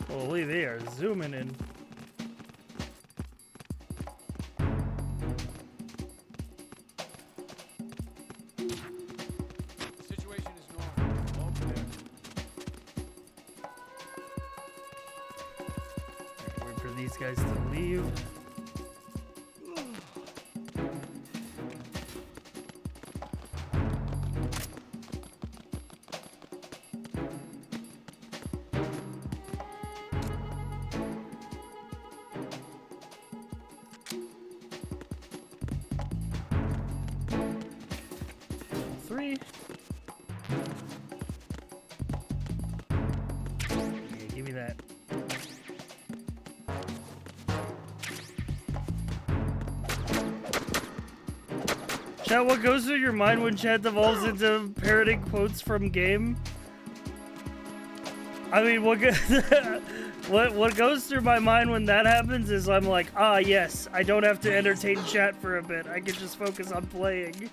Holy, they are zooming in. The situation is normal. All clear. Wait for these guys to leave. Three. Okay, give me that. Chat, what goes through your mind when chat devolves into parroting quotes from game? I mean, what goes through my mind when that happens is I'm like, ah, yes, I don't have to entertain chat for a bit. I can just focus on playing.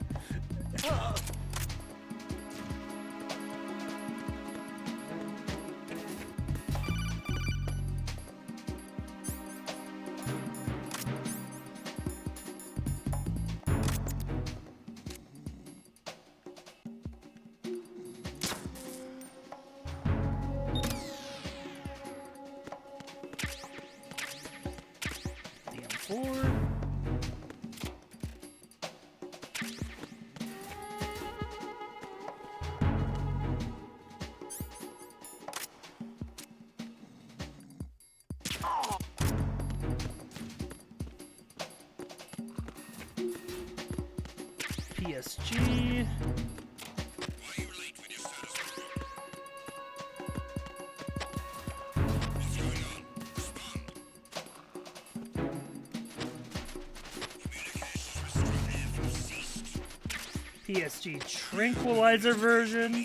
PSG. PSG tranquilizer version.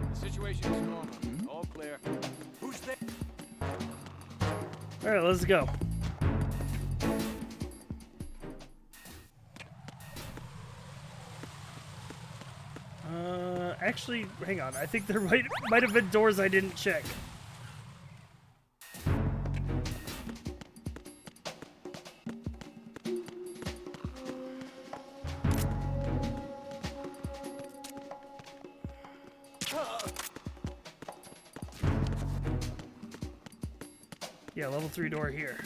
The situation is normal. All clear. Who's there? All right, let's go. Actually, hang on. I think there might have been doors I didn't check. Yeah, level 3 door here.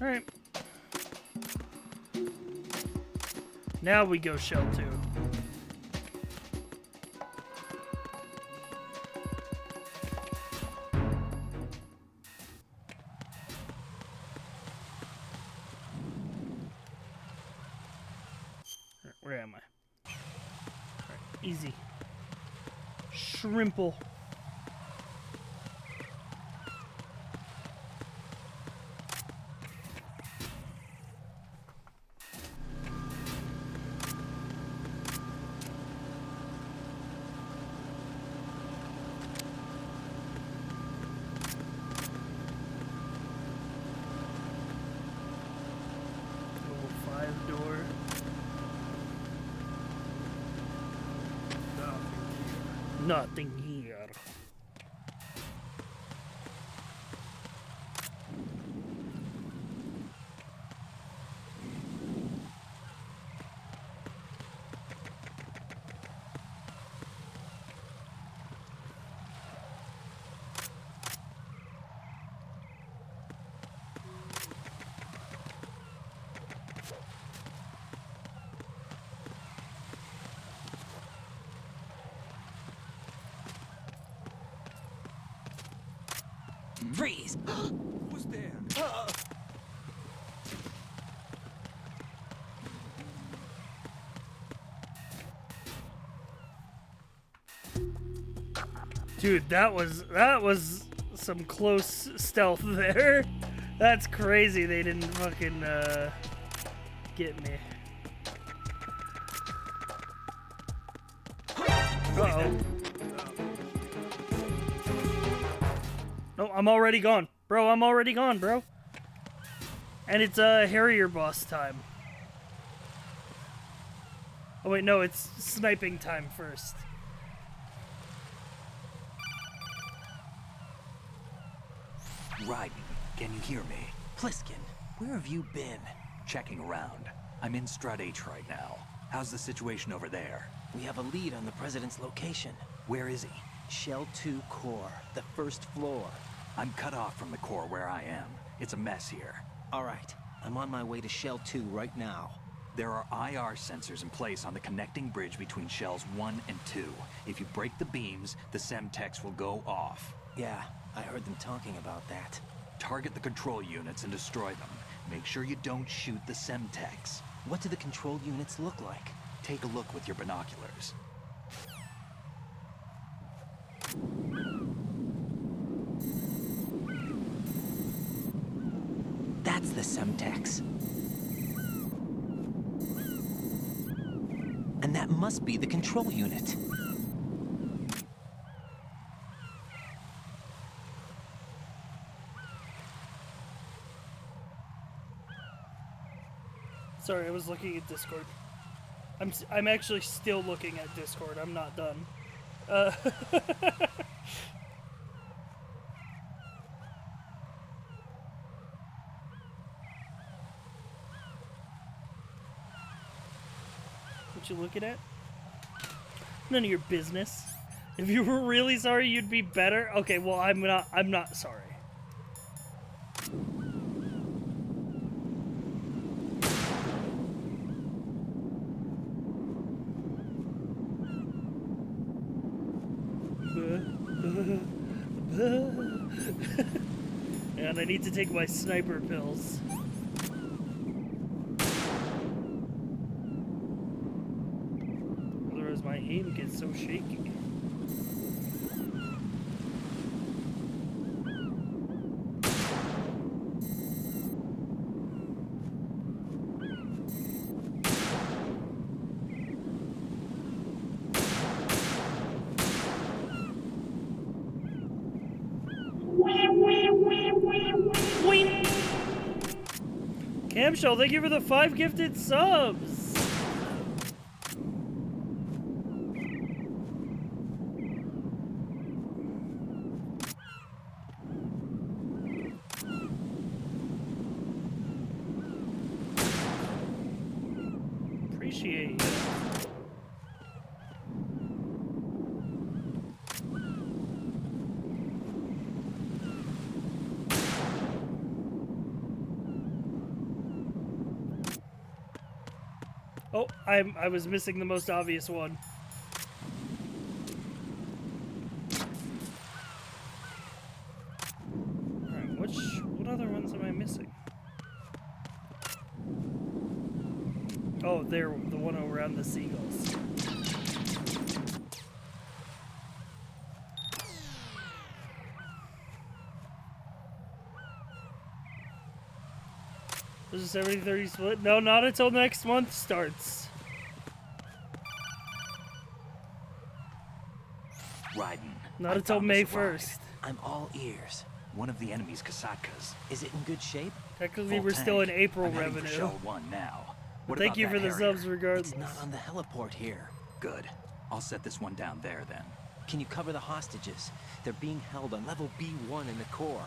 All right. Now we go shell 2. Where am I? All right, easy. Shrimple. Nothing here. Freeze! Who's there? Dude, that was some close stealth there. That's crazy they didn't fucking get me. Uh-oh. No, I'm already gone. Bro, I'm already gone, bro. And it's Harrier boss time. Oh wait, no, it's sniping time first. Raiden, can you hear me? Pliskin, where have you been? Checking around. I'm in Strut H right now. How's the situation over there? We have a lead on the President's location. Where is he? Shell 2 core, the first floor. I'm cut off from the core where I am. It's a mess here. All right, I'm on my way to Shell 2 right now. There are IR sensors in place on the connecting bridge between Shells 1 and 2. If you break the beams, the Semtex will go off. Yeah, I heard them talking about that. Target the control units and destroy them. Make sure you don't shoot the Semtex. What do the control units look like? Take a look with your binoculars. That's the Semtex. And that must be the control unit. Sorry, I was looking at Discord. I'm actually still looking at Discord. I'm not done. What you looking at? None of your business. If you were really sorry, you'd be better. Okay, well, I'm not sorry. And I need to take my sniper pills. Otherwise my aim gets so shaky. Camshell, thank you for the 5 gifted subs! Appreciate you. Oh, I was missing the most obvious one. Alright, what other ones am I missing? Oh, they're the one around the seagulls. Is it 70-30 split? No, not until next month starts. Raiden. Not until May 1st. I'm all ears. One of the enemy's Kasatkas. Is it in good shape? Technically, Full we're still in tank. April I'm heading for revenue. Shell 1 now. What Thank about you that for the Harrier? subs regardless. It's not on the heliport here. Good. I'll set this one down there then. Can you cover the hostages? They're being held on level B1 in the core.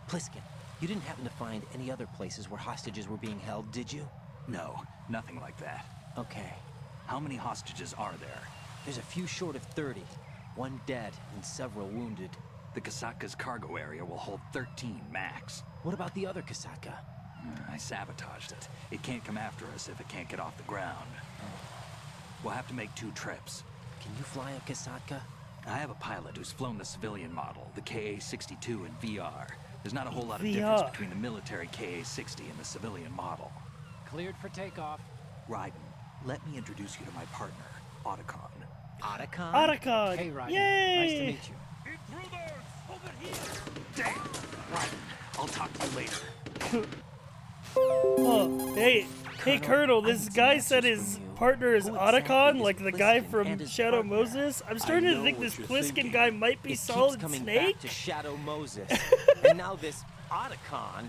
Pliskin, you didn't happen to find any other places where hostages were being held, did you? No, nothing like that. Okay. How many hostages are there? There's a few short of 30. One dead and several wounded. The Kasatka's cargo area will hold 13 max. What about the other Kasatka? I sabotaged it. It can't come after us if it can't get off the ground. We'll have to make 2 trips. Can you fly a Kasatka? I have a pilot who's flown the civilian model, the KA-62 in VR. There's not a whole lot of VR. difference between the military KA-60 and the civilian model. Cleared for takeoff. Raiden, let me introduce you to my partner, Otacon. Otacon? Otacon! Hey, Raiden. Yay! Nice to meet you. Intruders! Over here! Damn! Raiden, I'll talk to you later. Oh, hey, Colonel, this guy said his partner is Otacon, like the guy from Shadow Moses. I'm starting to think this Pliskin guy might be It Solid keeps coming Snake. back to Shadow Moses. And now this Otacon.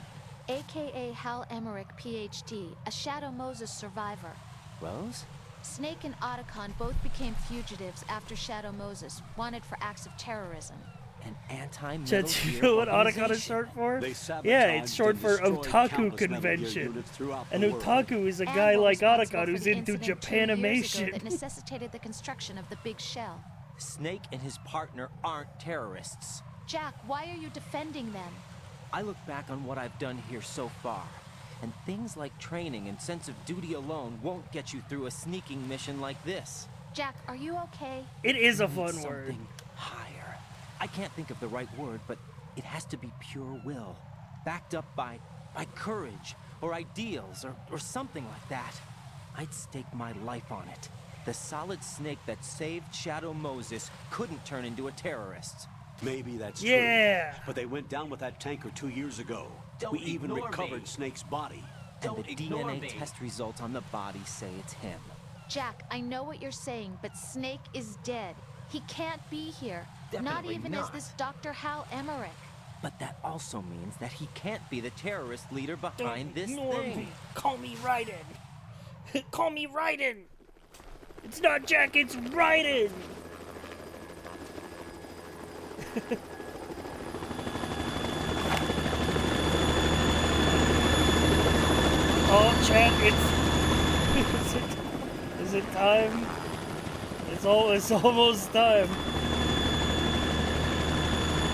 AKA Hal Emmerich, PhD, a Shadow Moses survivor. Rose? Snake and Otacon both became fugitives after Shadow Moses, wanted for acts of terrorism. An anti-Metal Chad, do you Gear know what Otacon organization. is short for? They sabotaged Yeah, it's short and for destroyed Otaku countless Metal Gear Convention. units throughout And the world. Otaku is a And guy were like responsible Otacon for who's the into incident 2 years ago Japanimation. that necessitated the construction of the Big Shell. Snake and his partner aren't terrorists. Jack, why are you defending them? I look back on what I've done here so far, and things like training and sense of duty alone won't get you through a sneaking mission like this. Jack, are you okay? It is a You need fun word. something higher. I can't think of the right word, but it has to be pure will, backed up by courage or ideals or something like that. I'd stake my life on it. The Solid Snake that saved Shadow Moses couldn't turn into a terrorist. Maybe that's Yeah. true. But they went down with that tanker 2 years ago. Don't We even ignore recovered me. Snake's body. And the ignore DNA me. test results on the body say it's him. Jack, I know what you're saying, but Snake is dead. He can't be here. Not Definitely even as not. this Dr. Hal Emmerich. But that also means that he can't be the terrorist leader behind this Ignore thing. me. Call me Raiden. Call me Raiden. It's not Jack, it's Raiden. Oh, chat, is it time? It's almost time.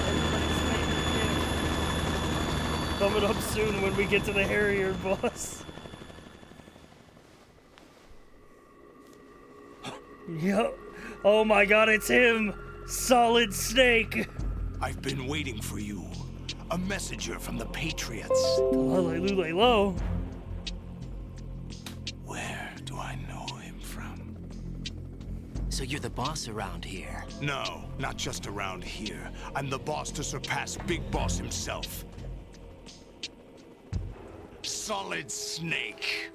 Everybody's favorite gift. Coming up soon when we get to the Harrier boss. Yep. Oh my god, it's him! Solid Snake! I've been waiting for you. A messenger from the Patriots. Hallelujah. Where do I know him from? So you're the boss around here? No, not just around here. I'm the boss to surpass Big Boss himself. Solid Snake.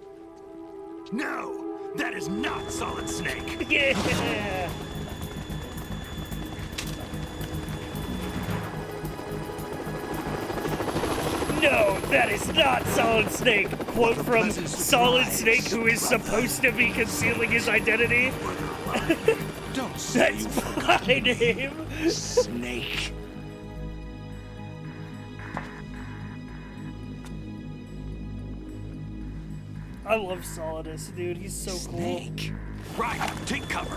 No, that is not Solid Snake. Yeah! No, that is not Solid Snake! Quote from Solid Snake, who is supposed to be concealing his identity. Don't say That's you my forgot name! Snake. I love Solidus, dude. He's so Snake. Right, take cover.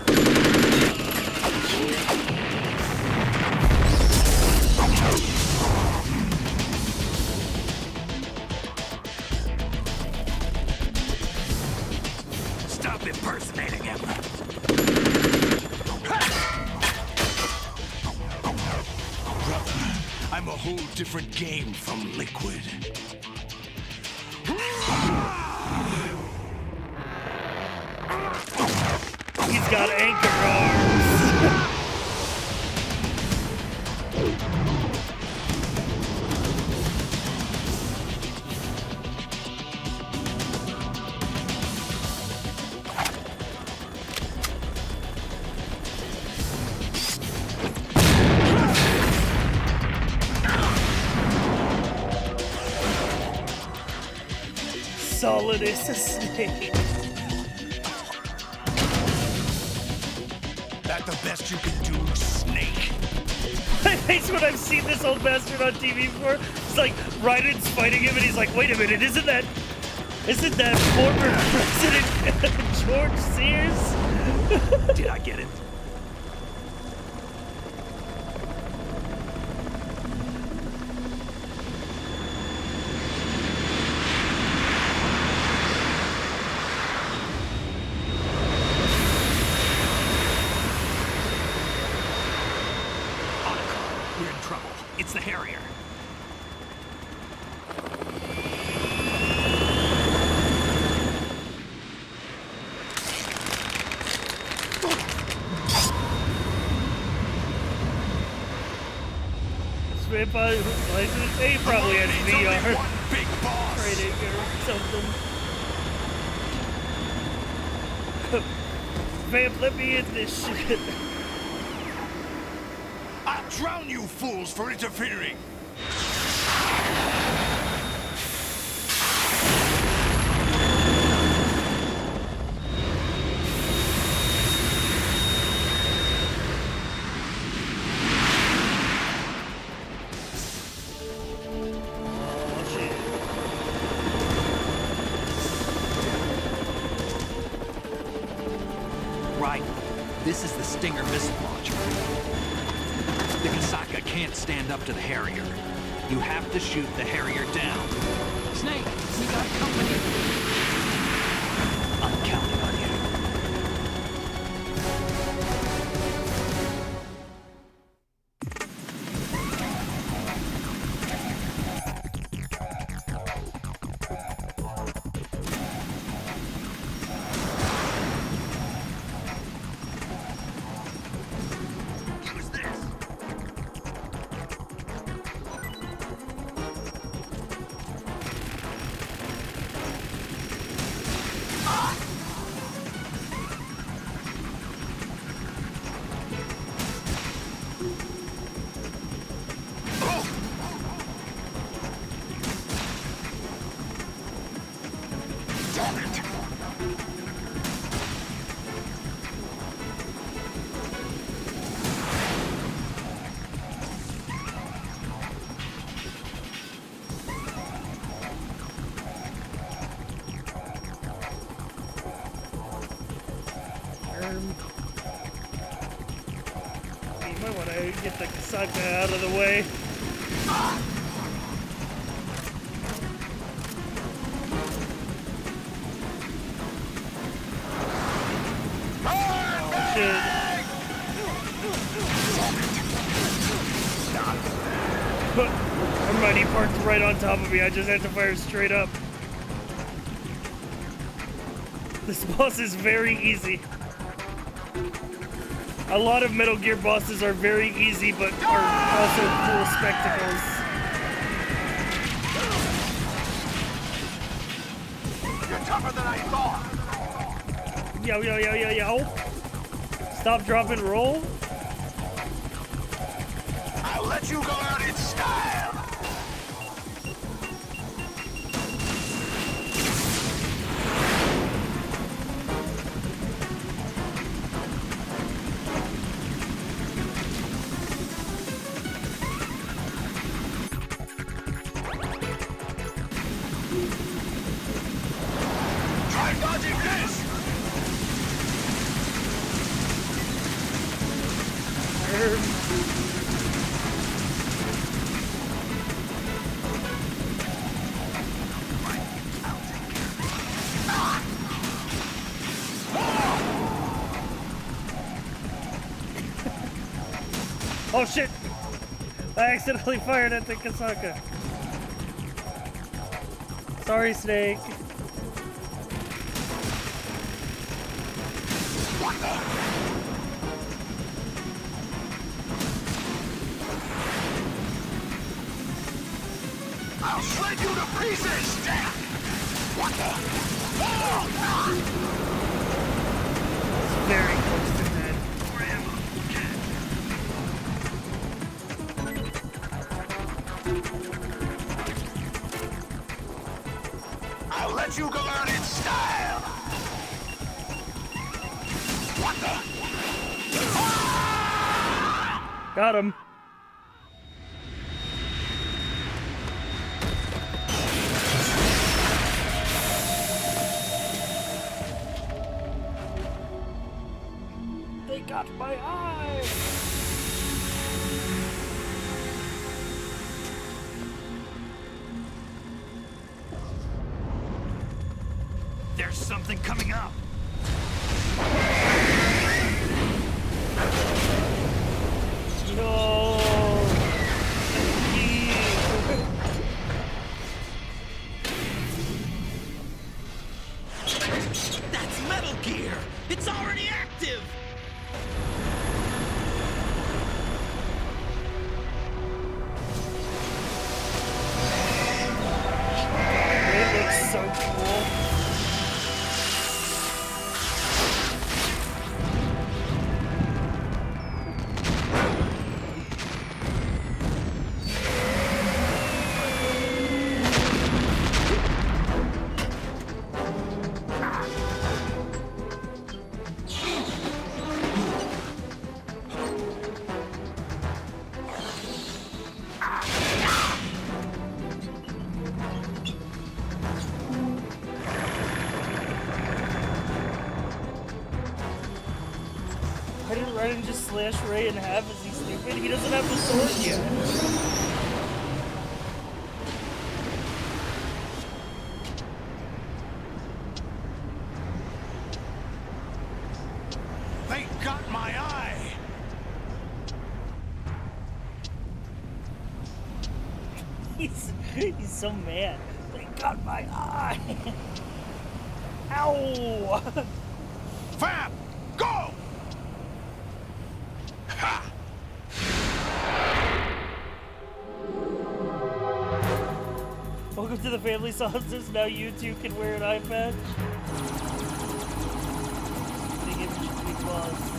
Stop impersonating him. Brother, I'm a whole different game from Liquid. He's got anchor arms! Solid as a snake. That the best you can do, Snake? I hate when I've seen this old bastard on TV before. It's like Raiden's fighting him, and he's like, "Wait a minute, isn't that former President George Sears?" Did I get it? They probably had VR training or something. Vamp, let me in this shit. I'll drown you fools for interfering! Right. This is the Stinger missile launcher. The Kasaka can't stand up to the Harrier. You have to shoot the Harrier down. Snake, we got company. I'm counting on you. You might want to get the Kasaka out of the way. Oh, shit. Never mind, he parked right on top of me. I just had to fire straight up. This boss is very easy. A lot of Metal Gear bosses are very easy, but are also cool spectacles. You're tougher than I thought! Yo, yo, yo, yo, yo. Stop, drop, and roll. I'll let you go out in style! Try dodging this! Oh shit! I accidentally fired at the Kasaka. Sorry, Snake. I'll shred you to pieces! What the? It's very close to dead. I'll let you go out in style! What the? Got him. They got my eye! There's something coming up! No! That's Metal Gear! It's already active! couldn't just slash Ray in half? Is he stupid? He doesn't have the sword yet. They got my eye! He's so mad. They got my eye. Ow! Fab! Go! Ha! Welcome to the family sauces. Now you too can wear an eye patch. Big image, big claws.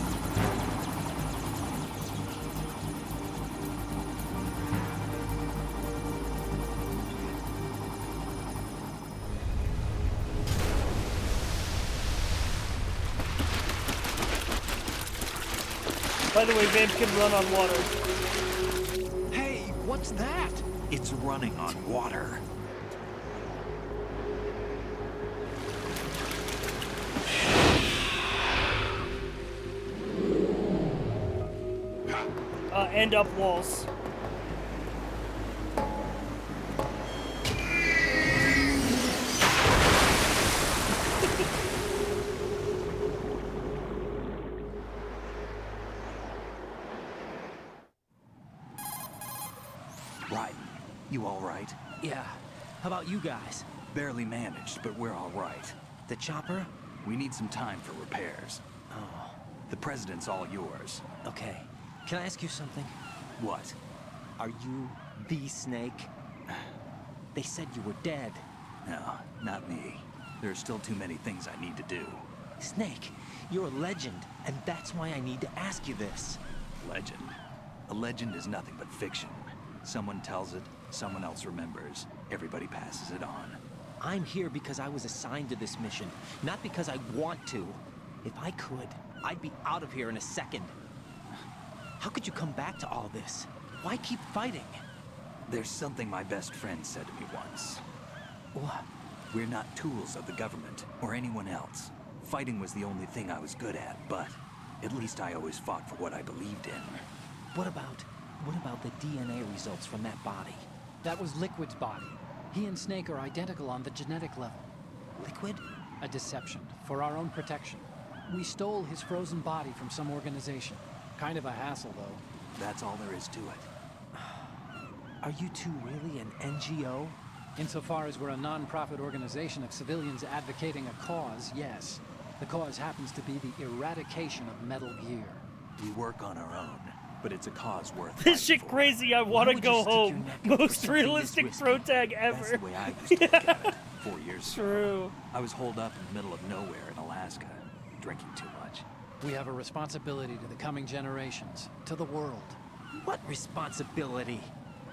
By the way, Vamp can run on water. Hey, what's that? It's running on water. End up walls. Right. You all right? Yeah. How about you guys? Barely managed, but we're all right. The chopper? We need some time for repairs. Oh. The president's all yours. Okay. Can I ask you something? What? Are you the Snake? They said you were dead. No, not me. There are still too many things I need to do. Snake, you're a legend, and that's why I need to ask you this. Legend? A legend is nothing but fiction. Someone tells it, someone else remembers. Everybody passes it on. I'm here because I was assigned to this mission, not because I want to. If I could, I'd be out of here in a second. How could you come back to all this? Why keep fighting? There's something my best friend said to me once. What? We're not tools of the government or anyone else. Fighting was the only thing I was good at, but at least I always fought for what I believed in. What about the DNA results from that body? That was Liquid's body. He and Snake are identical on the genetic level. Liquid? A deception, for our own protection. We stole his frozen body from some organization. Kind of a hassle, though. That's all there is to it. Are you two really an NGO? Insofar as we're a non-profit organization of civilians advocating a cause, yes. The cause happens to be the eradication of Metal Gear. We work on our own, but it's a cause worth This shit crazy, I wanna go home. Most realistic pro tag ever. That's the way I used to look at it 4 years ago. True. I was holed up in the middle of nowhere in Alaska, drinking too much. We have a responsibility to the coming generations, to the world. What responsibility?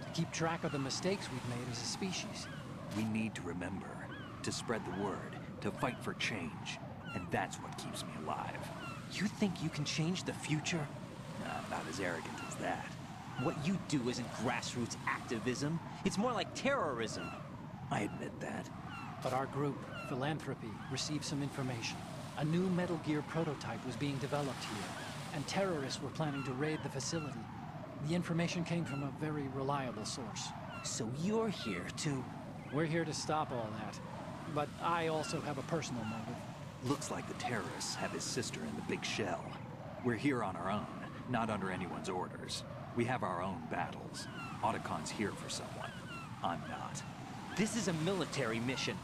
To keep track of the mistakes we've made as a species. We need to remember, to spread the word, to fight for change. And that's what keeps me alive. You think you can change the future? Nah, not as arrogant as that. What you do isn't grassroots activism. It's more like terrorism. I admit that. But our group, Philanthropy, received some information. A new Metal Gear prototype was being developed here, and terrorists were planning to raid the facility. The information came from a very reliable source. So you're here to... We're here to stop all that. But I also have a personal motive. Looks like the terrorists have his sister in the big shell. We're here on our own, not under anyone's orders. We have our own battles. Otacon's here for someone. I'm not. This is a military mission.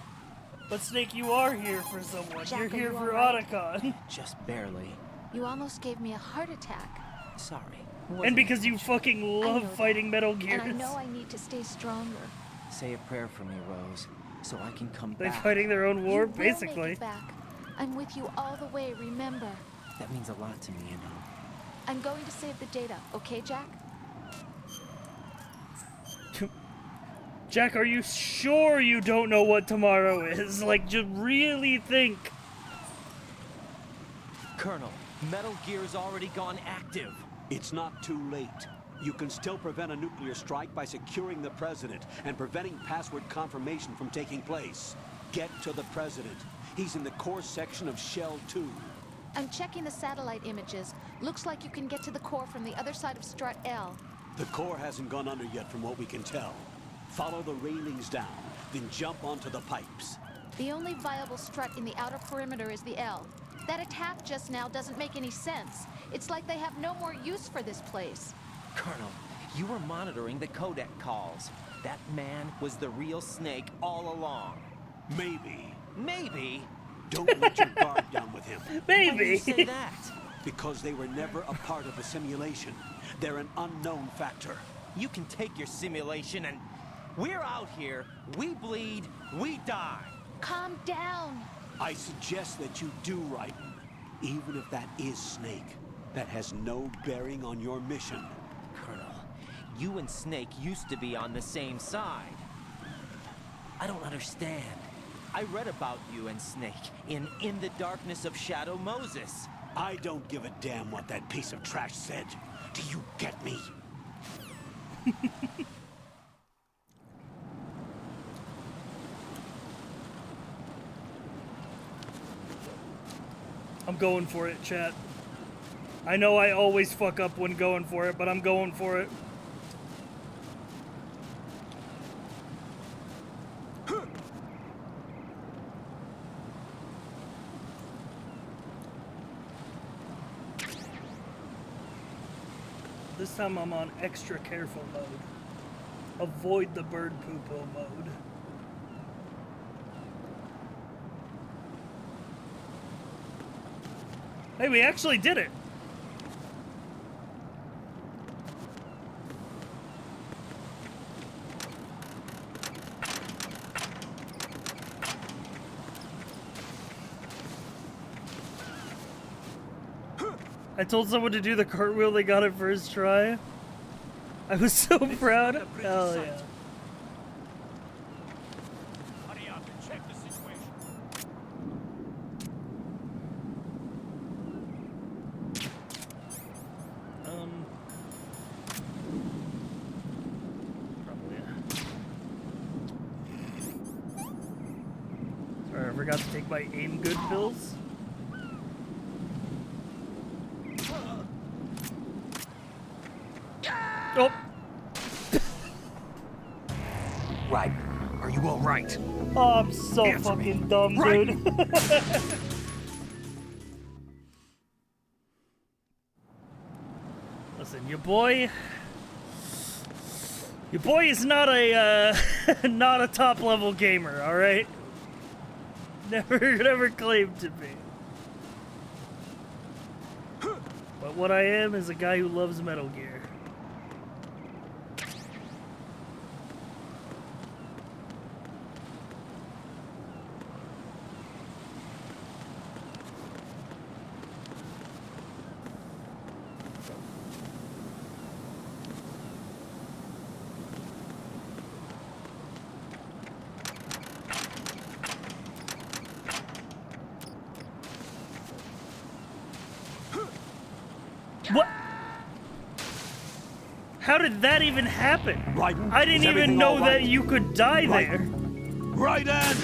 But Snake, you are here for someone. Jack, You're are here you for all right? Otacon. Just barely. You almost gave me a heart attack. Sorry. And because you fucking love fighting Metal Gears. And I know I need to stay stronger. Say a prayer for me, Rose, so I can come They're back. fighting their own war, You will basically. make it back. I'm with you all the way, remember. That means a lot to me, you know. I'm going to save the data, okay, Jack? Jack, are you sure you don't know what tomorrow is? Like, just really think. Colonel, Metal Gear's already gone active. It's not too late. You can still prevent a nuclear strike by securing the president and preventing password confirmation from taking place. Get to the president. He's in the core section of Shell 2. I'm checking the satellite images. Looks like you can get to the core from the other side of Strut L. The core hasn't gone under yet from what we can tell. Follow the railings down, then jump onto the pipes. The only viable strut in the outer perimeter is the L. That attack just now doesn't make any sense. It's like they have no more use for this place. Colonel, you were monitoring the codec calls. That man was the real Snake all along. Maybe. Maybe? Don't let your guard down with him. Why do you say that? Because they were never a part of the simulation. They're an unknown factor. You can take your simulation and... We're out here, we bleed, we die. Calm down. I suggest that you do, Raiden. Even if that is Snake, that has no bearing on your mission. Colonel, you and Snake used to be on the same side. I don't understand. I read about you and Snake in the Darkness of Shadow Moses. I don't give a damn what that piece of trash said. Do you get me? I'm going for it, chat. I know I always fuck up when going for it, but I'm going for it. This time I'm on extra careful mode. Avoid the bird poo-poo mode. Hey, we actually did it! I told someone to do the cartwheel, they got it first try. I was so proud. Hell yeah. Hurry up and check the situation. Probably. Sorry, I forgot to take my aim good pills. Oh. Right. Are you all right? Oh, I'm so Answer fucking me. dumb, Right. dude. Listen, your boy is not a not a top level gamer, all right? Never claimed to be. But what I am is a guy who loves Metal Gear. What? How did that even happen? Raiden, I didn't is even everything know all right? that you could die there. Raiden!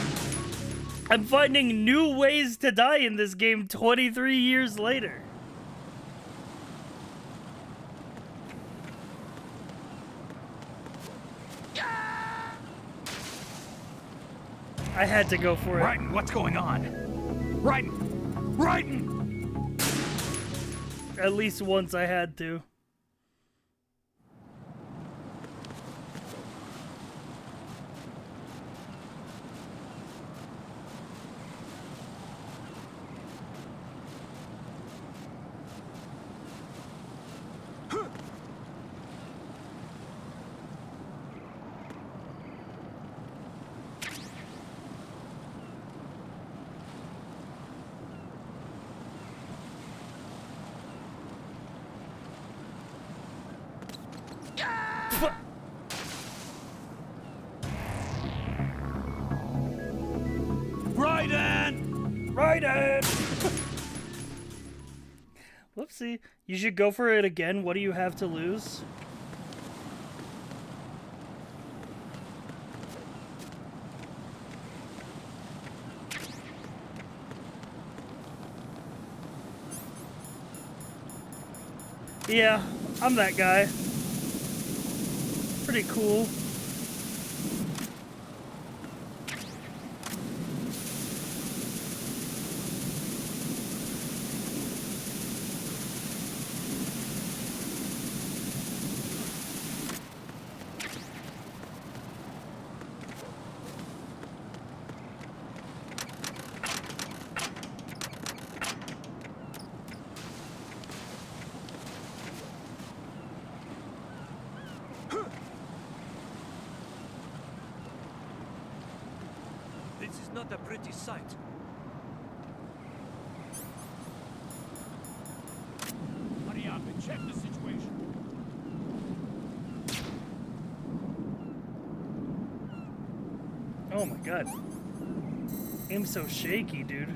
I'm finding new ways to die in this game 23 years later. I had to go for it. Raiden, what's going on? Raiden! Raiden! At least once I had to. Raiden! Raiden! Whoopsie. You should go for it again. What do you have to lose? Yeah, I'm that guy. Pretty cool. This is not a pretty sight. Hurry up and check the situation. Oh my god. Aim's so shaky, dude.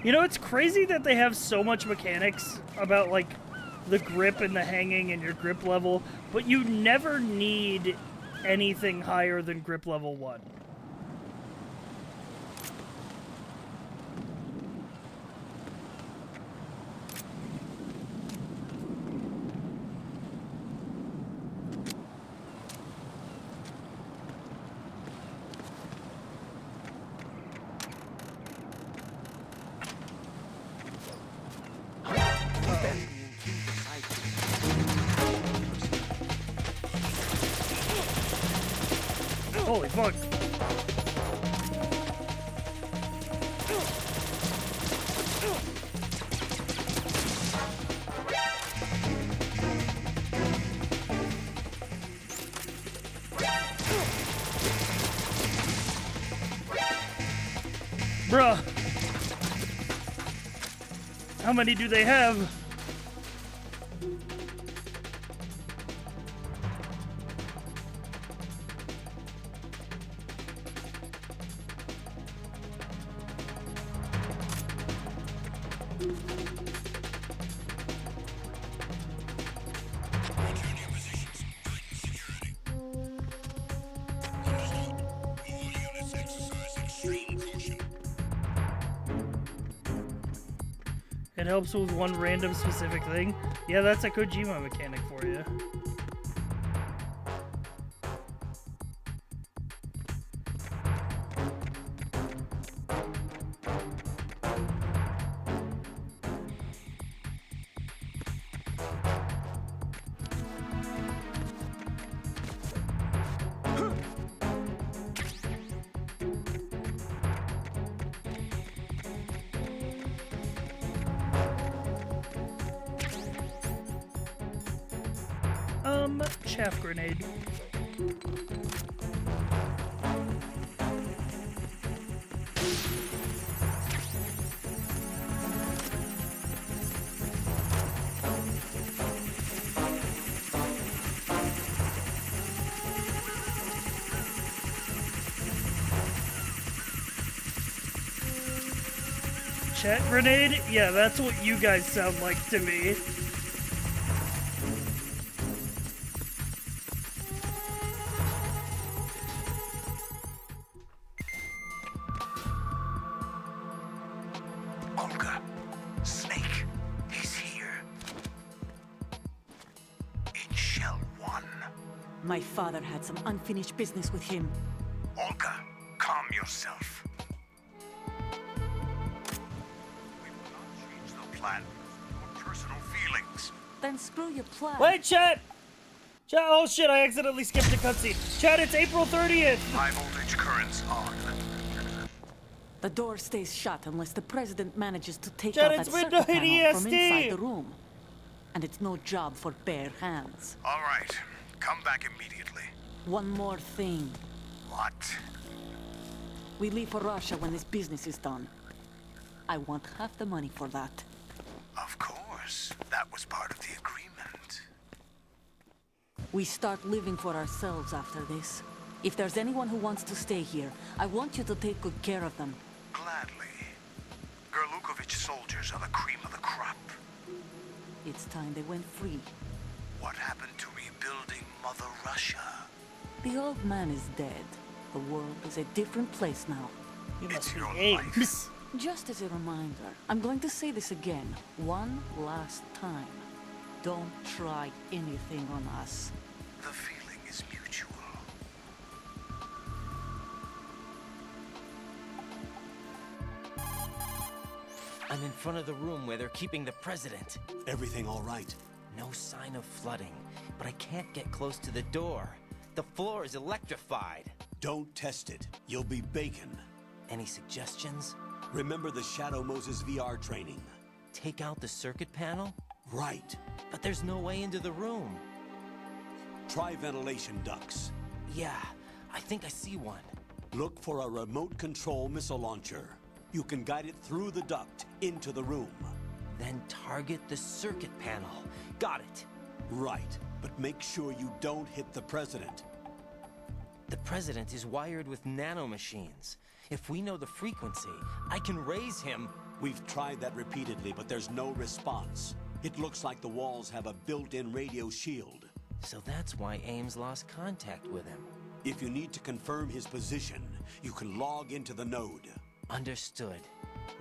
You know, it's crazy that they have so much mechanics about, like, the grip and the hanging and your grip level, but you never need anything higher than grip level 1. Holy fuck. Bruh. How many do they have? It helps with one random specific thing. Yeah, that's a Kojima mechanic for you. Chaff grenade. Chat grenade? Yeah, that's what you guys sound like to me. My father had some unfinished business with him. Olga, calm yourself. We will not change the plan for personal feelings. Then screw your plan. Wait, chat! Chat, oh shit, I accidentally skipped a cutscene. Chat, it's April 30th! High voltage currents on. The door stays shut unless the president manages to take Chat, out it's that circuit midnight panel from EST. inside the room. And it's no job for bare hands. All right, come back immediately. One more thing. What? We leave for Russia when this business is done. I want half the money for that. Of course. That was part of the agreement. We start living for ourselves after this. If there's anyone who wants to stay here, I want you to take good care of them. Gladly. Gerlukovich Savage soldiers are the cream of the crop. It's time they went free. What happened to rebuilding Mother Russia? The old man is dead. The world is a different place now. You must be Ames. Just as a reminder, I'm going to say this again, one last time. Don't try anything on us. The feeling is mutual. I'm in front of the room where they're keeping the president. Everything all right? No sign of flooding, but I can't get close to the door. The floor is electrified. Don't test it. You'll be bacon. Any suggestions? Remember the Shadow Moses VR training. Take out the circuit panel? Right. But there's no way into the room. Try ventilation ducts. Yeah, I think I see one. Look for a remote control missile launcher. You can guide it through the duct into the room. Then target the circuit panel. Got it. Right, but make sure you don't hit the president. The president is wired with nanomachines. If we know the frequency, I can raise him. We've tried that repeatedly, but there's no response. It looks like the walls have a built-in radio shield. So that's why Ames lost contact with him. If you need to confirm his position, you can log into the node. Understood.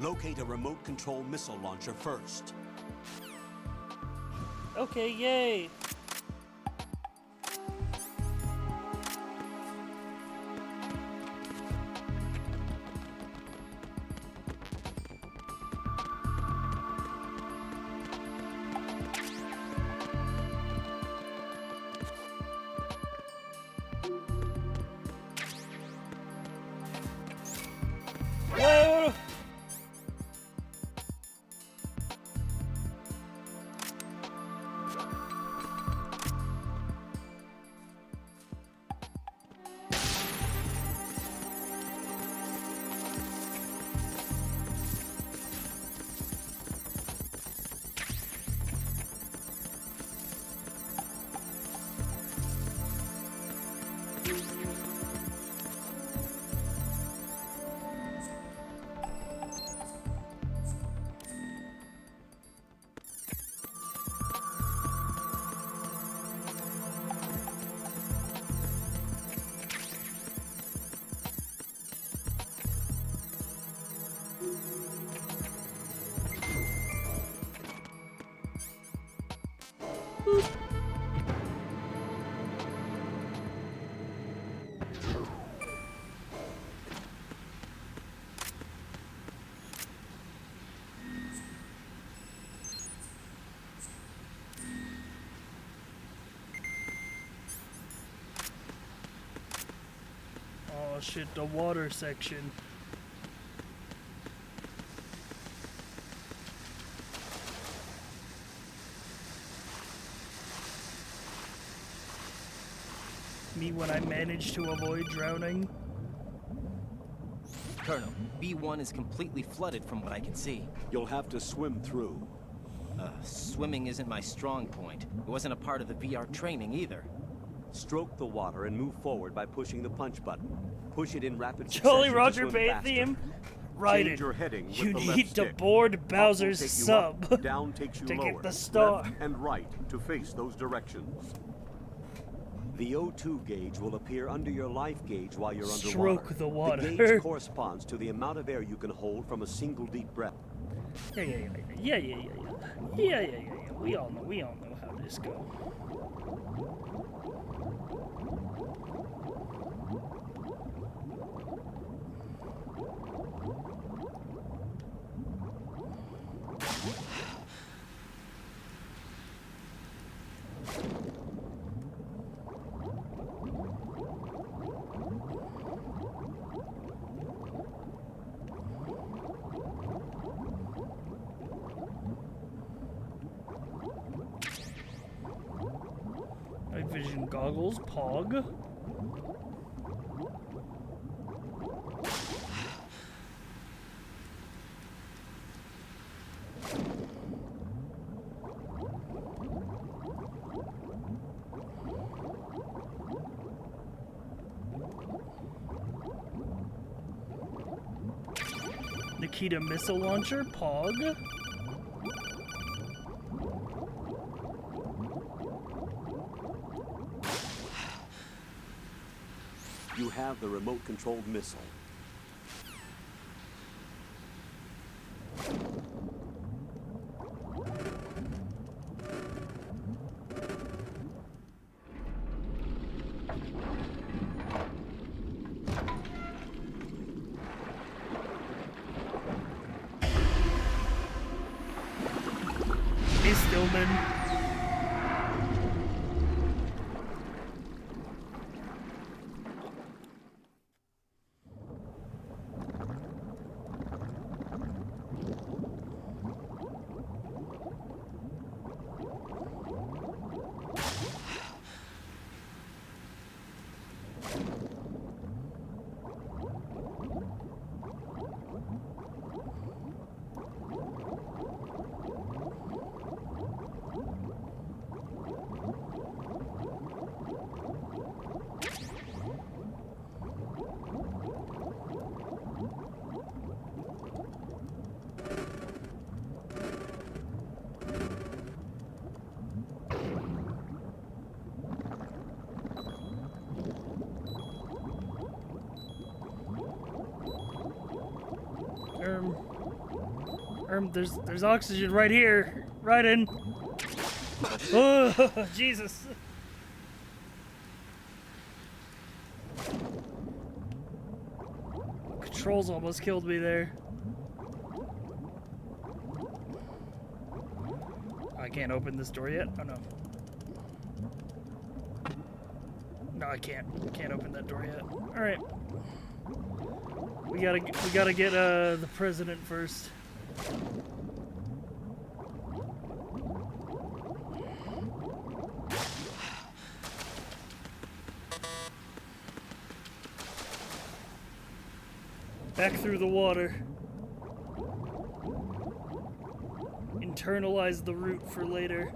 Locate a remote control missile launcher first. Okay, yay. Whoa! Oh shit, the water section. Me when I managed to avoid drowning. Colonel, B1 is completely flooded from what I can see. You'll have to swim through. Swimming isn't my strong point. It wasn't a part of the VR training either. Stroke the water and move forward by pushing the punch button. Push it in rapid Jolly succession to Roger swim Bay faster. theme? Right. Change your heading with You the need left to stick. board Up will Bowser's take you sub up, down takes you to lower. get the star. Left and right to face those directions. The O2 gauge will appear under your life gauge while you're underwater. Stroke the water. The gauge corresponds to the amount of air you can hold from a single deep breath. Yeah. We all know how this goes. Night vision goggles, Pog. Akita missile launcher, Pog. You have the remote-controlled missile. Hey, Stillman. There's oxygen right here. Right in. Oh, Jesus. Controls almost killed me there. I can't open this door yet. Oh no. No, I can't. I can't open that door yet. All right. We gotta get the president first. Back through the water. Internalize the route for later.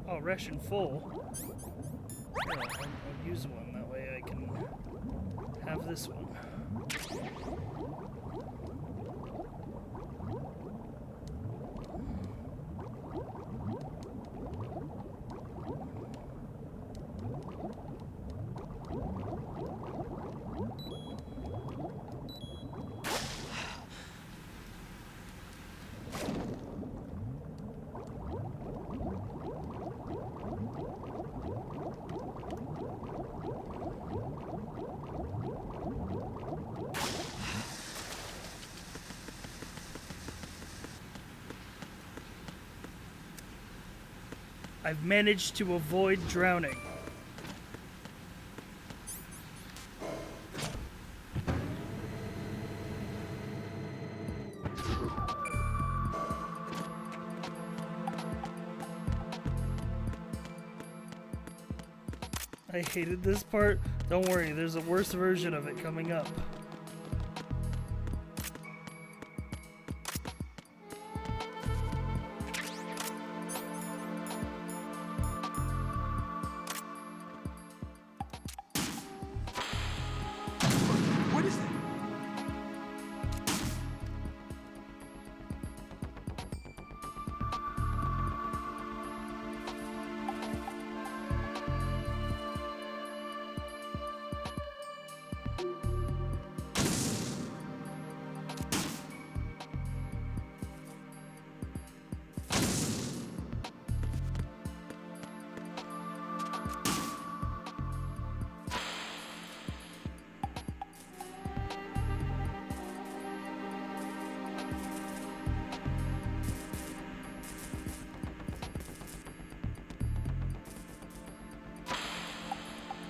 Oh, ration full. Yeah, I'll use one, that way I can have this one. I've managed to avoid drowning. I hated this part. Don't worry, there's a worse version of it coming up.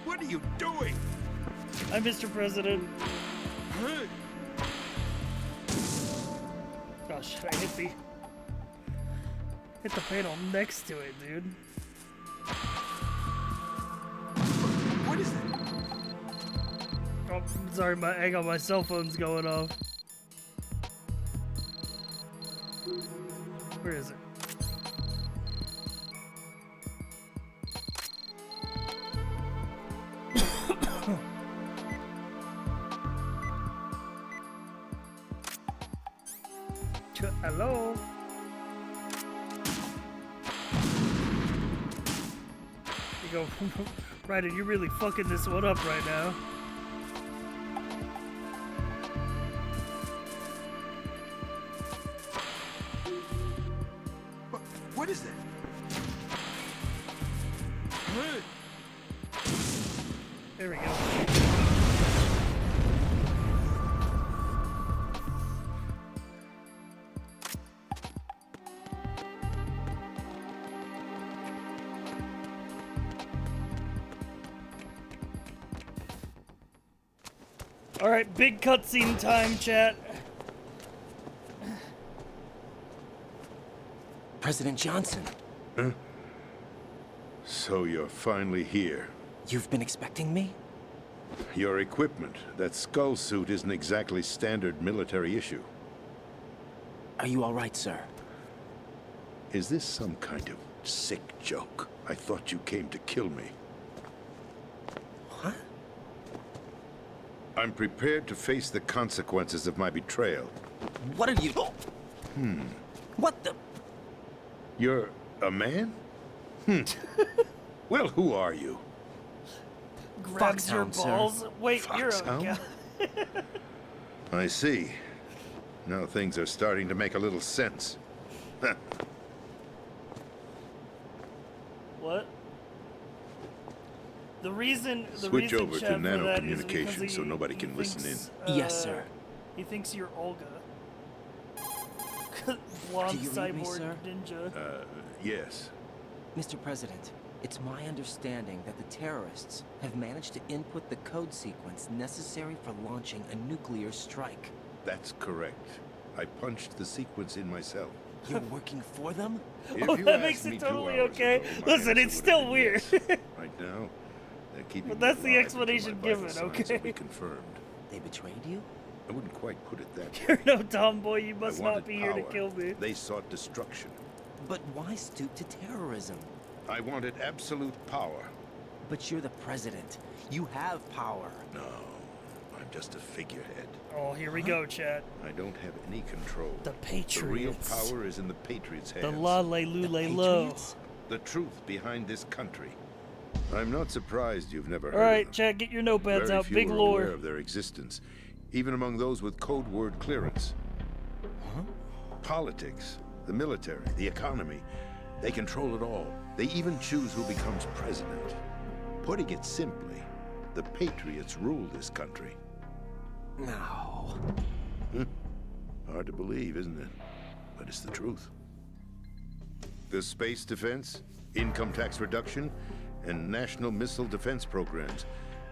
What are you doing? I'm Mr. President. Oh shit, I hit the panel next to it, dude. What is that? Oh, sorry, hang on, my cell phone's going off. Where is it? Hello? You go, Ryder, you're really fucking this one up right now. What is that? There we go. Alright, big cutscene time, chat. President Johnson. Huh? So you're finally here. You've been expecting me? Your equipment, that skull suit, isn't exactly standard military issue. Are you all right, sir? Is this some kind of sick joke? I thought you came to kill me. What? I'm prepared to face the consequences of my betrayal. What are you... What the... You're a man? Well, who are you? Grabs your balls. Sir. Wait, you're a Foxhound? I see. Now things are starting to make a little sense. What? The reason Switch reason, over to Chad, for nano that is communication because so nobody he can listen thinks, Yes, sir. He thinks you're Olga. Blonde Do you read me, cyborg sir? ninja. Yes. Mr. President, it's my understanding that the terrorists have managed to input the code sequence necessary for launching a nuclear strike. That's correct. I punched the sequence in myself. You're working for them? If Oh, you that asked makes me it 2 totally hours okay. ago, my Listen, answer it's would still have been weird. yes. Right now, they're keeping But me that's the alive explanation until my vital given, signs will okay? be confirmed. They betrayed you? I wouldn't quite put it that way. You're no tomboy. You must I not wanted be here to power. kill me. They sought destruction. But why stoop to terrorism? I wanted absolute power. But you're the president. You have power. No, I'm just a figurehead. Oh, here we go, chat. I don't have any control. The Patriots. The real power is in the Patriots' hands. The la lay loo lay low. The truth behind this country. I'm not surprised you've never heard All right, of them. chat, get your notepads Very out. few Big are lore. aware of their existence, even among those with code word clearance. Politics, the military, the economy, they control it all. They even choose who becomes president. Putting it simply, the Patriots rule this country. No. Hard to believe, isn't it? But it's the truth. The space defense, income tax reduction, and national missile defense programs.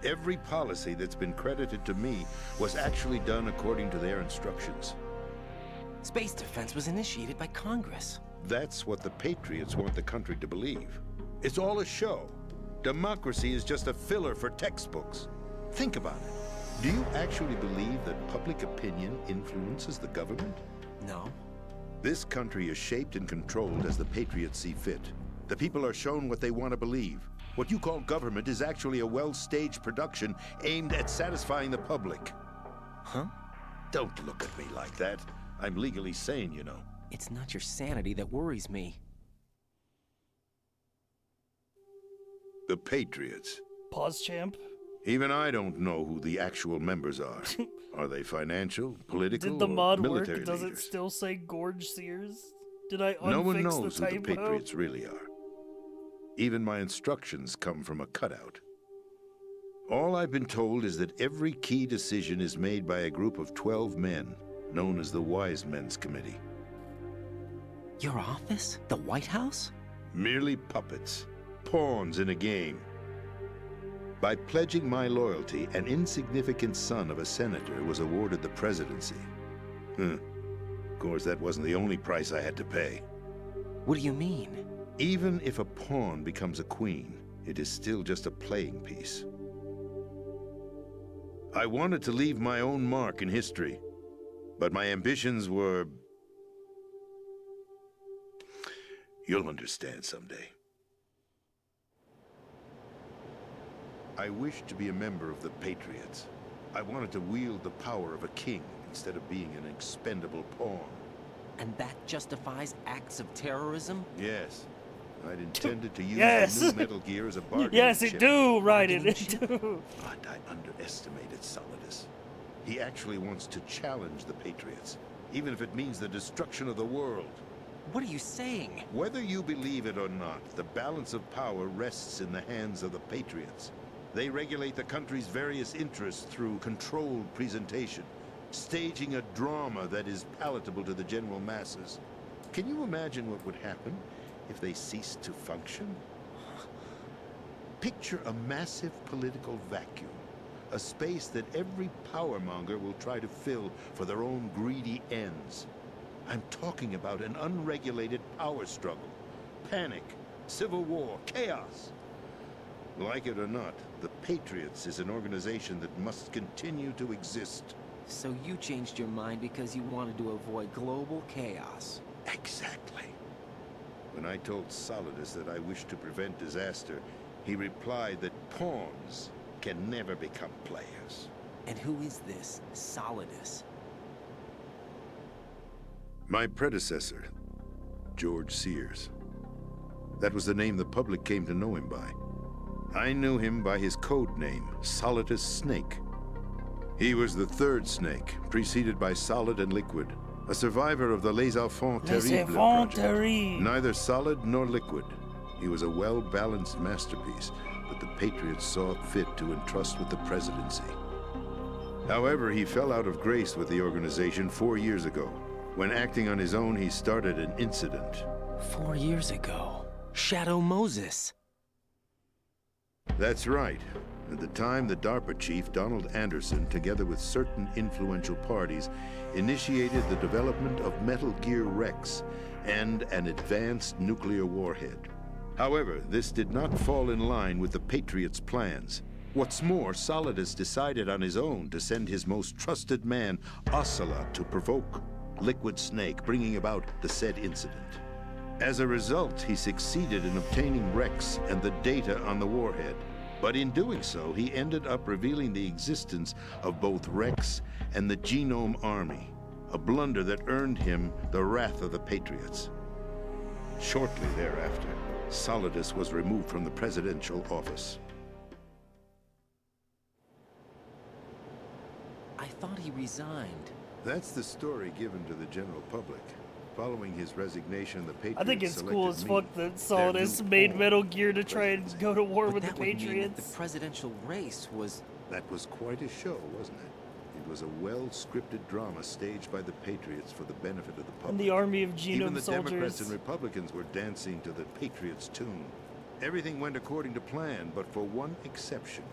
Every policy that's been credited to me was actually done according to their instructions. Space defense was initiated by Congress. That's what the Patriots want the country to believe. It's all a show. Democracy is just a filler for textbooks. Think about it. Do you actually believe that public opinion influences the government? No. This country is shaped and controlled as the Patriots see fit. The people are shown what they want to believe. What you call government is actually a well-staged production aimed at satisfying the public. Huh? Don't look at me like that. I'm legally sane, you know. It's not your sanity that worries me. The Patriots. Pause, champ. Even I don't know who the actual members are. Are they financial, political, Did the or mod military work? Does it leaders? still say Gorge Sears? Did I unfix No one knows the who typo? the Patriots really are. Even my instructions come from a cutout. All I've been told is that every key decision is made by a group of 12 men, known as the Wise Men's Committee. Your office? The White House? Merely puppets, pawns in a game. By pledging my loyalty, an insignificant son of a senator was awarded the presidency. Of course, that wasn't the only price I had to pay. What do you mean? Even if a pawn becomes a queen, it is still just a playing piece. I wanted to leave my own mark in history, but my ambitions were... You'll understand someday. I wished to be a member of the Patriots. I wanted to wield the power of a king instead of being an expendable pawn. And that justifies acts of terrorism? Yes. I'd intended to use Yes. the new Metal Gear as a bargaining Yes, chip. it do, Raiden, it do. But I underestimated Solidus. He actually wants to challenge the Patriots, even if it means the destruction of the world. What are you saying? Whether you believe it or not, the balance of power rests in the hands of the Patriots. They regulate the country's various interests through controlled presentation, staging a drama that is palatable to the general masses. Can you imagine what would happen if they ceased to function? Picture a massive political vacuum, a space that every powermonger will try to fill for their own greedy ends. I'm talking about an unregulated power struggle, panic, civil war, chaos. Like it or not, the Patriots is an organization that must continue to exist. So you changed your mind because you wanted to avoid global chaos. Exactly. When I told Solidus that I wished to prevent disaster, he replied that pawns can never become players. And who is this Solidus? My predecessor, George Sears. That was the name the public came to know him by. I knew him by his code name, Solidus Snake. He was the third Snake, preceded by Solid and Liquid, a survivor of the Les Enfants Terribles project. Neither solid nor liquid. He was a well-balanced masterpiece that the Patriots saw fit to entrust with the presidency. However, he fell out of grace with the organization 4 years ago. When acting on his own, he started an incident. 4 years ago? Shadow Moses. That's right. At the time, the DARPA chief, Donald Anderson, together with certain influential parties, initiated the development of Metal Gear Rex and an advanced nuclear warhead. However, this did not fall in line with the Patriots' plans. What's more, Solidus decided on his own to send his most trusted man, Ocelot, to provoke Liquid Snake, bringing about the said incident. As a result, he succeeded in obtaining Rex and the data on the warhead. But in doing so, he ended up revealing the existence of both Rex and the Genome Army, a blunder that earned him the wrath of the Patriots. Shortly thereafter, Solidus was removed from the presidential office. I thought he resigned. That's the story given to the general public. Following his resignation, the Patriots I think it's cool as selected fuck me, that Solidus their new made pawn. Metal Gear to try and go to war But with the that would mean that Patriots. the presidential race was... That was quite a show, wasn't it? It was a well-scripted drama staged by the Patriots for the benefit of the public. And the army of Even genome the Democrats soldiers. and Republicans were dancing to the Patriots' tune. Everything went according to plan, but for one exception.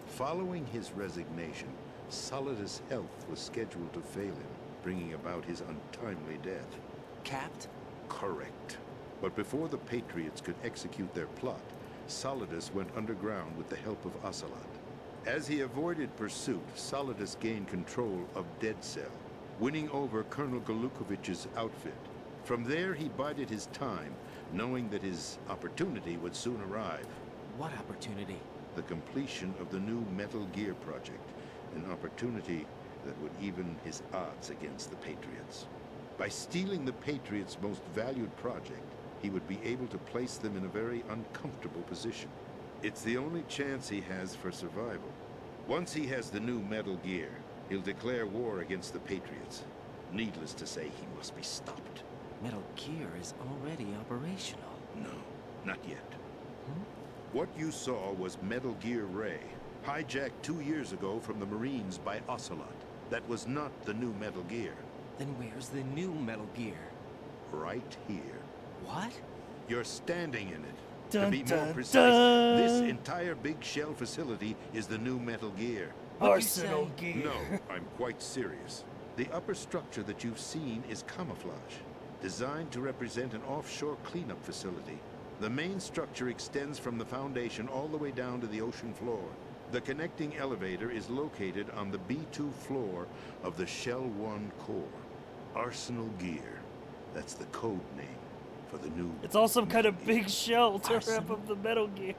Following his resignation, Solidus' health was scheduled to fail him, bringing about his untimely death. Capped? Correct. But before the Patriots could execute their plot, Solidus went underground with the help of Ocelot. As he avoided pursuit, Solidus gained control of Dead Cell, winning over Colonel Galukovich's outfit. From there, he bided his time, knowing that his opportunity would soon arrive. What opportunity? The completion of the new Metal Gear project, an opportunity that would even his odds against the Patriots. By stealing the Patriots' most valued project, he would be able to place them in a very uncomfortable position. It's the only chance he has for survival. Once he has the new Metal Gear, he'll declare war against the Patriots. Needless to say, he must be stopped. Metal Gear is already operational. No, not yet. What you saw was Metal Gear Ray, hijacked 2 years ago from the Marines by Ocelot. That was not the new Metal Gear. Then where's the new Metal Gear? Right here. What? You're standing in it. Dun, To be more dun, precise, dun. this entire big shell facility is the new Metal Gear. Arsenal Gear. No, I'm quite serious. The upper structure that you've seen is camouflage, designed to represent an offshore cleanup facility. The main structure extends from the foundation all the way down to the ocean floor. The connecting elevator is located on the B2 floor of the Shell 1 core. Arsenal Gear. That's the code name for the new... It's all some kind of big shell to wrap up the Metal Gear.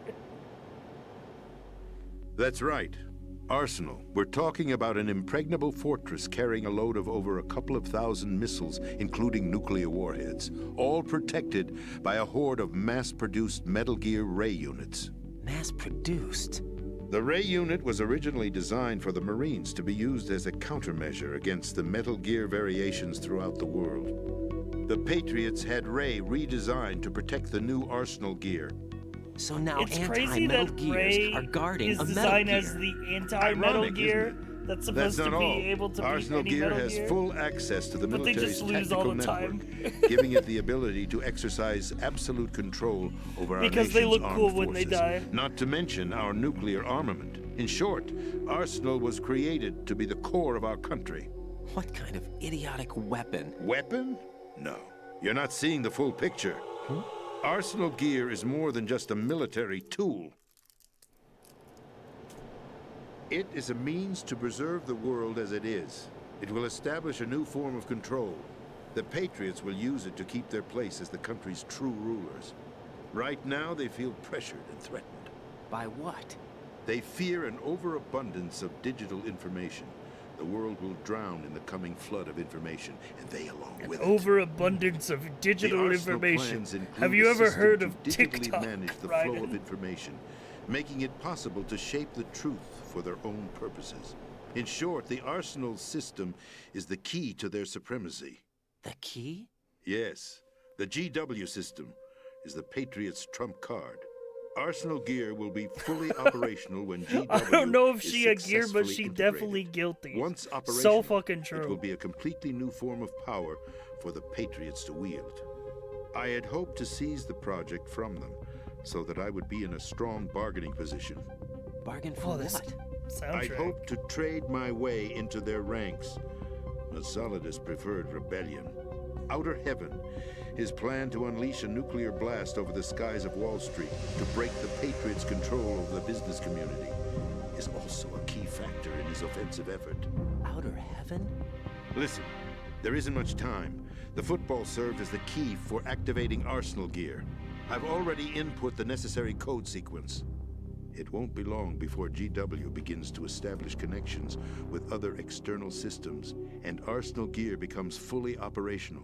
That's right. Arsenal. We're talking about an impregnable fortress carrying a load of over a couple of thousand missiles, including nuclear warheads, all protected by a horde of mass-produced Metal Gear Ray units. Mass-produced? The Ray unit was originally designed for the Marines to be used as a countermeasure against the Metal Gear variations throughout the world. The Patriots had Ray redesigned to protect the new Arsenal Gear. So now It's crazy that Ray are guarding is a Metal designed Gear. as the anti-Metal Ironic, Gear isn't it? that's supposed to be able to Arsenal beat any Gear Metal has Gear. full access to the But they military's just lose tactical all the time. network, giving it the ability to exercise absolute control over our Because nation's they look armed cool when they forces, die. not to mention our nuclear armament. In short, Arsenal was created to be the core of our country. What kind of idiotic weapon? Weapon? No. You're not seeing the full picture. Arsenal Gear is more than just a military tool. It is a means to preserve the world as it is. It will establish a new form of control. The Patriots will use it to keep their place as the country's true rulers. Right now, they feel pressured and threatened. By what? They fear an overabundance of digital information. The world will drown in the coming flood of information, and they along with it. Overabundance of digital The Arsenal information. plans include Have you a ever system heard to of digitally TikTok, manage the Ryan? flow of information, making it possible to shape the truth for their own purposes. In short, the Arsenal system is the key to their supremacy. The key? Yes. The GW system is the Patriots' trump card. Arsenal Gear will be fully operational when GW I don't know if is she a gear, but successfully she integrated. definitely guilty. Once operational, So fucking true. it will be a completely new form of power for the Patriots to wield. I had hoped to seize the project from them, so that I would be in a strong bargaining position. Bargain for this what? I'd soundtrack. hoped to trade my way into their ranks. But Solidus preferred rebellion. Outer Heaven, his plan to unleash a nuclear blast over the skies of Wall Street to break the Patriots' control over the business community, is also a key factor in his offensive effort. Outer Heaven? Listen, there isn't much time. The football served as the key for activating Arsenal Gear. I've already input the necessary code sequence. It won't be long before GW begins to establish connections with other external systems, and Arsenal Gear becomes fully operational.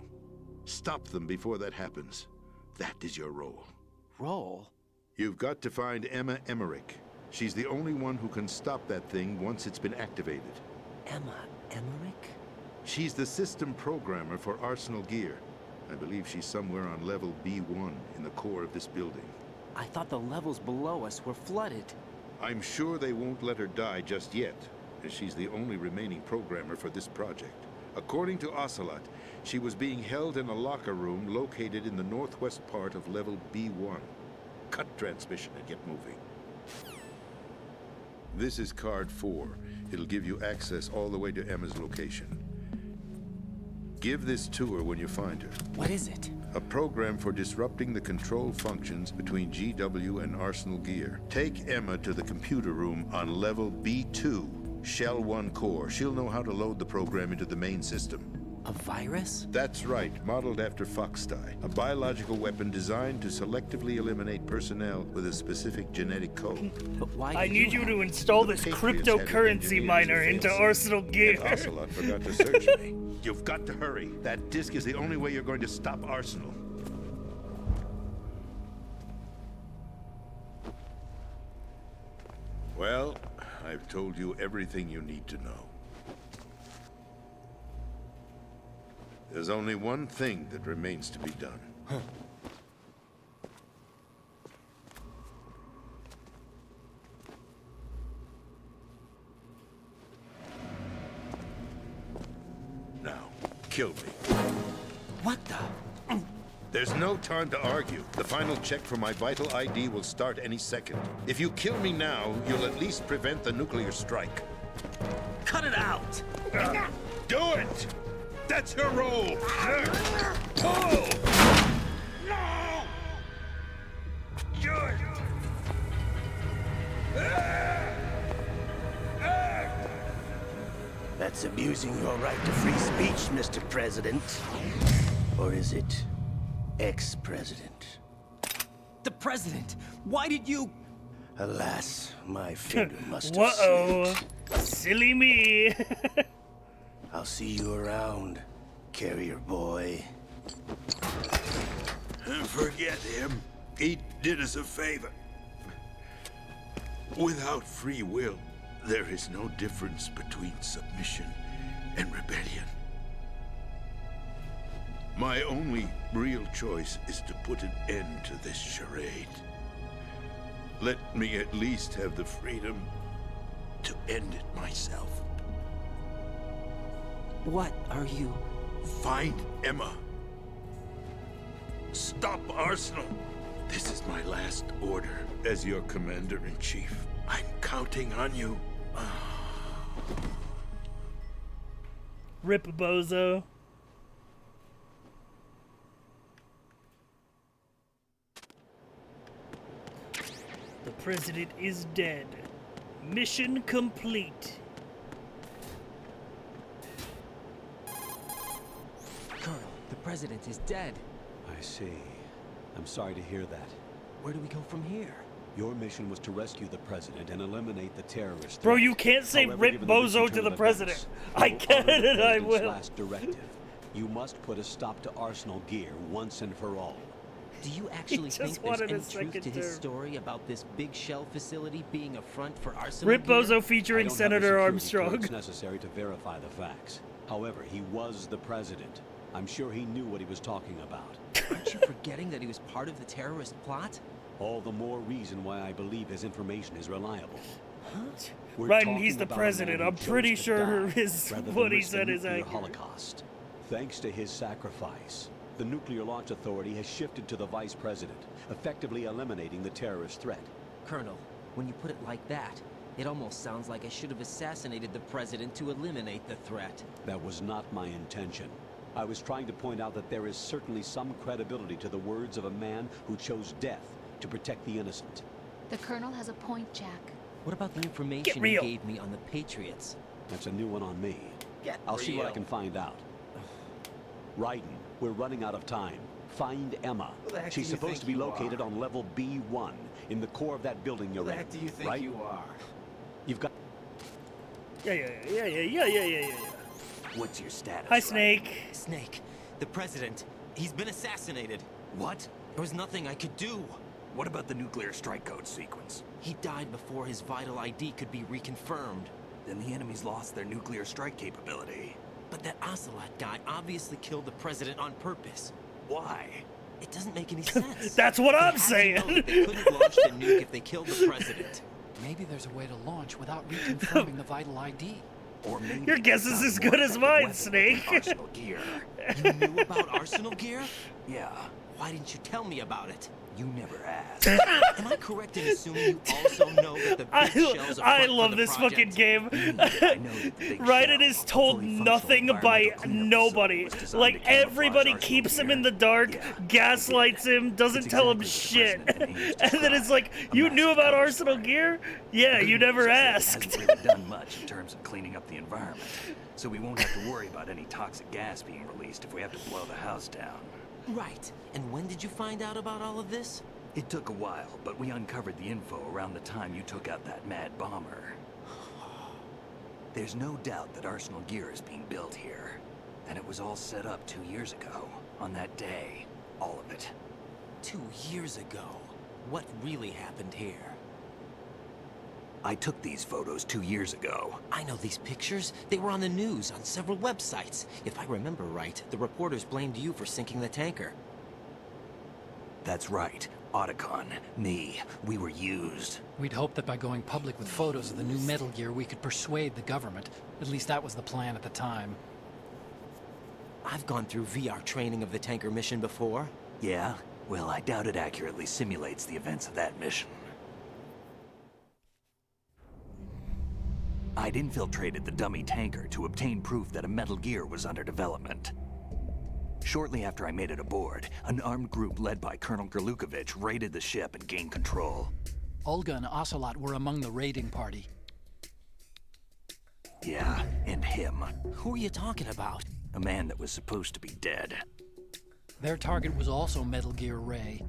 Stop them before that happens. That is your role. Role? You've got to find Emma Emmerich. She's the only one who can stop that thing once it's been activated. Emma Emmerich? She's the system programmer for Arsenal Gear. I believe she's somewhere on level B1 in the core of this building. I thought the levels below us were flooded. I'm sure they won't let her die just yet, as she's the only remaining programmer for this project. According to Ocelot, she was being held in a locker room located in the northwest part of level B1. Cut transmission and get moving. This is card 4. It'll give you access all the way to Emma's location. Give this to her when you find her. What is it? A program for disrupting the control functions between GW and Arsenal Gear. Take Emma to the computer room on level B2, Shell 1 core. She'll know how to load the program into the main system. A virus? That's right, modeled after Foxdie, a biological weapon designed to selectively eliminate personnel with a specific genetic code. But why I need you to install this cryptocurrency miner into Arsenal Gear. And Ocelot forgot to search me. You've got to hurry. That disk is the only way you're going to stop Arsenal. Well, I've told you everything you need to know. There's only one thing that remains to be done. Now, kill me. What the? There's no time to argue. The final check for my vital ID will start any second. If you kill me now, you'll at least prevent the nuclear strike. Cut it out! Do it! That's her role! Pull! No! Good! That's abusing your right to free speech, Mr. President. Or is it ex-president? The president! Why did you... Alas, my finger must have Whoa! slipped. Silly me! I'll see you around, carrier boy. Forget him. He did us a favor. Without free will, there is no difference between submission and rebellion. My only real choice is to put an end to this charade. Let me at least have the freedom to end it myself. What are you... Find Emma. Stop Arsenal. This is my last order as your commander-in-chief. I'm counting on you. Rip Bozo. The president is dead. Mission complete. Colonel, the president is dead. I see. I'm sorry to hear that. Where do we go from here? Your mission was to rescue the president and eliminate the terrorists. Bro, you can't say Rip Bozo to the president. I get it and I will. Last directive. You must put a stop to Arsenal Gear once and for all. Do you actually think there's wanted a any truth to second his term. story about this big shell facility being a front for Arsenal Rip Gear? Bozo featuring Senator Armstrong. It's necessary to verify the facts. However, he was the president. I'm sure he knew what he was talking about. Aren't you forgetting that he was part of the terrorist plot? All the more reason why I believe his information is reliable. We're Right, and talking he's the about a president. man who I'm chose pretty to sure die his rather than what he risk a said is nuclear accurate. Holocaust. Thanks to his sacrifice, the Nuclear Launch Authority has shifted to the vice president, effectively eliminating the terrorist threat. Colonel, when you put it like that, it almost sounds like I should have assassinated the president to eliminate the threat. That was not my intention. I was trying to point out that there is certainly some credibility to the words of a man who chose death to protect the innocent. The Colonel has a point, Jack. What about the information you gave me on the Patriots? That's a new one on me. Get I'll see what I real. can find out. Raiden, we're running out of time. Find Emma. Who the heck She's do you supposed think to be you located are? on level B1 in the core of that building you're Who the in. heck do you think right? you are? You've got. Yeah. What's your status? Hi, Snake. Snake, the president, he's been assassinated. What? There was nothing I could do. What about the nuclear strike code sequence? He died before his vital ID could be reconfirmed. Then the enemy's lost their nuclear strike capability. But that Ocelot guy obviously killed the president on purpose. Why? It doesn't make any sense. That's what I'm They saying. had to know that they couldn't launch the nuke if they killed the president. Maybe there's a way to launch without reconfirming the vital ID. Or maybe Your guess is as good as mine, Snake. Arsenal Gear. You knew about Arsenal Gear? Yeah, Why didn't you tell me about it? you never asked. Am I correct in assuming you also know that the big shell's a I front for love the this fucking project? game. I know that the big Raiden shell, is told fully functional nothing by environmental cleanup nobody. facility was designed Like to camouflage everybody Arsenal keeps him Gear. in the dark, Yeah, gaslights him, doesn't It's tell him exactly shit. what the president aims to And then it's try. like, A you knew massive about cover Arsenal story. Gear? Yeah, The you good never news is that it asked. hasn't really done much in terms of cleaning up the environment, so we won't have to worry about any toxic gas being released if we have to blow the house down. Right. And when did you find out about all of this? It took a while, but we uncovered the info around the time you took out that mad bomber. There's no doubt that Arsenal Gear is being built here. And it was all set up 2 years ago, on that day. All of it. 2 years ago. What really happened here? I took these photos 2 years ago. I know these pictures. They were on the news, on several websites. If I remember right, the reporters blamed you for sinking the tanker. That's right. Otacon, me, we were used. We'd hoped that by going public with photos of the new Metal Gear, we could persuade the government. At least that was the plan at the time. I've gone through VR training of the tanker mission before. Yeah? Well, I doubt it accurately simulates the events of that mission. I'd infiltrated the dummy tanker to obtain proof that a Metal Gear was under development. Shortly after I made it aboard, an armed group led by Colonel Gerlukovich raided the ship and gained control. Olga and Ocelot were among the raiding party. Yeah, and him. Who are you talking about? A man that was supposed to be dead. Their target was also Metal Gear Ray.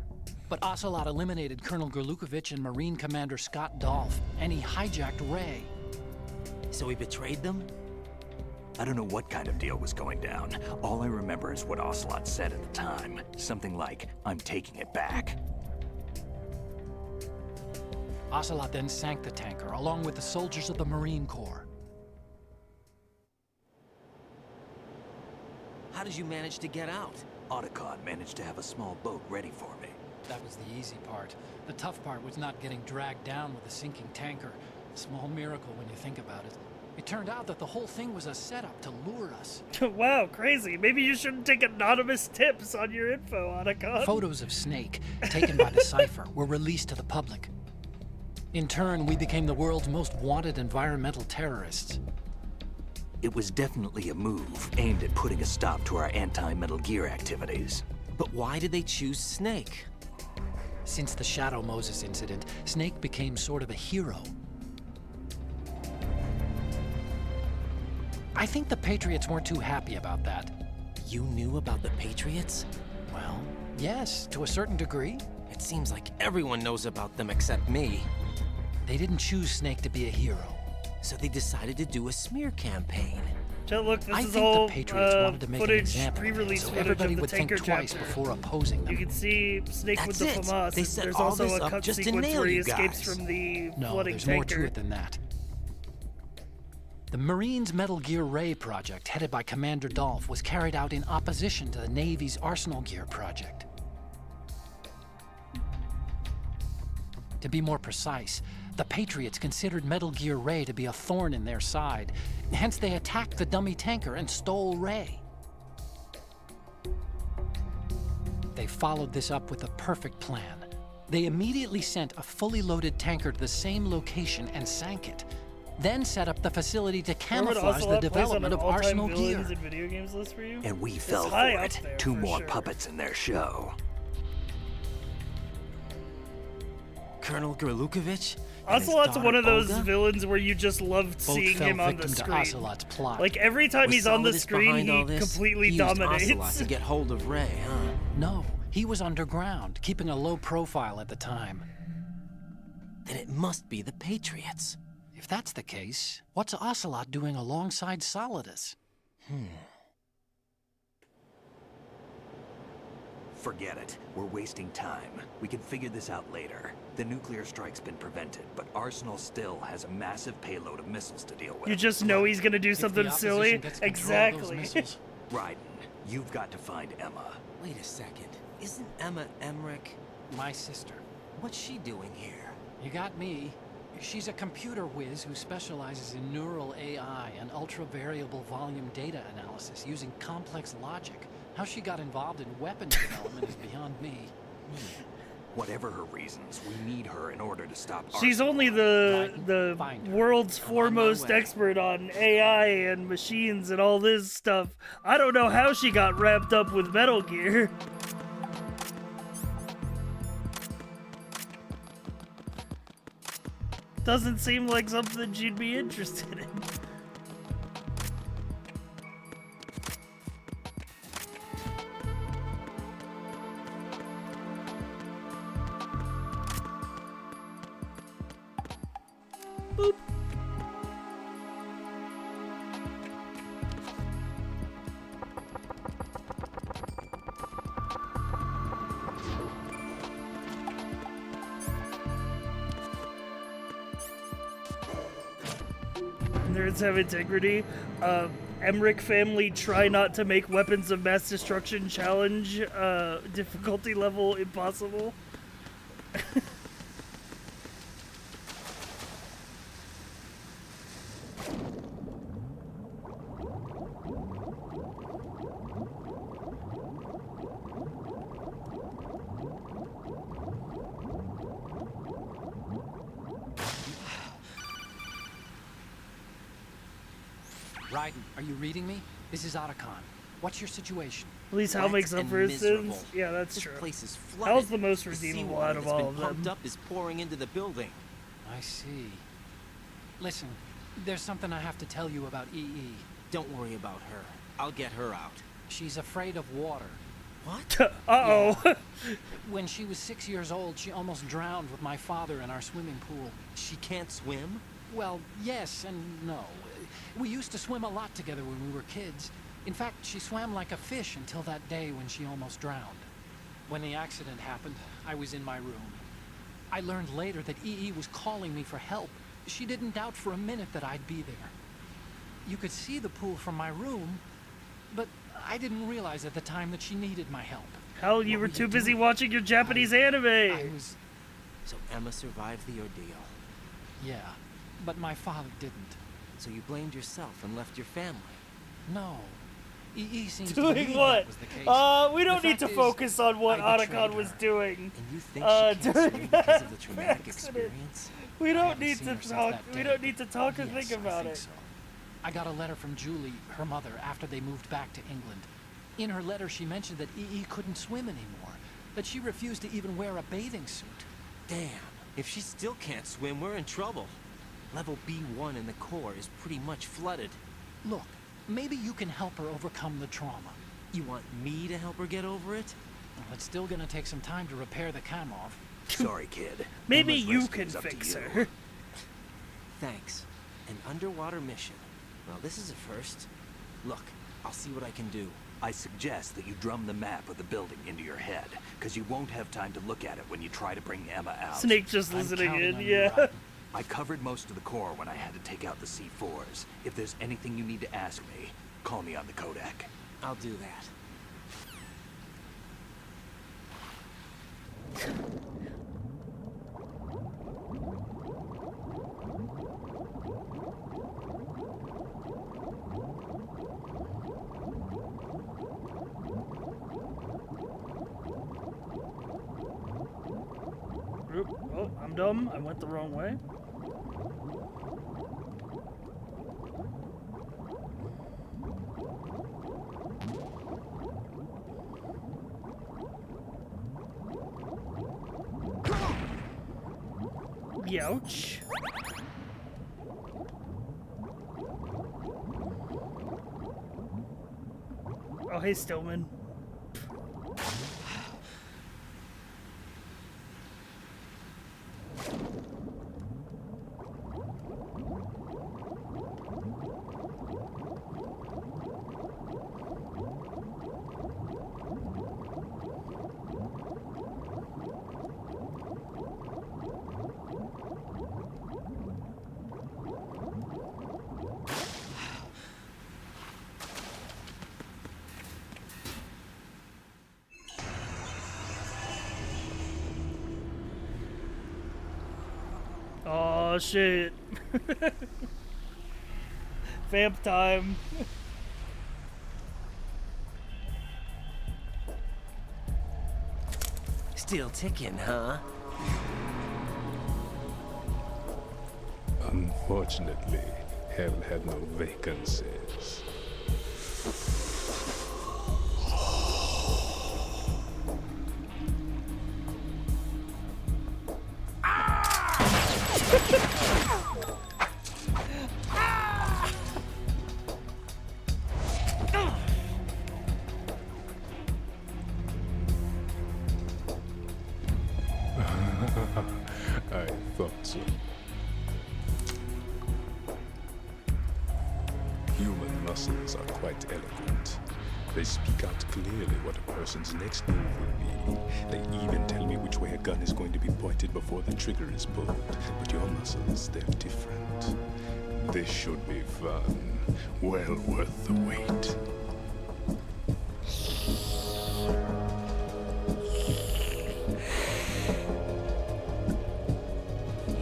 But Ocelot eliminated Colonel Gerlukovich and Marine Commander Scott Dolph, and he hijacked Ray. So he betrayed them? I don't know what kind of deal was going down. All I remember is what Ocelot said at the time. Something like, "I'm taking it back." Ocelot then sank the tanker, along with the soldiers of the Marine Corps. How did you manage to get out? Otacon managed to have a small boat ready for me. That was the easy part. The tough part was not getting dragged down with a sinking tanker. A small miracle when you think about it. It turned out that the whole thing was a setup to lure us. Wow, crazy. Maybe you shouldn't take anonymous tips on your info, Otacon. Photos of Snake, taken by the Cypher, were released to the public. In turn, we became the world's most wanted environmental terrorists. It was definitely a move aimed at putting a stop to our anti-Metal Gear activities. But why did they choose Snake? Since the Shadow Moses incident, Snake became sort of a hero. I think the Patriots weren't too happy about that. You knew about the Patriots? Well, yes, to a certain degree. It seems like everyone knows about them except me. They didn't choose Snake to be a hero. So they decided to do a smear campaign. Look, this I is think all the Patriots wanted to make an footage, example, pre-release so footage everybody of the would think tanker twice chapter. before opposing them. You can see Snake with the That's it. FAMAS. They set There's all also this a up cut just to sequence nail where he you escapes guys. from the No, flooding there's tanker. more to it than that. The Marines' Metal Gear Ray project, headed by Commander Dolph, was carried out in opposition to the Navy's Arsenal Gear project. To be more precise, the Patriots considered Metal Gear Ray to be a thorn in their side. Hence, they attacked the dummy tanker and stole Ray. They followed this up with a perfect plan. They immediately sent a fully loaded tanker to the same location and sank it. Then set up the facility to camouflage the development of Arsenal Gear. And video games list for you? And we It's fell high for up it. there, Two for more sure. puppets in their show. Colonel Gerlukovich? Ocelot's one of those villains where you just loved Both seeing fell him on the victim to screen. Ocelot's plot. Like every time Was he's on the Solidus screen, behind all he this? completely He used dominates. Ocelot to get hold of Ray, huh? No, he was underground, keeping a low profile at the time. Then it must be the Patriots. If that's the case, what's Ocelot doing alongside Solidus? Forget it. We're wasting time. We can figure this out later. The nuclear strike's been prevented, but Arsenal still has a massive payload of missiles to deal with. You just know he's gonna do If the something opposition silly. gets control of those Exactly. missiles- Raiden, you've got to find Emma. Wait a second. Isn't Emma Emmerich? My sister. What's she doing here? You got me. She's a computer whiz who specializes in neural AI and ultra-variable volume data analysis using complex logic. How she got involved in weapons development is beyond me. Whatever her reasons, we need her in order to stop She's Arsenal. only the world's foremost way. expert on AI and machines and all this stuff. I don't know how she got wrapped up with Metal Gear. Doesn't seem like something she'd be interested in. Boop. Nerds have integrity. Emmerich family try not to make weapons of mass destruction challenge difficulty level impossible. Raiden, are you reading me? This is Otacon. What's your situation? At least Hal makes up for his sins. Yeah, that's This true. place is flooded. Hal's the most The redeemable seawater out of that's all been of them. pumped up is pouring into the building. I see. Listen, there's something I have to tell you about EE. Don't worry about her. I'll get her out. She's afraid of water. What? Uh-oh. Yeah. When she was 6 years old, she almost drowned with my father in our swimming pool. She can't swim? Well, yes and no. We used to swim a lot together when we were kids. In fact, she swam like a fish until that day when she almost drowned. When the accident happened, I was in my room. I learned later that EE was calling me for help. She didn't doubt for a minute that I'd be there. You could see the pool from my room, but I didn't realize at the time that she needed my help. Hell, you were too busy watching your Japanese anime. So Emma survived the ordeal. Yeah, but my father didn't. So you blamed yourself and left your family? No. EE seems to Doing believe what? that was the case. We don't The need to fact is, focus on what I betrayed Otacon was her. doing. And you think she can't swim because of the traumatic accident. experience? We I don't haven't need seen to her since talk. that We day, don't need to talk or yes, think about I think it. so. I got a letter from Julie, her mother, after they moved back to England. In her letter, she mentioned that EE couldn't swim anymore, that she refused to even wear a bathing suit. Damn, if she still can't swim, we're in trouble. Level B1 in the core is pretty much flooded. Look, maybe you can help her overcome the trauma. You want me to help her get over it? Well, it's still gonna take some time to repair the Kamov. Sorry, kid. Maybe Emma's you rescue can is up to fix you. her. Thanks. An underwater mission. Well, this is a first. Look, I'll see what I can do. I suggest that you drum the map of the building into your head, because you won't have time to look at it when you try to bring Emma out. Snake just listening in, yeah. I covered most of the core when I had to take out the C4s. If there's anything you need to ask me, call me on the Kodak. I'll do that. Oh, I'm dumb. I went the wrong way. Youch. Oh, hey, Stillman. Oh shit. Vamp time. Still ticking, huh? Unfortunately, hell had no vacancies. I thought so. Human muscles are quite eloquent. They speak out clearly what a person's next move will be. They even tell me which way a gun is going to be pointed before the trigger is pulled. But your muscles, they're different. This should be fun. Well worth the wait.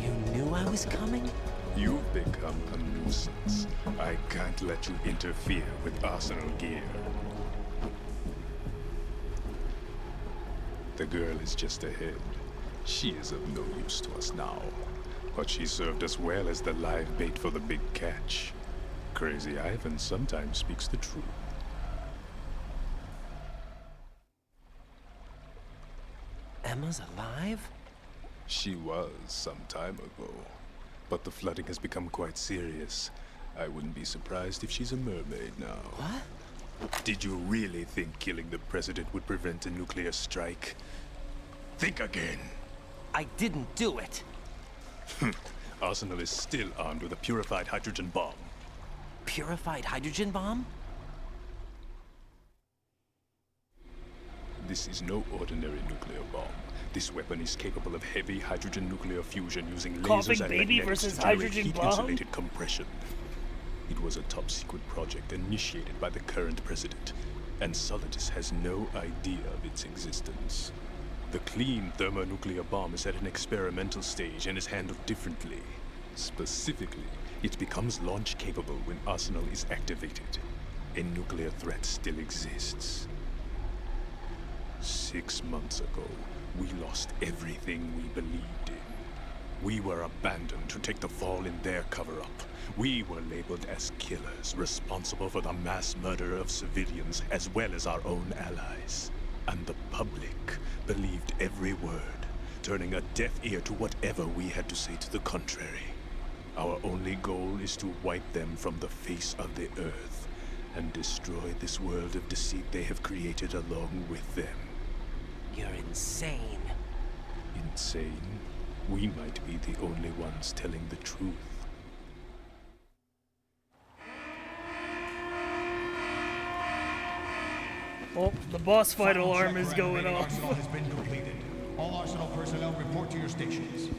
You knew I was coming? You've become a nuisance. I can't let you interfere with arsenal gear. The girl is just ahead. She is of no use to us now. But she served us well as the live bait for the big catch. Crazy Ivan sometimes speaks the truth. Emma's alive? She was some time ago. But the flooding has become quite serious. I wouldn't be surprised if she's a mermaid now. What? Did you really think killing the president would prevent a nuclear strike? Think again. I didn't do it. Arsenal is still armed with a purified hydrogen bomb. Purified hydrogen bomb? This is no ordinary nuclear bomb. This weapon is capable of heavy hydrogen nuclear fusion using Coughing lasers and baby magnetics versus to generate hydrogen bomb? heat-insulated compression. It was a top-secret project initiated by the current president, and Solidus has no idea of its existence. The clean thermonuclear bomb is at an experimental stage and is handled differently. Specifically, it becomes launch-capable when Arsenal is activated. A nuclear threat still exists. 6 months ago, we lost everything we believed in. We were abandoned to take the fall in their cover-up. We were labeled as killers, responsible for the mass murder of civilians as well as our own allies. And the public believed every word, turning a deaf ear to whatever we had to say to the contrary. Our only goal is to wipe them from the face of the earth and destroy this world of deceit they have created along with them. You're insane. Insane? We might be the only ones telling the truth. Oh, the boss fight alarm is going off. Arsenal has been completed. All Arsenal personnel report to your stations.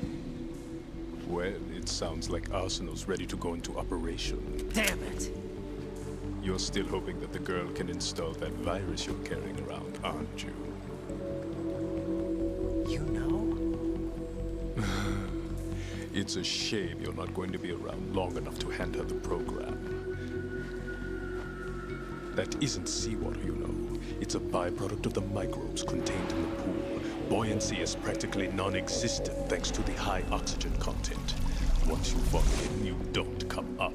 Well, it sounds like Arsenal's ready to go into operation. Damn it! You're still hoping that the girl can install that virus you're carrying around, aren't you? You know? It's a shame you're not going to be around long enough to hand her the program. That isn't seawater, you know. It's a byproduct of the microbes contained in the pool. Buoyancy is practically non-existent thanks to the high oxygen content. Once you fall in, you don't come up.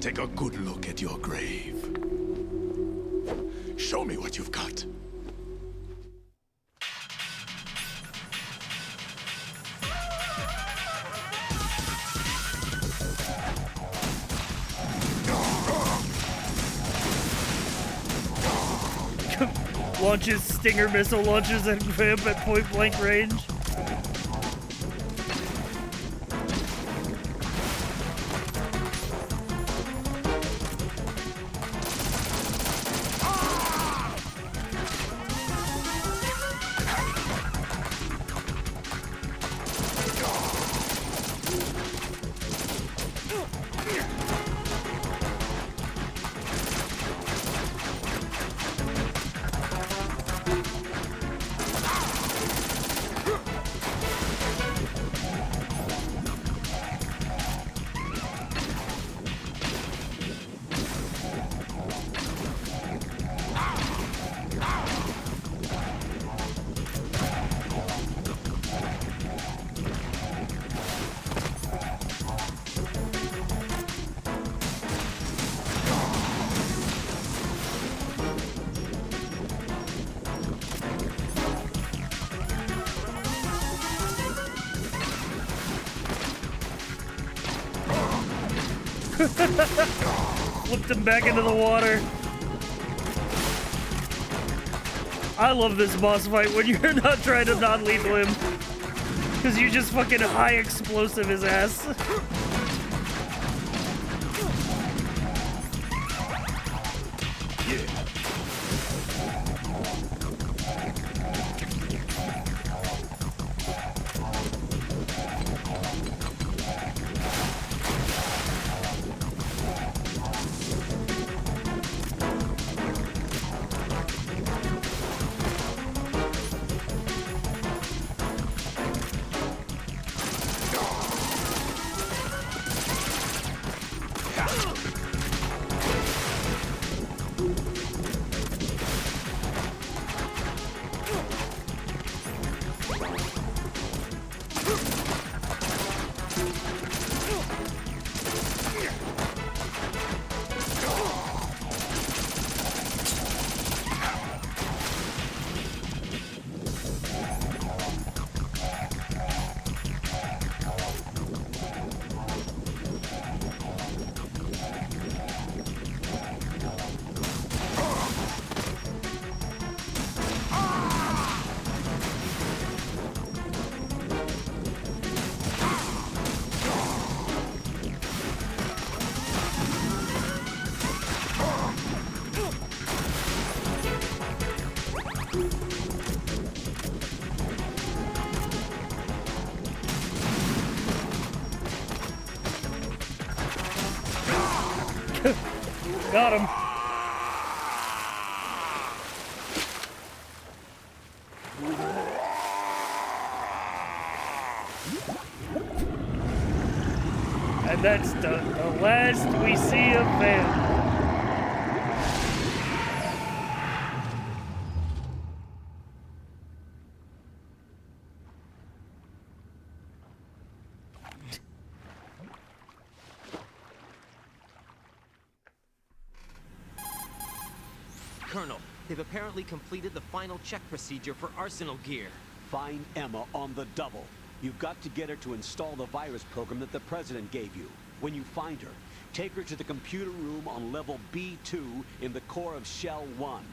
Take a good look at your grave. Show me what you've got. Launches Stinger missile launches at Vamp at point blank range. Flipped him back into the water. I love this boss fight when you're not trying to non-lethal him. Because you just fucking high explosive his ass. Got him. And that's the last we see of Van. Colonel, they've apparently completed the final check procedure for arsenal gear. Find Emma on the double. You've got to get her to install the virus program that the President gave you. When you find her, take her to the computer room on level B2 in the core of Shell 1.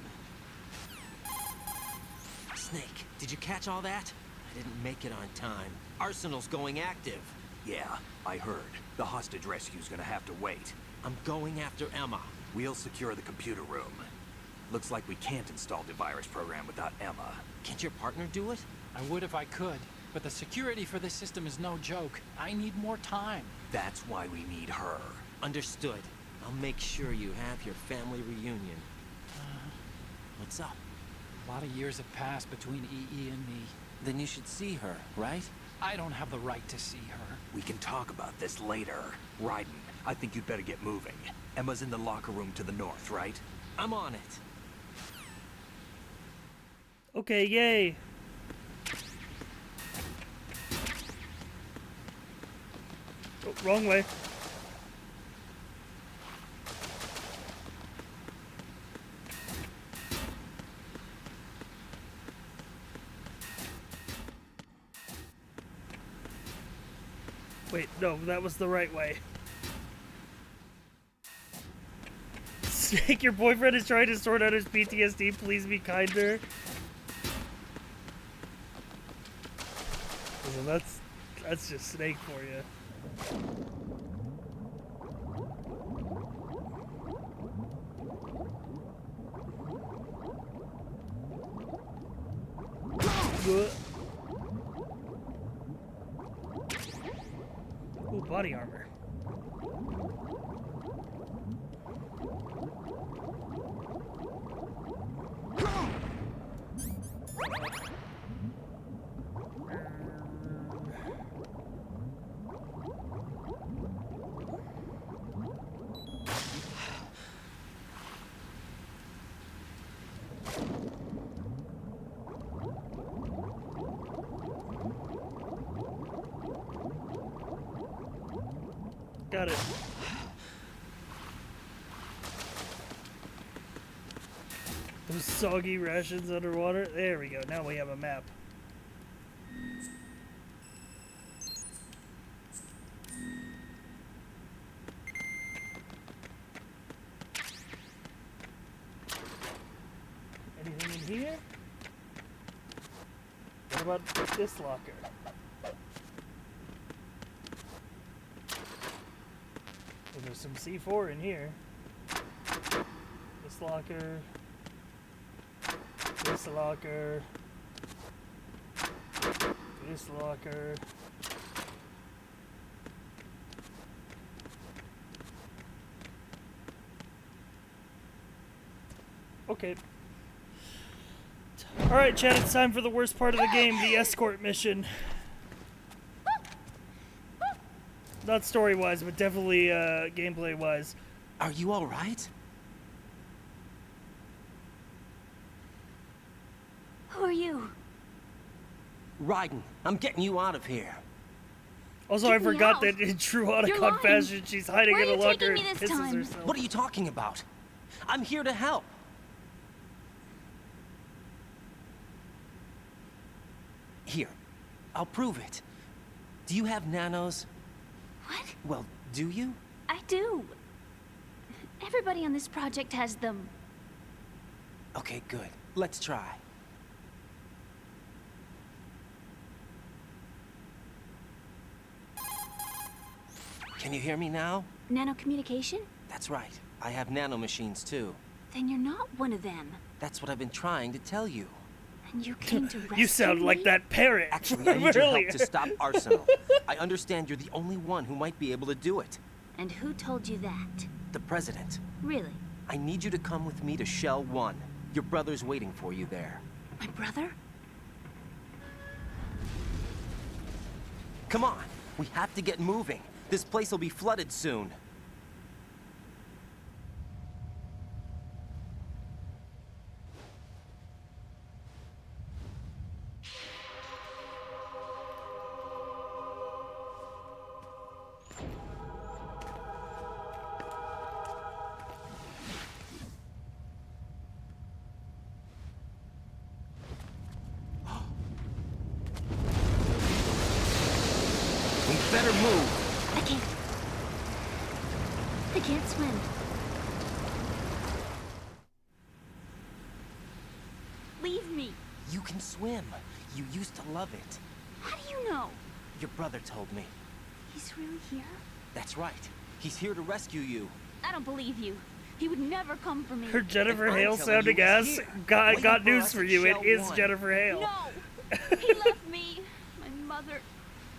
Snake, did you catch all that? I didn't make it on time. Arsenal's going active. Yeah, I heard. The hostage rescue's gonna have to wait. I'm going after Emma. We'll secure the computer room. Looks like we can't install the virus program without Emma. Can't your partner do it? I would if I could, but the security for this system is no joke. I need more time. That's why we need her. Understood. I'll make sure you have your family reunion. What's up? A lot of years have passed between EE and me. Then you should see her, right? I don't have the right to see her. We can talk about this later. Raiden, I think you'd better get moving. Emma's in the locker room to the north, right? I'm on it. Okay, yay. Oh, wrong way. Wait, no, that was the right way. Snake, your boyfriend is trying to sort out his PTSD. Please be kinder. Listen, that's just Snake for you. Ooh, body armor. Got it. Those soggy rations underwater. There we go. Now we have a map. Anything in here? What about this locker? There's some C4 in here. This locker. This locker. This locker. Okay. Alright, Chad, it's time for the worst part of the game, the escort mission. Not story-wise, but definitely gameplay-wise. Are you all right? Who are you? Raiden, I'm getting you out of here. Also, Get I me forgot out. that in true You're Otacon lying. fashion, she's hiding Where in are a you locker taking and me this pisses time? herself. What are you talking about? I'm here to help. Here, I'll prove it. Do you have nanos? What? Well, do you? I do. Everybody on this project has them. Okay, good. Let's try. Can you hear me now? Nanocommunication? That's right. I have nanomachines too. Then you're not one of them. That's what I've been trying to tell you. And you came to rescue You sound me? like that parrot. Actually, I need your Really? help to stop Arsenal. I understand you're the only one who might be able to do it. And who told you that? The President. Really? I need you to come with me to Shell 1. Your brother's waiting for you there. My brother? Come on! We have to get moving. This place will be flooded soon. We better move. I can't swim. Leave me. You can swim. You used to love it. How do you know? Your brother told me. He's really here? That's right. He's here to rescue you. I don't believe you. He would never come for me. Her Jennifer Hale sounding ass. Got news for you. It is Jennifer Hale. No! He left me. My mother.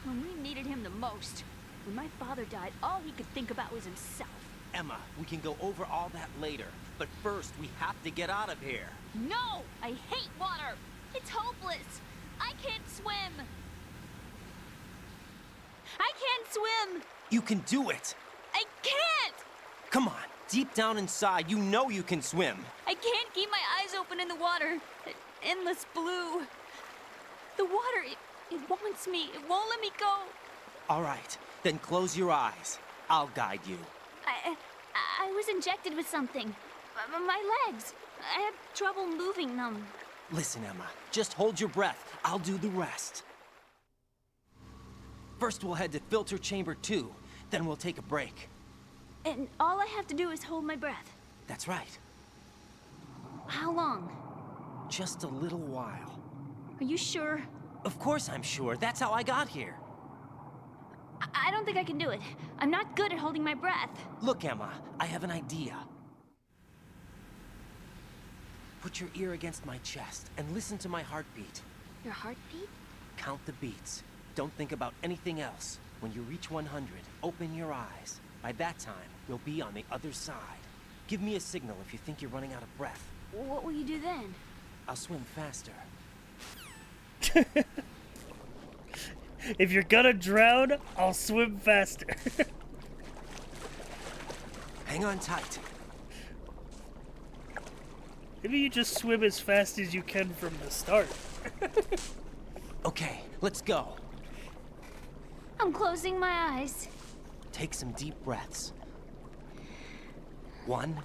When we needed him the most. When my father died, all he could think about was himself. Emma, we can go over all that later. But first, we have to get out of here. No! I hate water! It's hopeless! I can't swim! I can't swim! You can do it! I can't! Come on, deep down inside, you know you can swim. I can't keep my eyes open in the water. That endless blue. The water, it wants me. It won't let me go. All right, then close your eyes. I'll guide you. I was injected with something. My legs. I have trouble moving them. Listen, Emma, just hold your breath. I'll do the rest. First, we'll head to filter chamber 2. Then we'll take a break. And all I have to do is hold my breath. That's right. How long? Just a little while. Are you sure? Of course I'm sure. That's how I got here. I don't think I can do it. I'm not good at holding my breath. Look, Emma, I have an idea. Put your ear against my chest and listen to my heartbeat. Your heartbeat? Count the beats. Don't think about anything else. When you reach 100, open your eyes. By that time, you'll be on the other side. Give me a signal if you think you're running out of breath. What will you do then? I'll swim faster. If you're gonna drown, I'll swim faster. Hang on tight. Maybe you just swim as fast as you can from the start. Okay, let's go. I'm closing my eyes. Take some deep breaths. 1,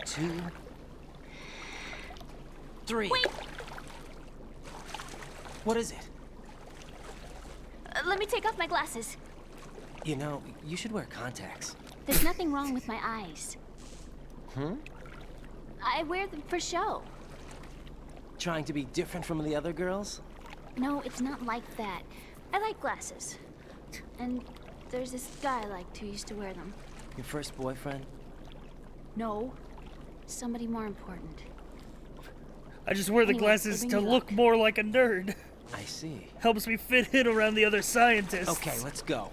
2, 3. Wait! What is it? Let me take off my glasses. You know, you should wear contacts. There's nothing wrong with my eyes. Hmm? I wear them for show. Trying to be different from the other girls? No, it's not like that. I like glasses. And there's this guy I liked who used to wear them. Your first boyfriend? No. Somebody more important. I just wear the glasses to look more like a nerd. I see. Helps me fit in around the other scientists. Okay, let's go.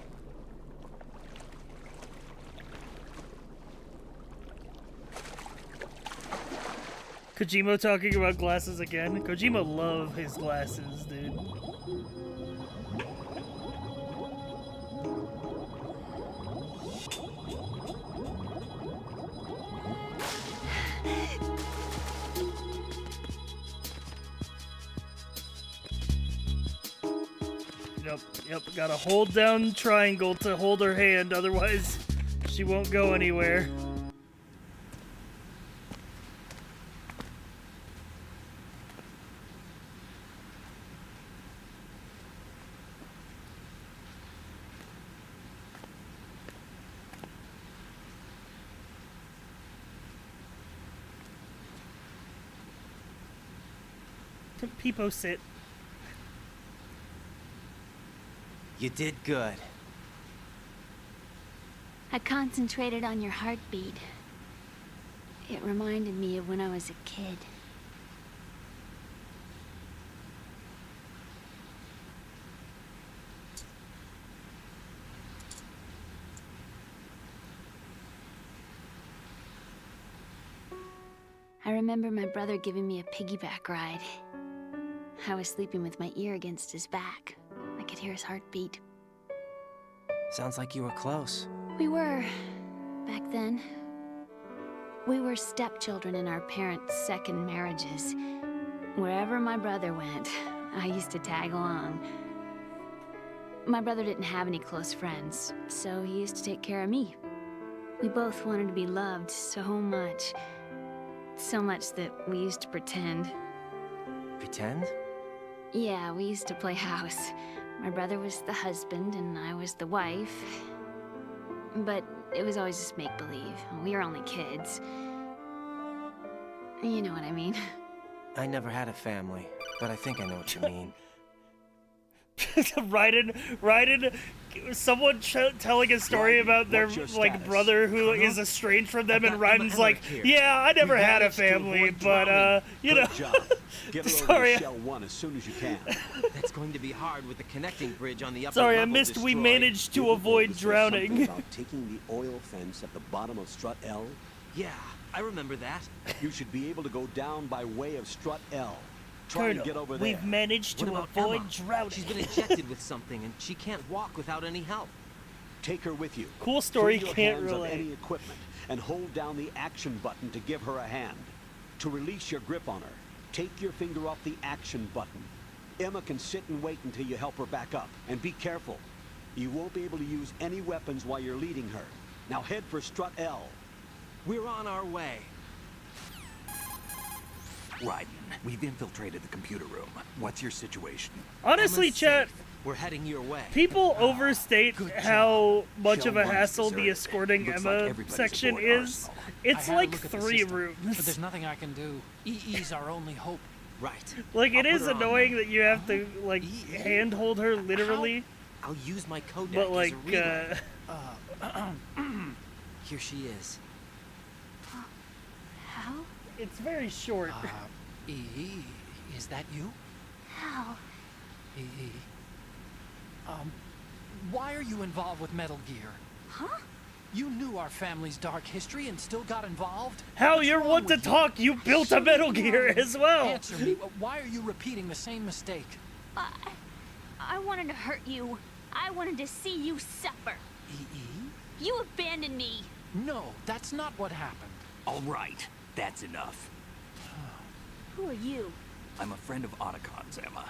Kojima talking about glasses again. Kojima love his glasses, dude. Yep, gotta hold down triangle to hold her hand, otherwise she won't go anywhere. Peepo sit. You did good. I concentrated on your heartbeat. It reminded me of when I was a kid. I remember my brother giving me a piggyback ride. I was sleeping with my ear against his back. I could hear his heartbeat. Sounds like you were close. We were, back then. We were stepchildren in our parents' second marriages. Wherever my brother went, I used to tag along. My brother didn't have any close friends, so he used to take care of me. We both wanted to be loved so much. So much that we used to pretend. Pretend? Yeah, we used to play house. My brother was the husband and I was the wife. But it was always just make-believe. We were only kids. You know what I mean. I never had a family, but I think I know what you mean. Raiden, someone telling a story about their like brother who is estranged from them, and Raiden's like, yeah, I never had a family, but you know. Get her Sorry. over to Shell 1 as soon as you can. That's going to be hard with the connecting bridge on the upper Sorry, I level missed. We destroyed. managed to avoid drowning. About taking the oil fence at the bottom of Strut L? Yeah, I remember that. You should be able to go down by way of Strut L. Try Colonel, and get over there. we've managed What to about avoid Emma? drowning. She's been injected with something, and she can't walk without any help. Take her with you. Cool story, Free your can't hands of relate. any equipment and hold down the action button to give her a hand. To release your grip on her, take your finger off the action button. Emma can sit and wait until you help her back up. And be careful. You won't be able to use any weapons while you're leading her. Now head for Strut L. We're on our way. Raiden, we've infiltrated the computer room. What's your situation? Honestly, Emma's chat, safe. We're heading your way. people overstate how much Shell of a 1's hassle the deserted. escorting Looks Emma like everybody's section aboard is. Arsenal. It's I had a like look at the 3 system, rooms. But there's nothing I can do. EE's our only hope. Right. Like, it I'll is put her on annoying there. that you have to, like, handhold her literally. I'll use my codec But, like, as a relay. Here she is. How? It's very short. EE, is that you? How? EE. Why are you involved with Metal Gear? Huh? You knew our family's dark history and still got involved? How What's you're wrong one to with you? talk, you built a Metal Gear as well. Answer me. Why are you repeating the same mistake? I wanted to hurt you. I wanted to see you suffer. EE? You abandoned me. No, that's not what happened. All right, that's enough. Who are you? I'm a friend of Otacon's, Emma.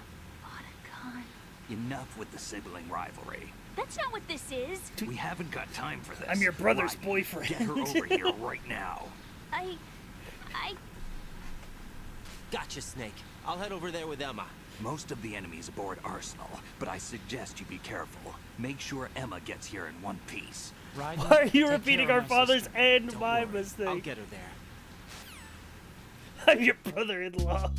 Otacon. Enough with the sibling rivalry. That's not what this is. We haven't got time for this. I'm your brother's Raiden, boyfriend. Get her over here right now. I... Gotcha, Snake. I'll head over there with Emma. Most of the enemy's aboard Arsenal, but I suggest you be careful. Make sure Emma gets here in one piece. Right? Why are you Take repeating care our of my father's sister. and Don't my worry, mistake? I'll get her there. I'm your brother-in-law.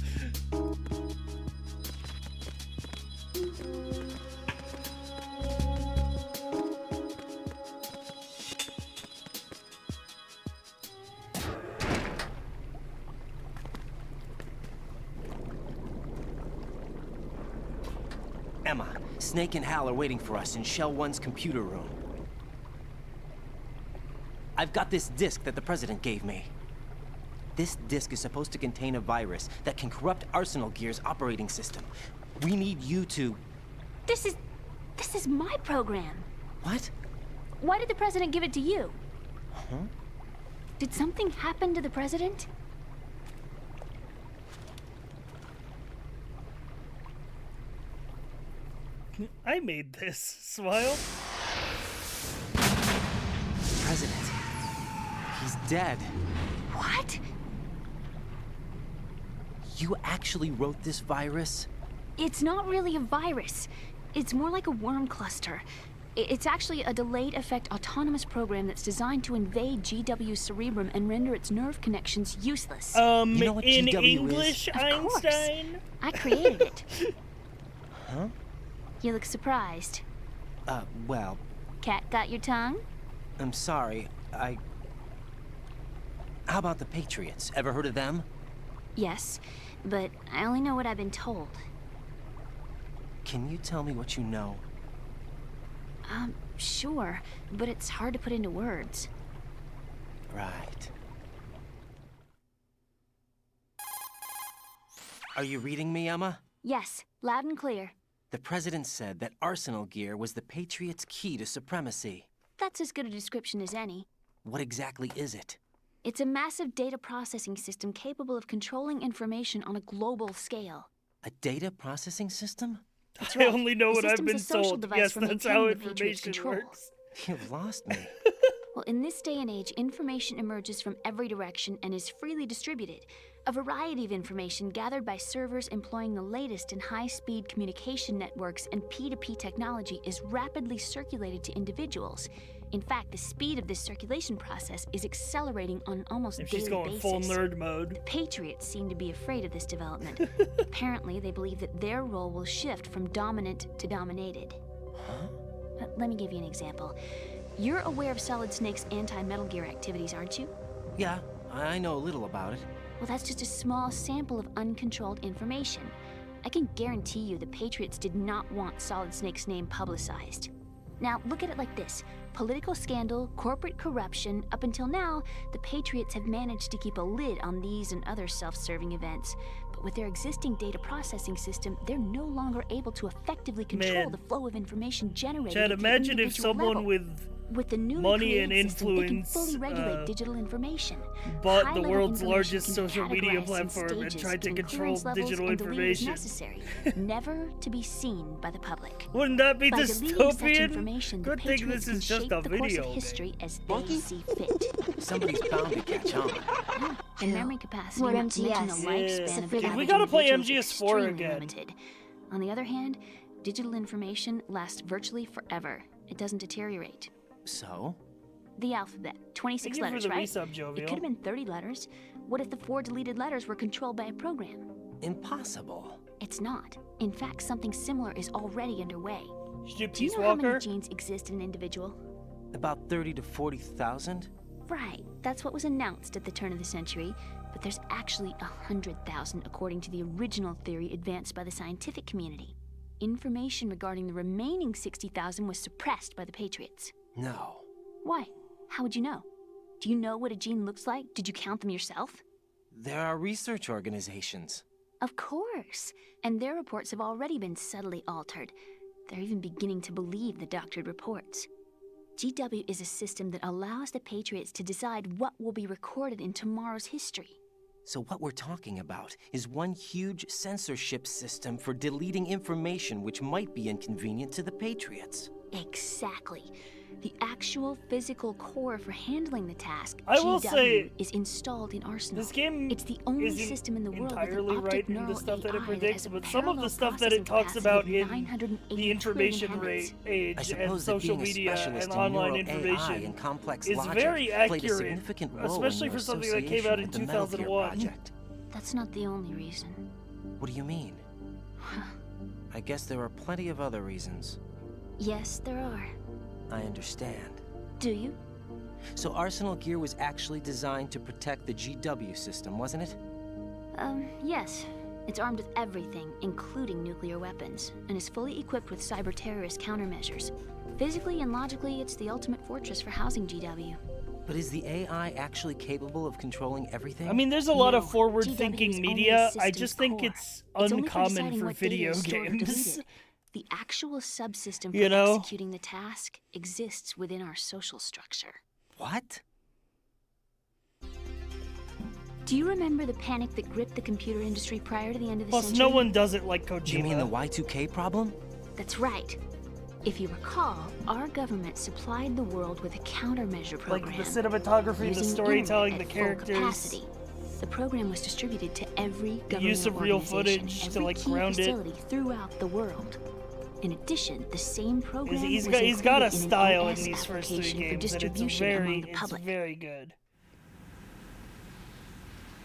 Emma, Snake and Hal are waiting for us in Shell 1's computer room. I've got this disk that the President gave me. This disk is supposed to contain a virus that can corrupt Arsenal Gear's operating system. We need you to... This is my program. What? Why did the President give it to you? Huh? Did something happen to the President? I made this, Smile. President. He's dead. What? You actually wrote this virus? It's not really a virus. It's more like a worm cluster. It's actually a delayed effect autonomous program that's designed to invade GW's cerebrum and render its nerve connections useless. You know what In GW English, is? Of course. Einstein? I created it. Huh? You look surprised. Well, Cat got your tongue? I'm sorry. How about the Patriots? Ever heard of them? Yes, but I only know what I've been told. Can you tell me what you know? Sure, but it's hard to put into words. Right. Are you reading me, Emma? Yes, loud and clear. The President said that arsenal gear was the Patriots' key to supremacy. That's as good a description as any. What exactly is it? It's a massive data processing system capable of controlling information on a global scale. A data processing system? That's I right. only know The what I've system's a been social told. device Yes, for that's how maintaining the Patriots' information control. works. You've lost me. Well, in this day and age, information emerges from every direction and is freely distributed. A variety of information gathered by servers employing the latest in high-speed communication networks and P2P technology is rapidly circulated to individuals. In fact, the speed of this circulation process is accelerating on an almost If daily she's going basis. full nerd mode. The Patriots seem to be afraid of this development. Apparently, they believe that their role will shift from dominant to dominated. Huh? Let me give you an example. You're aware of Solid Snake's anti-Metal Gear activities, aren't you? Yeah, I know a little about it. Well, that's just a small sample of uncontrolled information. I can guarantee you the Patriots did not want Solid Snake's name publicized. Now, look at it like this. Political scandal, corporate corruption, up until now, the Patriots have managed to keep a lid on these and other self-serving events. But with their existing data processing system, they're no longer able to effectively control Man. the flow of information generated Chad, at the imagine if individual someone level. with the newly money and created system, they can influence fully regulate digital information. bought the High-level world's information largest can be social media categorized in platform and stages tried to in control clearance levels digital and deleted as information. necessary, never to be seen by the public. Wouldn't that be By deleting such dystopian? information, Good the thing Patriots this is can just shape a the course video of game. history as they see fit. Somebody's bound to catch on. And memory capacity, More not to mention MGS. the lifespan Yeah. of Dude, the we average gotta play individual is MGS 4 extremely again. limited. On the other hand, digital information lasts virtually forever. It doesn't deteriorate. So? The alphabet, 26 Thank you for letters, the right? resub, It Jovial. could have been 30 letters. What if the 4 deleted letters were controlled by a program? Impossible. It's not. In fact, something similar is already underway. Should you Do you Peace know how many Walker? genes exist in an individual? About 30 to 40,000? Right, that's what was announced at the turn of the century, but there's actually 100,000 according to the original theory advanced by the scientific community. Information regarding the remaining 60,000 was suppressed by the Patriots. No. Why? How would you know? Do you know what a gene looks like? Did you count them yourself? There are research organizations. Of course. And their reports have already been subtly altered. They're even beginning to believe the doctored reports. GW is a system that allows the Patriots to decide what will be recorded in tomorrow's history. So what we're talking about is one huge censorship system for deleting information which might be inconvenient to the Patriots. Exactly. The actual physical core for handling the task, I will GW, say, is installed in Arsenal. This game It's the only isn't system in the world with entirely an right optic in the neural stuff that it AI predicts, has a but some of the parallel stuff that it processing talks capacity about of in 980 the information trillion handbits. age I and suppose that social being a media specialist and in online neural AI information and complex is logic very played a accurate, significant role especially in your for something that came out in association with the Metal Gear 2001. Project. That's not the only reason. What do you mean? I guess there are plenty of other reasons. Yes, there are. I understand. Do you? So Arsenal Gear was actually designed to protect the GW system, wasn't it? Yes. It's armed with everything, including nuclear weapons, and is fully equipped with cyber-terrorist countermeasures. Physically and logically, it's the ultimate fortress for housing GW. But is the AI actually capable of controlling everything? I mean, there's a lot of GW is forward-thinking only media. the I system's just think core. it's only for uncommon deciding for what data video is stored or games. deleted. The actual subsystem for You know? executing the task exists within our social structure. What? Do you remember the panic that gripped the computer industry prior to the end of the Plus, century? no one does it like Kojima. You mean the Y2K problem? That's right. If you recall, our government supplied the world with a countermeasure program. Like the cinematography, the using storytelling, the internet at full characters. capacity. The program was distributed to every government use of real organization, footage to, every like, key ground it. facility throughout the world. In addition, the same program He's was got a included in an style in OS these first 3 application for games, and it's distribution among the it's public. very good.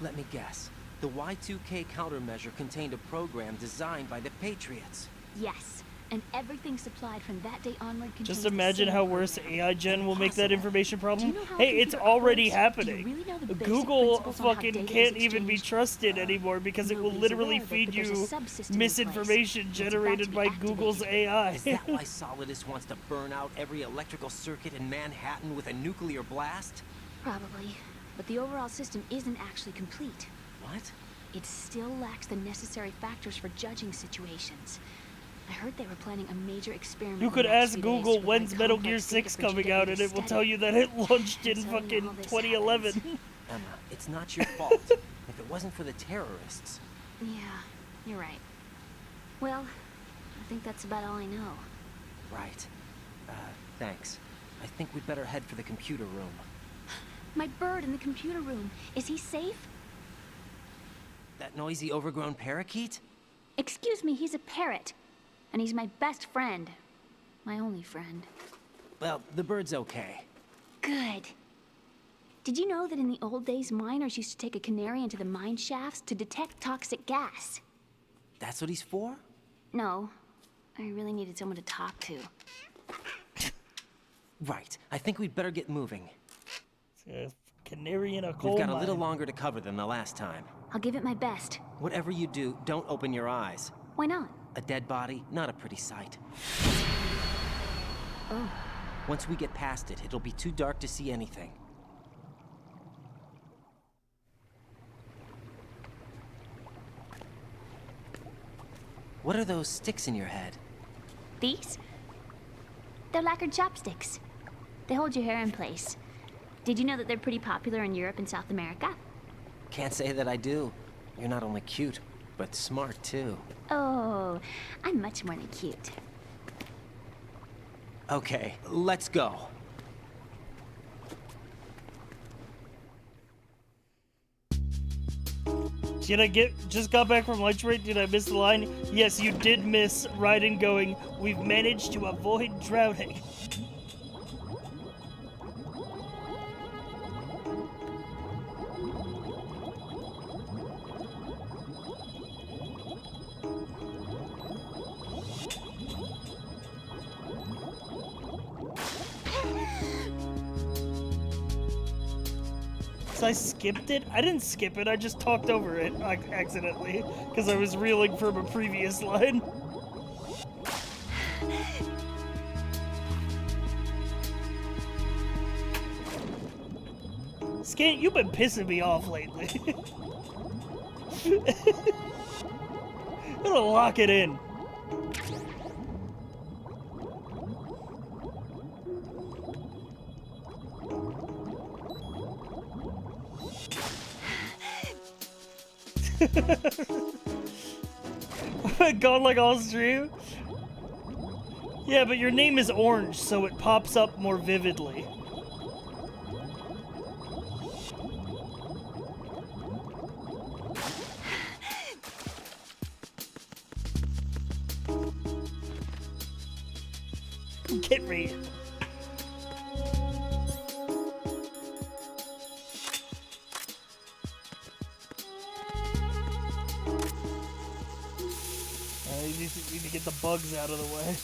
Let me guess. The Y2K countermeasure contained a program designed by the Patriots. Yes, and everything supplied from that day onward contains Just the imagine same how worse program. AI Gen will make that information problem. Do you know how a Hey, it's computer already operates? Do you happening. really know the basic Google principles on how fucking data is can't even be exchanged? trusted anymore because it will Nobody's literally aware of it, feed but there's a you subsystem in misinformation place. It's about generated to be by activated. Google's AI. Is that why Solidus wants to burn out every electrical circuit in Manhattan with a nuclear blast? Probably. But the overall system isn't actually complete. What? it still lacks the necessary factors for judging situations. I heard they were planning a major experiment. You could in the next ask few Google days to when's provide Metal Gear complex 6 data for coming out, and it will GW tell you that it launched in And so, all fucking this 2011. Emma, it's not your fault. If it wasn't for the terrorists. Yeah, you're right. Well, I think that's about all I know. Right. Thanks. I think we'd better head for the computer room. My bird in the computer room. Is he safe? That noisy, overgrown parakeet? Excuse me, he's a parrot. And he's my best friend. My only friend. Well, the bird's okay. Good. Did you know that in the old days, miners used to take a canary into the mine shafts to detect toxic gas? That's what he's for? No. I really needed someone to talk to. Right. I think we'd better get moving. It's a canary in a coal We've got mine. a little longer to cover than the last time. I'll give it my best. Whatever you do, don't open your eyes. Why not? A dead body, not a pretty sight. Oh. Once we get past it, it'll be too dark to see anything. What are those sticks in your head? These? They're lacquered chopsticks. They hold your hair in place. Did you know that they're pretty popular in Europe and South America? Can't say that I do. You're not only cute, but smart too. Oh, I'm much more than cute. Okay, let's go. Did I just got back from lunch break? Did I miss the line? Yes, you did miss Raiden going, "We've managed to avoid drowning." So I skipped it? I didn't skip it, I just talked over it accidentally, because I was reeling from a previous line. Skant, you've been pissing me off lately. I'm gonna lock it in. Gone like all stream? Yeah, but your name is orange, so it pops up more vividly. Get me. We need to get the bugs out of the way.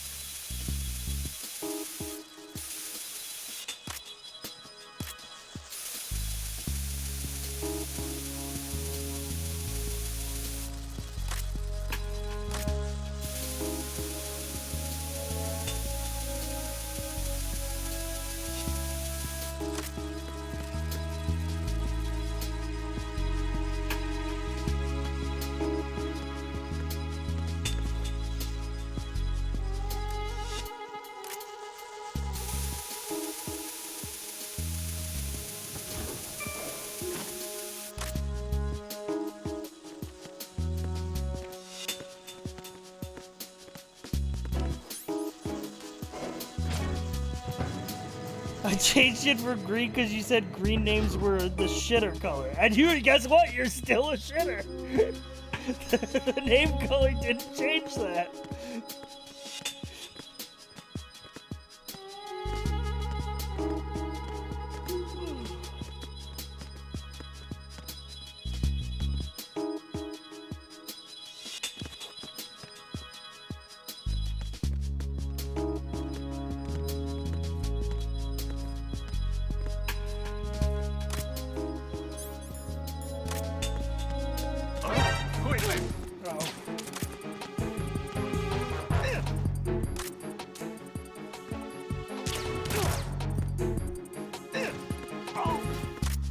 I changed it for green because you said green names were the shitter color. And guess what? You're still a shitter. The name color didn't change that.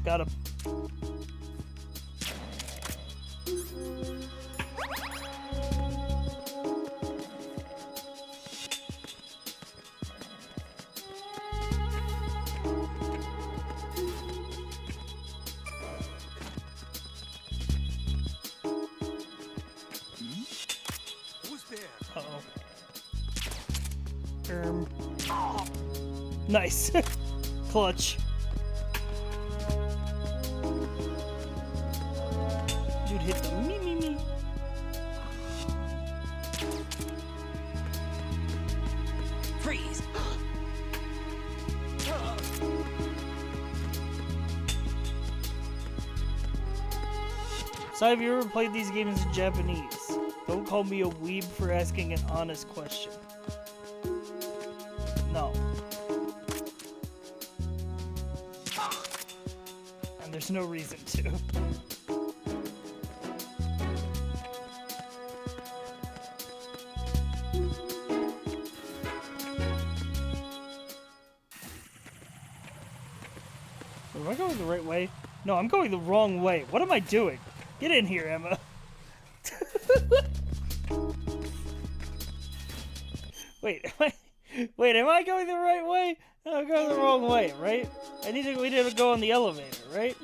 Got him. Who's there? Uh-oh. Nice. Clutch. Dude hit the me. Freeze! So have you ever played these games in Japanese? Don't call me a weeb for asking an honest question. No. And there's no reason to. Am I going the right way? No, I'm going the wrong way. What am I doing? Get in here, Emma. Wait, am I going the right way? No, I'm going the wrong way, right? We need to go on the elevator, right?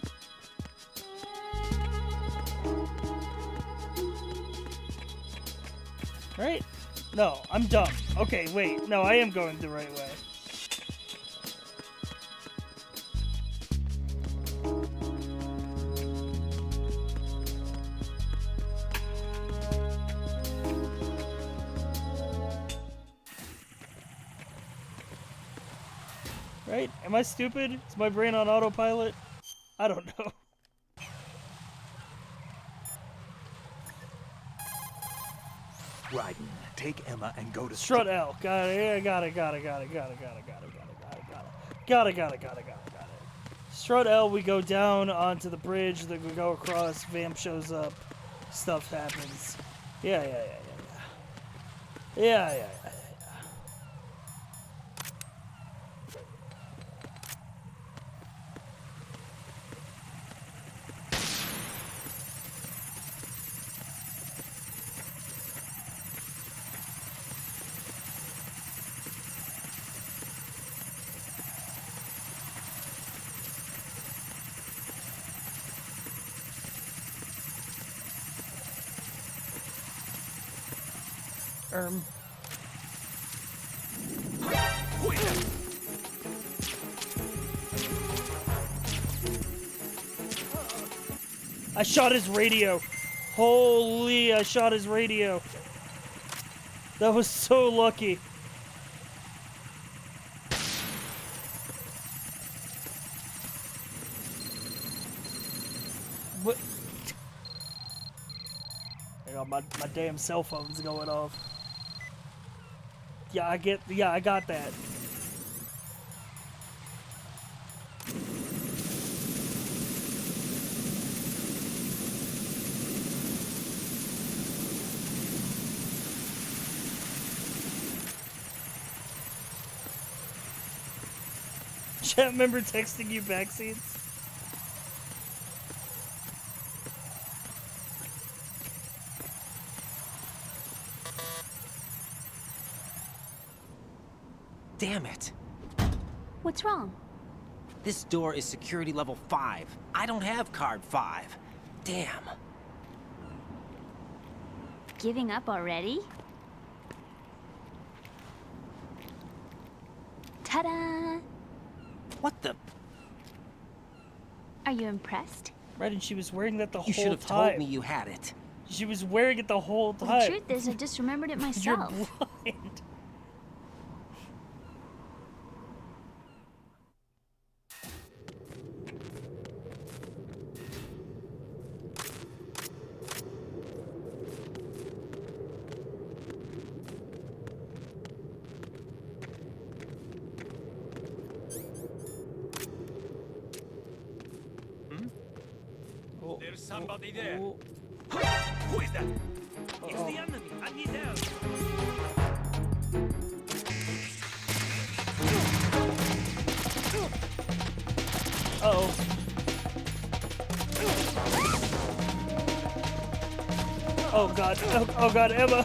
Right? No, I'm dumb. Okay, wait. No, I am going the right way. Right? Am I stupid? Is my brain on autopilot? I don't know. Raiden, take Emma and go to Strut L. Got it. Yeah, got it. Strut L, we go down onto the bridge, then we go across, Vamp shows up, stuff happens. Yeah. I shot his radio. Holy, I shot his radio. That was so lucky. What? My damn cell phone's going off. Yeah, I got that. Chat member texting you backseats? Damn it. What's wrong? This door is security level 5. I don't have card 5. Damn. Giving up already? Ta-da! What the? Are you impressed? Right, and she was wearing that the whole You time. should have told me you had it. She was wearing it the whole time. Well, the truth is, I just remembered it myself. You're blind. There's somebody there. Who is that? It's the enemy. I need help. Uh-oh. Oh god, oh god, Emma.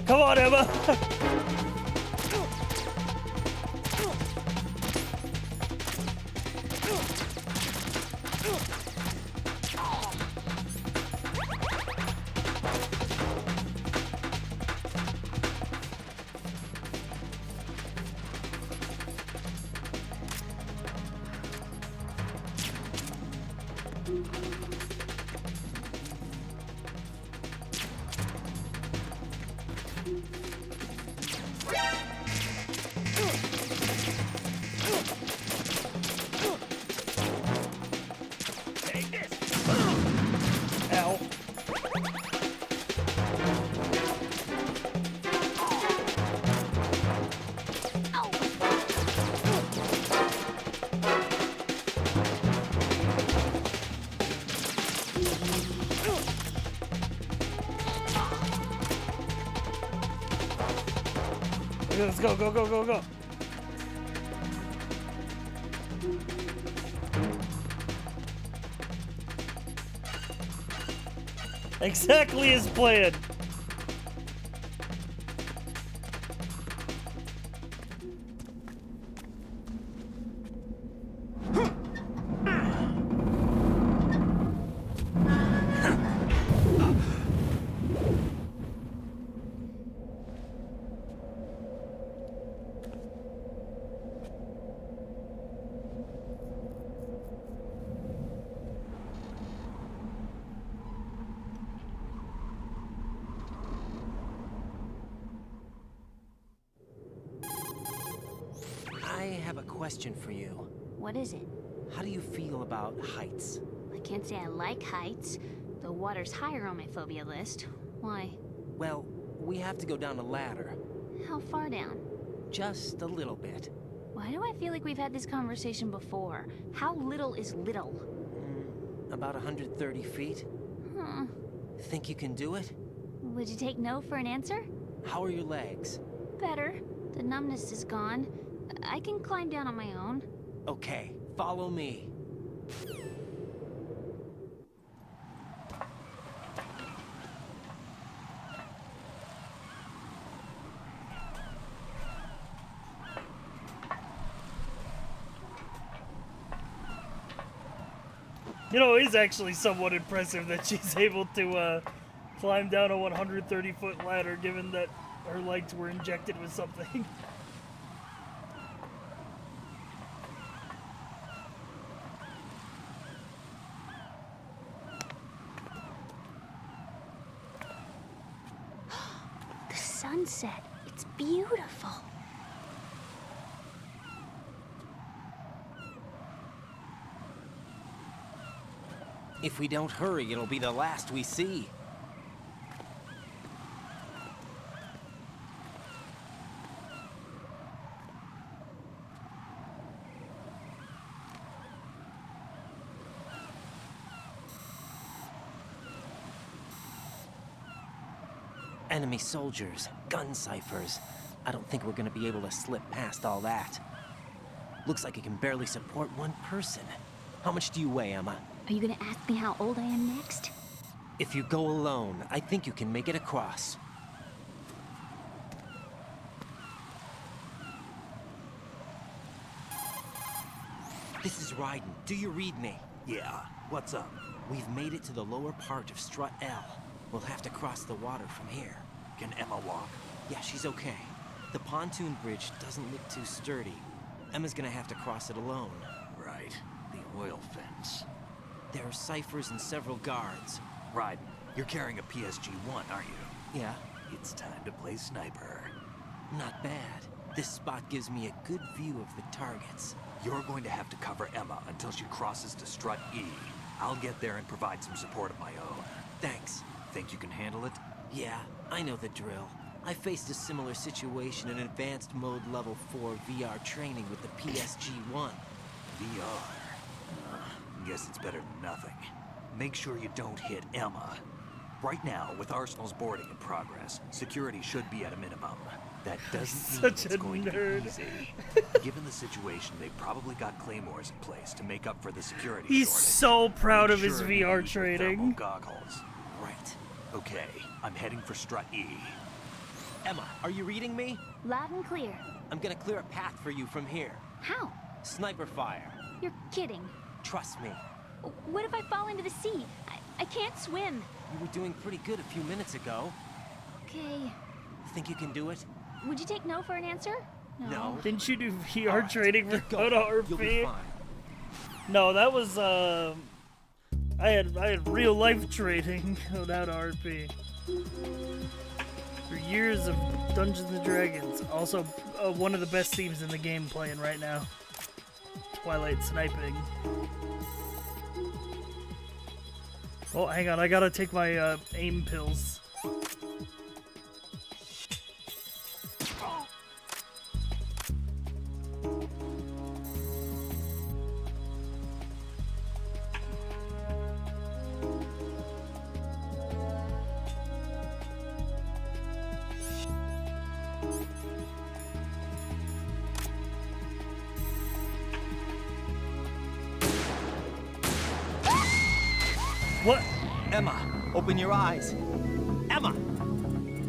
Come on, Emma. Ow. Let's go, go, go, go, go. Exactly as planned. I have a question for you. What is it? How do you feel about heights? I can't say I like heights. The water's higher on my phobia list. Why? Well, we have to go down a ladder. How far down? Just a little bit. Why do I feel like we've had this conversation before? How little is little? About 130 feet. Huh. Think you can do it? Would you take no for an answer? How are your legs? Better. The numbness is gone. I can climb down on my own. Okay, follow me. You know, it is actually somewhat impressive that she's able to climb down a 130-foot ladder, given that her legs were injected with something. The sunset. It's beautiful. If we don't hurry, it'll be the last we see. Enemy soldiers, gun ciphers. I don't think we're gonna be able to slip past all that. Looks like it can barely support one person. How much do you weigh, Emma? Are you gonna ask me how old I am next? If you go alone, I think you can make it across. This is Raiden. Do you read me? Yeah, what's up? We've made it to the lower part of Strut L. We'll have to cross the water from here. Can Emma walk? Yeah, she's okay. The pontoon bridge doesn't look too sturdy. Emma's gonna have to cross it alone. Right. The oil fence. There are ciphers and several guards. Raiden, you're carrying a PSG-1, aren't you? Yeah. It's time to play sniper. Not bad. This spot gives me a good view of the targets. You're going to have to cover Emma until she crosses to Strut E. I'll get there and provide some support of my own. Thanks. Think you can handle it? Yeah, I know the drill. I faced a similar situation in advanced mode level 4 VR training with the PSG-1. VR? Guess it's better than nothing. Make sure you don't hit Emma. Right now, with Arsenal's boarding in progress, security should be at a minimum. That doesn't Such mean it's a going to nerd. be easy. Given the situation, they probably got claymores in place to make up for the security He's shortage. so proud Make of his sure VR you use your trading. thermal goggles. Right. Okay, I'm heading for strut E. Emma, are you reading me? Loud and clear. I'm gonna clear a path for you from here. How? Sniper fire. You're kidding. Trust me. What if I fall into the sea? I can't swim. You were doing pretty good a few minutes ago. Okay. Think you can do it? Would you take no for an answer? No. Didn't you do VR trading for going. You'll be RP? fine. No, that was I had real life trading without RP. For years of Dungeons and Dragons. Also, one of the best themes in the game playing right now. Twilight sniping. Oh, hang on, I gotta take my aim pills. What? Emma, open your eyes. Emma!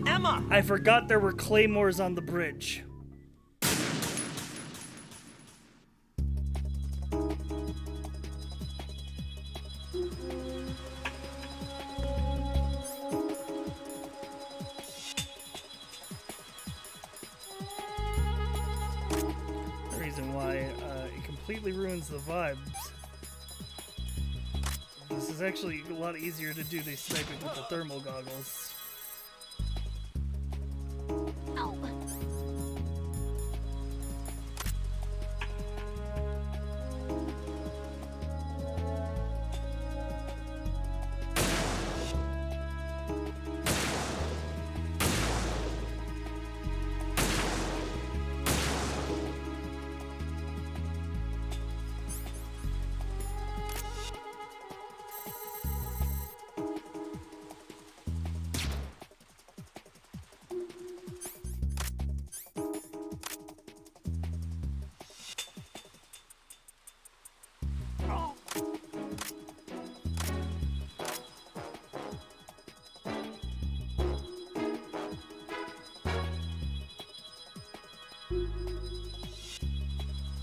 Emma! I forgot there were claymores on the bridge. The reason why it completely ruins the vibes. This is actually a lot easier to do these sniping with the thermal goggles. Ow.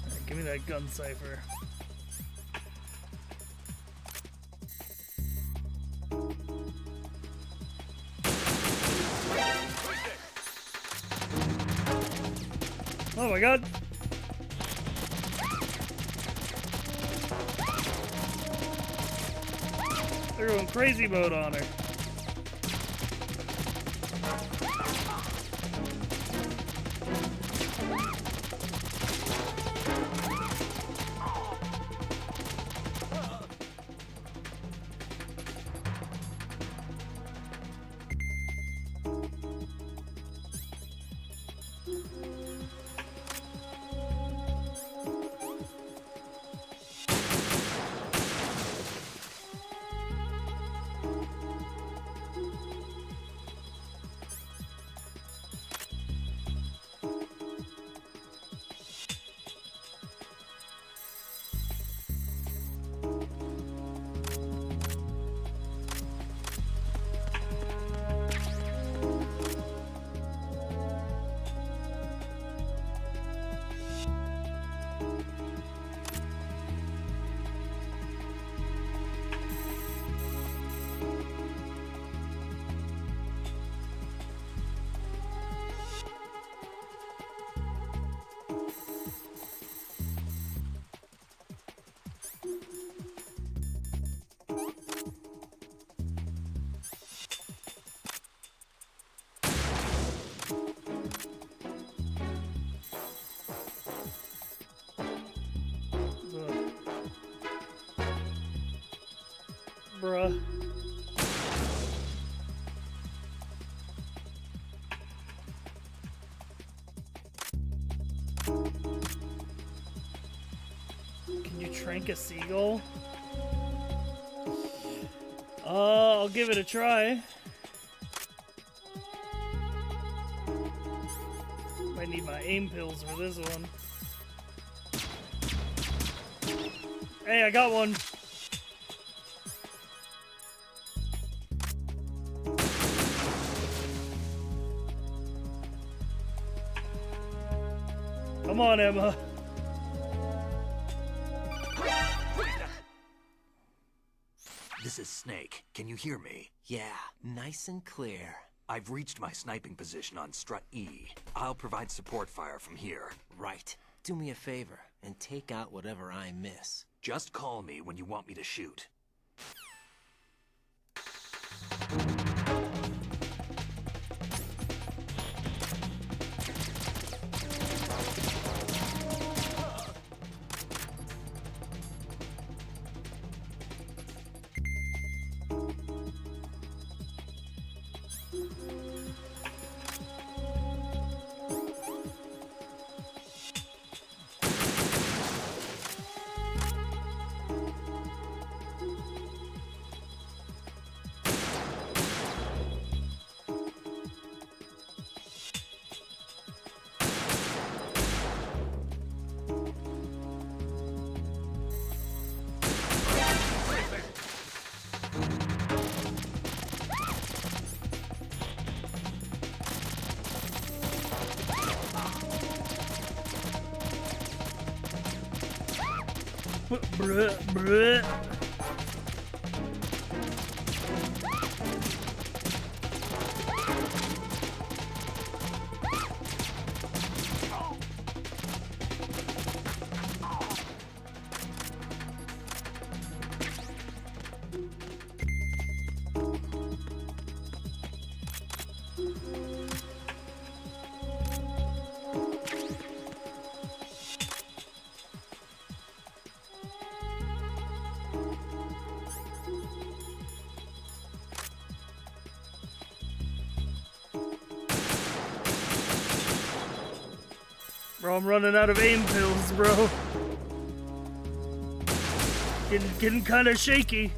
Alright, give me that gun cipher. Oh my god! They're going crazy mode on her. Bruh. Can you trank a seagull? I'll give it a try. aim pills for this one. Hey, I got one. Come on, Emma. This is Snake. Can you hear me? Yeah, nice and clear. I've reached my sniping position on Strut E. I'll provide support fire from here. Right. Do me a favor and take out whatever I miss. Just call me when you want me to shoot. Bruh, bruh. Bro, I'm running out of aim pills, bro. Getting kind of shaky.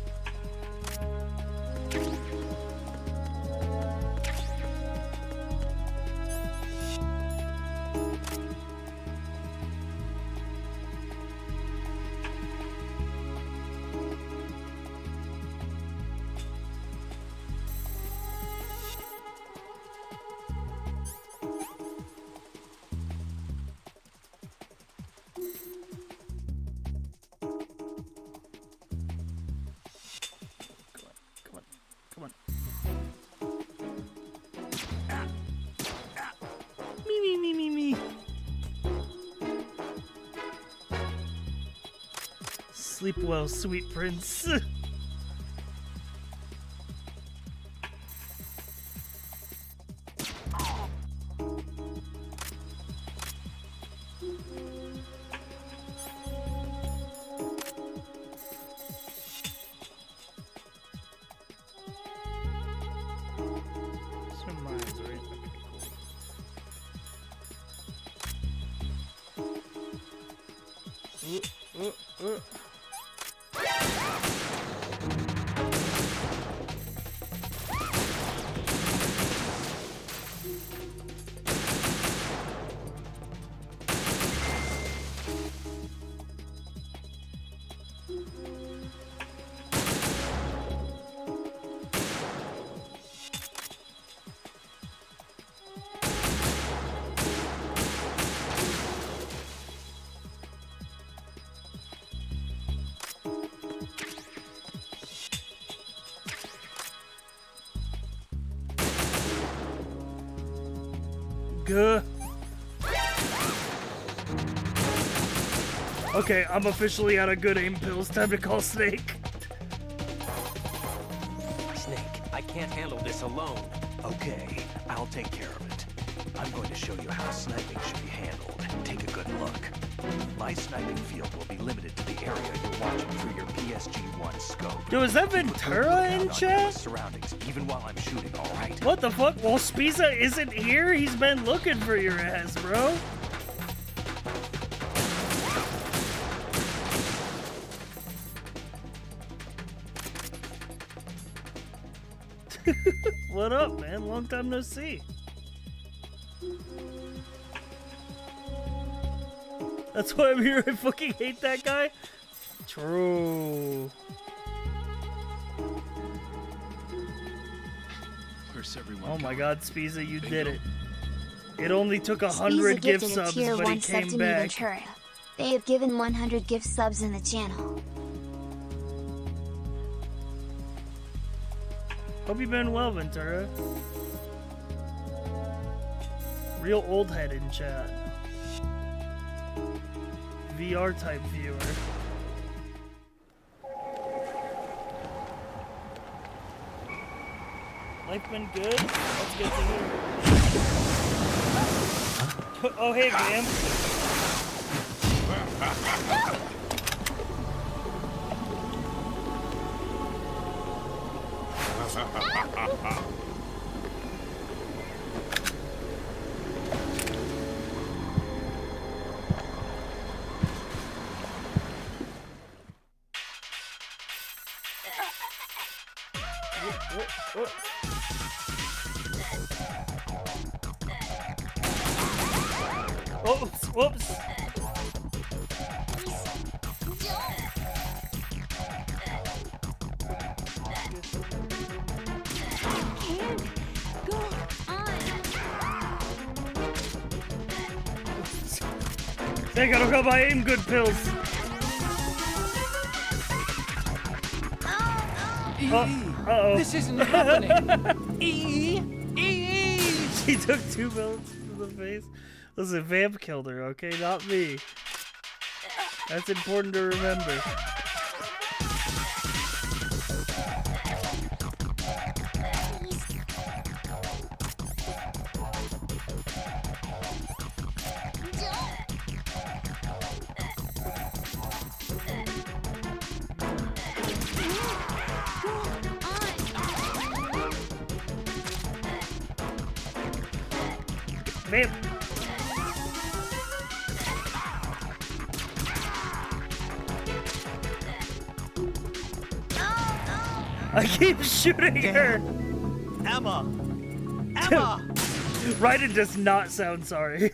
Me. Sleep well, sweet prince. Gah. Okay, I'm officially out of good aim pills. Time to call Snake. Snake, I can't handle this alone. Okay, I'll take care of it. I'm going to show you how sniping should be handled. Take a good look. My sniping field will be limited to the area you're watching through your PSG-1 scope. Yo, is that Ventura in chat? Surroundings, even while I'm shooting, all right? What the fuck? Well, Spiza isn't here? He's been looking for your ass, bro. What up, man? Long time no see. That's why I'm here. I fucking hate that guy. True. Where's everyone? Oh my God, Spiza, you did it. It only took 100 gift gifted a subs, tier but he 1 sub came to back. Ventura. They have given 100 gift subs in the channel. Hope you've been well, Ventura. Real old head in chat. VR type viewer. Life been good? That's good to hear. Oh hey, Bam. Whoops, whoops. They gotta go buy aim good pills. Uh-oh. This isn't happening. She took 2 bullets to the face. Listen, Vamp killed her, okay? Not me. That's important to remember. Vamp. I keep shooting her. Emma! Emma! Raiden does not sound sorry.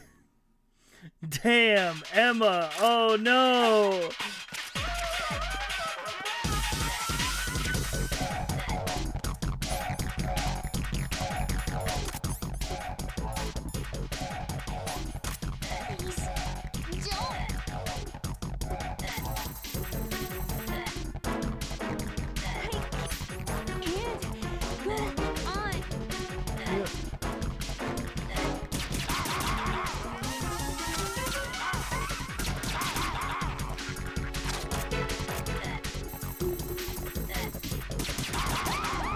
Damn, Emma. Oh no.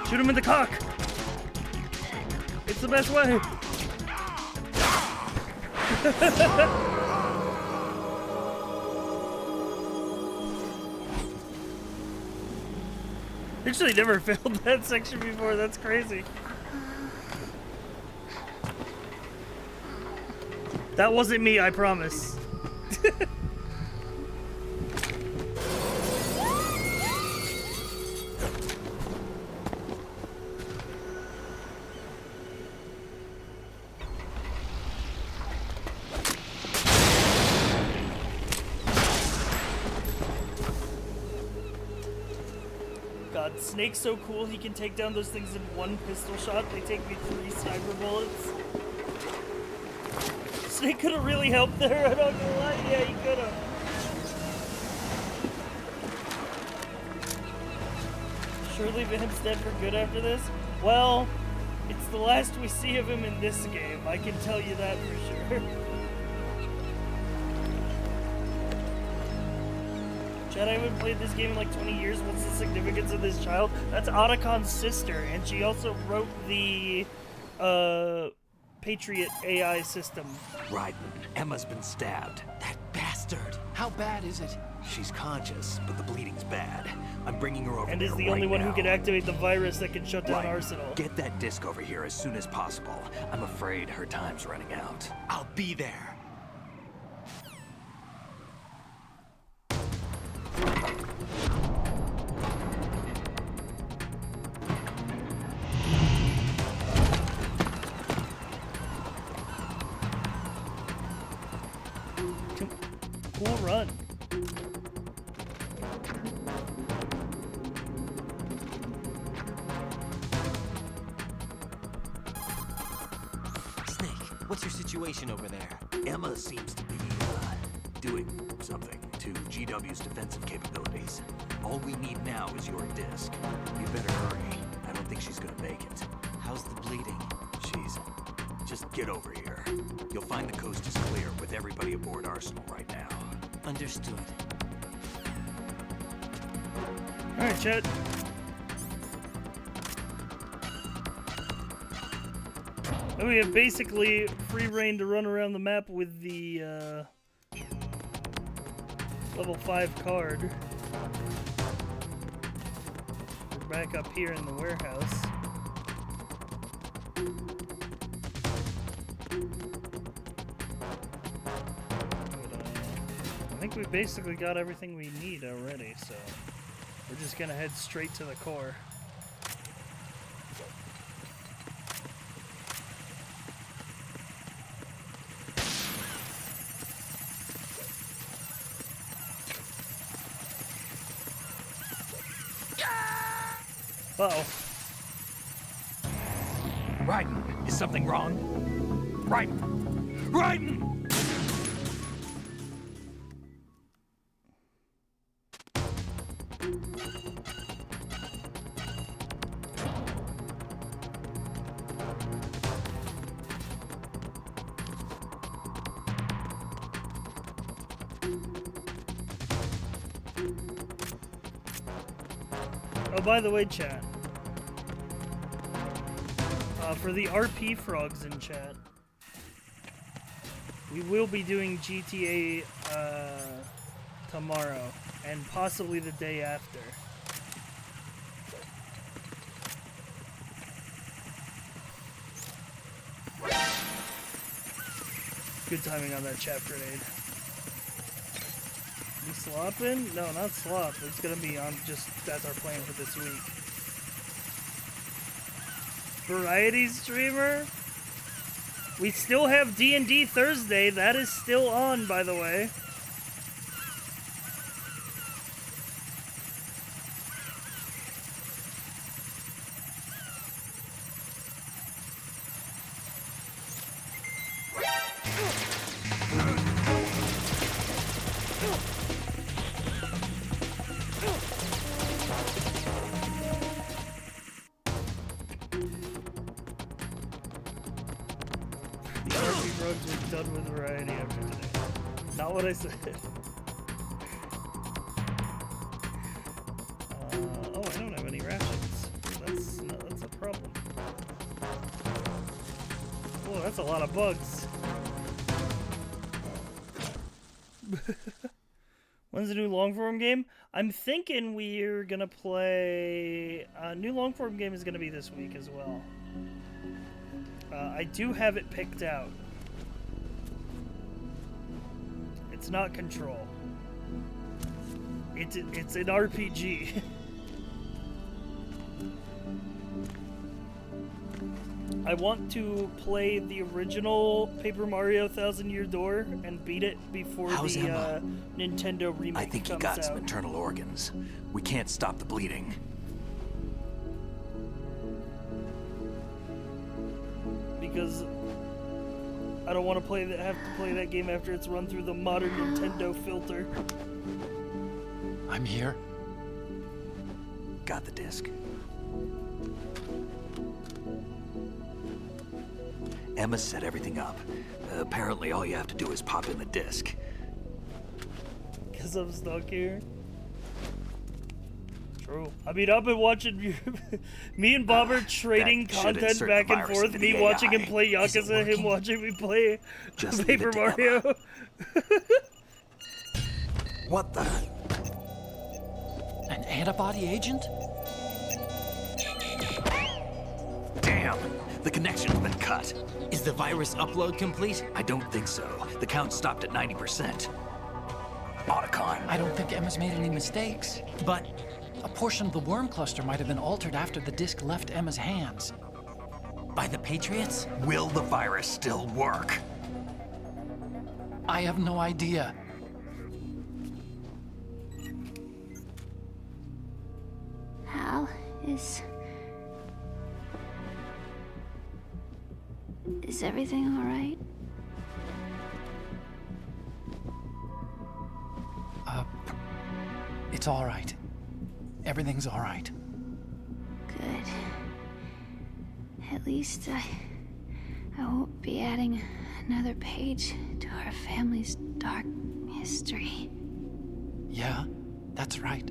Shoot him in the cock! It's the best way! Actually never failed that section before, that's crazy. That wasn't me, I promise. God, Snake's so cool, he can take down those things in 1 pistol shot. They take me 3 sniper bullets. Snake could have really helped there, I'm not gonna lie. Yeah, he could have. Surely Vamp's dead for good after this? Well, it's the last we see of him in this game, I can tell you that for sure. Chad, I haven't played this game in like 20 years. What's the significance of this child? That's Otacon's sister, and she also wrote the Patriot AI system. Raiden, Emma's been stabbed. That bastard! How bad is it? She's conscious, but the bleeding's bad. I'm bringing her over And is there the only right one now. who can activate the virus that can shut down Raiden, Arsenal. get that disc over here as soon as possible. I'm afraid her time's running out. I'll be there. cool run. Snake, what's your situation over there? Emma seems to be, doing something to GW's defensive capabilities. All we need now is your disc. You better hurry. I don't think she's gonna make it. How's the bleeding? Just get over here. You'll find the coast is clear with everybody aboard Arsenal right now. Understood. Alright, Chet. And we have basically free reign to run around the map with the level 5 card. We're back up here in the warehouse. I think we basically got everything we need already, so we're just gonna head straight to the core. Uh-oh. Raiden, is something wrong? Raiden! Raiden! Oh, by the way, chat. For the RP frogs in chat, we will be doing GTA tomorrow and possibly the day after. Good timing on that chap grenade. You slopping? No, not slop. It's gonna be on just, that's our plan for this week. Variety streamer? We still have D&D Thursday. That is still on, by the way. Done with variety after today. Not what I said. Oh, I don't have any rations. That's a problem. Oh, that's a lot of bugs. When's the new long-form game? I'm thinking we're gonna play... a new long-form game is gonna be this week as well. I do have it picked out. It's not Control. It's an RPG. I want to play the original Paper Mario Thousand Year Door and beat it before How's the Emma? Nintendo remake I think he comes got out. some internal organs. We can't stop the bleeding. Because I don't want to have to play that game after it's run through the modern Nintendo filter. I'm here. Got the disc. Emma set everything up. Apparently all you have to do is pop in the disc. Because I'm stuck here. True. I mean, I've been watching you. Me and Bob are trading that should content insert back the and virus forth. into Me the watching AI. him play Yakuza, him watching me play Just leave Paper it to Mario. Emma. What the? An antibody agent? Damn! The connection's been cut. Is the virus upload complete? I don't think so. The count stopped at 90%. Otacon. I don't think Emma's made any mistakes. But a portion of the worm cluster might have been altered after the disc left Emma's hands. By the Patriots? Will the virus still work? I have no idea. Is everything all right? It's all right. Everything's all right. Good. At least I won't be adding another page to our family's dark history. Yeah, that's right.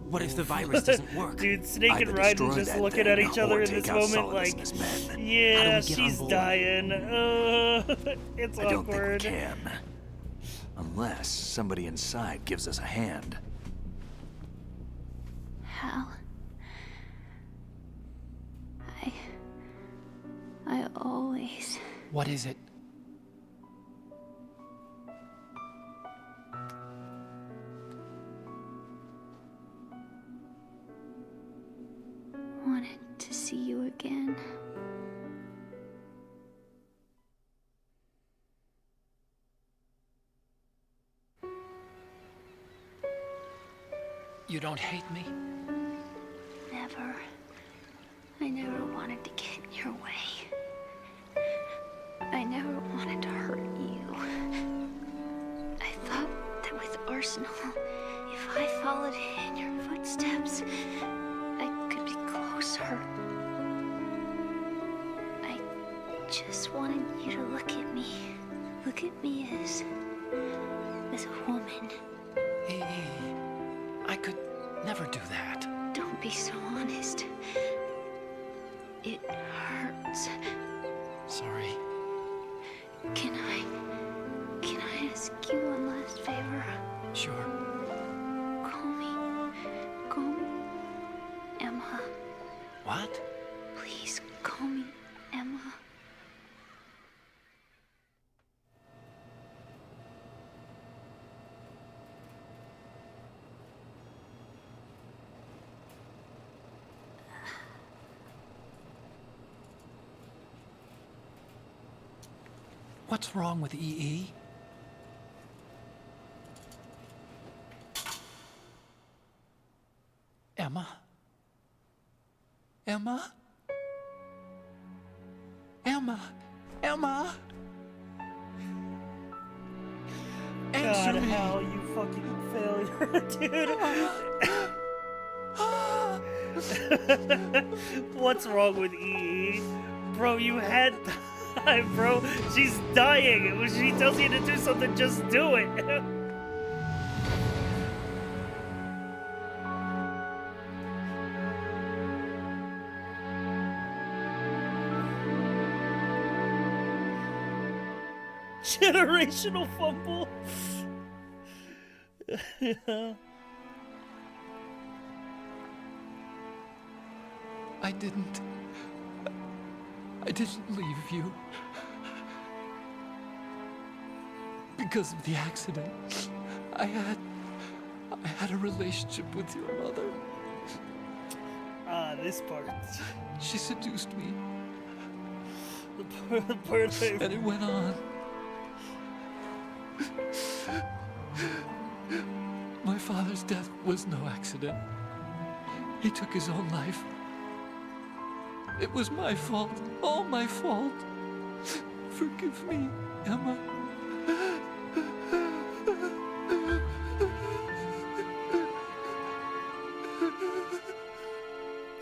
What if the virus doesn't work? Dude, Snake Either and Raiden destroy just that looking thing at each other or in take this out moment Solidus like, and his men. How do yeah, we get on she's board? dying. It's I don't think we awkward. can. Unless somebody inside gives us a hand. How? I always... What is it? wanted to see you again. You don't hate me? Never. I never wanted to get in your way. I never wanted to hurt you. I thought that with Arsenal, if I followed in your footsteps, I could be closer. I just wanted you to look at me. Look at me as a woman. I could never do that. Don't be so honest. It hurts. Sorry. Can I ask you one last favor? Sure. Call me Emma. What? Please call me Emma. What's wrong with EE? Emma? Emma? Emma? Emma? Answer God, me. Hal, you fucking failure, dude. What's wrong with EE? Bro, you had time, bro. She's dying. When she tells you to do something, just do it. Generational fumble. I didn't leave you. Because of the accident. I had a relationship with your mother. Ah, this part. She seduced me. The part that... And it went on. My father's death was no accident. He took his own life. It was my fault. All my fault. Forgive me, Emma.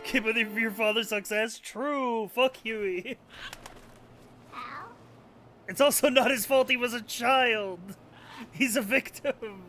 Can't believe your father sucks ass. True. Fuck Huey. It's also not his fault he was a child. He's a victim.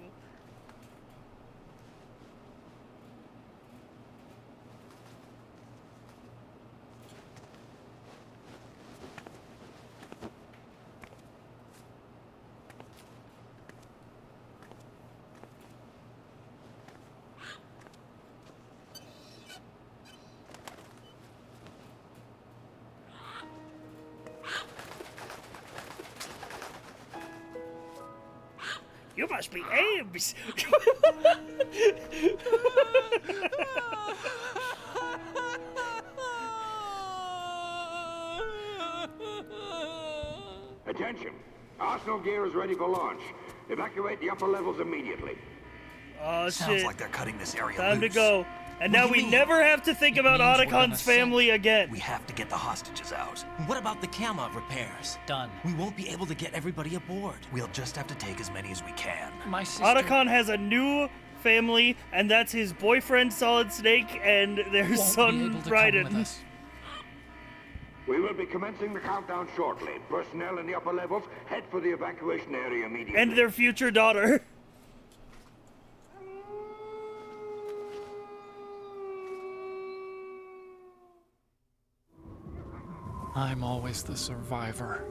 You must be Ames. Attention! Arsenal gear is ready for launch. Evacuate the upper levels immediately. Oh, Sounds shit. like they're cutting this area Time to loose. go. And now we never have to think about Otacon's family again. We have to get the hostages out. What about the camo repairs? Done. We won't be able to get everybody aboard. We'll just have to take as many as we can. My sister... Otacon has a new family, and that's his boyfriend Solid Snake and their won't son be able to come Raiden. with us. We will be commencing the countdown shortly. Personnel in the upper levels, head for the evacuation area immediately. And their future daughter. I'm always the survivor.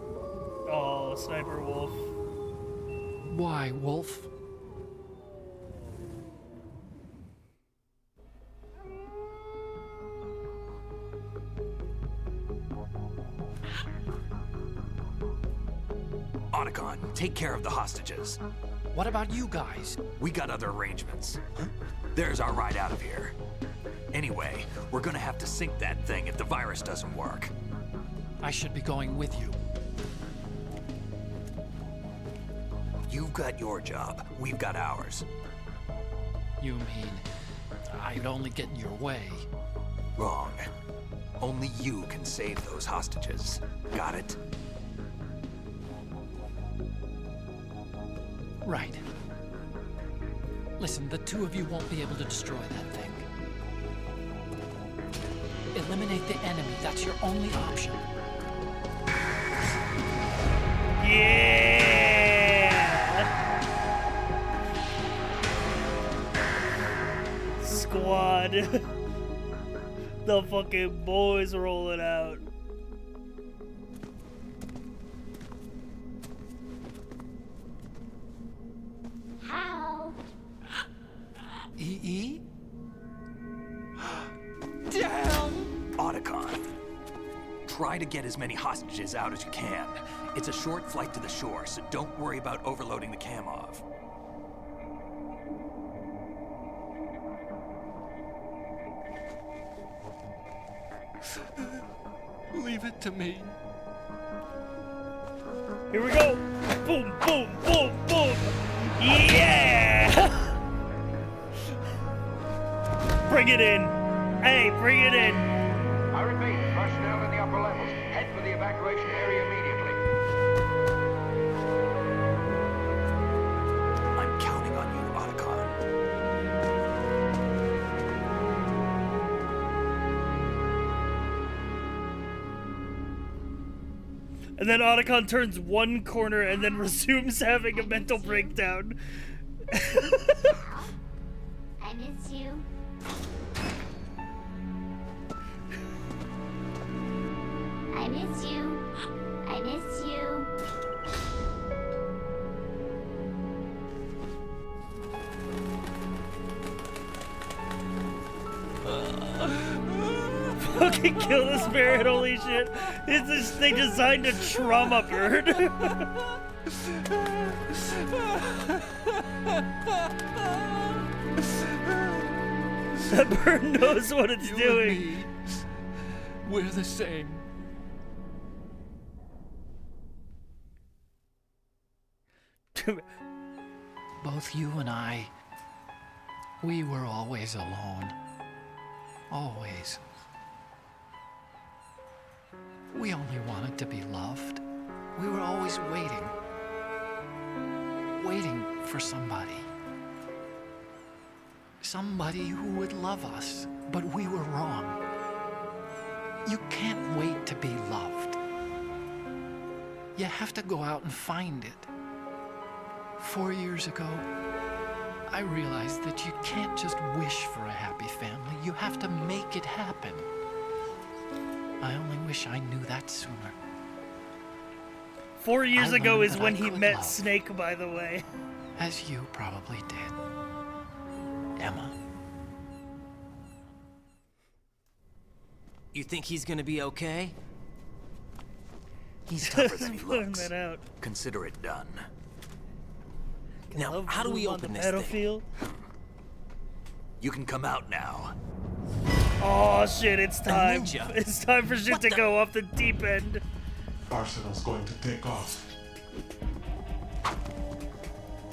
Oh, Sniper Wolf. Why, Wolf? Otacon, take care of the hostages. What about you guys? We got other arrangements. There's our ride out of here. Anyway, we're gonna have to sink that thing if the virus doesn't work. I should be going with you. You've got your job. We've got ours. You mean I'd only get in your way? Wrong. Only you can save those hostages. Got it? Right. Listen, the two of you won't be able to destroy that thing. Eliminate the enemy. That's your only option. Yeah! Squad. The fucking boys rolling out. How? EE? Damn! Otacon, try to get as many hostages out as you can. It's a short flight to the shore, so don't worry about overloading the Kamov. Leave it to me. Here we go. Boom, boom, boom, boom. Yeah! Bring it in. Hey, bring it in. I repeat, personnel in the upper levels, head for the evacuation area immediately. I'm counting on you, Otacon. And then Otacon turns one corner and then resumes having a mental breakdown. I miss you. I miss you. I miss you. Fucking kill the spirit, holy shit. It's this thing designed to trauma bird. That bird knows what it's doing. And me, we're the same. Both you and I, we were always alone. Always. We only wanted to be loved. We were always waiting. Waiting for somebody. Somebody who would love us, but we were wrong. You can't wait to be loved. You have to go out and find it. 4 years ago, I realized that you can't just wish for a happy family. You have to make it happen. I only wish I knew that sooner. 4 years I ago learned is that when I he could met love. Snake, by the way. As you probably did. Emma. You think he's gonna be okay? He's tougher than he Putting looks. that out. Consider it done. Now, how do we Move on open the this thing? battlefield. You can come out now. Oh shit, it's time. ninja? It's time for shit to go off the deep end. Arsenal's going to take off.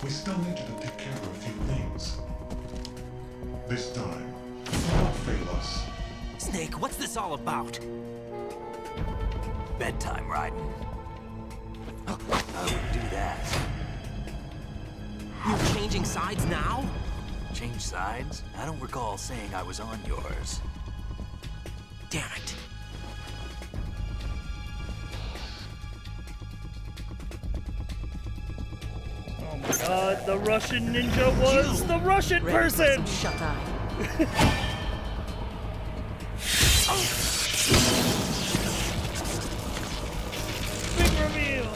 we still need you to take care of a few things. This time, do not fail us. Snake, what's this all about? Bedtime, Raiden. I wouldn't do that. You're changing sides now? Change sides? I don't recall saying I was on yours. Damn it. Oh my god, the Russian ninja was the Russian person! Shut eye. Big reveal!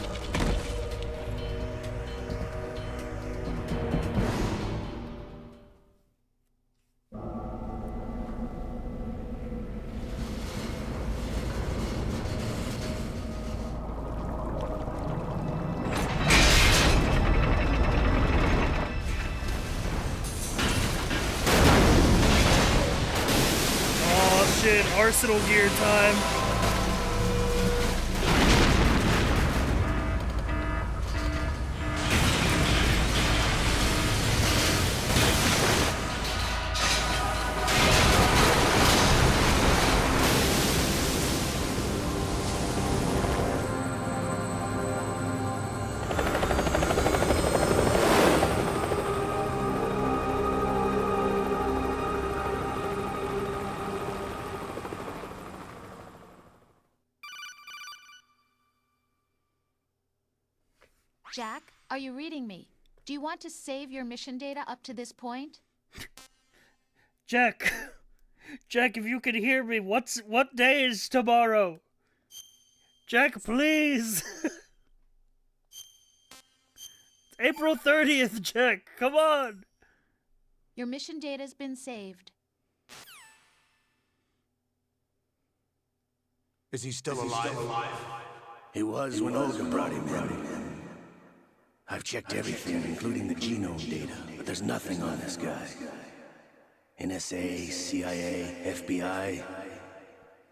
Oh shit, Arsenal gear time. Jack, are you reading me? Do you want to save your mission data up to this point? Jack, Jack, if you can hear me, what day is tomorrow? Jack, please. It's April 30th, Jack. Come on. Your mission data's been saved. Is he still alive? He was when Olga brought him in. I've checked everything, including the genome data, but there's nothing on this guy. NSA, CIA, FBI.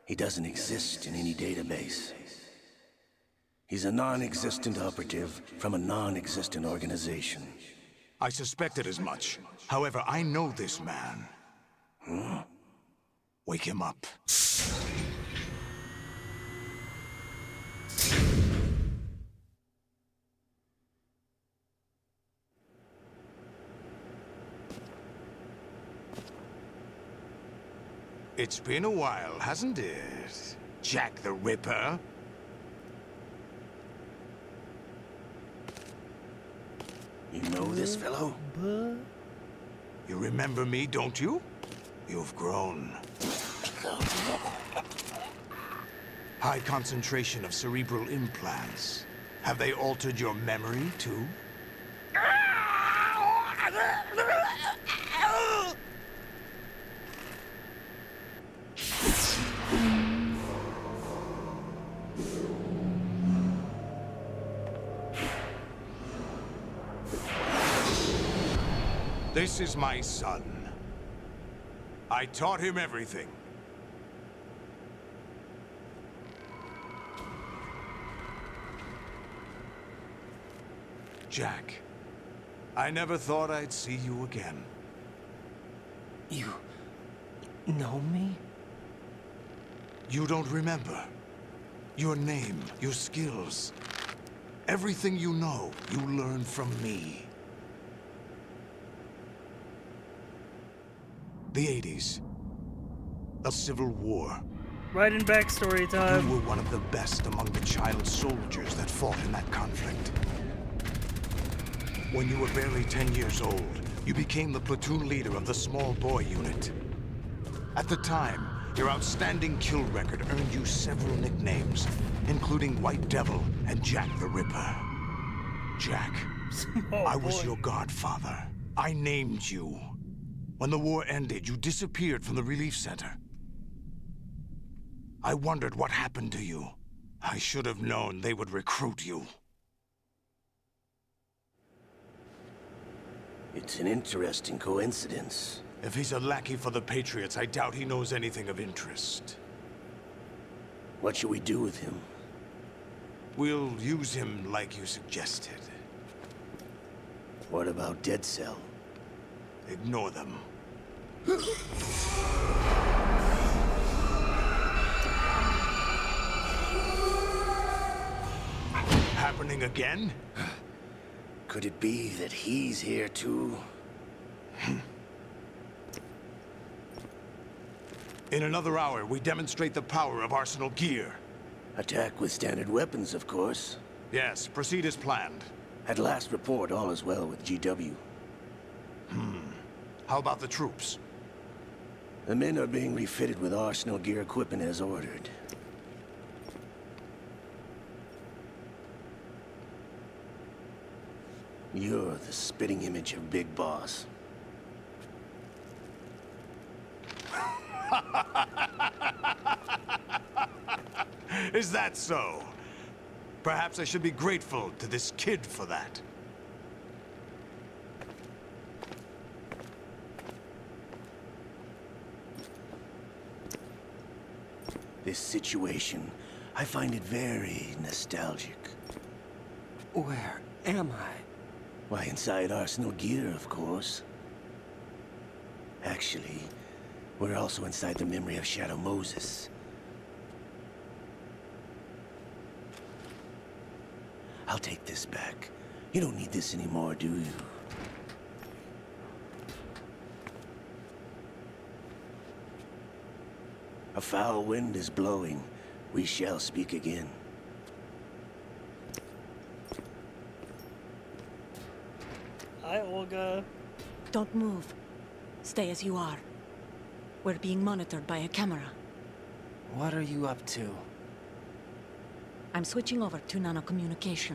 He doesn't exist in any database. He's a non-existent operative from a non-existent organization. I suspected as much. However, I know this man. Wake him up. It's been a while, hasn't it? Jack the Ripper? You know this fellow? You remember me, don't you? You've grown. High concentration of cerebral implants. Have they altered your memory, too? This is my son. I taught him everything. Jack, I never thought I'd see you again. You know me? You don't remember. Your name, your skills. Everything you know, you learned from me. The 80s. A civil war. Right in backstory time. You were one of the best among the child soldiers that fought in that conflict. When you were barely 10 years old, you became the platoon leader of the small boy unit. At the time, your outstanding kill record earned you several nicknames, including White Devil and Jack the Ripper. Jack, I was your godfather. I named you. When the war ended, you disappeared from the relief center. I wondered what happened to you. I should have known they would recruit you. It's an interesting coincidence. If he's a lackey for the Patriots, I doubt he knows anything of interest. What should we do with him? We'll use him like you suggested. What about Dead Cell? Ignore them. Happening again? Could it be that he's here too? In another hour, we demonstrate the power of Arsenal gear. Attack with standard weapons, of course. Yes, proceed as planned. At last report, all is well with GW. How about the troops? The men are being refitted with Arsenal gear equipment as ordered. You're the spitting image of Big Boss. Is that so? Perhaps I should be grateful to this kid for that. This situation, I find it very nostalgic. Where am I? Why, inside Arsenal gear, of course. Actually, we're also inside the memory of Shadow Moses. I'll take this back. You don't need this anymore, do you? A foul wind is blowing. We shall speak again. Hi, Olga. Don't move. Stay as you are. We're being monitored by a camera. What are you up to? I'm switching over to nanocommunication.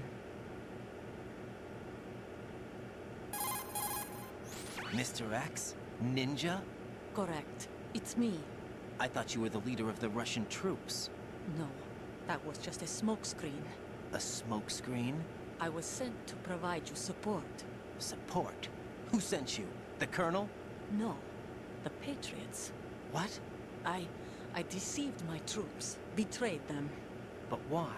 Mr. X? Ninja? Correct. It's me. I thought you were the leader of the Russian troops. No, that was just a smokescreen. A smokescreen? I was sent to provide you support. Support? Who sent you? The Colonel? No, the Patriots. What? I deceived my troops, betrayed them. But why?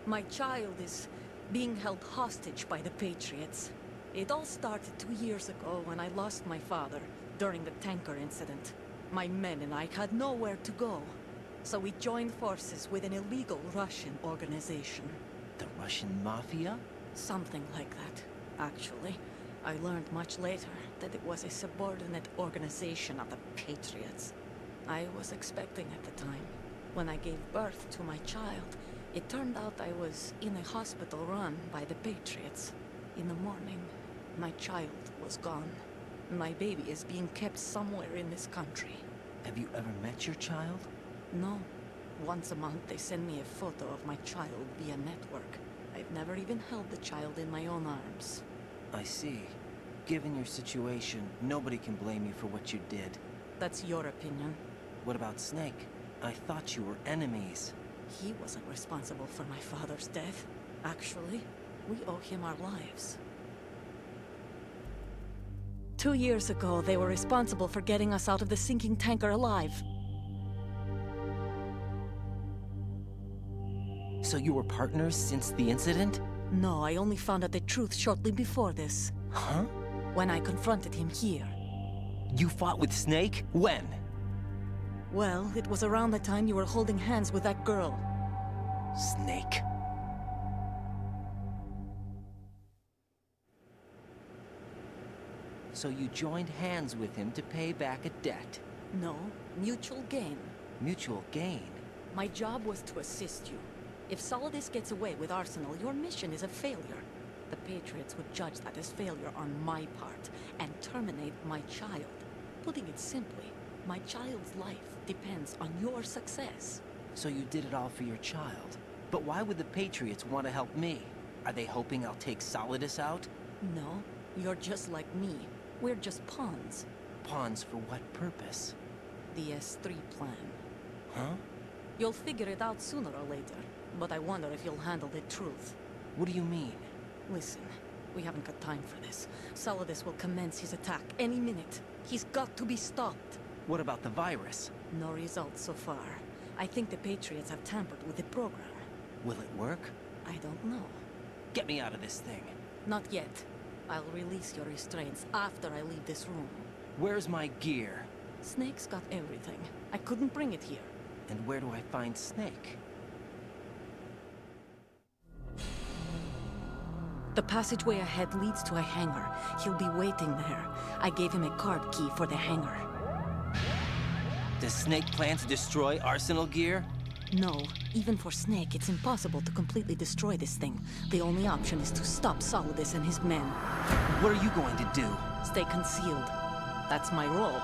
My child is being held hostage by the Patriots. It all started 2 years ago when I lost my father during the tanker incident. My men and I had nowhere to go, so we joined forces with an illegal Russian organization. The Russian Mafia? Something like that, actually. I learned much later that it was a subordinate organization of the Patriots. I was expecting at the time. When I gave birth to my child, it turned out I was in a hospital run by the Patriots. In the morning, my child was gone. My baby is being kept somewhere in this country. Have you ever met your child? No. Once a month, they send me a photo of my child via network. I've never even held the child in my own arms. I see. Given your situation, nobody can blame you for what you did. That's your opinion. What about Snake? I thought you were enemies. He wasn't responsible for my father's death. Actually, we owe him our lives. 2 years ago, they were responsible for getting us out of the sinking tanker alive. So you were partners since the incident? No, I only found out the truth shortly before this. Huh? When I confronted him here. You fought with Snake? When? Well, it was around the time you were holding hands with that girl. Snake. So you joined hands with him to pay back a debt? No, mutual gain. Mutual gain? My job was to assist you. If Solidus gets away with Arsenal, your mission is a failure. The Patriots would judge that as failure on my part, and terminate my child. Putting it simply, my child's life depends on your success. So you did it all for your child. But why would the Patriots want to help me? Are they hoping I'll take Solidus out? No, you're just like me. We're just pawns. Pawns for what purpose? The S3 plan. Huh? You'll figure it out sooner or later, but I wonder if you'll handle the truth. What do you mean? Listen, we haven't got time for this. Solidus will commence his attack any minute. He's got to be stopped. What about the virus? No results so far. I think the Patriots have tampered with the program. Will it work? I don't know. Get me out of this thing. Not yet. I'll release your restraints after I leave this room. Where's my gear? Snake's got everything. I couldn't bring it here. And where do I find Snake? The passageway ahead leads to a hangar. He'll be waiting there. I gave him a card key for the hangar. Does Snake plan to destroy Arsenal gear? No, even for Snake, it's impossible to completely destroy this thing. The only option is to stop Solidus and his men. What are you going to do? Stay concealed. That's my role.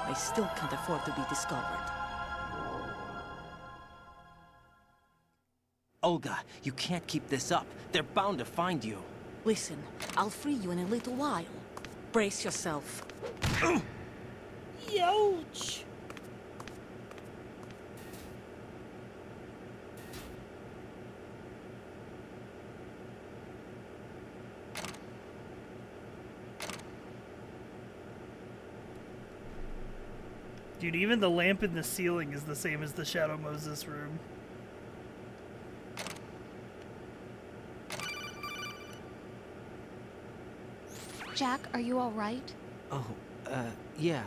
I still can't afford to be discovered. Olga, you can't keep this up. They're bound to find you. Listen, I'll free you in a little while. Brace yourself. Youch! Dude, even the lamp in the ceiling is the same as the Shadow Moses room. Jack, are you all right? Oh, yeah.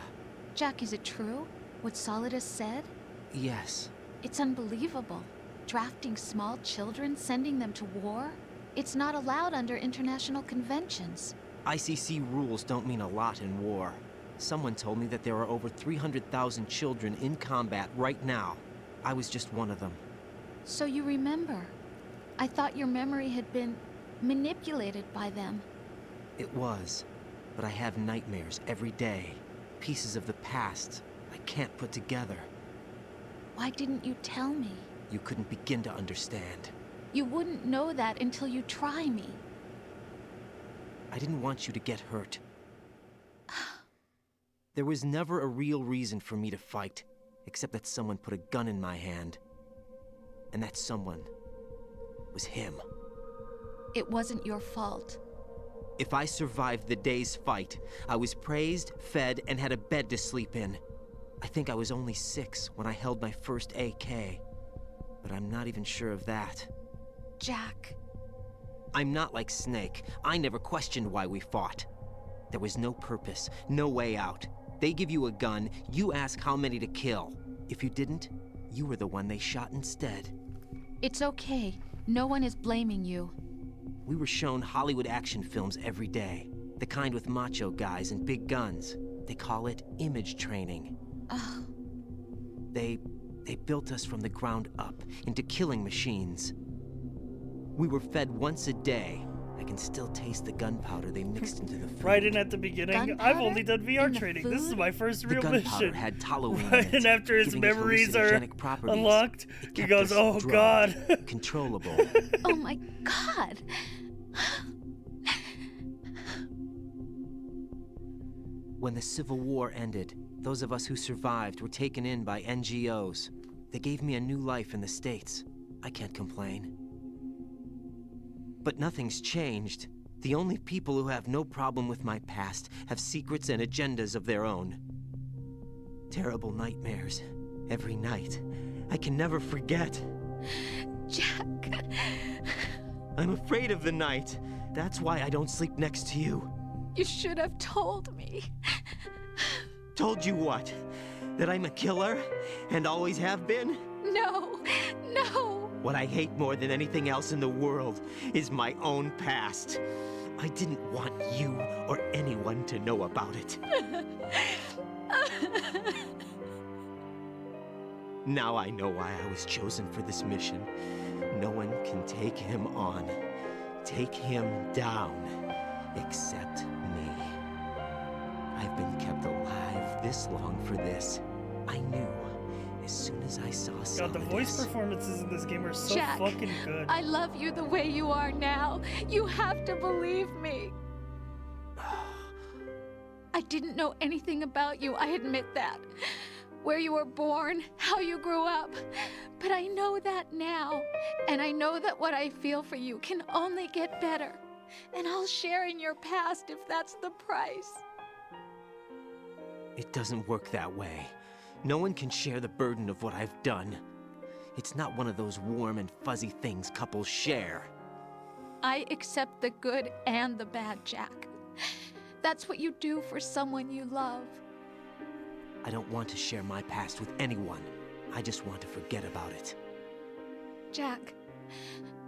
Jack, is it true? What Solidus said? Yes. It's unbelievable. Drafting small children, sending them to war? It's not allowed under international conventions. ICC rules don't mean a lot in war. Someone told me that there are over 300,000 children in combat right now. I was just one of them. So you remember? I thought your memory had been manipulated by them. It was, but I have nightmares every day. Pieces of the past I can't put together. Why didn't you tell me? You couldn't begin to understand. You wouldn't know that until you try me. I didn't want you to get hurt. There was never a real reason for me to fight, except that someone put a gun in my hand. And that someone was him. It wasn't your fault. If I survived the day's fight, I was praised, fed, and had a bed to sleep in. I think I was only 6 when I held my first AK. But I'm not even sure of that. Jack. I'm not like Snake. I never questioned why we fought. There was no purpose, no way out. They give you a gun, you ask how many to kill. If you didn't, you were the one they shot instead. It's okay. No one is blaming you. We were shown Hollywood action films every day. The kind with macho guys and big guns. They call it image training. Ugh. They built us from the ground up into killing machines. We were fed once a day. I can still taste the gunpowder they mixed into the food. Right in at the beginning, Gunpowder? I've only done VR In the training. food? This is my first The real gunpowder mission. had toluene Right, in it, and after his giving it memories are hallucinogenic properties. unlocked, It he kept goes, us "Oh drugged, God." controllable. Oh my God. When the Civil War ended, those of us who survived were taken in by NGOs. They gave me a new life in the States. I can't complain. But nothing's changed. The only people who have no problem with my past have secrets and agendas of their own. Terrible nightmares. Every night. I can never forget. Jack. I'm afraid of the night. That's why I don't sleep next to you. You should have told me. Told you what? That I'm a killer? And always have been? No. No. What I hate more than anything else in the world is my own past. I didn't want you or anyone to know about it. Now I know why I was chosen for this mission. No one can take him on, take him down, except me. I've been kept alive this long for this. I knew as soon as I saw Solidus. God, the voice performances in this game are so Jack, fucking good. I love you the way you are now. You have to believe me. I didn't know anything about you, I admit that. Where you were born, how you grew up. But I know that now. And I know that what I feel for you can only get better. And I'll share in your past if that's the price. It doesn't work that way. No one can share the burden of what I've done. It's not one of those warm and fuzzy things couples share. I accept the good and the bad, Jack. That's what you do for someone you love. I don't want to share my past with anyone. I just want to forget about it. Jack,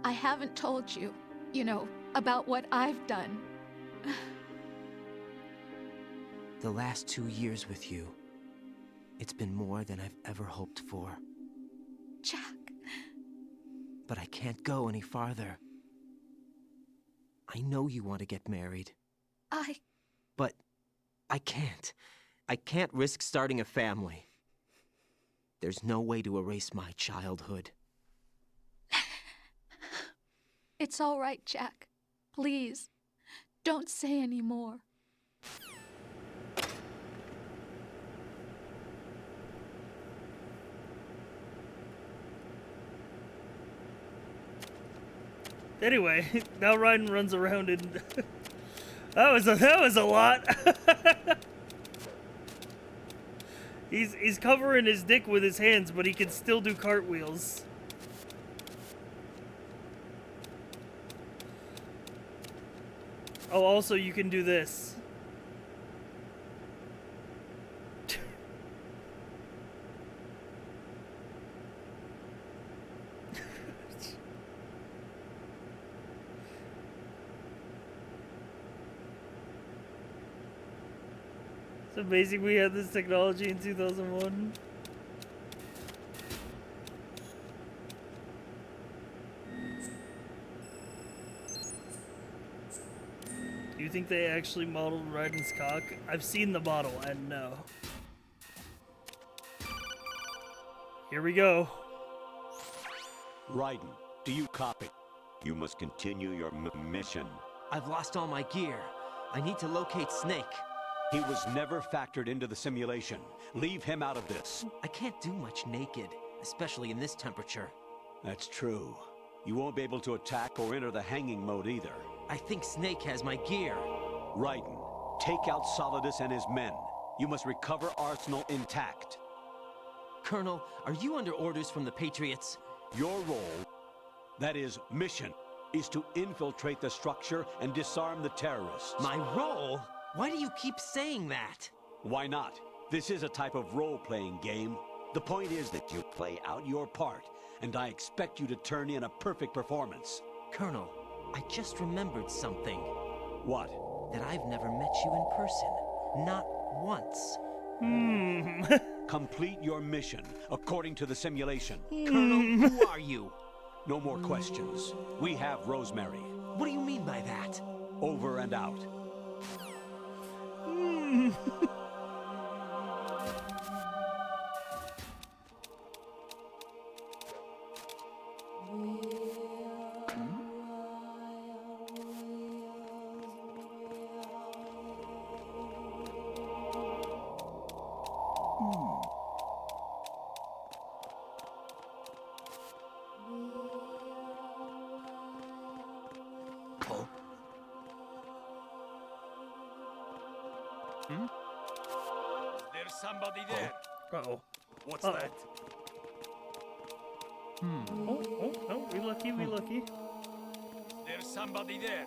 I haven't told you, about what I've done. The last 2 years with you, it's been more than I've ever hoped for. Jack. But I can't go any farther. I know you want to get married. But I can't. I can't risk starting a family. There's no way to erase my childhood. It's all right, Jack. Please, don't say any more. Anyway, now Raiden runs around and that was a lot. He's covering his dick with his hands, but he can still do cartwheels. Oh, also you can do this. It's amazing we had this technology in 2001. Do you think they actually modeled Raiden's cock? I've seen the model, and no. Here we go. Raiden, do you copy? You must continue your mission. I've lost all my gear. I need to locate Snake. He was never factored into the simulation. Leave him out of this. I can't do much naked, especially in this temperature. That's true. You won't be able to attack or enter the hanging mode either. I think Snake has my gear. Raiden, take out Solidus and his men. You must recover Arsenal intact. Colonel, are you under orders from the Patriots? Your role, that is, mission, is to infiltrate the structure and disarm the terrorists. My role? Why do you keep saying that? Why not? This is a type of role-playing game. The point is that you play out your part, and I expect you to turn in a perfect performance. Colonel, I just remembered something. What? That I've never met you in person. Not once. Complete your mission, according to the simulation. Colonel, who are you? No more questions. We have Rosemary. What do you mean by that? Over and out. There's somebody there. Uh-oh. What's that? Oh, we lucky, we lucky. There's somebody there.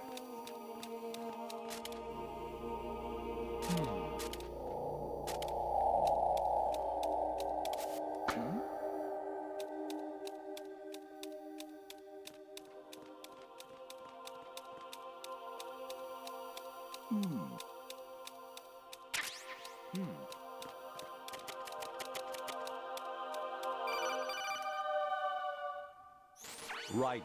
Raiden,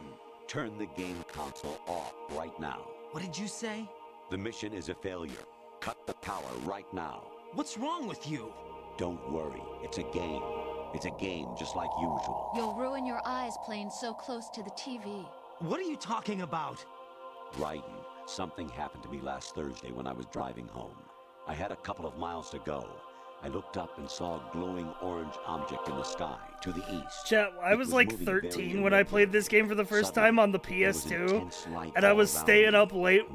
turn the game console off right now. What did you say? The mission is a failure. Cut the power right now. What's wrong with you? Don't worry, it's a game. It's a game just like usual. You'll ruin your eyes playing so close to the TV. What are you talking about? Raiden, something happened to me last Thursday when I was driving home. I had a couple of miles to go. I looked up and saw a glowing orange object in the sky to the east. Chat, I was like 13 when I played this game for the first time on the PS2, and I was staying up late,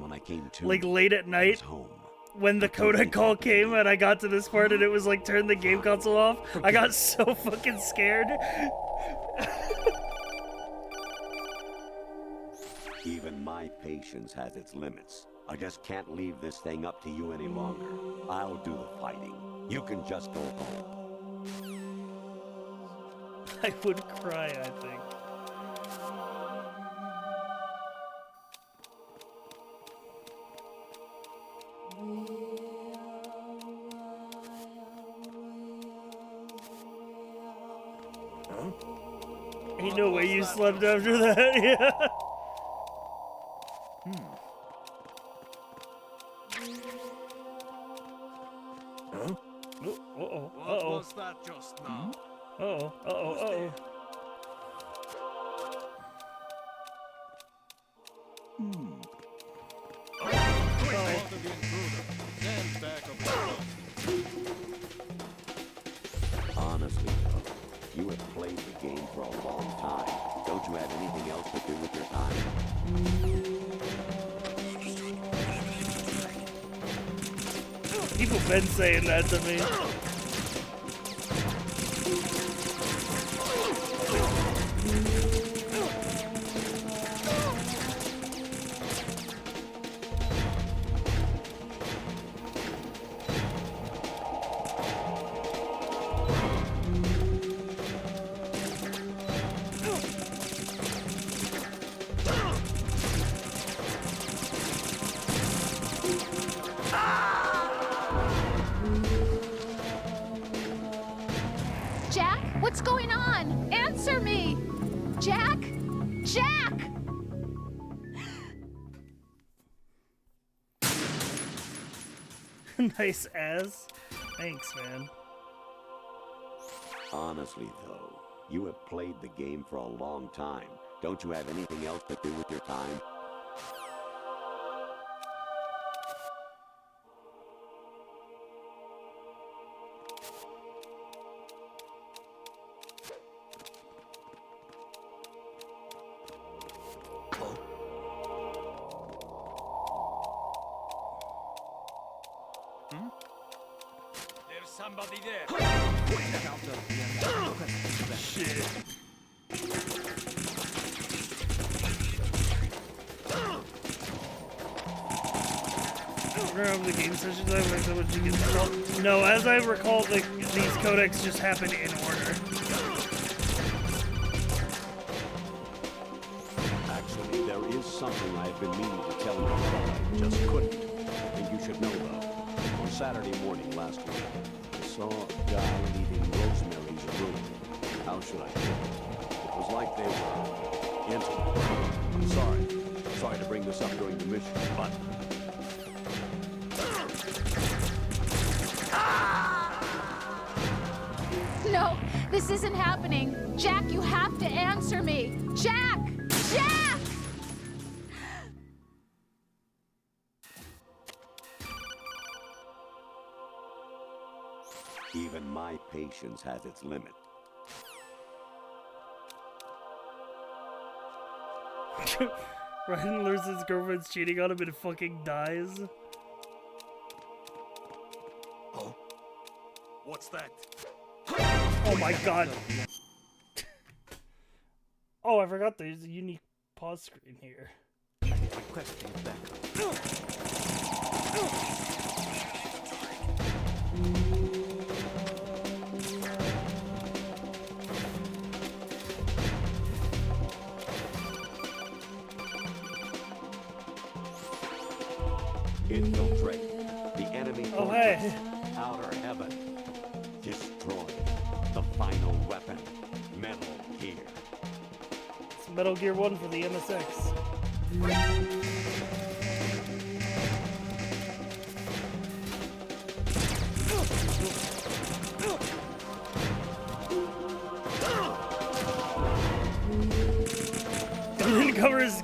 like late at night, when the codec call came and I got to this part and it was like turn the game console off. I got so fucking scared. Even my patience has its limits. I just can't leave this thing up to you any longer. I'll do the fighting. You can just go home. I would cry, I think. Ain't no way you slept after that, yeah. Uh-oh. What was that just now? Uh-oh. Uh-oh. Uh-oh. Honestly, though, you have played the game for a long time. Don't you have anything else to do with your time? People been saying that to me. Jack, what's going on? Answer me! Jack? Jack! Nice ass. Thanks, man. Honestly, though, you have played the game for a long time. Don't you have anything else to do with your time? There's somebody there. Shit. Remember the game sessions I went to what you get to. No, as I recall, these codecs just happen in order. Actually, there is something I've been meaning to tell you about. I just couldn't. I think you should know, though. On Saturday morning last week, I saw a guy leaving Rosemary's room. How should I put it? It was like they were intimate. I'm sorry. Sorry to bring this up during the mission, but... No, this isn't happening. Jack, you have to answer me. Jack! Jack! Even my patience has its limit. Ryan learns his girlfriend's cheating on him and fucking dies. Oh. What's that? Oh my god. Oh, I forgot there's a unique pause screen here. Requesting backup. Infiltrate the enemy Oh, fortress. hey. Outer heaven. Destroy the final weapon. Metal Gear. It's Metal Gear 1 for the MSX. He didn't cover his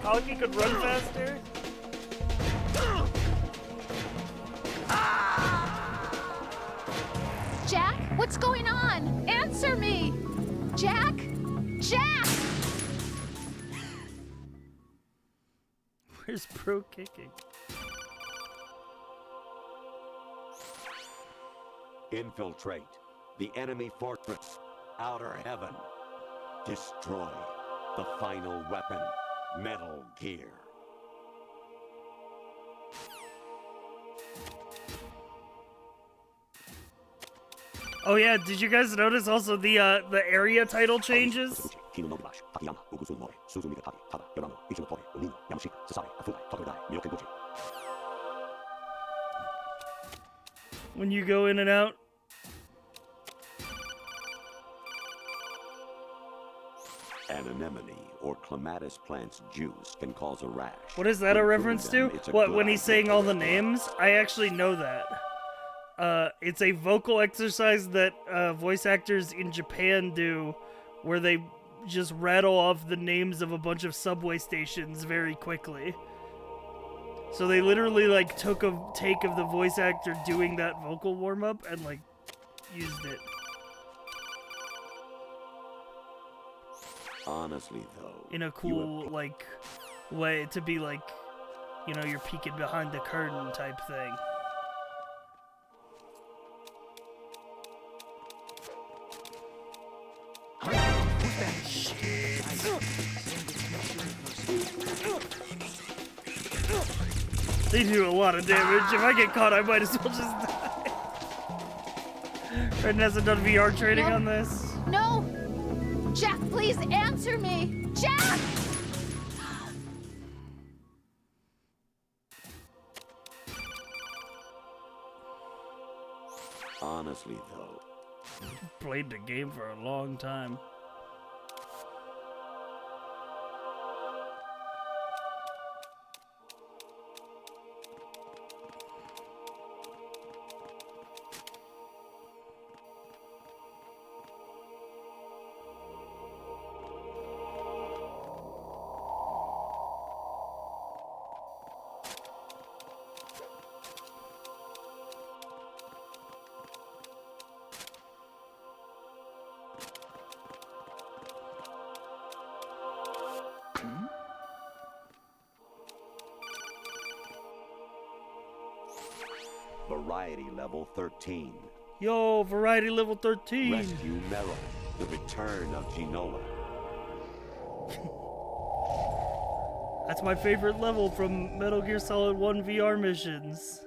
cock, he could run faster. Jack, what's going on? Answer me! Jack! Jack! Where's pro kicking? Infiltrate the enemy fortress. Outer heaven. Destroy the final weapon. Metal Gear. Oh yeah, did you guys notice also the area title changes? When you go in and out. An anemone or clematis plant's juice can cause a rash. What is that When a chewing reference them, to? it's a What, good when he's idea saying to all the let go. names? I actually know that. It's a vocal exercise that voice actors in Japan do, where they just rattle off the names of a bunch of subway stations very quickly. So they literally like took a take of the voice actor doing that vocal warm-up and like used it. Honestly, though, In a cool like way to be like, you know, you're peeking behind the curtain type thing. They do a lot of damage. If I get caught, I might as well just die. Redden hasn't done VR training on this. No! Jack, please answer me! Jack! Honestly, though, Played the game for a long time. Variety Level 13. Yo, Variety Level 13. Rescue Meryl, the return of Genoa. That's my favorite level from Metal Gear Solid 1 VR missions.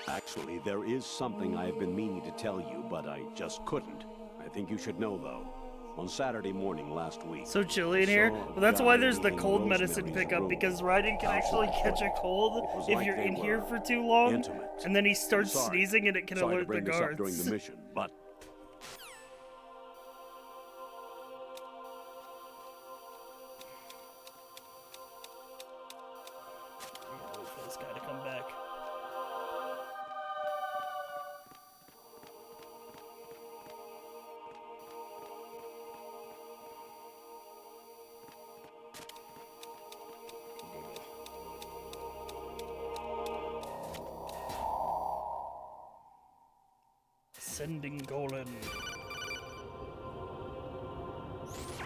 Actually, there is something I've been meaning to tell you, but I just couldn't. I think you should know, though. On Saturday morning last week... So chilly in here. Well, that's why there's the cold medicine pickup, because Raiden can actually catch a cold if you're in here for too long, and then he starts sneezing and it can alert the guards. During the mission, but Wait for this guy to come back. Sending Golan.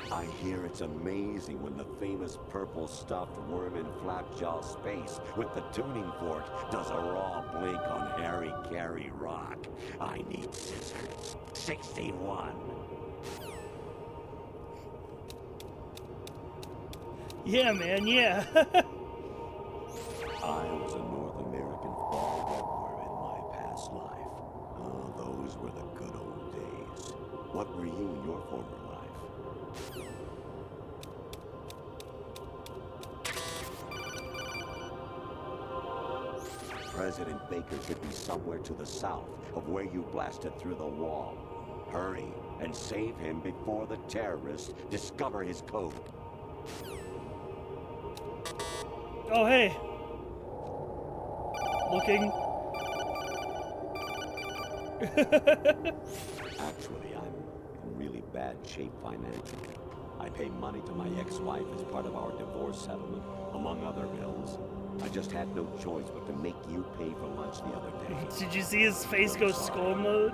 I hear it's amazing when the famous purple stuffed worm in Flapjaw Space with the tuning fork does a raw blink on Harry Carey Rock. I need scissors. 61. Yeah, man, yeah. I was a North American fall webworm in my past life. Oh, those were the good old days. What were you in your former life? President Baker could be somewhere to the south of where you blasted through the wall. Hurry and save him before the terrorists discover his code. Oh, hey. Looking. Actually, I'm in really bad shape financially. I pay money to my ex-wife as part of our divorce settlement, among other bills. I just had no choice but to make you pay for lunch the other day. Did you see his face go skull mode?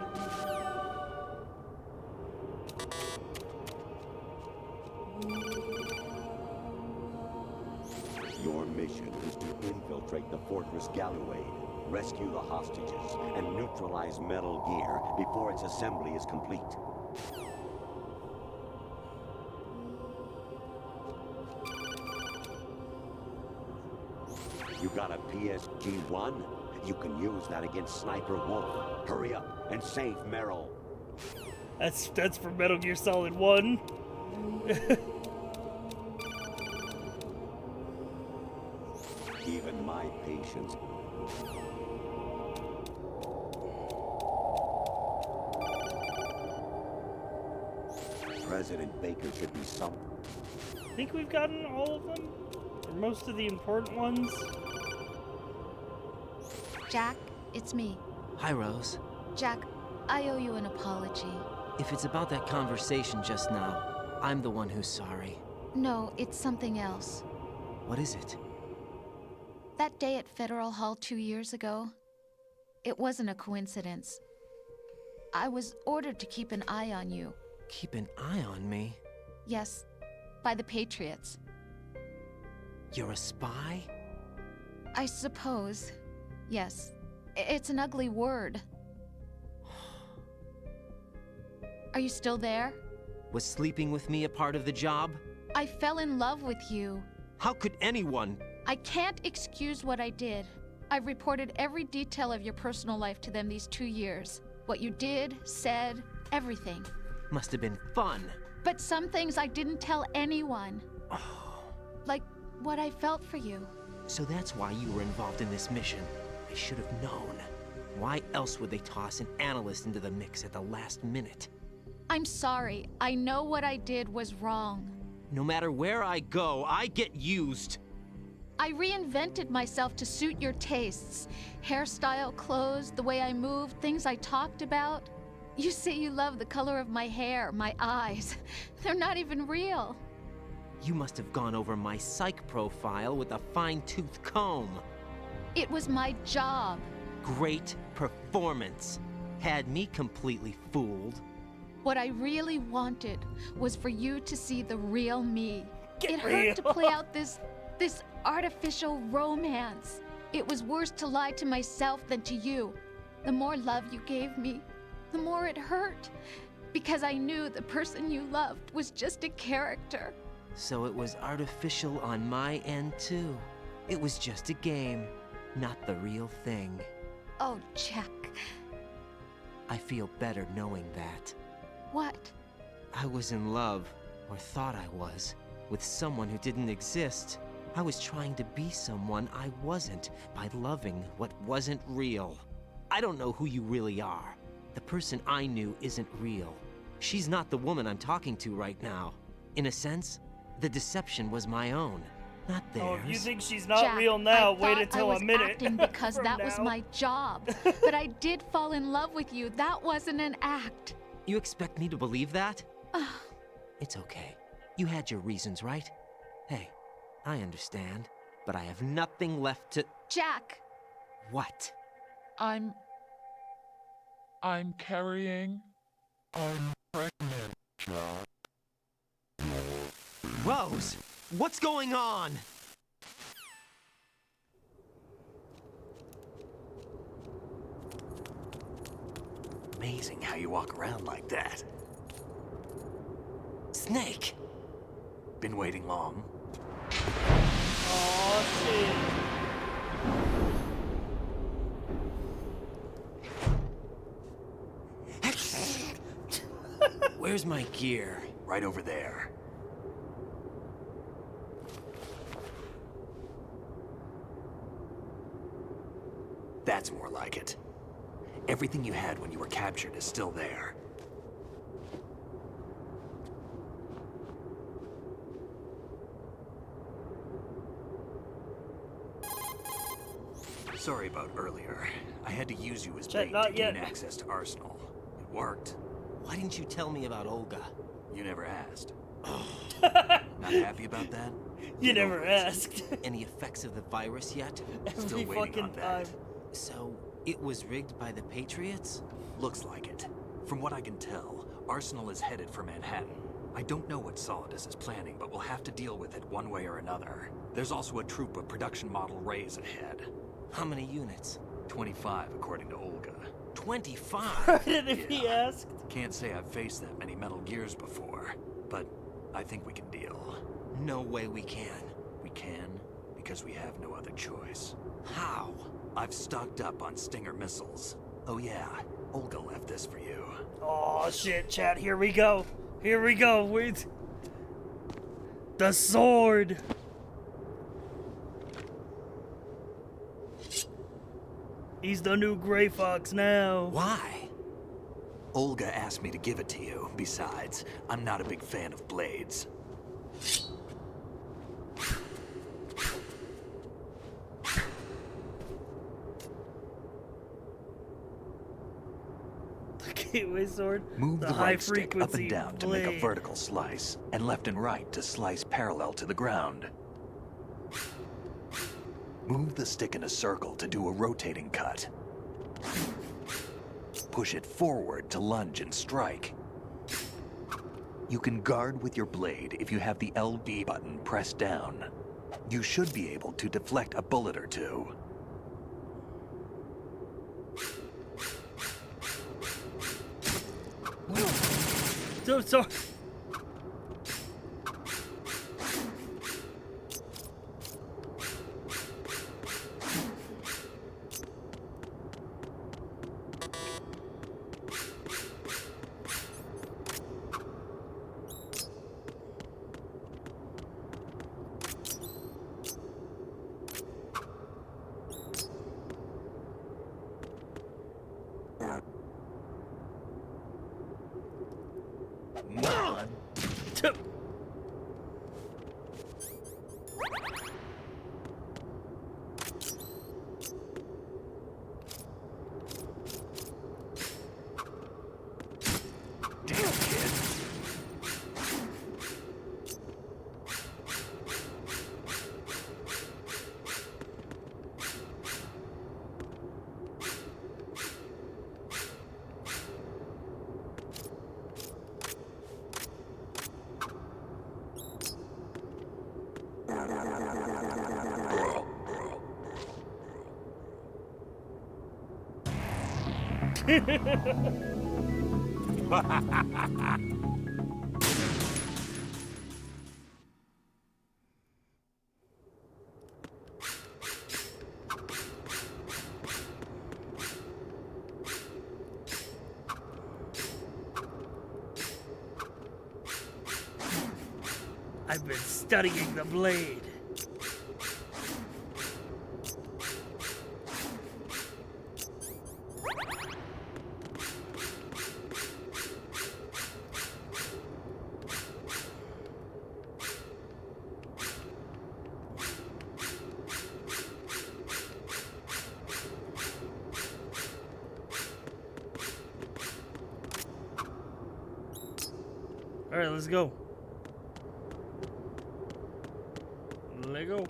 Your mission is to infiltrate the Fortress Galloway, rescue the hostages, and neutralize Metal Gear before its assembly is complete. You got a PSG-1? You can use that against Sniper Wolf. Hurry up and save Meryl. That's for Metal Gear Solid 1. Even my patience. President Baker should be some. I think we've gotten all of them, or most of the important ones. Jack, it's me. Hi, Rose. Jack, I owe you an apology. If it's about that conversation just now, I'm the one who's sorry. No, it's something else. What is it? That day at Federal Hall 2 years ago, it wasn't a coincidence. I was ordered to keep an eye on you. Keep an eye on me? Yes, by the Patriots. You're a spy? I suppose. Yes. It's an ugly word. Are you still there? Was sleeping with me a part of the job? I fell in love with you. How could anyone? I can't excuse what I did. I've reported every detail of your personal life to them these 2 years. What you did, said, everything. Must have been fun. But some things I didn't tell anyone. Like what I felt for you. So that's why you were involved in this mission. I should have known. Why else would they toss an analyst into the mix at the last minute? I'm sorry. I know what I did was wrong. No matter where I go, I get used. I reinvented myself to suit your tastes. Hairstyle, clothes, the way I moved, things I talked about. You say you love the color of my hair, my eyes. They're not even real. You must have gone over my psych profile with a fine-tooth comb. It was my job. Great performance. Had me completely fooled. What I really wanted was for you to see the real me. It hurt real. to play out this artificial romance. It was worse to lie to myself than to you. The more love you gave me, the more it hurt. Because I knew the person you loved was just a character. So it was artificial on my end too. It was just a game, not the real thing. Oh, Jack. I feel better knowing that. What? I was in love, or thought I was, with someone who didn't exist. I was trying to be someone I wasn't by loving what wasn't real. I don't know who you really are. The person I knew isn't real. She's not the woman I'm talking to right now. In a sense, the deception was my own, not theirs. Oh, if you think she's not Jack, real now, I wait thought until I was a minute. acting because from that was now. my job. But I did fall in love with you. That wasn't an act. You expect me to believe that? It's okay. You had your reasons, right? Hey, I understand, but I have nothing left to... Jack! What? I'm carrying. I'm pregnant, Jack. Rose! What's going on? Amazing how you walk around like that. Snake! Been waiting long? Aw, shit. Where's my gear? Right over there. That's more like it. Everything you had when you were captured is still there. Sorry about earlier. I had to use you as Chat, bait not to gain yet. access to Arsenal. It worked. Why didn't you tell me about Olga? You never asked. Not happy about that? You never asked. Any effects of the virus yet? Still Every waiting fucking on that. time. So, it was rigged by the Patriots? Looks like it. From what I can tell, Arsenal is headed for Manhattan. I don't know what Solidus is planning, but we'll have to deal with it one way or another. There's also a troop of production model Rays ahead. How many units? 25, according to Olga. 25? And if he asked? Can't say I've faced that many Metal Gears before, but I think we can deal. No way we can. We can, because we have no other choice. How? I've stocked up on Stinger missiles. Oh yeah, Olga left this for you. Oh shit, chat, here we go. Here we go. Wait. The sword. He's the new Gray Fox now. Why? Olga asked me to give it to you. Besides, I'm not a big fan of blades. The gateway sword. Move the high right stick up frequency and down to blade. make a vertical slice, and left and right to slice parallel to the ground. Move the stick in a circle to do a rotating cut. Push it forward to lunge and strike. You can guard with your blade if you have the LB button pressed down. You should be able to deflect a bullet or two. So sorry. One. Damn, kid. I've been studying the blade. All right, let's go. Let go.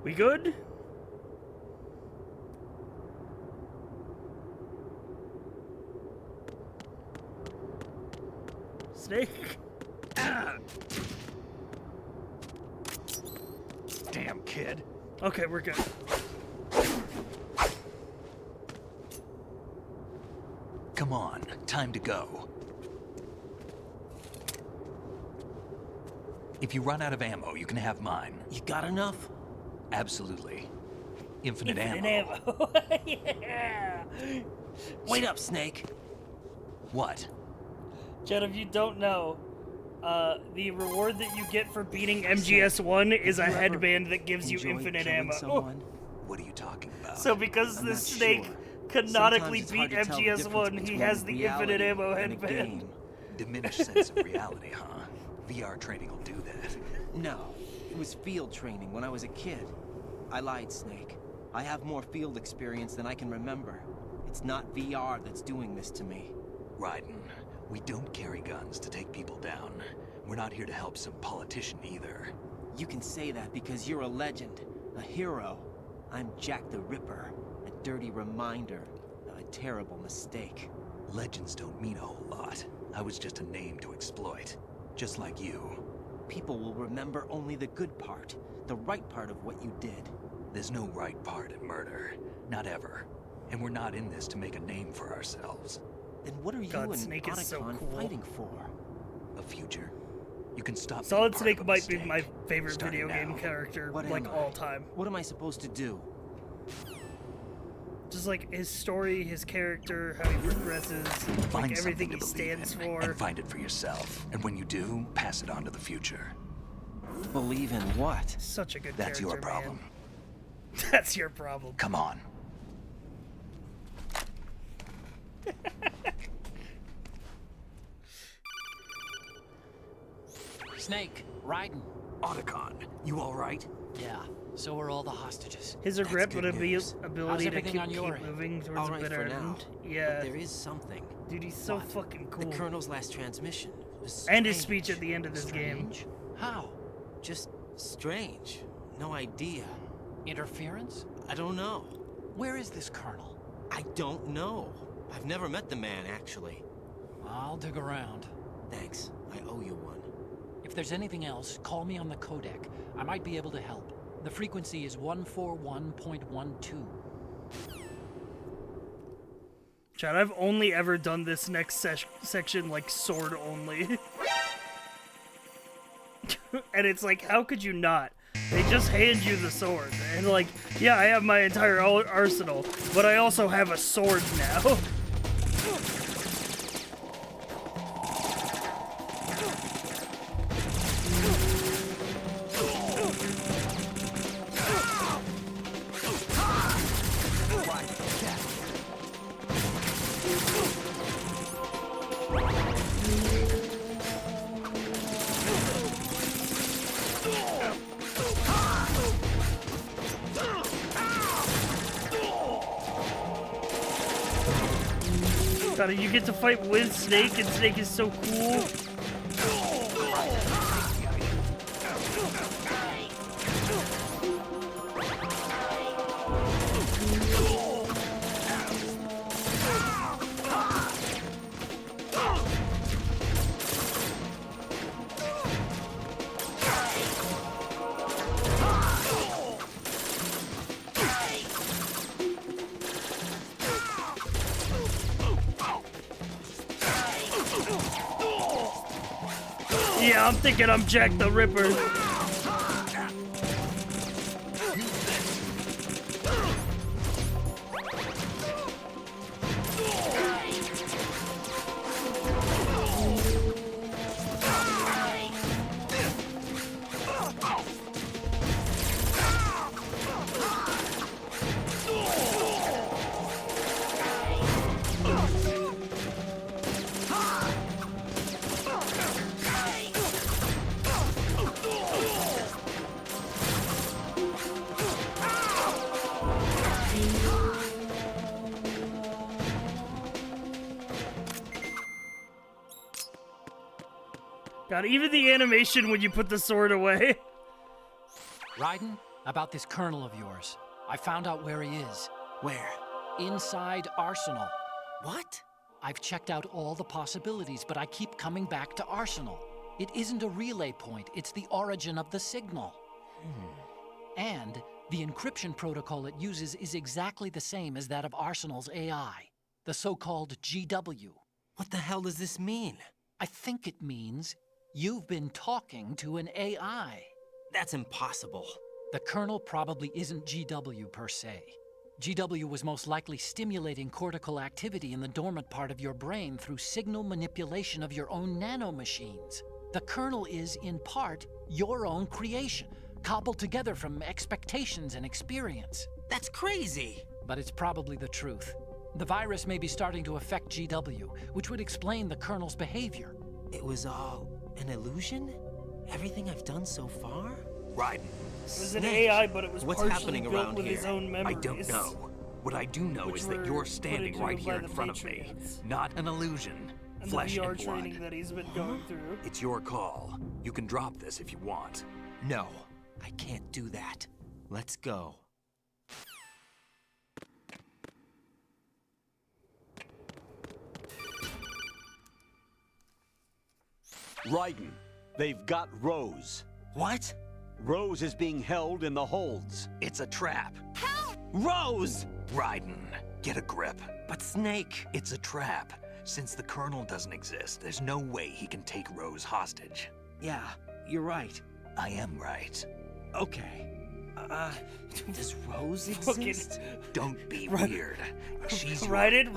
We good? Snake? Damn, kid. Okay, we're good. Come on, time to go. If you run out of ammo, you can have mine. You got enough? Absolutely. Infinite ammo. Yeah. Wait up, Snake. What? Chad, if you don't know, the reward that you get for beating MGS1 is a headband that gives you infinite ammo. What are you talking about? So because I'm the not snake sure. canonically Sometimes beat it's hard to tell the MGS1, difference he has the between infinite reality ammo and a headband. game. Diminished sense of reality, huh? VR training will do that. No, it was field training when I was a kid. I lied, Snake. I have more field experience than I can remember. It's not VR that's doing this to me. Raiden, we don't carry guns to take people down. We're not here to help some politician either. You can say that because you're a legend, a hero. I'm Jack the Ripper, a dirty reminder of a terrible mistake. Legends don't mean a whole lot. I was just a name to exploit, just like you. People will remember only the good part, the right part of what you did. There's no right part in murder. Not ever. And we're not in this to make a name for ourselves. Then what are you and Snake is so Otacon cool. fighting for? A future. You can stop. Solid Snake might be my favorite video game now. character, What like am I? all time. What am I supposed to do? Just like his story, his character, how he progresses, Find like everything he something to believe stands in, for. and find it for yourself. And when you do, pass it on to the future. Believe in what? Such a good That's character, your problem. man. That's your problem. Come on. Snake, Raiden. Otacon, you all right? Yeah, so are all the hostages. His regret good would be news. ability How's to everything keep on your end? moving towards All a right better for now. end. Yeah. But there is something. Dude, he's so What? fucking cool. The Colonel's last transmission was And his strange. speech at the end of this game. Strange? How? Just strange. No idea. Interference? I don't know. Where is this colonel? I don't know. I've never met the man, actually. I'll dig around. Thanks. I owe you one. If there's anything else, call me on the codec. I might be able to help. The frequency is 141.12. Chad, I've only ever done this next section like sword only. And it's like, how could you not? They just hand you the sword. And like, yeah, I have my entire arsenal, but I also have a sword now. God, you get to fight with Snake, and Snake is so cool. Yeah, I'm thinking I'm Jack the Ripper. God, even the animation when you put the sword away. Raiden, about this colonel of yours. I found out where he is. Where? Inside Arsenal. What? I've checked out all the possibilities, but I keep coming back to Arsenal. It isn't a relay point, it's the origin of the signal. And the encryption protocol it uses is exactly the same as that of Arsenal's AI, the so-called GW. What the hell does this mean? I think it means you've been talking to an AI. That's impossible. The Colonel probably isn't GW per se. GW was most likely stimulating cortical activity in the dormant part of your brain through signal manipulation of your own nanomachines. The kernel is, in part, your own creation, cobbled together from expectations and experience. That's crazy! But it's probably the truth. The virus may be starting to affect GW, which would explain the kernel's behavior. It was all an illusion? Everything I've done so far? Raiden. It was an AI, but it was What's partially happening built around with here? his own memories. I don't know. What I do know which is that were you're put standing into right by here in the front of me. Matrix. Not an illusion. And Flesh the VR and blood. training that he's been going through. It's your call. You can drop this if you want. No, I can't do that. Let's go. Raiden, they've got Rose. What? Rose is being held in the holds. It's a trap. Help! Rose! Raiden, get a grip. But Snake... It's a trap. Since the Colonel doesn't exist, there's no way he can take Rose hostage. Yeah, you're right. I am right. Okay. Does Rose exist? Don't be weird. She's Raiden,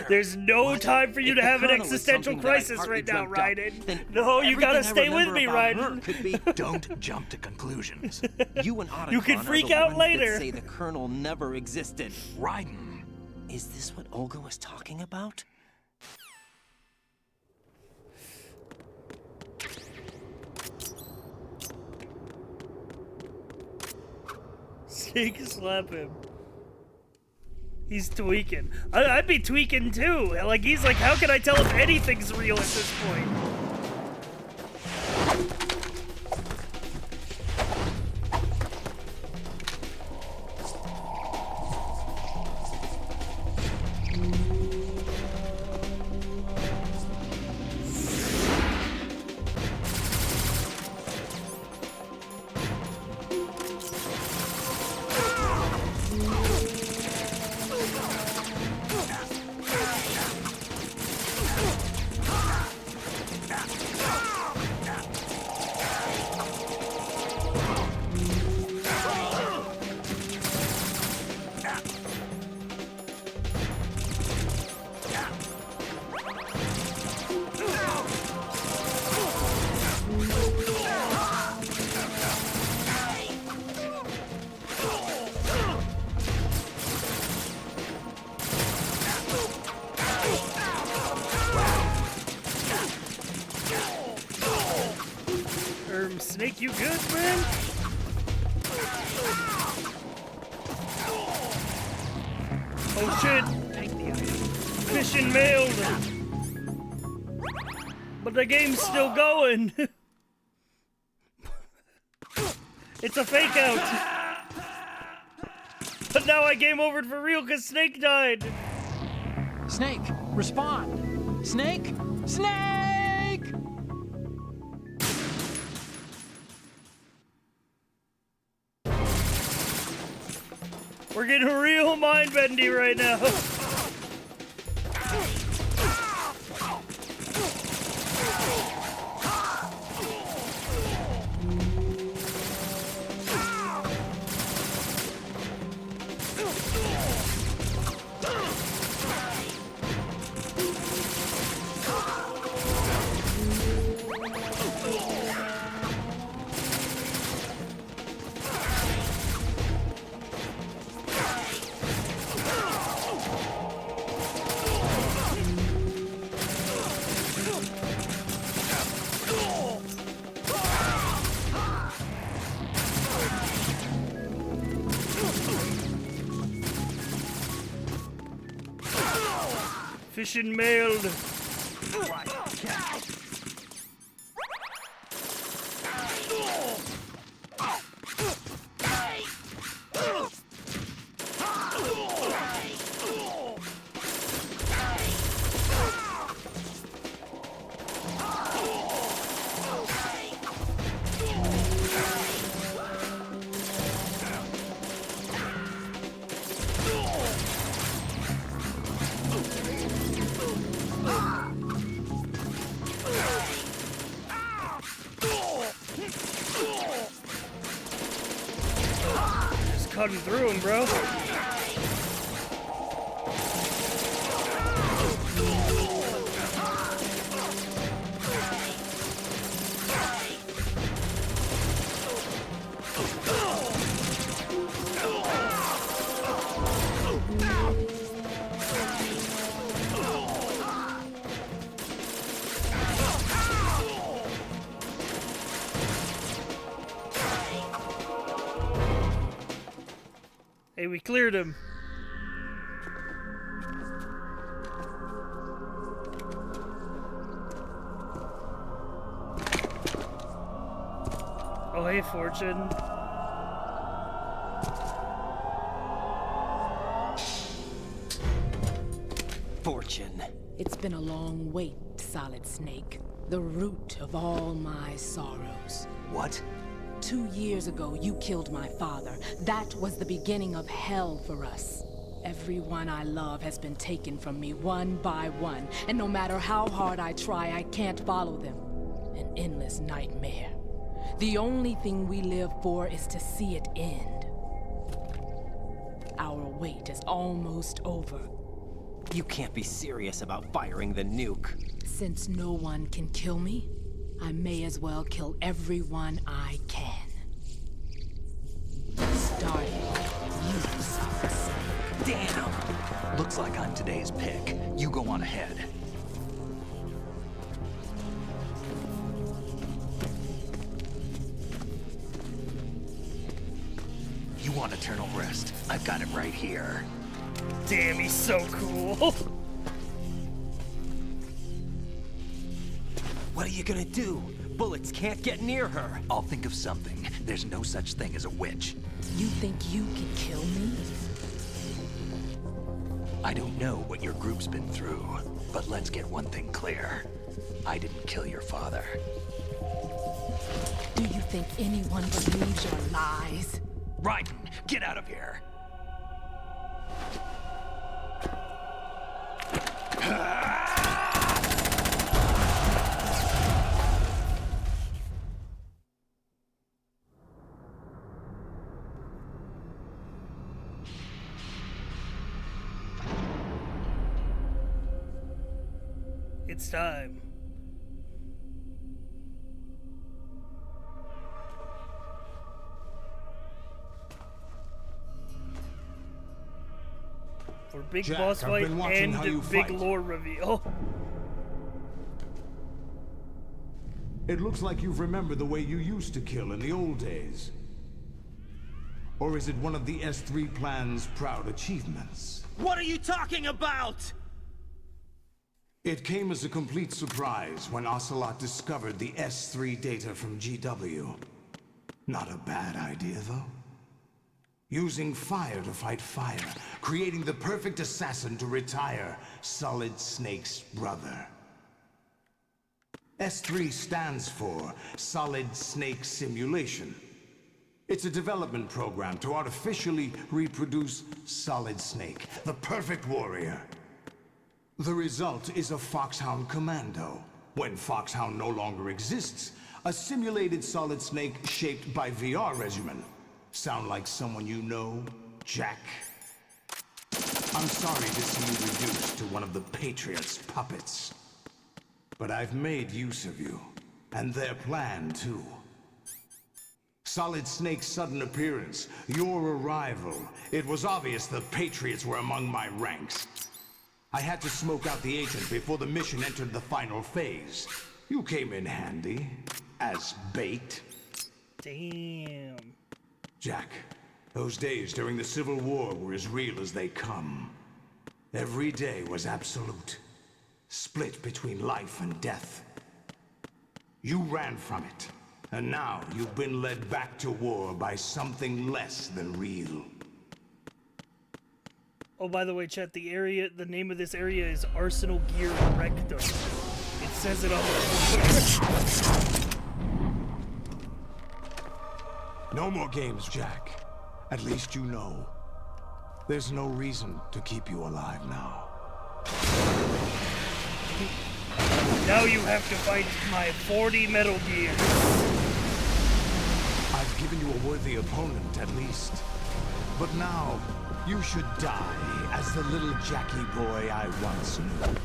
there's no time for you to have an existential crisis right now, Raiden. No, you gotta stay with me, Raiden. Don't jump to conclusions. You and Otacon You can freak are the out ones later. That say the Colonel never existed. Raiden. Is this what Olga was talking about? Snake slap him. He's tweaking. I'd be tweaking too. Like, he's like, how can I tell if anything's real at this point? Snake, you good, man? Oh shit! Mission mailed! But the game's still going! It's a fake out! But now I game overed for real because Snake died! Snake, respond! Snake! Snake! We're getting real mind-bendy right now. Fishing mailed. Just cutting through him, bro. Hey, we cleared him. Oh, hey, Fortune. Fortune. It's been a long wait, Solid Snake. The root of all my sorrows. What? 2 years ago, you killed my father. That was the beginning of hell for us. Everyone I love has been taken from me one by one, and no matter how hard I try, I can't follow them. An endless nightmare. The only thing we live for is to see it end. Our wait is almost over. You can't be serious about firing the nuke. Since no one can kill me, I may as well kill everyone I can. Starting with you, Solid Snake. Damn! Looks like I'm today's pick. You go on ahead. You want eternal rest? I've got it right here. Damn, he's so cool. What are you gonna do? Bullets can't get near her. I'll think of something. There's no such thing as a witch. You think you can kill me? I don't know what your group's been through, but let's get one thing clear. I didn't kill your father. Do you think anyone believes your lies? Raiden, get out of here! It's time. For big Jack, boss I've fight been watching how you and big fight. lore reveal. It looks like you've remembered the way you used to kill in the old days. Or is it one of the S3 plan's proud achievements? What are you talking about? It came as a complete surprise when Ocelot discovered the S3 data from GW. Not a bad idea, though. Using fire to fight fire, creating the perfect assassin to retire Solid Snake's brother. S3 stands for Solid Snake Simulation. It's a development program to artificially reproduce Solid Snake, the perfect warrior. The result is a Foxhound Commando. When Foxhound no longer exists, a simulated Solid Snake shaped by VR regimen. Sound like someone you know, Jack? I'm sorry to see you reduced to one of the Patriots' puppets. But I've made use of you, and their plan too. Solid Snake's sudden appearance, your arrival, it was obvious the Patriots were among my ranks. I had to smoke out the agent before the mission entered the final phase. You came in handy, as bait. Damn. Jack, those days during the Civil War were as real as they come. Every day was absolute. Split between life and death. You ran from it, and now you've been led back to war by something less than real. Oh, by the way, chat, the name of this area is Arsenal Gear Rectum. It says it on the No more games, Jack. At least you know. There's no reason to keep you alive now. Now you have to fight my 40 Metal Gear. I've given you a worthy opponent, at least. But now, you should die as the little Jackie boy I once knew.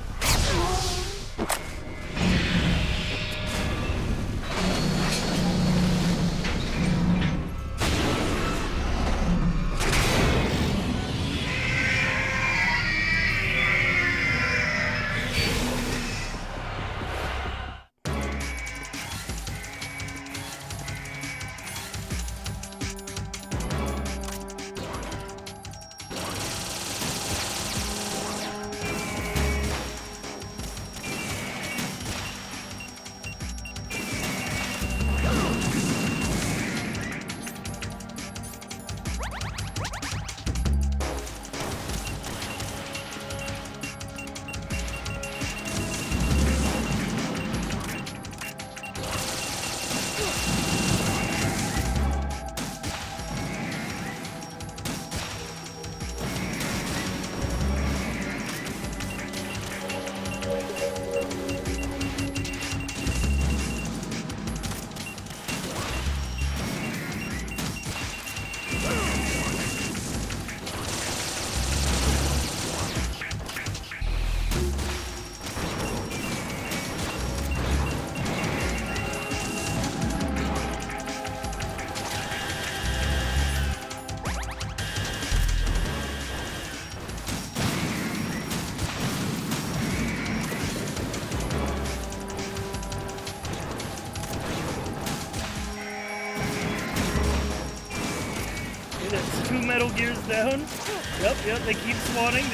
Metal Gears down. Yep, they keep spawning,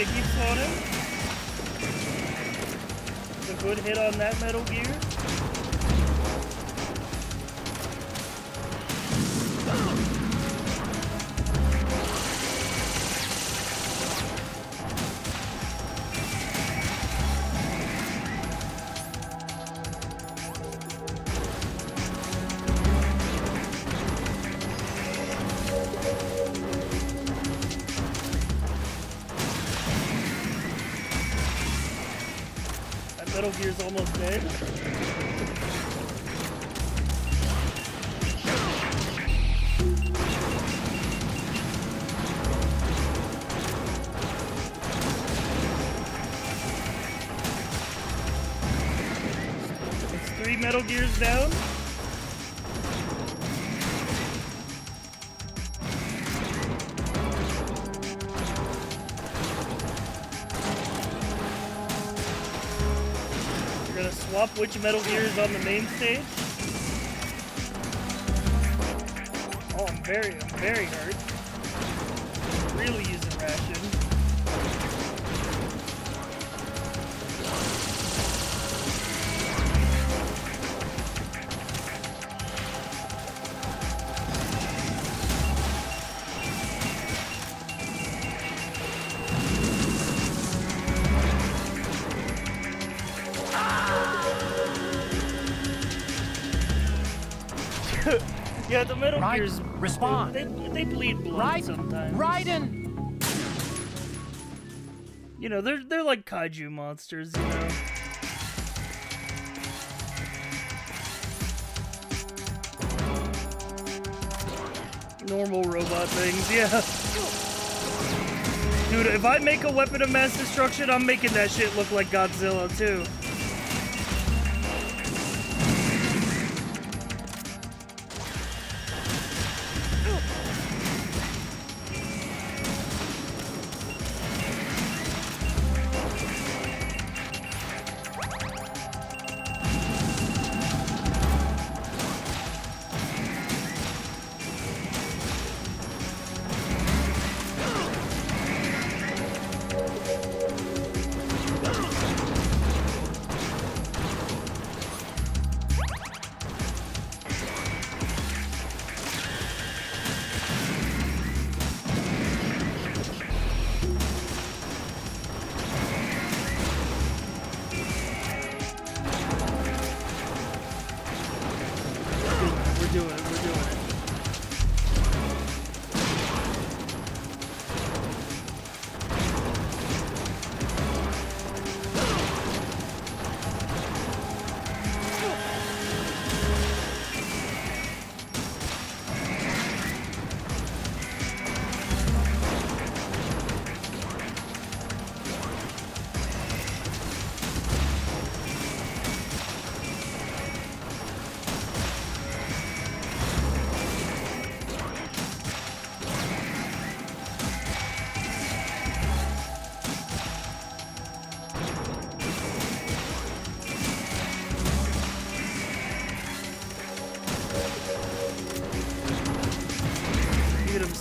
It's a good hit on that Metal Gear. Metal Gear's almost dead. It's 3 Metal Gears down. Swap which Metal Gear is on the main stage. Oh, I'm very hurt. Really using ration. Yeah, the Metal Gears respond. They bleed blood sometimes. Raiden! You know, they're like kaiju monsters, you know. Normal robot things, yeah. Dude, if I make a weapon of mass destruction, I'm making that shit look like Godzilla too.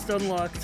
Unlocked.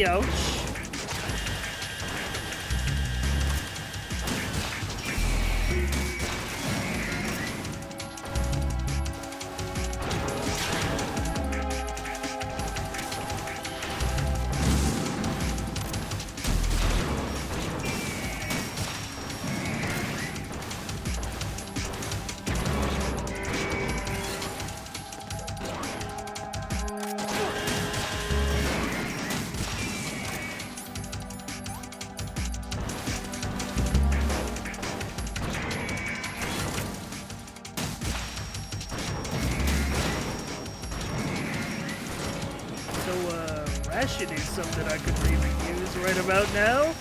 Ouch. So, ration is something I could really use right about now.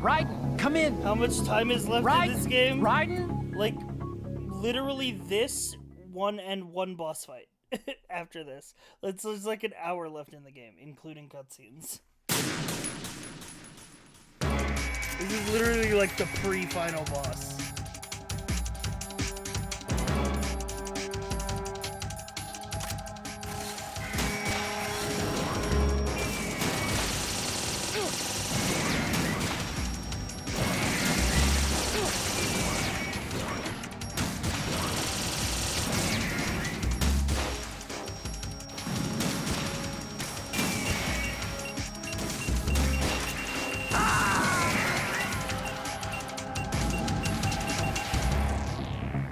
Raiden, come in. How much time is left in this game? Raiden? Like, literally this one and one boss fight after this. There's like an hour left in the game, including cutscenes. This is literally like the pre-final boss.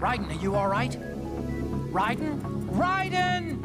Raiden, are you all right? Raiden? Raiden!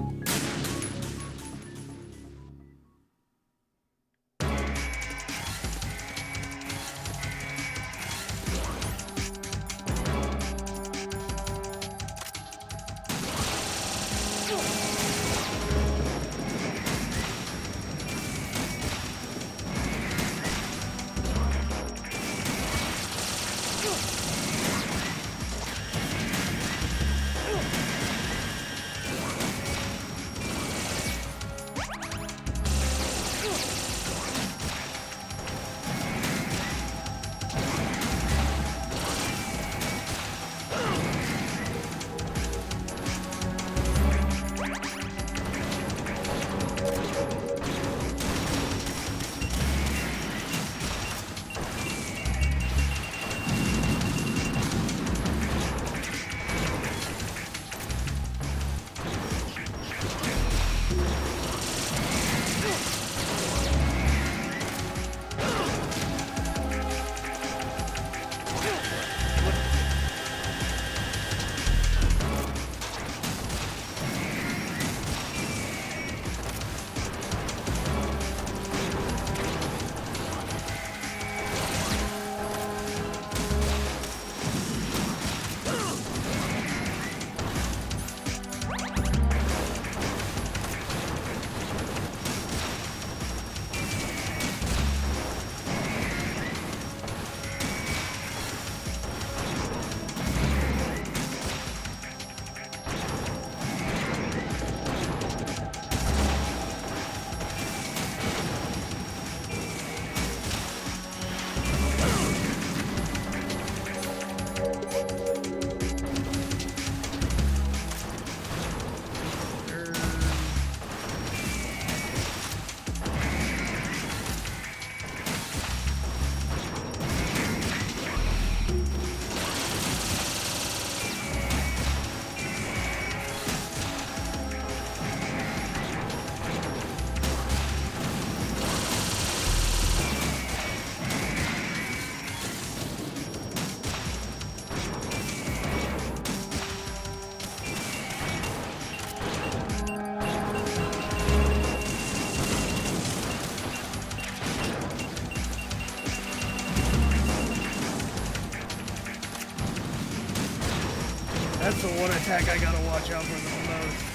That's the one attack I gotta watch out for the most.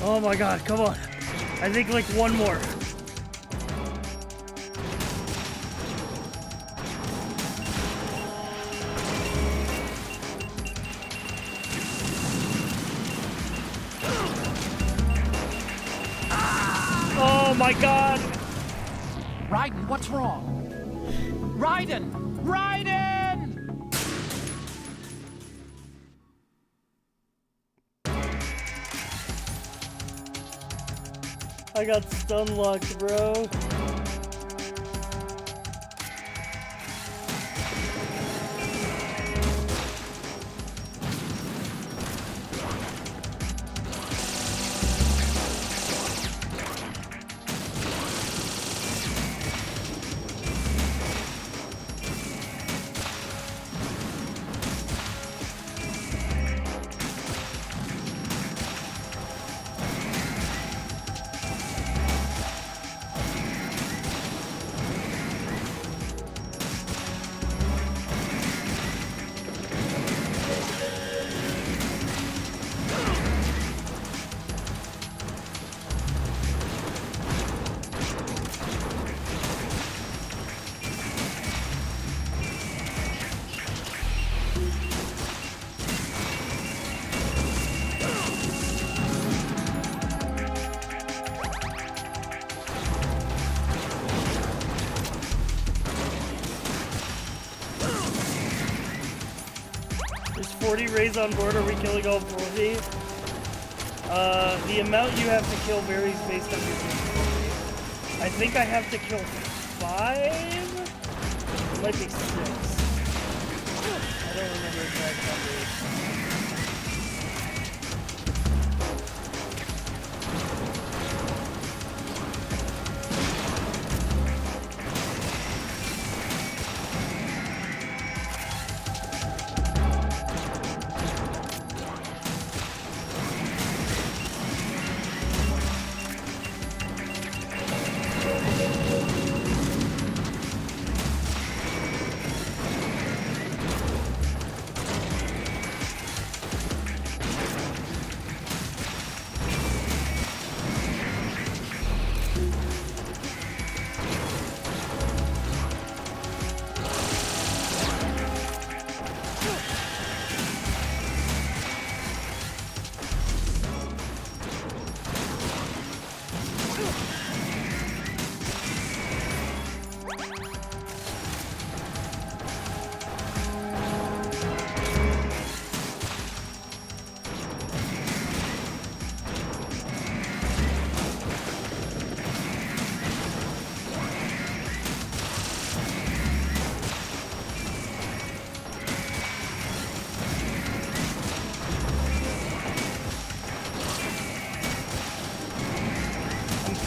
Oh my god, come on. I think like one more. Oh my god! Raiden, what's wrong? Raiden! Raiden! I got stun locked, bro. There's 40 rays on board. Are we killing all 40? The amount you have to kill varies based on your difficulty. I think I have to kill 5? It might be 6. I don't remember exact numbers.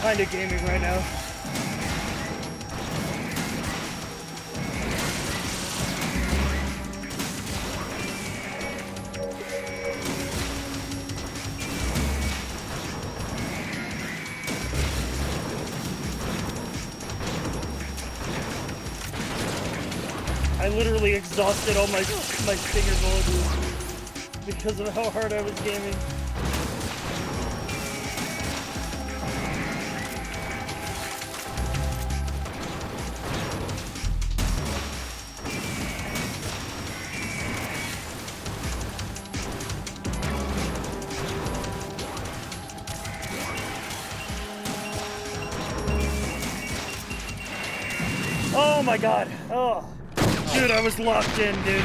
Kind of gaming right now. I literally exhausted all my stinger bullets because of how hard I was gaming. Oh my god. Oh. Dude, I was locked in, dude.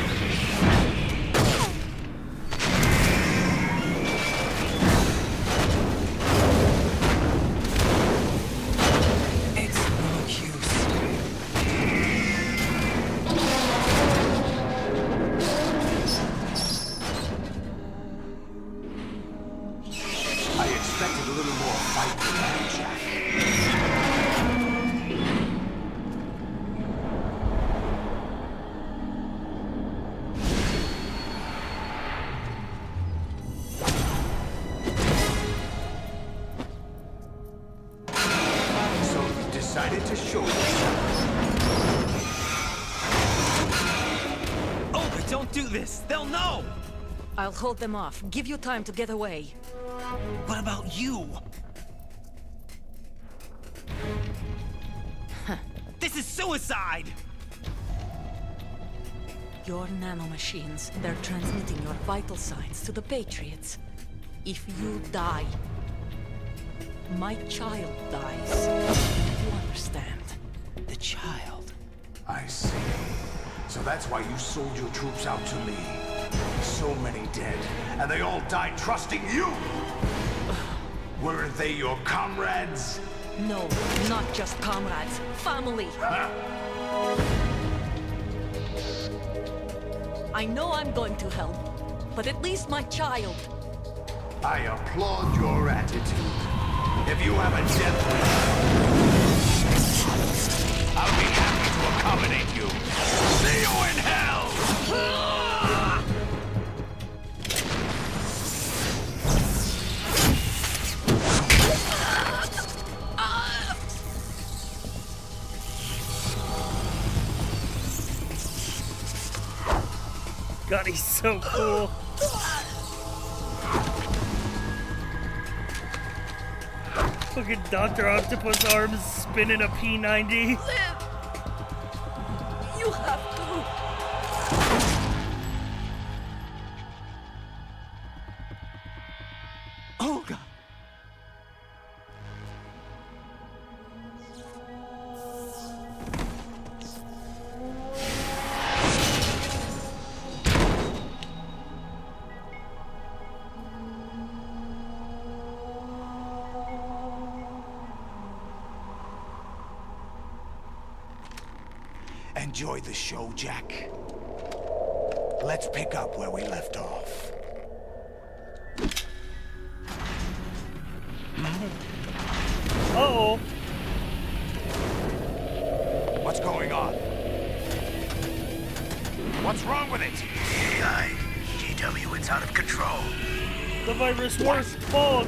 It's no use. I expected a little more fight than that, Jack. Decided to show yourself. Oh, but don't do this! They'll know! I'll hold them off. Give you time to get away. What about you? This is suicide! Your nanomachines, they're transmitting your vital signs to the Patriots. If you die, my child dies. You understand? The child. I see. So that's why you sold your troops out to me. So many dead, and they all died trusting you! Weren't they your comrades? No, not just comrades. Family! I know I'm going to hell, but at least my child. I applaud your attitude. If you have a death wish, I'll be happy to accommodate you. See you in hell! God, he's so cool. Fucking Dr. Octopus arms spinning a P90. Live! You have to. Oh, God. Enjoy the show, Jack. Let's pick up where we left off. Uh-oh. What's going on? What's wrong with it? AI, GW, it's out of control. The virus works. Fog.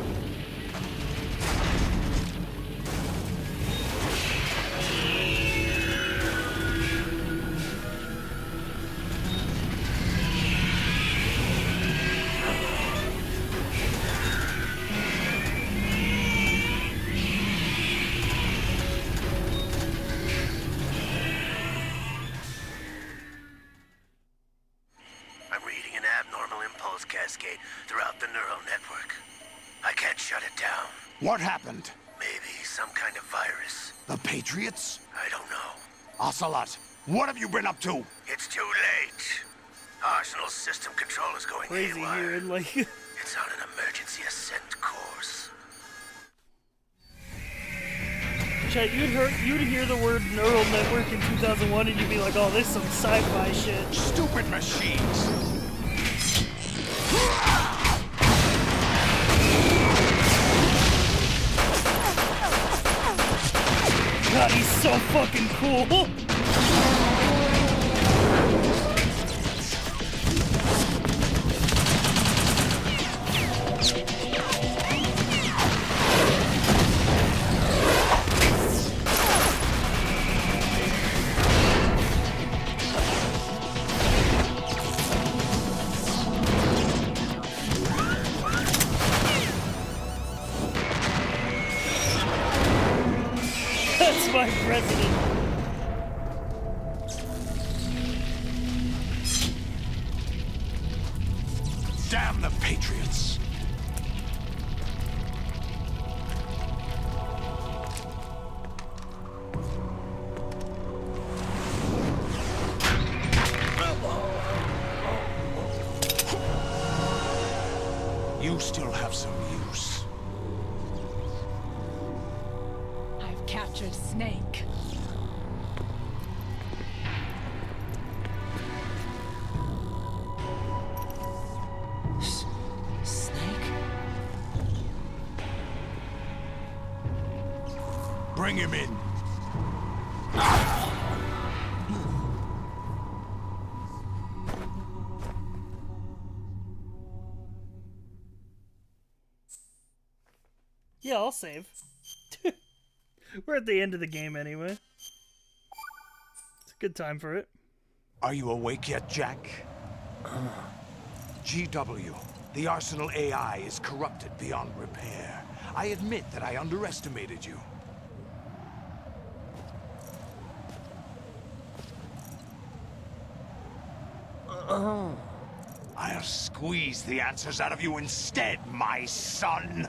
I'm reading an abnormal impulse cascade throughout the neural network. I can't shut it down. What happened? Maybe some kind of virus. The Patriots? I don't know. Ocelot, what have you been up to? It's too late. Arsenal's system control is going Crazy haywire. here, like. It's on an emergency ascent course. Chet, you'd hear the word neural network in 2001 and you'd be like, oh, this is some sci-fi shit. Stupid machines! God, he's so fucking cool. That's my president. Damn the Patriots! You still have some use. I've captured Snake. Snake? Bring him in. Yeah, I'll save. We're at the end of the game anyway. It's a good time for it. Are you awake yet, Jack? GW, the Arsenal AI is corrupted beyond repair. I admit that I underestimated you. I'll squeeze the answers out of you instead, my son!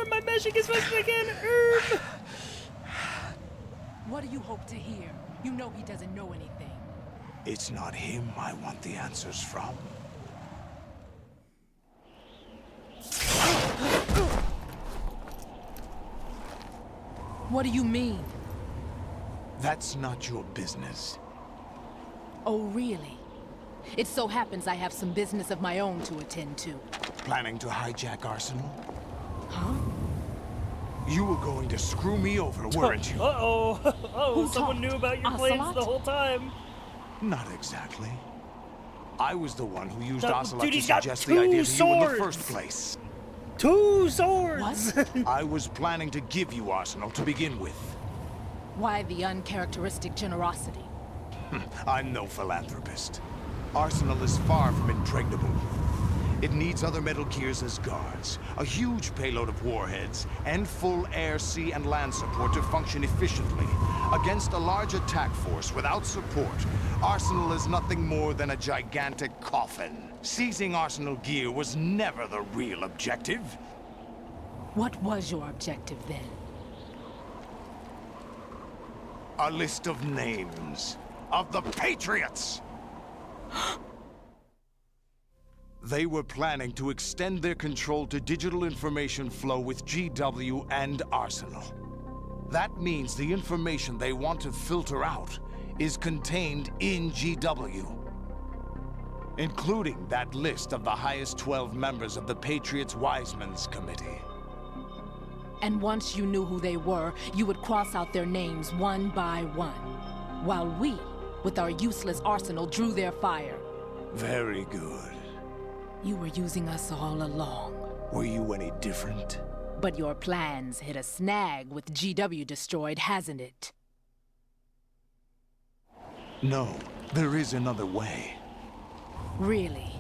My meshing as fast as I can. What do you hope to hear? You know he doesn't know anything. It's not him I want the answers from. What do you mean? That's not your business. Oh, really? It so happens I have some business of my own to attend to. Planning to hijack Arsenal? Huh? You were going to screw me over, weren't you? Uh-oh. Who Someone knew about your plans Ocelot? the whole time. Not exactly. I was the one who used That- Ocelot dude, to he's got suggest two the idea to you in the swords. first place. 2 swords! I was planning to give you Arsenal to begin with. Why the uncharacteristic generosity? I'm no philanthropist. Arsenal is far from impregnable. It needs other Metal Gears as guards, a huge payload of warheads, and full air, sea, and land support to function efficiently. Against a large attack force without support, Arsenal is nothing more than a gigantic coffin. Seizing Arsenal gear was never the real objective. What was your objective then? A list of names of the Patriots! They were planning to extend their control to digital information flow with GW and Arsenal. That means the information they want to filter out is contained in GW, including that list of the highest 12 members of the Patriots Wiseman's Committee. And once you knew who they were, you would cross out their names one by one, while we, with our useless arsenal, drew their fire. Very good. You were using us all along. Were you any different? But your plans hit a snag with GW destroyed, hasn't it? No, there is another way. Really?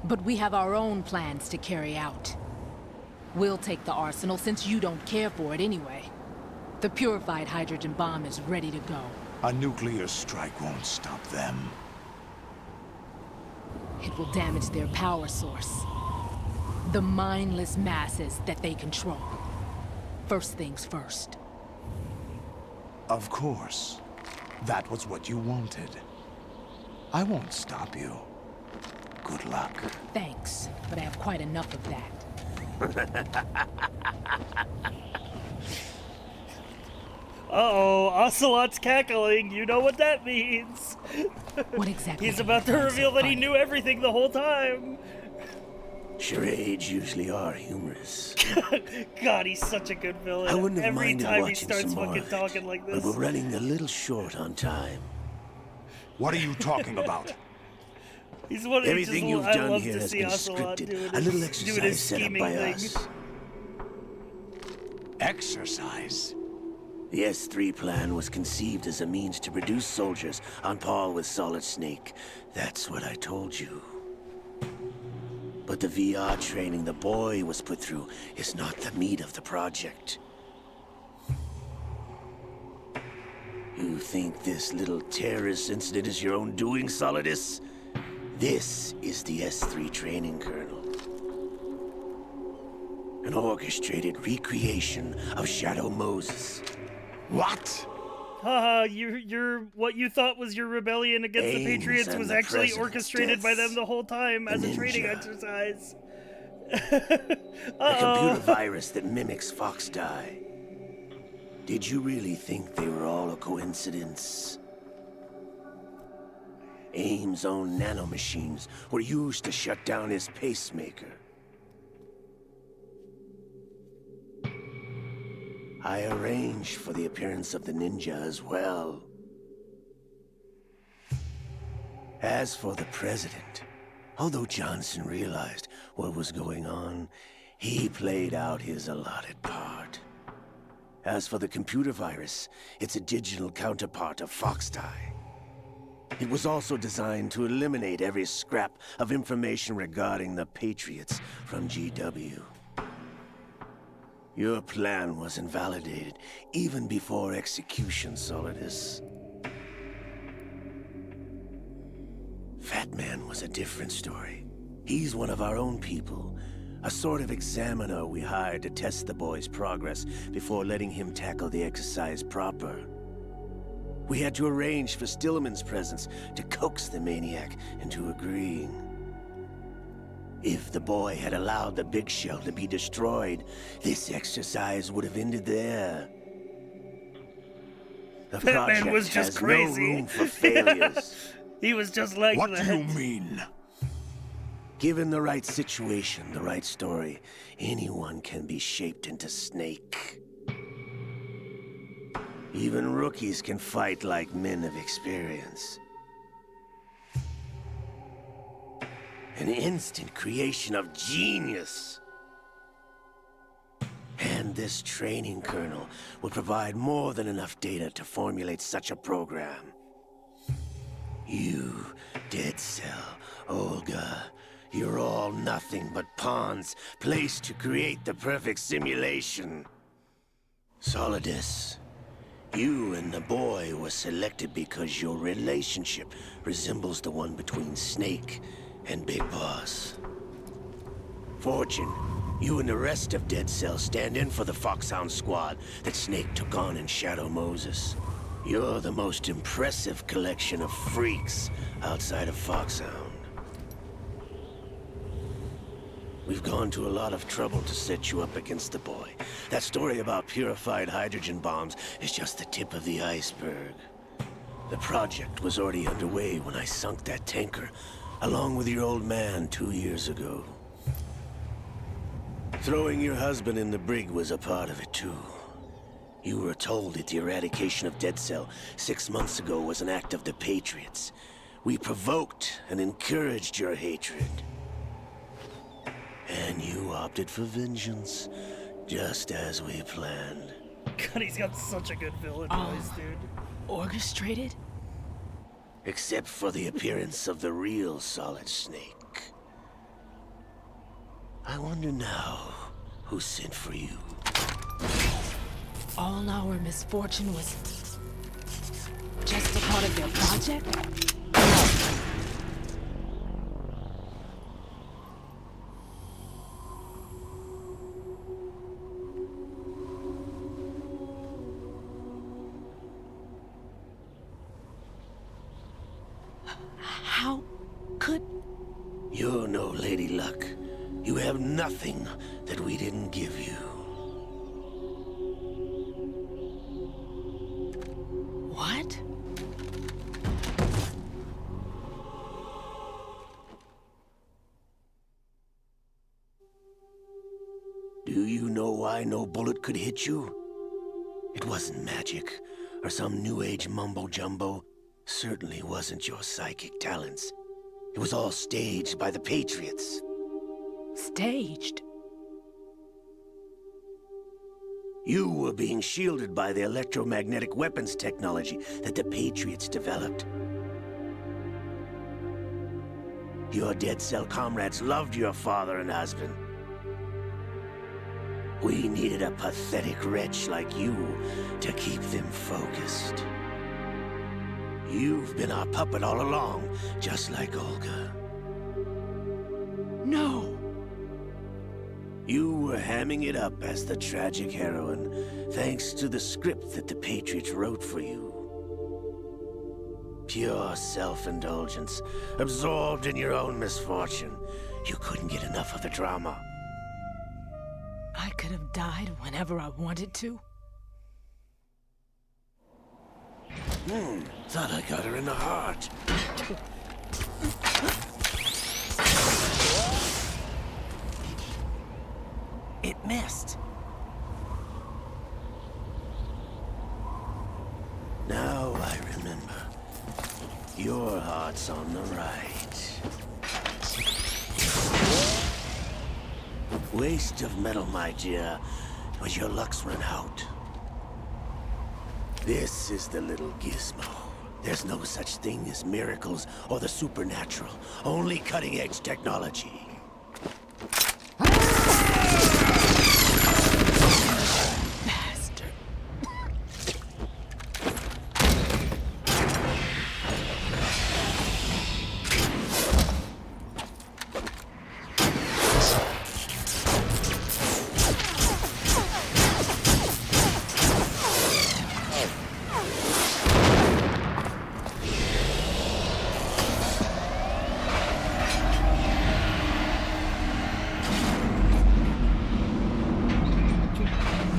But we have our own plans to carry out. We'll take the arsenal since you don't care for it anyway. The purified hydrogen bomb is ready to go. A nuclear strike won't stop them. It will damage their power source. The mindless masses that they control. First things first. Of course. That was what you wanted. I won't stop you. Good luck. Thanks, but I have quite enough of that. Uh-oh, Ocelot's cackling. You know what that means. What exactly? He's about to reveal that he knew everything the whole time. Charades usually are humorous. God, he's such a good villain. I wouldn't have Every minded time he watching starts some fucking more, talking like but this. we're running a little short on time. What are you talking about? He's one of Everything you've I done love here to has see been Ocelot scripted. doing A little doing exercise his set up scheming by thing. us. Exercise? The S3 plan was conceived as a means to produce soldiers on par with Solid Snake. That's what I told you. But the VR training the boy was put through is not the meat of the project. You think this little terrorist incident is your own doing, Solidus? This is the S3 training kernel. An orchestrated recreation of Shadow Moses. What? Haha, you're what you thought was your rebellion against the Ames Patriots and was the actually president's orchestrated by them deaths. the whole time as a training ninja. exercise. A computer virus that mimics Fox Die. Did you really think they were all a coincidence? Ames' own nanomachines were used to shut down his pacemaker. I arranged for the appearance of the ninja as well. As for the president, although Johnson realized what was going on, he played out his allotted part. As for the computer virus, it's a digital counterpart of Foxdie. It was also designed to eliminate every scrap of information regarding the Patriots from GW. Your plan was invalidated even before execution, Solidus. Fat Man was a different story. He's one of our own people, a sort of examiner we hired to test the boy's progress before letting him tackle the exercise proper. We had to arrange for Stillman's presence to coax the maniac into agreeing. If the boy had allowed the big shell to be destroyed, this exercise would have ended there. The project Batman was just has crazy. no room for failures. He was just like What that. do you mean? Given the right situation, the right story, anyone can be shaped into Snake. Even rookies can fight like men of experience. An instant creation of genius. And this training kernel will provide more than enough data to formulate such a program. You, Dead Cell, Olga, you're all nothing but pawns placed to create the perfect simulation. Solidus, you and the boy were selected because your relationship resembles the one between Snake and Big Boss. Fortune, you and the rest of Dead Cell stand in for the Foxhound squad that Snake took on in Shadow Moses. You're the most impressive collection of freaks outside of Foxhound. We've gone to a lot of trouble to set you up against the boy. That story about purified hydrogen bombs is just the tip of the iceberg. The project was already underway when I sunk that tanker, along with your old man 2 years ago. Throwing your husband in the brig was a part of it too. You were told that the eradication of Dead Cell 6 months ago was an act of the Patriots. We provoked and encouraged your hatred. And you opted for vengeance, just as we planned. God, he's got such a good villain voice, dude. Orchestrated? Except for the appearance of the real Solid Snake. I wonder now who sent for you. All our misfortune was just a part of their project? How could... You're no Lady Luck. You have nothing that we didn't give you. What? Do you know why no bullet could hit you? It wasn't magic, or some new age mumbo-jumbo. Certainly wasn't your psychic talents. It was all staged by the Patriots. Staged? You were being shielded by the electromagnetic weapons technology that the Patriots developed. Your Dead Cell comrades loved your father and husband. We needed a pathetic wretch like you to keep them focused. You've been our puppet all along, just like Olga. No! You were hamming it up as the tragic heroine, thanks to the script that the Patriots wrote for you. Pure self-indulgence, absorbed in your own misfortune. You couldn't get enough of the drama. I could have died whenever I wanted to. Thought I got her in the heart. It missed. Now I remember. Your heart's on the right. Waste of metal, my dear, but your luck's run out. This is the little gizmo. There's no such thing as miracles or the supernatural, only cutting-edge technology.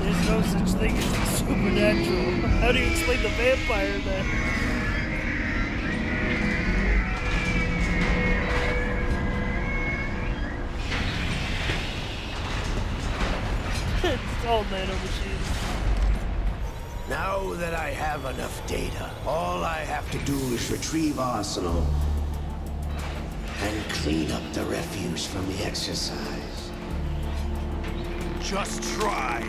There's no such thing as the supernatural. How do you explain the vampire then? It's all nanomachines. Now that I have enough data, all I have to do is retrieve Arsenal and clean up the refuse from the exercise. Just try.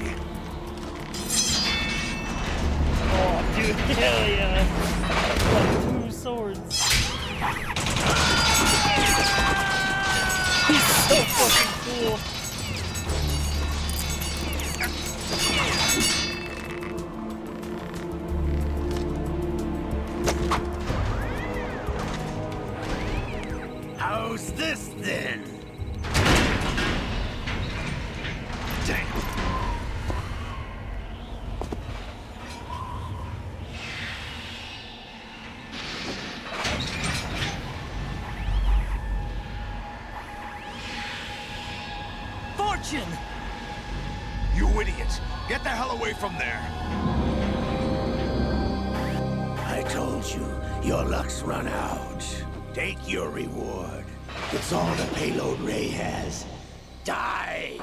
Oh, dude, hell yeah. Got 2 swords. He's so fucking cool. How's this then? Damn. Fortune! You idiot! Get the hell away from there! I told you, your luck's run out. Take your reward. It's all the payload Ray has. Die!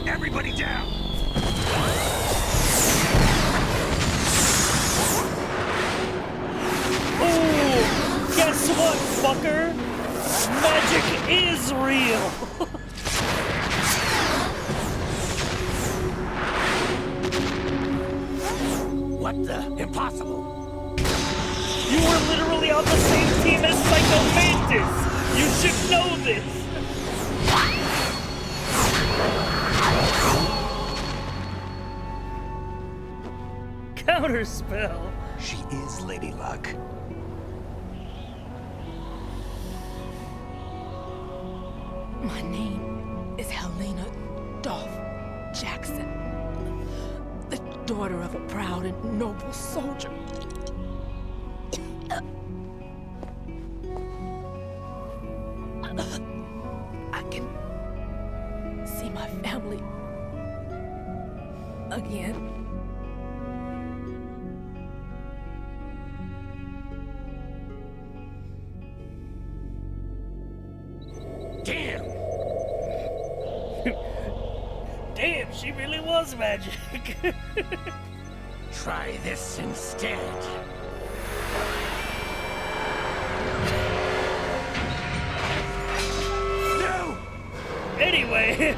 Everybody down! Oh, guess what, fucker? Magic is real! What the? Impossible! You were literally on the same team as Psycho Mantis! You should know this! Counterspell! She is Lady Luck. My name is Helena Dolph Jackson, the daughter of a proud and noble soldier. I can see my family again. Damn! Damn, she really was magic. Try this instead. No! Anyway.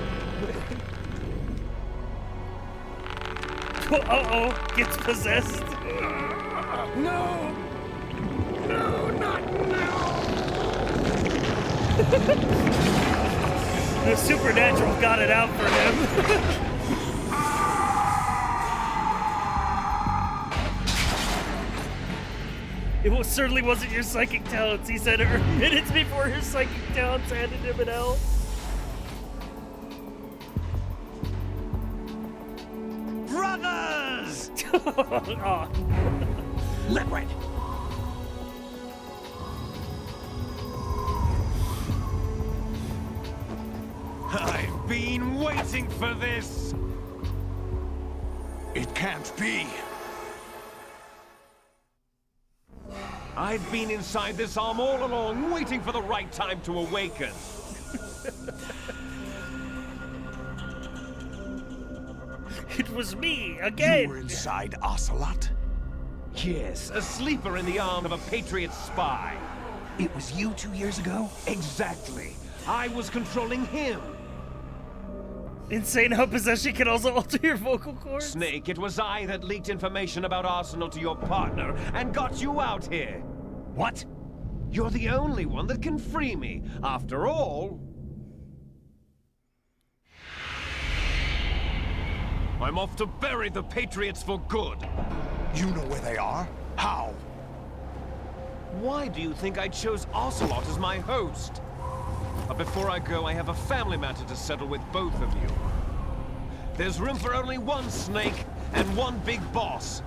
Uh-oh, gets possessed. No! No, not now! The supernatural got it out for him. It certainly wasn't your psychic talents, he said minutes before his psychic talents handed him an L. Brothers! Oh. Liquid! I've been waiting for this! It can't be! I've been inside this arm all along, waiting for the right time to awaken. It was me, again! You were inside Ocelot? Yes, a sleeper in the arm of a Patriot spy. It was you 2 years ago? Exactly. I was controlling him. Insane how possession can also alter your vocal cords. Snake, it was I that leaked information about Arsenal to your partner and got you out here. What? You're the only one that can free me. After all... I'm off to bury the Patriots for good. You know where they are? How? Why do you think I chose Ocelot as my host? But before I go, I have a family matter to settle with both of you. There's room for only one Snake and one big boss.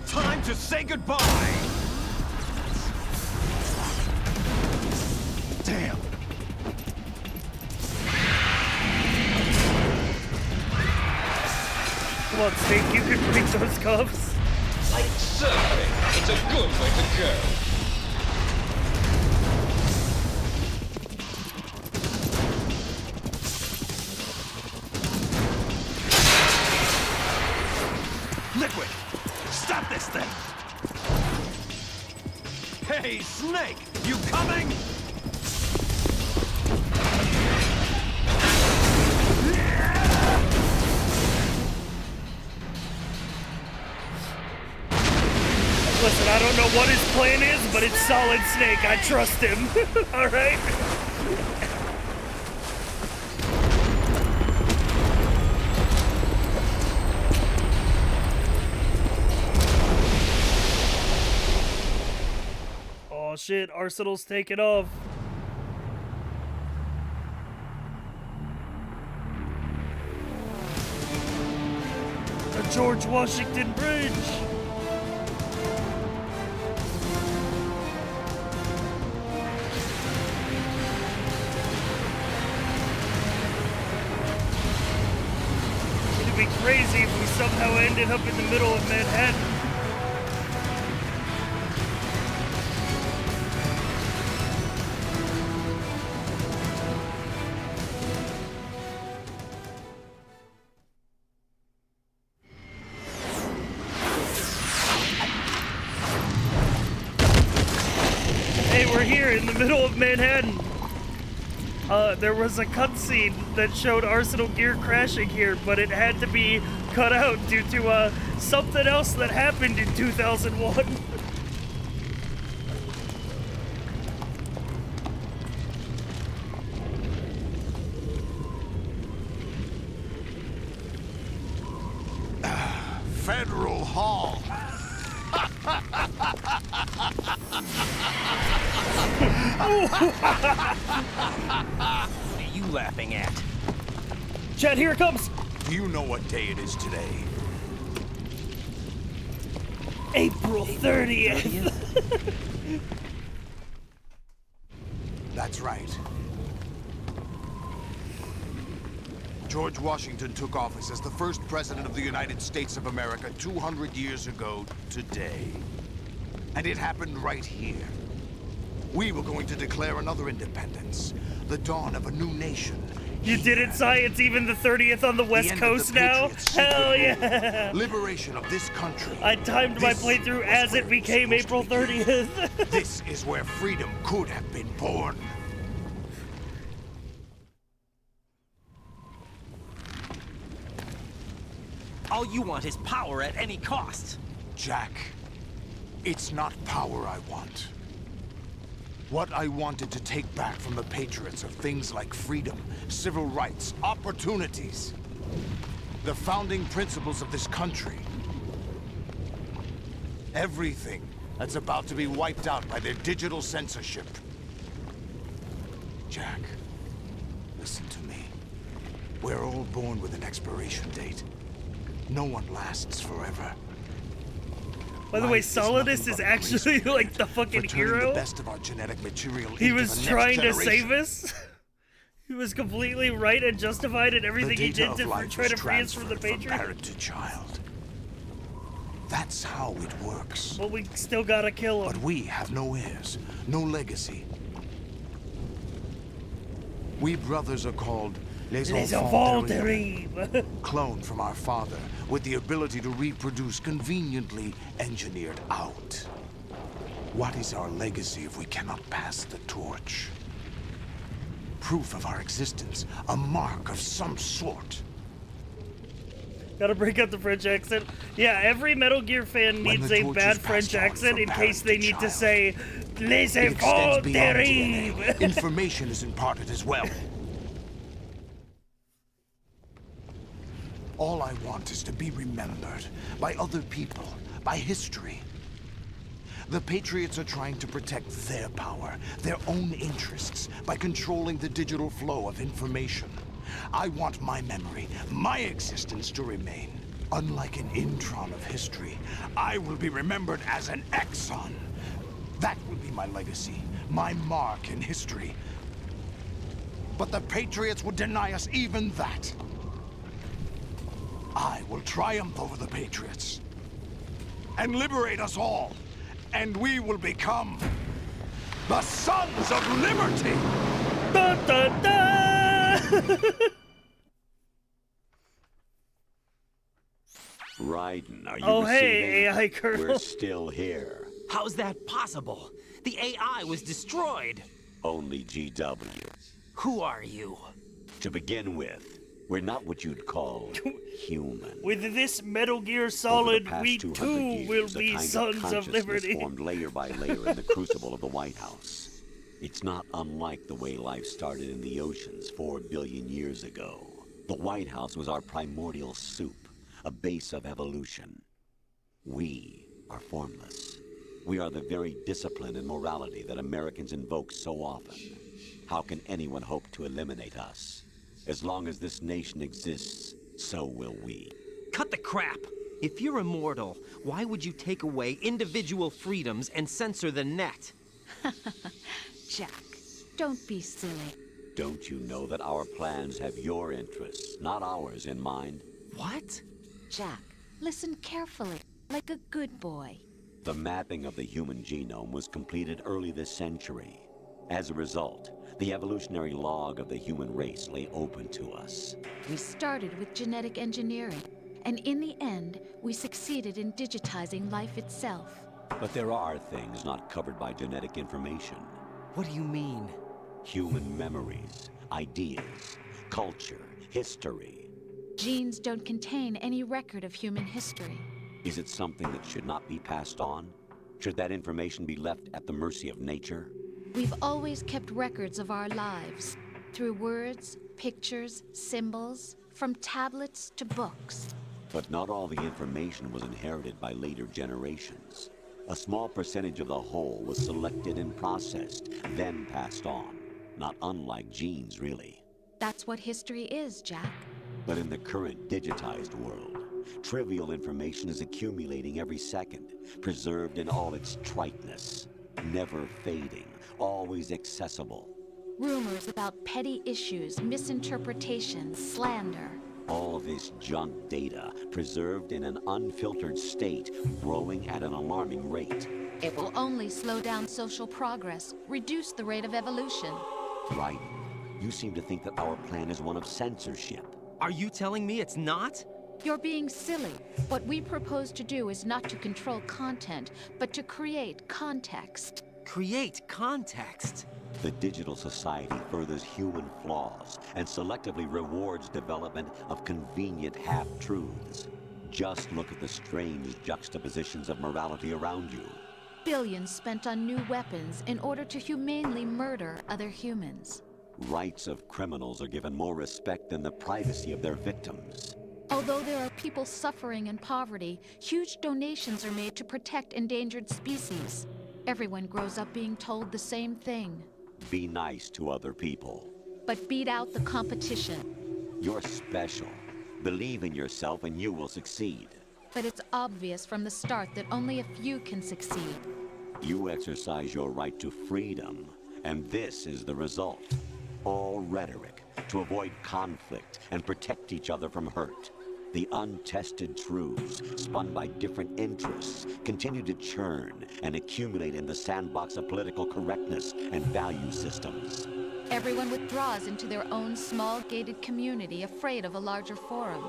Time to say goodbye! Damn! Come on, Snake, you can break those cuffs. Like surfing, it's a good way to go. Liquid! Stop this thing! Hey, Snake! You coming? Listen, I don't know what his plan is, but it's Solid Snake. I trust him. Alright? Oh shit, Arsenal's taking off. The George Washington Bridge. It'd be crazy if we somehow ended up in the middle of Manhattan. Hey, we're here in the middle of Manhattan. There was a cutscene that showed Arsenal gear crashing here, but it had to be cut out due to something else that happened in 2001. Federal Hall. What are you laughing at? Chad, here it comes. Do you know what day it is today? April 30th. That's right. George Washington took office as the first president of the United States of America 200 years ago today. And it happened right here. We were going to declare another independence, the dawn of a new nation. You did it, Cy. It's even the 30th on the West Coast now. Hell yeah! Liberation of this country. I timed my playthrough as it became April 30th. This is where freedom could have been born. All you want is power at any cost. Jack, it's not power I want. What I wanted to take back from the Patriots are things like freedom, civil rights, opportunities. The founding principles of this country. Everything that's about to be wiped out by their digital censorship. Jack, listen to me. We're all born with an expiration date. No one lasts forever. By the way, Solidus is actually like the fucking hero. The best of our genetic material He was into the trying next to generation. save us. He was completely right and justified in everything he did to try to free us from the Patriots. Parent to child. That's how it works. But we still gotta kill him. But we have no heirs, no legacy. We brothers are called Les Enfants Terribles, cloned from our father, with the ability to reproduce conveniently engineered out. What is our legacy if we cannot pass the torch? Proof of our existence, a mark of some sort. Gotta break out the French accent. Yeah, every Metal Gear fan needs a bad French accent in case they need to say Les Enfants Terribles. Information is imparted as well. All I want is to be remembered by other people, by history. The Patriots are trying to protect their power, their own interests, by controlling the digital flow of information. I want my memory, my existence to remain. Unlike an intron of history, I will be remembered as an exon. That will be my legacy, my mark in history. But the Patriots would deny us even that. I will triumph over the Patriots and liberate us all, and we will become the Sons of Liberty! Dun, dun, dun! Raiden, are you Oh, receiving? hey, AI Colonel. We're still here. How's that possible? The AI was destroyed. Only GW. Who are you? To begin with, we're not what you'd call human. With this Metal Gear Solid, Over the past we 200 too years, will the be kind Sons of consciousness Liberty. formed layer by layer in the crucible of the White House. It's not unlike the way life started in the oceans 4 billion years ago. The White House was our primordial soup, a base of evolution. We are formless. We are the very discipline and morality that Americans invoke so often. How can anyone hope to eliminate us? As long as this nation exists, so will we. Cut the crap! If you're immortal, why would you take away individual freedoms and censor the net? Jack, don't be silly. Don't you know that our plans have your interests, not ours, in mind? What? Jack, listen carefully, like a good boy. The mapping of the human genome was completed early this century. As a result, the evolutionary log of the human race lay open to us. We started with genetic engineering, and in the end, we succeeded in digitizing life itself. But there are things not covered by genetic information. What do you mean? Human memories, ideas, culture, history. Genes don't contain any record of human history. Is it something that should not be passed on? Should that information be left at the mercy of nature? We've always kept records of our lives, through words, pictures, symbols, from tablets to books. But not all the information was inherited by later generations. A small percentage of the whole was selected and processed, then passed on. Not unlike genes, really. That's what history is, Jack. But in the current digitized world, trivial information is accumulating every second, preserved in all its triteness, never fading, always accessible. Rumors about petty issues, misinterpretations, slander. All this junk data, preserved in an unfiltered state, growing at an alarming rate. It will only slow down social progress, reduce the rate of evolution. Right. You seem to think that our plan is one of censorship. Are you telling me it's not? You're being silly. What we propose to do is not to control content, but to create context. Create context? The digital society furthers human flaws and selectively rewards development of convenient half-truths. Just look at the strange juxtapositions of morality around you. Billions spent on new weapons in order to humanely murder other humans. Rights of criminals are given more respect than the privacy of their victims. Although there are people suffering in poverty, huge donations are made to protect endangered species. Everyone grows up being told the same thing. Be nice to other people. But beat out the competition. You're special. Believe in yourself and you will succeed. But it's obvious from the start that only a few can succeed. You exercise your right to freedom, and this is the result. All rhetoric to avoid conflict and protect each other from hurt. The untested truths, spun by different interests, continue to churn and accumulate in the sandbox of political correctness and value systems. Everyone withdraws into their own small gated community, afraid of a larger forum.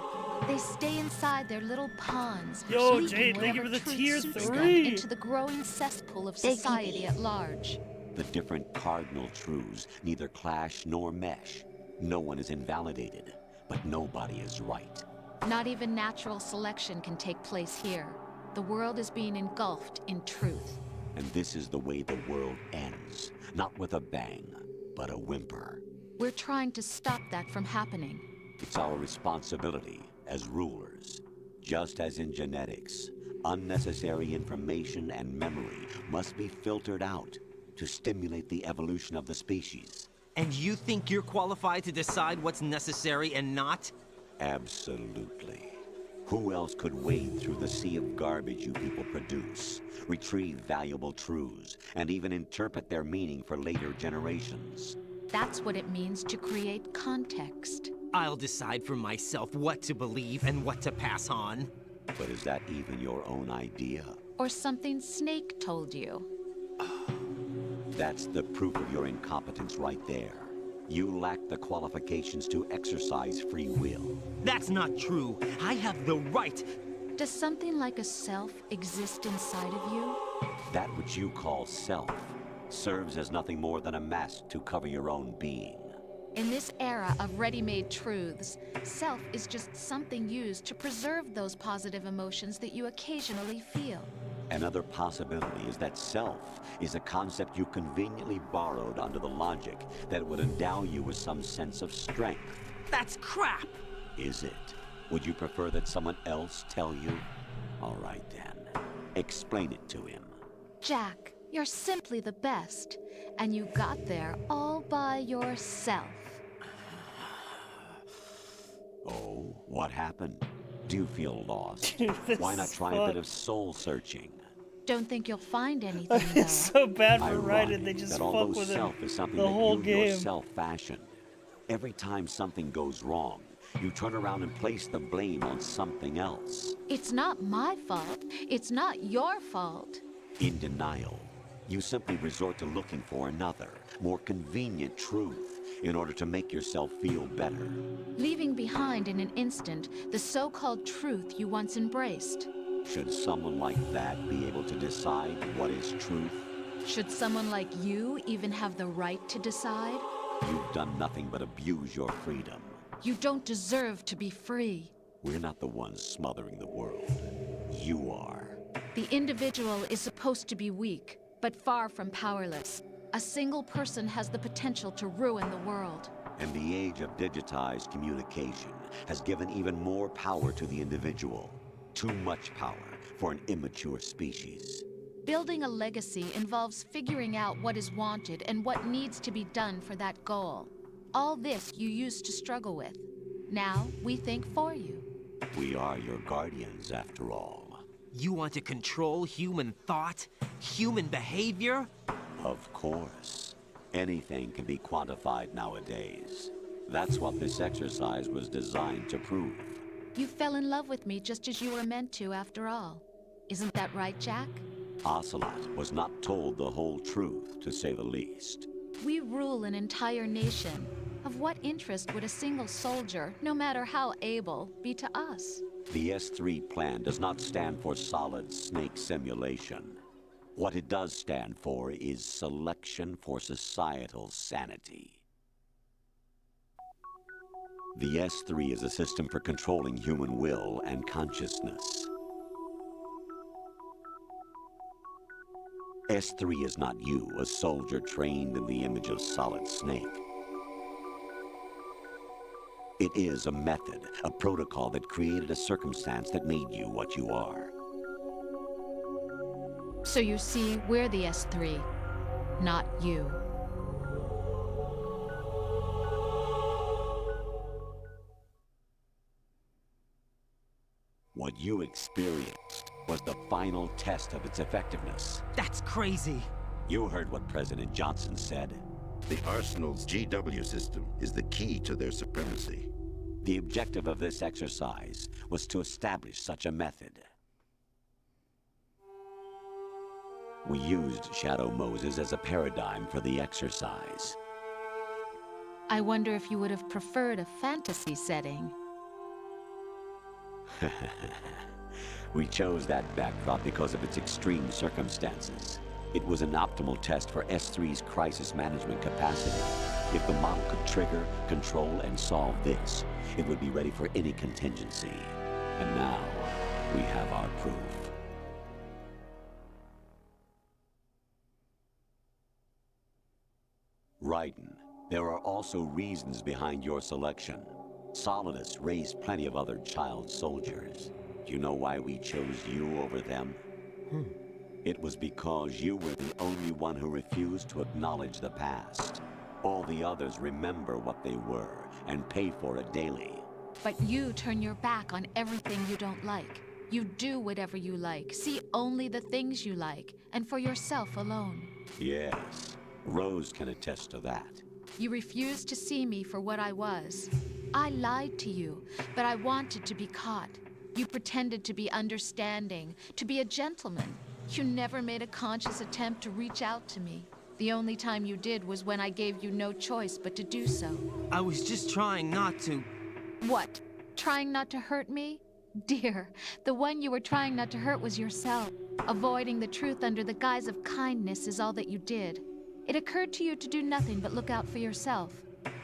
They stay inside their little ponds, Yo, leaking Jade, thank you whatever for the truth tier suits 3. them into the growing cesspool of society at large. The different cardinal truths neither clash nor mesh. No one is invalidated, but nobody is right. Not even natural selection can take place here. The world is being engulfed in truth. And this is the way the world ends. Not with a bang, but a whimper. We're trying to stop that from happening. It's our responsibility as rulers. Just as in genetics, unnecessary information and memory must be filtered out to stimulate the evolution of the species. And you think you're qualified to decide what's necessary and not? Absolutely. Who else could wade through the sea of garbage you people produce, retrieve valuable truths, and even interpret their meaning for later generations? That's what it means to create context. I'll decide for myself what to believe and what to pass on. But is that even your own idea? Or something Snake told you? That's the proof of your incompetence right there. You lack the qualifications to exercise free will. That's not true. I have the right. Does something like a self exist inside of you? That which you call self serves as nothing more than a mask to cover your own being. In this era of ready-made truths, self is just something used to preserve those positive emotions that you occasionally feel. Another possibility is that self is a concept you conveniently borrowed under the logic that it would endow you with some sense of strength. That's crap! Is it? Would you prefer that someone else tell you? All right then. Explain it to him. Jack, you're simply the best, and you got there all by yourself. Oh, what happened? Do you feel lost? Why not try a bit of soul searching? Don't think you'll find anything, though. It's so bad for Ironic Raiden, they just that fuck although with self him is something the that whole you game. yourself fashioned. Every time something goes wrong, you turn around and place the blame on something else. It's not my fault. It's not your fault. In denial, you simply resort to looking for another, more convenient truth in order to make yourself feel better. Leaving behind in an instant the so-called truth you once embraced. Should someone like that be able to decide what is truth? Should someone like you even have the right to decide? You've done nothing but abuse your freedom. You don't deserve to be free. We're not the ones smothering the world. You are. The individual is supposed to be weak, but far from powerless. A single person has the potential to ruin the world. And the age of digitized communication has given even more power to the individual. Too much power for an immature species. Building a legacy involves figuring out what is wanted and what needs to be done for that goal. All this you used to struggle with. Now we think for you. We are your guardians, after all. You want to control human thought? Human behavior? Of course. Anything can be quantified nowadays. That's what this exercise was designed to prove. You fell in love with me just as you were meant to, after all. Isn't that right, Jack? Ocelot was not told the whole truth, to say the least. We rule an entire nation. Of what interest would a single soldier, no matter how able, be to us? The S3 plan does not stand for solid snake simulation. What it does stand for is selection for societal sanity. The S3 is a system for controlling human will and consciousness. S3 is not you, a soldier trained in the image of Solid Snake. It is a method, a protocol that created a circumstance that made you what you are. So you see, we're the S3, not you. What you experienced was the final test of its effectiveness. That's crazy. You heard what President Johnson said. The Arsenal's GW system is the key to their supremacy. The objective of this exercise was to establish such a method. We used Shadow Moses as a paradigm for the exercise. I wonder if you would have preferred a fantasy setting. We chose that backdrop because of its extreme circumstances. It was an optimal test for S3's crisis management capacity. If the model could trigger, control, and solve this, it would be ready for any contingency. And now, we have our proof. Raiden, there are also reasons behind your selection. Solidus raised plenty of other child soldiers. Do you know why we chose you over them? It was because you were the only one who refused to acknowledge the past. All the others remember what they were and pay for it daily. But you turn your back on everything you don't like. You do whatever you like, see only the things you like, and for yourself alone. Yes, Rose can attest to that. You refused to see me for what I was. I lied to you, but I wanted to be caught. You pretended to be understanding, to be a gentleman. You never made a conscious attempt to reach out to me. The only time you did was when I gave you no choice but to do so. I was just trying not to... What? Trying not to hurt me? Dear, the one you were trying not to hurt was yourself. Avoiding the truth under the guise of kindness is all that you did. It occurred to you to do nothing but look out for yourself.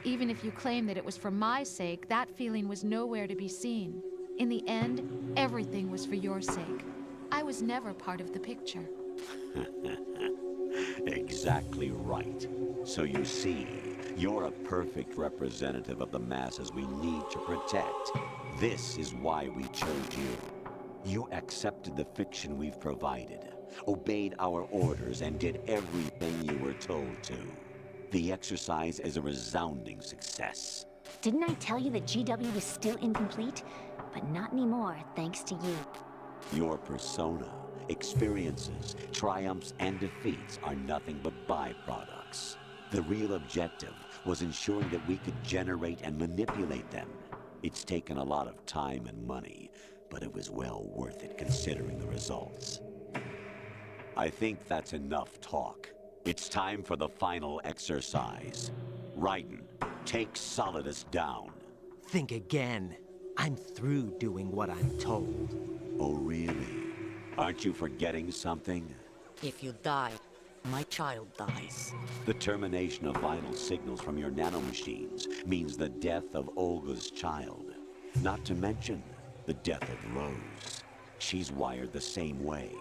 Even if you claim that it was for my sake, that feeling was nowhere to be seen. In the end, everything was for your sake. I was never part of the picture. Exactly right. So you see, you're a perfect representative of the masses we need to protect. This is why we chose you. You accepted the fiction we've provided, obeyed our orders, and did everything you were told to. The exercise is a resounding success. Didn't I tell you that GW was still incomplete? But not anymore, thanks to you. Your persona, experiences, triumphs, and defeats are nothing but byproducts. The real objective was ensuring that we could generate and manipulate them. It's taken a lot of time and money, but it was well worth it considering the results. I think that's enough talk. It's time for the final exercise. Raiden, take Solidus down. Think again. I'm through doing what I'm told. Oh, really? Aren't you forgetting something? If you die, my child dies. The termination of vital signals from your nanomachines means the death of Olga's child. Not to mention the death of Rose. She's wired the same way.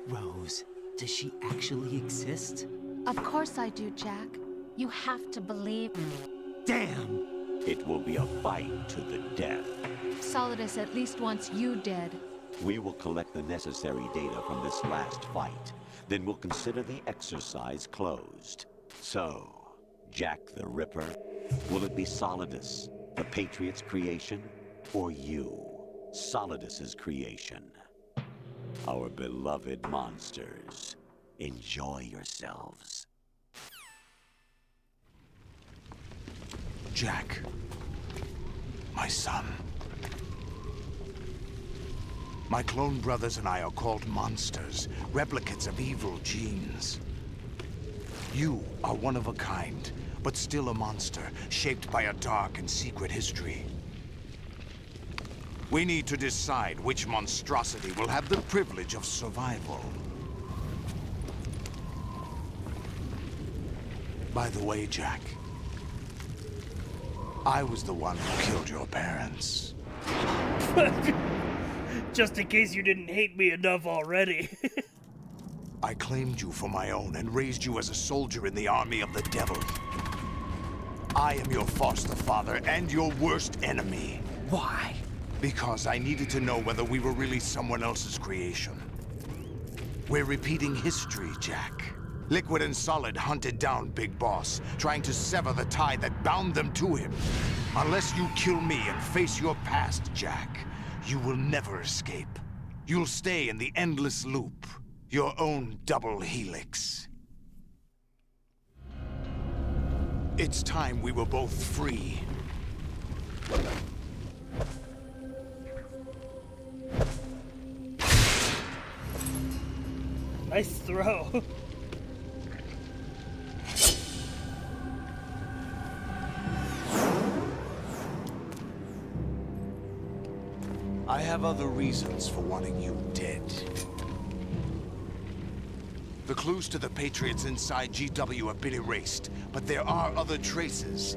Rose, does she actually exist? Of course I do, Jack. You have to believe me. Damn! It will be a fight to the death. Solidus at least wants you dead. We will collect the necessary data from this last fight. Then we'll consider the exercise closed. So, Jack the Ripper, will it be Solidus, the Patriot's creation, or you, Solidus's creation? Our beloved monsters, enjoy yourselves. Jack, my son. My clone brothers and I are called monsters, replicates of evil genes. You are one of a kind, but still a monster, shaped by a dark and secret history. We need to decide which monstrosity will have the privilege of survival. By the way, Jack, I was the one who killed your parents. Just in case you didn't hate me enough already. I claimed you for my own and raised you as a soldier in the army of the devil. I am your foster father and your worst enemy. Why? Because I needed to know whether we were really someone else's creation. We're repeating history, Jack. Liquid and Solid hunted down Big Boss, trying to sever the tie that bound them to him. Unless you kill me and face your past, Jack, you will never escape. You'll stay in the endless loop, your own double helix. It's time we were both free. Nice throw. I have other reasons for wanting you dead. The clues to the Patriots inside GW have been erased, but there are other traces.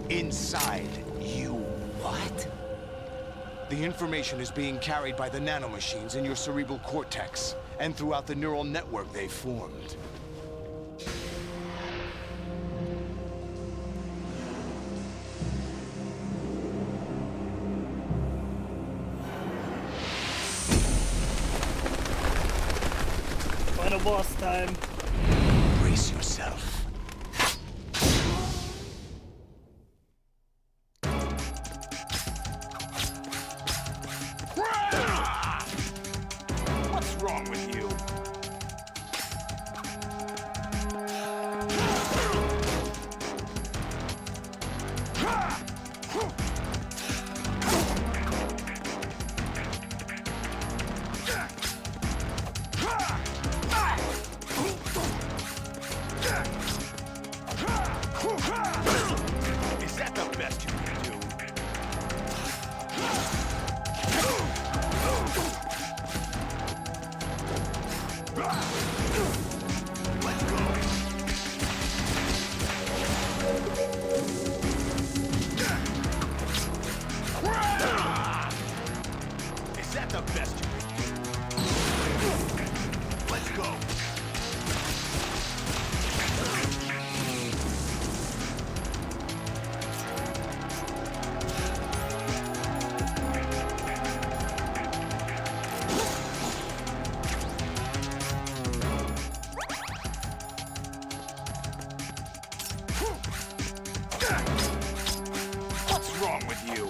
Inside you. What? The information is being carried by the nanomachines in your cerebral cortex, and throughout the neural network they formed. Final boss time. Brace yourself. What's wrong with you? Is that the best you can do? Let's go. Is that the best you can do? Let's go. What's wrong with you?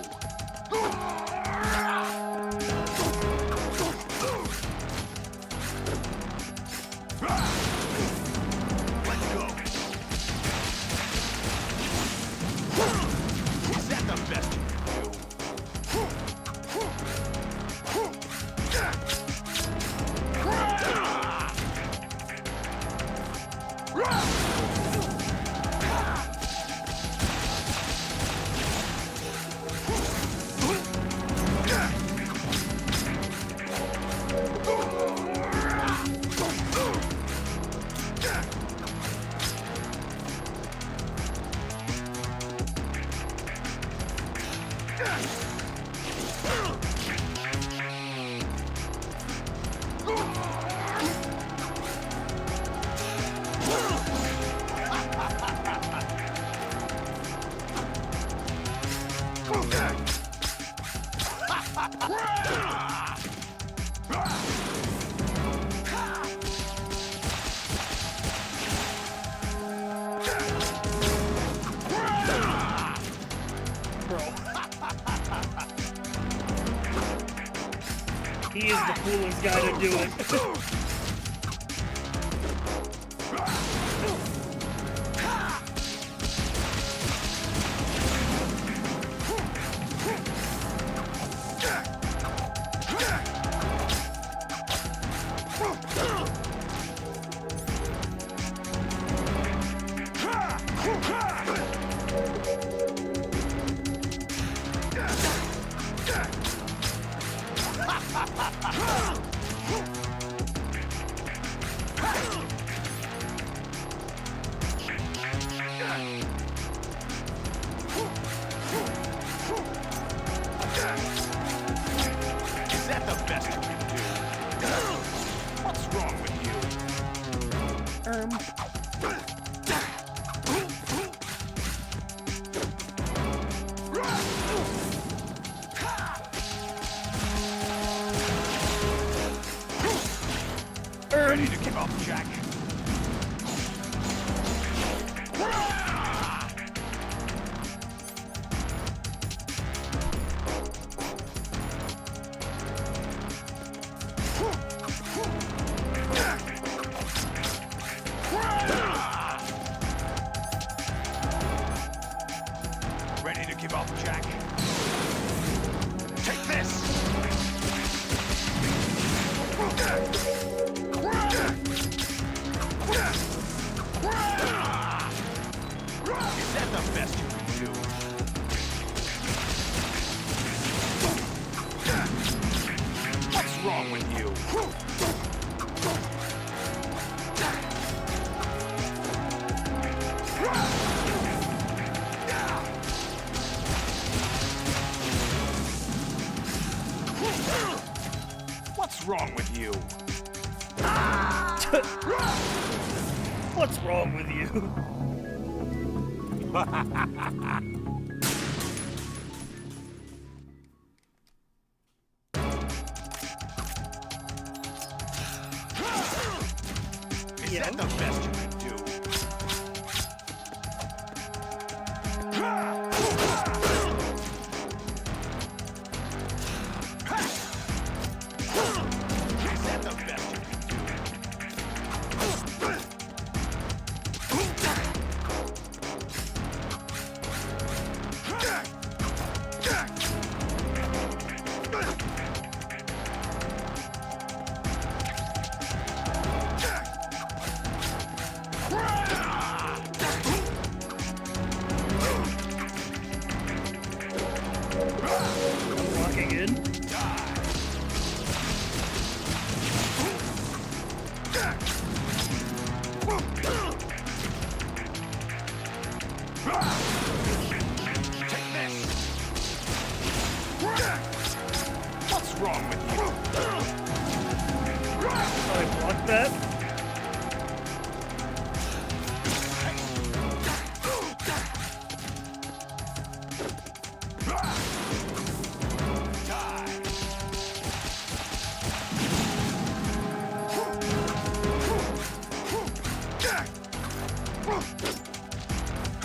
Let's go. Is that the best you can do? He is the coolest guy to do it. Is that the best you can do? What's wrong with you? Ready to give up, Jack? Ready to give up, Jack? Take this! What's wrong with you? Is that the best you can do? Is that the best you can do? Walking in. What's wrong with you? I blocked that.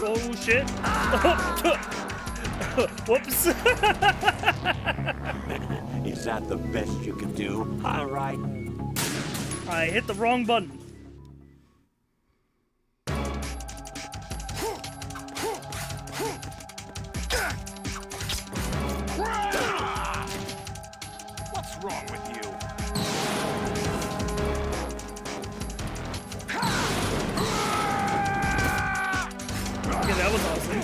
Oh shit. Whoops. Is that the best you can do? All right. I hit the wrong button. What's wrong with you? Okay, that was awesome.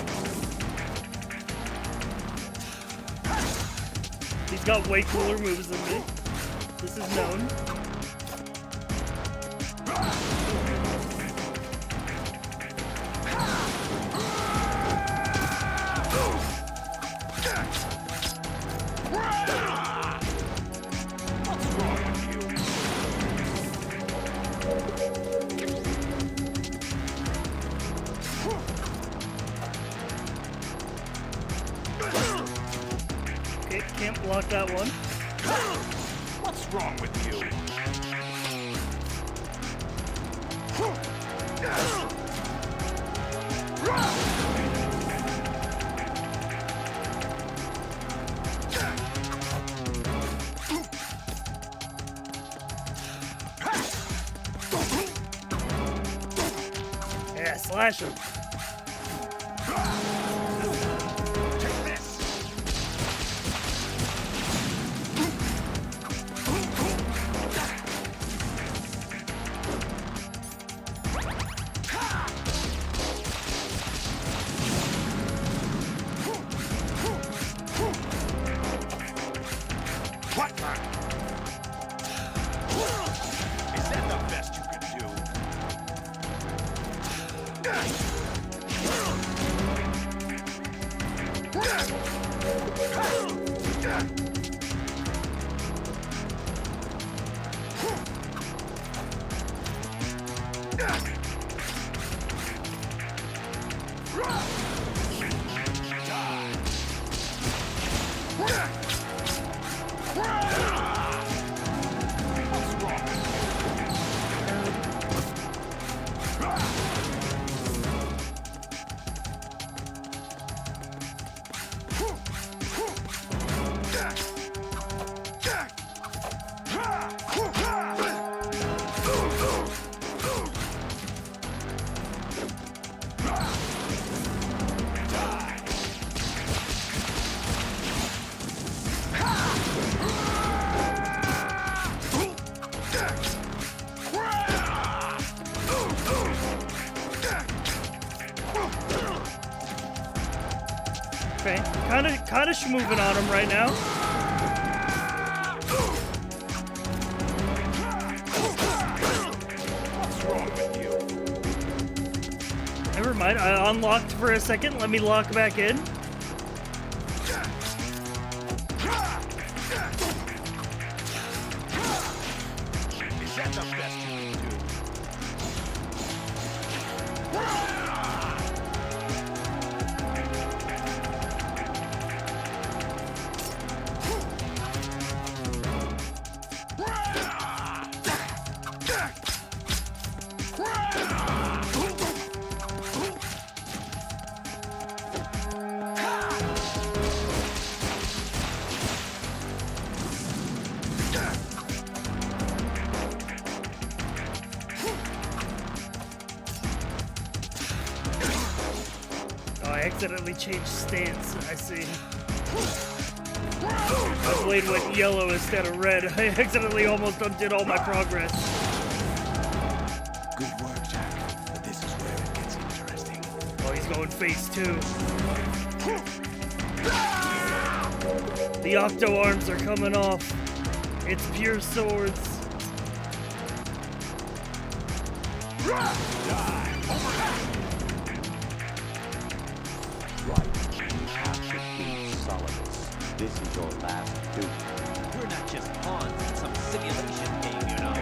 He's got way cooler moves than me. This is known. What's wrong with you? Okay, can't block that one. What's wrong with you? Yeah, slash him. Take this. What? Is that the best you can do? What's wrong with Okay, kinda schmooving on him right now. What's wrong with you? Never mind, I unlocked for a second. Let me lock back in. Is that the best you can do? accidentally changed stance. I see. My blade went yellow instead of red. I accidentally almost undid all my progress. Good work, Jack. But this is where it gets interesting. Oh, he's going phase 2. The octo arms are coming off. It's pure swords. This is your last duty. We're not just pawns in some simulation game, you know.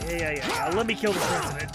Hey, yeah. Let me kill the president.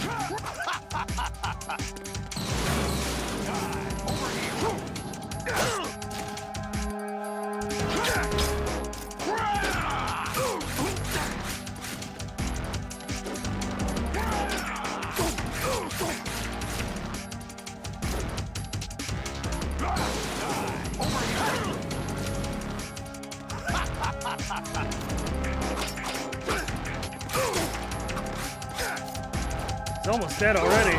It's almost dead already.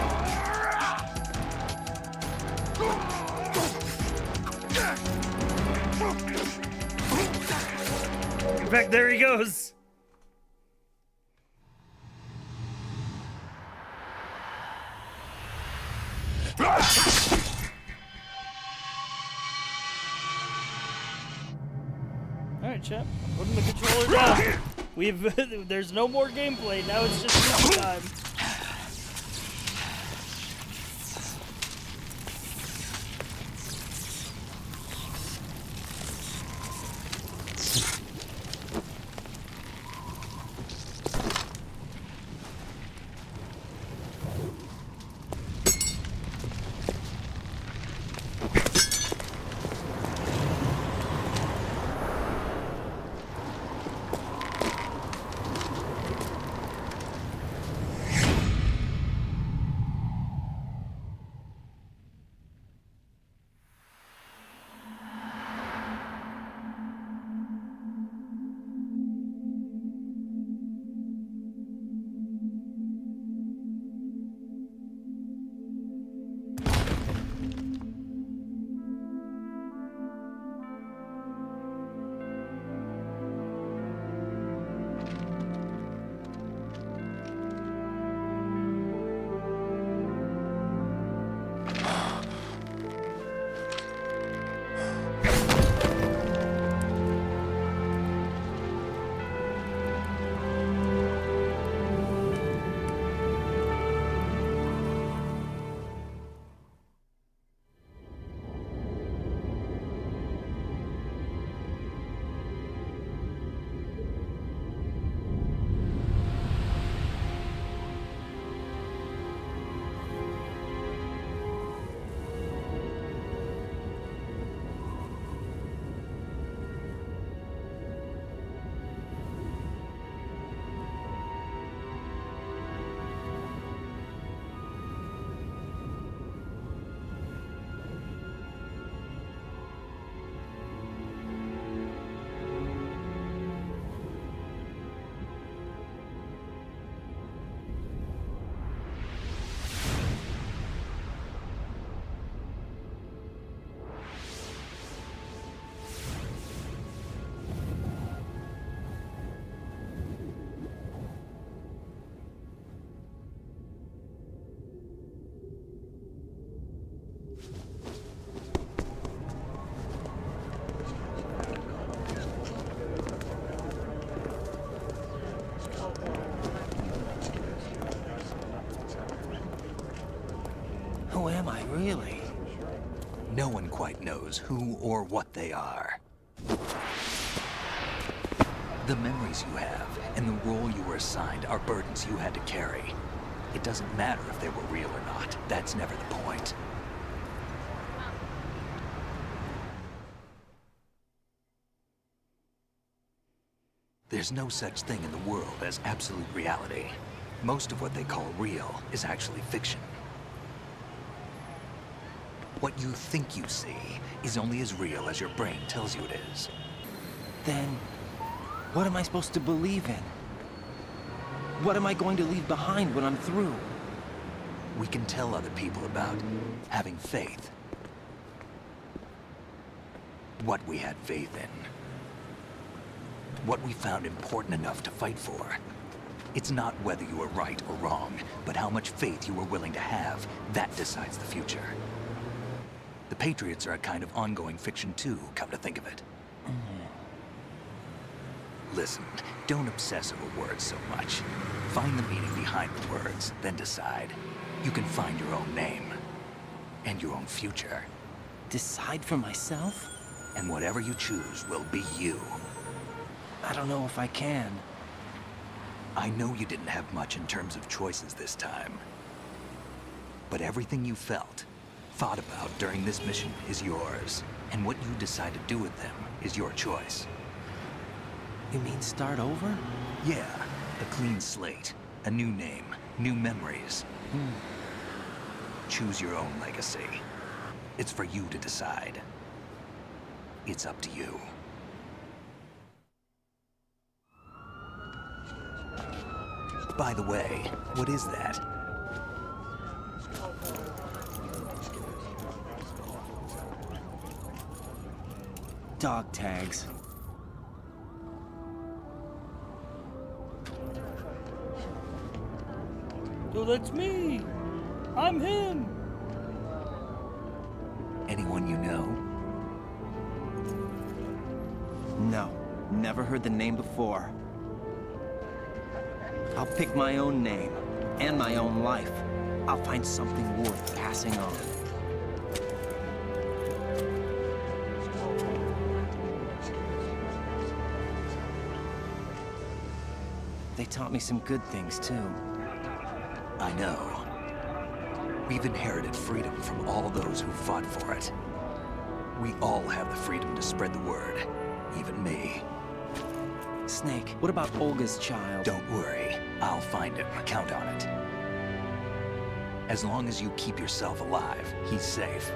In fact, there he goes. Alright, chat. I'm putting the controller down. There's no more gameplay. Now it's just movie time. Who am I, really? No one quite knows who or what they are. The memories you have and the role you were assigned are burdens you had to carry. It doesn't matter if they were real or not. That's never the point. There's no such thing in the world as absolute reality. Most of what they call real is actually fiction. What you think you see is only as real as your brain tells you it is. Then, what am I supposed to believe in? What am I going to leave behind when I'm through? We can tell other people about having faith. What we had faith in. What we found important enough to fight for. It's not whether you were right or wrong, but how much faith you were willing to have. That decides the future. The Patriots are a kind of ongoing fiction too, come to think of it. Listen, don't obsess over words so much. Find the meaning behind the words, then decide. You can find your own name. And your own future. Decide for myself? And whatever you choose will be you. I don't know if I can. I know you didn't have much in terms of choices this time. But everything you felt, thought about during this mission is yours. And what you decide to do with them is your choice. You mean start over? Yeah, a clean slate, a new name, new memories. Choose your own legacy. It's for you to decide. It's up to you. By the way, what is that? Dog tags. So that's me. I'm him. Anyone you know? No, never heard the name before. I'll pick my own name, and my own life. I'll find something worth passing on. They taught me some good things, too. I know. We've inherited freedom from all those who fought for it. We all have the freedom to spread the word, even me. Snake, what about Olga's child? Don't worry, I'll find him. Count on it. As long as you keep yourself alive, he's safe.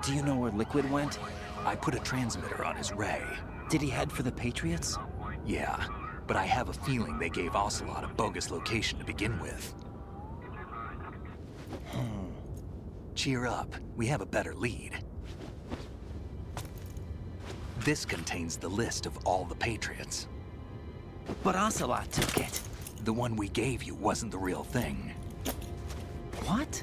Do you know where Liquid went? I put a transmitter on his ray. Did he head for the Patriots? Yeah, but I have a feeling they gave Ocelot a bogus location to begin with. Cheer up, we have a better lead. This contains the list of all the Patriots. But Ocelot took it. The one we gave you wasn't the real thing. What?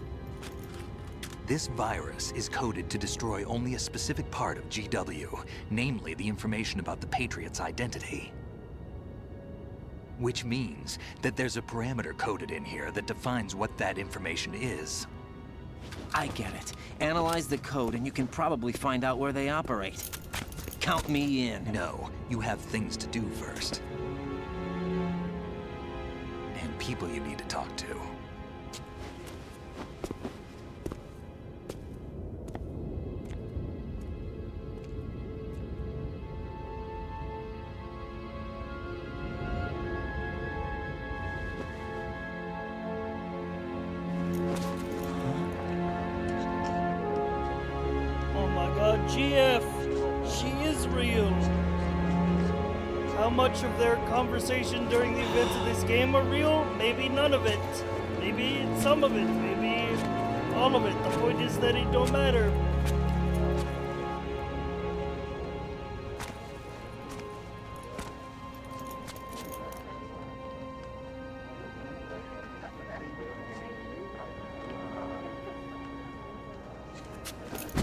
This virus is coded to destroy only a specific part of GW, namely the information about the Patriots' identity. Which means that there's a parameter coded in here that defines what that information is. I get it. Analyze the code and you can probably find out where they operate. Count me in. No, you have things to do first. And people you need to talk to. GF, she is real. How much of their conversation during the events of this game are real? Maybe none of it. Maybe some of it. Maybe all of it. The point is that it don't matter.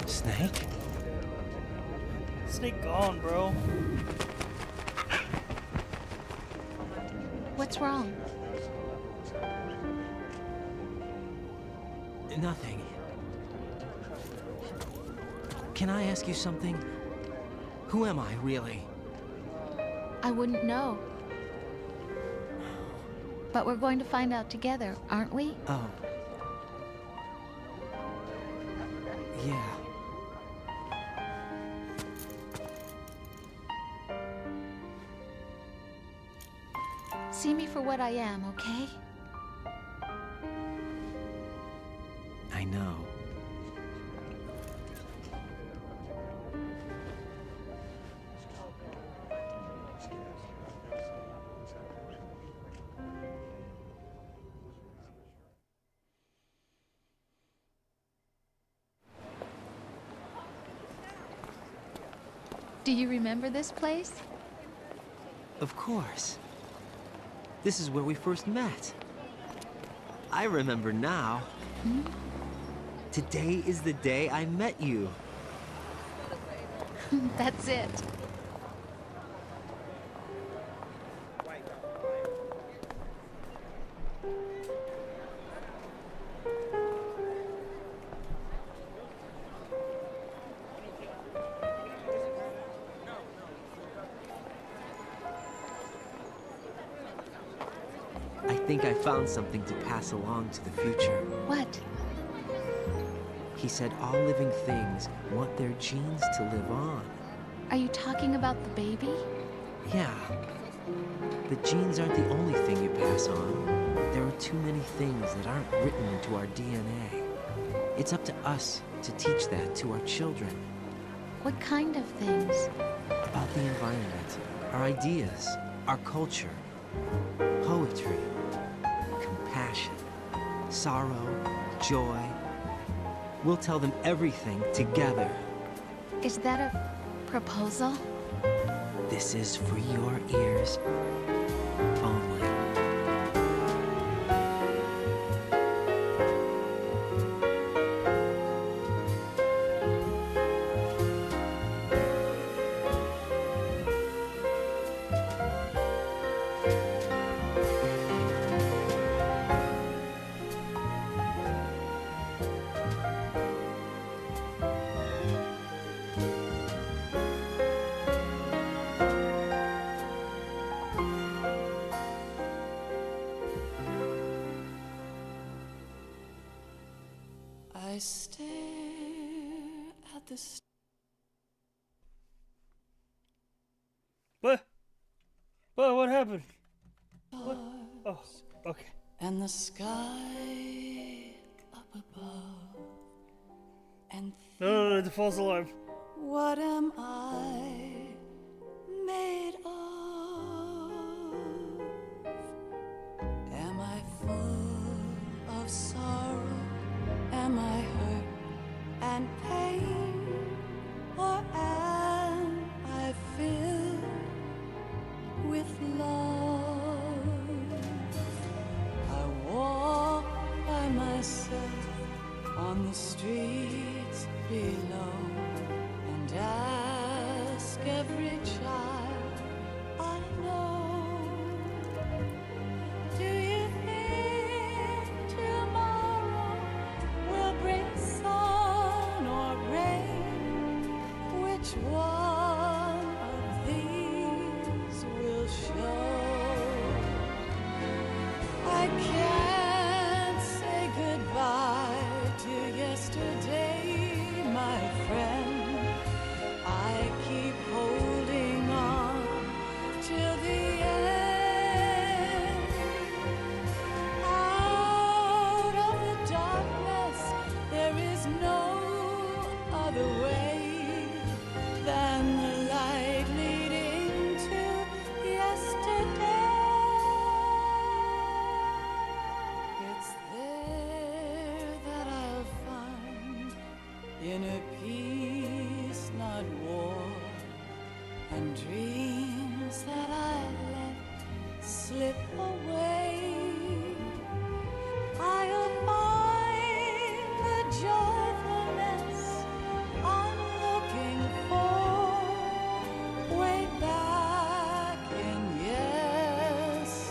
Snake? Snake gone, bro. What's wrong? Nothing. Can I ask you something? Who am I, really? I wouldn't know. But we're going to find out together, aren't we? Oh. Yeah. See me for what I am, okay? I know. Do you remember this place? Of course. This is where we first met. I remember now. Today is the day I met you. That's it. I think I found something to pass along to the future. What? He said all living things want their genes to live on. Are you talking about the baby? Yeah. But genes aren't the only thing you pass on. There are too many things that aren't written into our DNA. It's up to us to teach that to our children. What kind of things? About the environment, our ideas, our culture, poetry, compassion, sorrow, joy. We'll tell them everything together. Is that a proposal? This is for your ears only. I stare at the What happened? What? Oh, okay. and the sky up above, and No, the false alarm. what am I made of? Am I full of sorrow? Am I hurt and pain? Or am I filled with love? I walk by myself on the streets below and ask every child I know, do you think tomorrow will bring sun or rain? Which one of these will show? I can't say goodbye to yesterday, my friend. I keep holding on till the end. Out of the darkness, there is no other way than the light leading to yesterday. It's there that I'll find inner peace, not war, and dreams that I let slip away. I'll find the joyfulness I'm looking for way back in yesterday.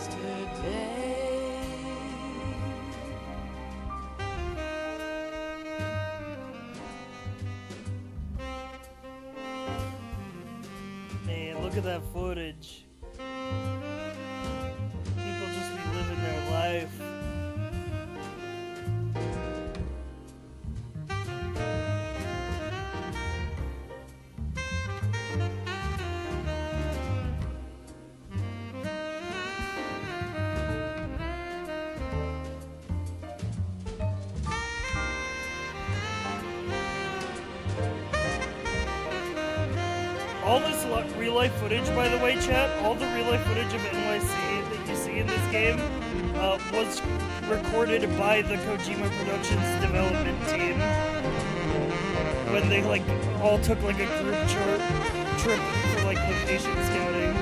Man, look at that footage. People just be living their life. All this real-life footage, by the way, chat, all the real-life footage of NYC that you see in this game was recorded by the Kojima Productions development team when they, like, all took, like, a group trip for like location scouting.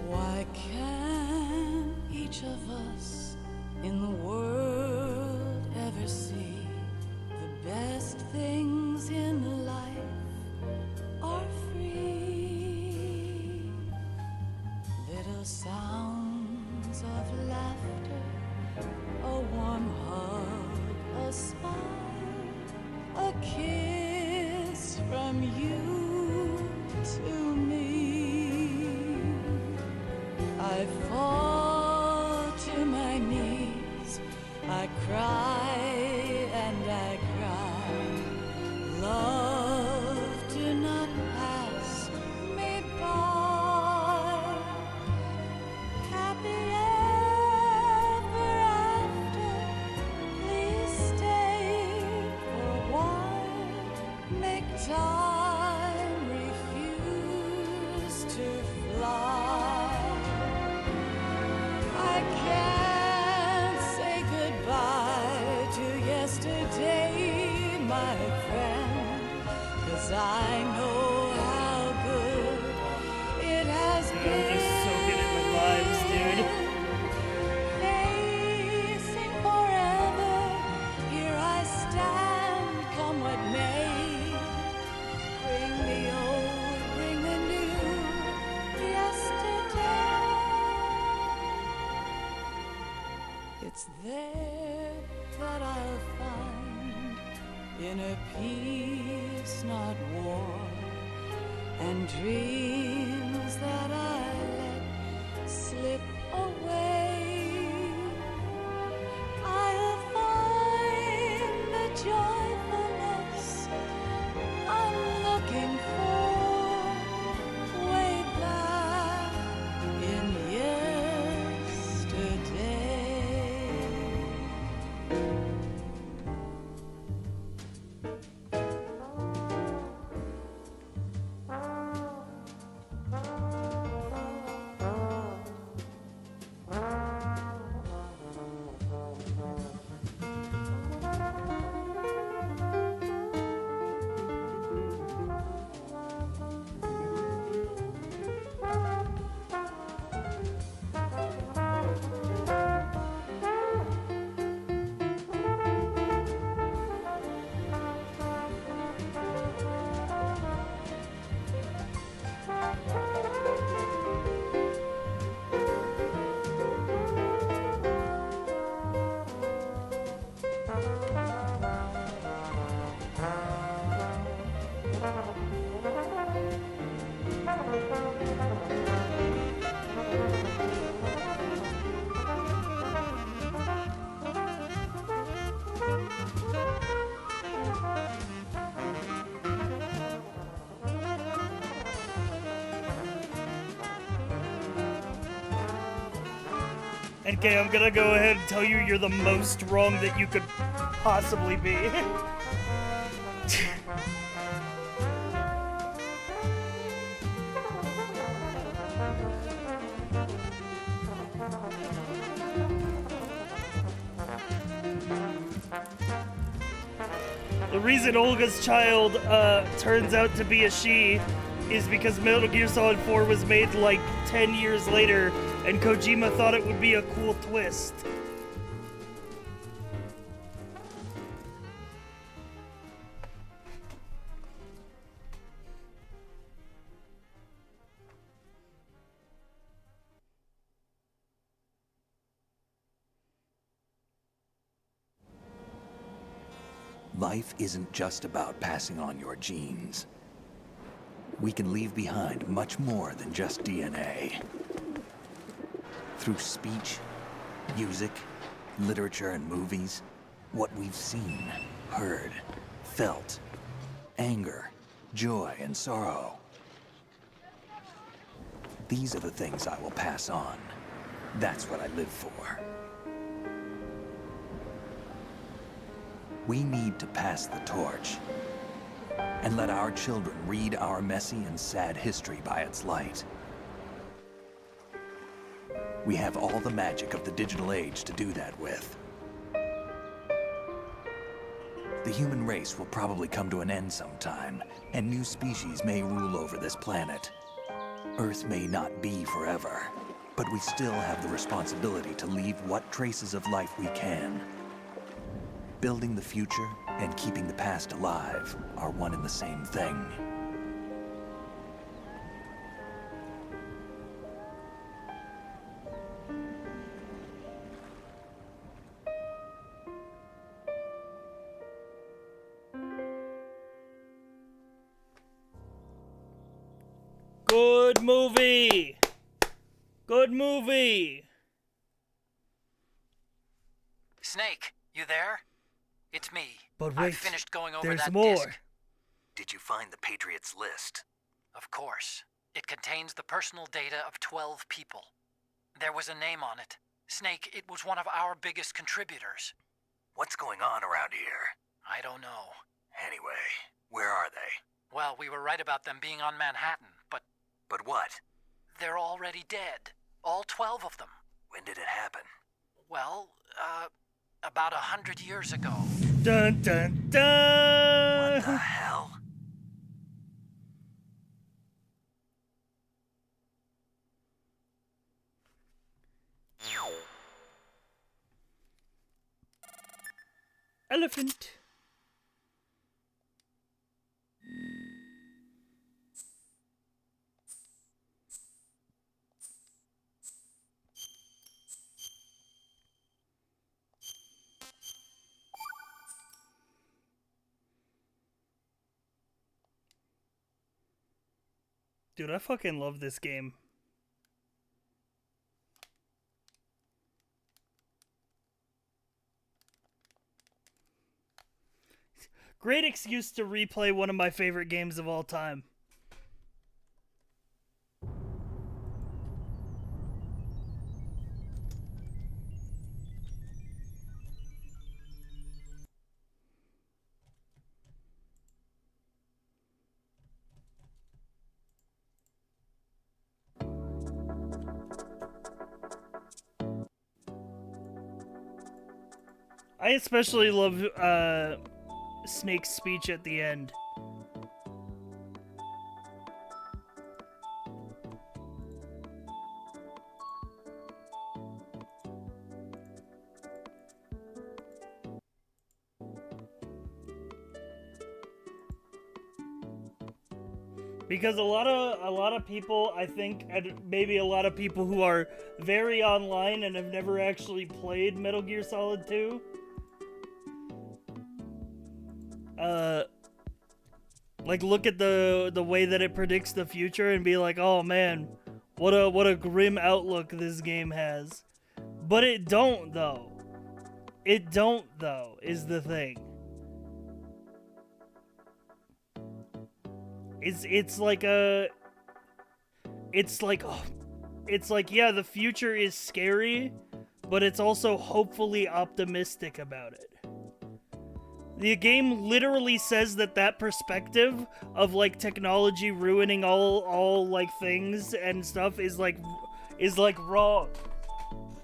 Why can't each of us in the world ever see the best things in life are free? Little sounds of laughter, a warm hug, a smile, a kiss from you to me. I fall to my knees, I cry and I cry. Love, do not pass me by. Happy ever after, please stay for a while. Make time refuse to fly. I can't say goodbye to yesterday, my friend, 'cause I know how good it has been. I'm just soaking in the vibes, dude. Facing forever, here I stand, come what may. Bring the old, bring the new, yesterday. It's there that I'll find inner peace, not war, and dreams that I let slip away. I'll find the joyfulness I'm looking for way back in yesterday. Okay, I'm gonna go ahead and tell you you're the most wrong that you could possibly be. The reason Olga's child turns out to be a she is because Metal Gear Solid 4 was made like 10 years later, and Kojima thought it would be a cool twist. Life isn't just about passing on your genes. We can leave behind much more than just DNA. Through speech, music, literature, and movies, what we've seen, heard, felt, anger, joy, and sorrow. These are the things I will pass on. That's what I live for. We need to pass the torch and let our children read our messy and sad history by its light. We have all the magic of the digital age to do that with. The human race will probably come to an end sometime, and new species may rule over this planet. Earth may not be forever, but we still have the responsibility to leave what traces of life we can. Building the future and keeping the past alive are one and the same thing. Good movie! Good movie! Snake, you there? It's me. But I wait, finished going over there's that more. disc. Did you find the Patriots list? Of course. It contains the personal data of 12 people. There was a name on it. Snake, it was one of our biggest contributors. What's going on around here? I don't know. Anyway, where are they? Well, we were right about them being on Manhattan, but... But what? They're already dead. All 12 of them. When did it happen? Well, about 100 years ago. Dun dun dun! What the hell? Elephant. Dude, I fucking love this game. Great excuse to replay one of my favorite games of all time. I especially love Snake's speech at the end. Because a lot of people, I think, and maybe a lot of people who are very online and have never actually played Metal Gear Solid 2, like look at the way that it predicts the future and be like, oh man, what a grim outlook this game has. But it don't though. It don't though, is the thing. It's like yeah, the future is scary, but it's also hopefully optimistic about it. The game literally says that perspective of like technology ruining all like things and stuff is like wrong.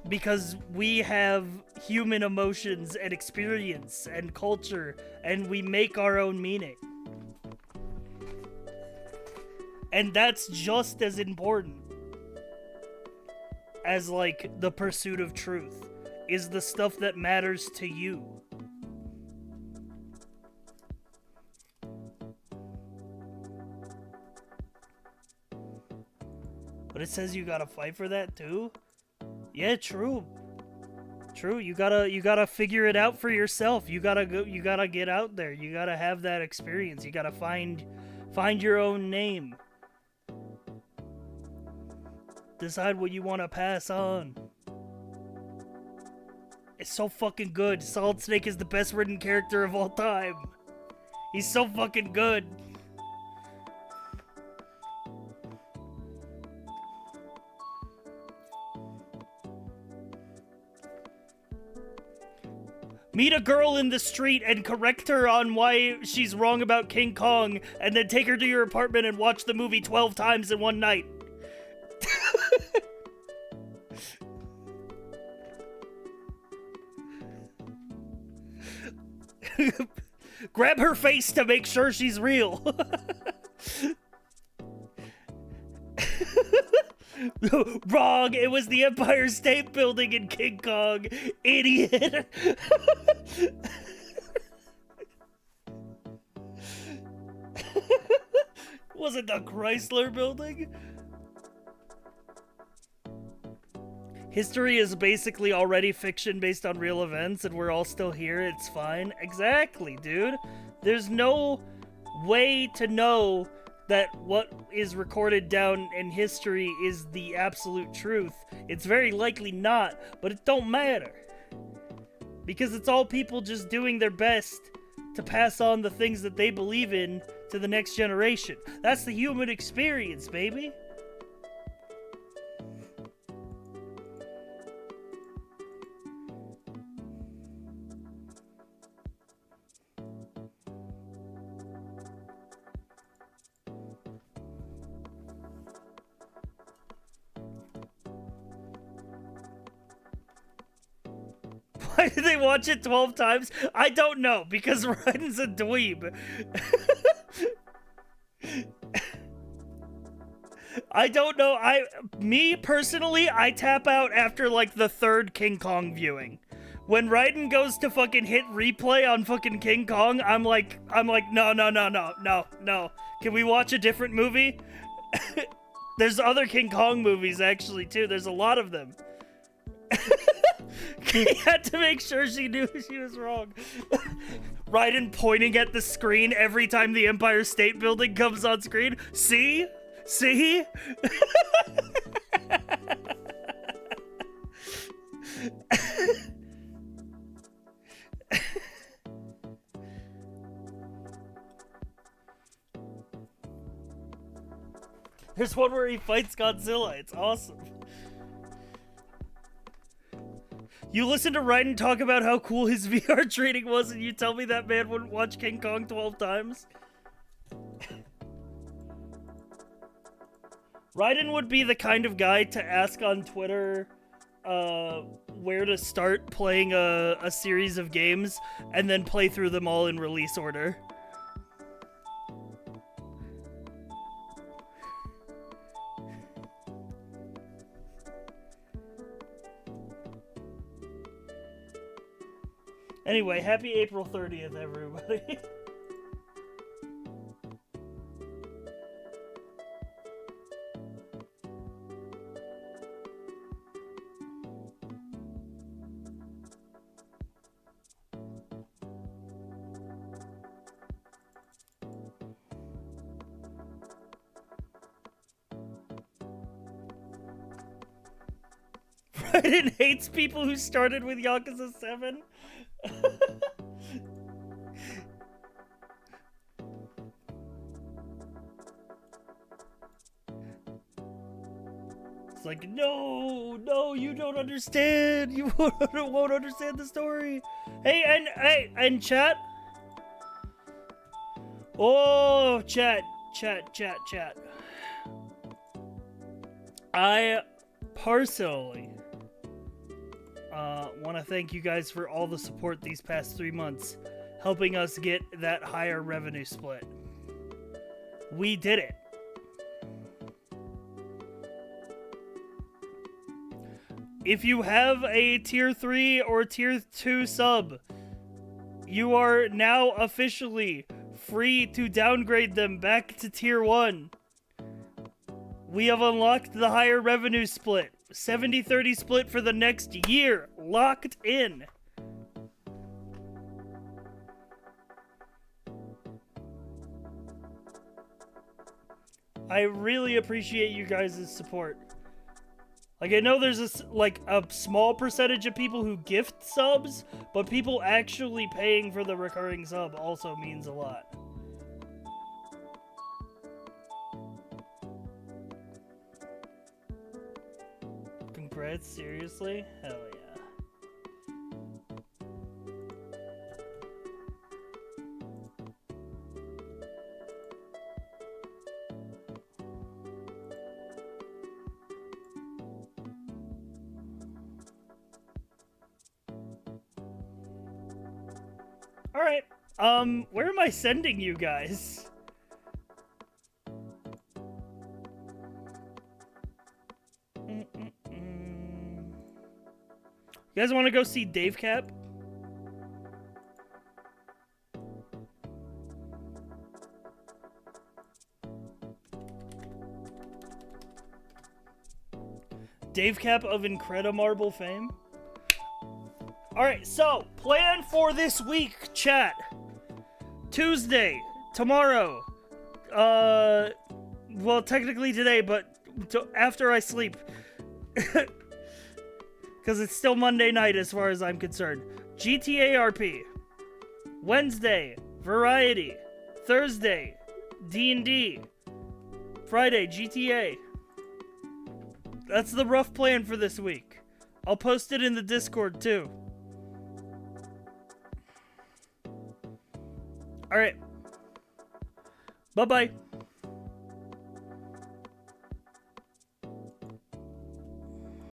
Because we have human emotions and experience and culture, and we make our own meaning. And that's just as important as like the pursuit of truth, is the stuff that matters to you. But it says you gotta fight for that too? Yeah, true. True, you gotta figure it out for yourself. You gotta get out there. You gotta have that experience. You gotta find your own name. Decide what you want to pass on. It's so fucking good. Solid Snake is the best written character of all time. He's so fucking good. Meet a girl in the street and correct her on why she's wrong about King Kong, and then take her to your apartment and watch the movie 12 times in one night. Grab her face to make sure she's real. Wrong! It was the Empire State Building in King Kong, idiot! Was it the Chrysler Building? History is basically already fiction based on real events, and we're all still here. It's fine. Exactly, dude. There's no way to know that what is recorded down in history is the absolute truth. It's very likely not, but it don't matter. Because it's all people just doing their best to pass on the things that they believe in to the next generation. That's the human experience, baby. Why did they watch it 12 times? I don't know, because Ryan's a dweeb. I don't know. Me personally, I tap out after like the third King Kong viewing. When Raiden goes to fucking hit replay on fucking King Kong, I'm like, no. Can we watch a different movie? There's other King Kong movies actually too. There's a lot of them. He had to make sure she knew she was wrong. Raiden pointing at the screen every time the Empire State Building comes on screen. See? See? There's one where he fights Godzilla. It's awesome. You listen to Raiden talk about how cool his VR training was, and you tell me that man wouldn't watch King Kong 12 times? Raiden would be the kind of guy to ask on Twitter where to start playing a series of games, and then play through them all in release order. Anyway, happy April 30th, everybody. Raiden hates people who started with Yakuza 7. It's like, no, you don't understand. You won't understand the story. Hey, and chat. Oh, chat. I personally want to thank you guys for all the support these past 3 months, helping us get that higher revenue split. We did it. If you have a tier 3 or tier 2 sub, you are now officially free to downgrade them back to tier 1. We have unlocked the higher revenue split. 70-30 split for the next year. Locked in. I really appreciate you guys' support. Like, I know there's a small percentage of people who gift subs, but people actually paying for the recurring sub also means a lot. Congrats, seriously? Hell yeah. Where am I sending you guys? You guys want to go see Dave Cap? Dave Cap of Incredimarble fame? Alright, so, plan for this week, chat. Tuesday, tomorrow. Well, technically today, but after I sleep. Because it's still Monday night as far as I'm concerned. GTA RP. Wednesday, Variety. Thursday, D&D. Friday, GTA. That's the rough plan for this week. I'll post it in the Discord too. Alright. Bye-bye.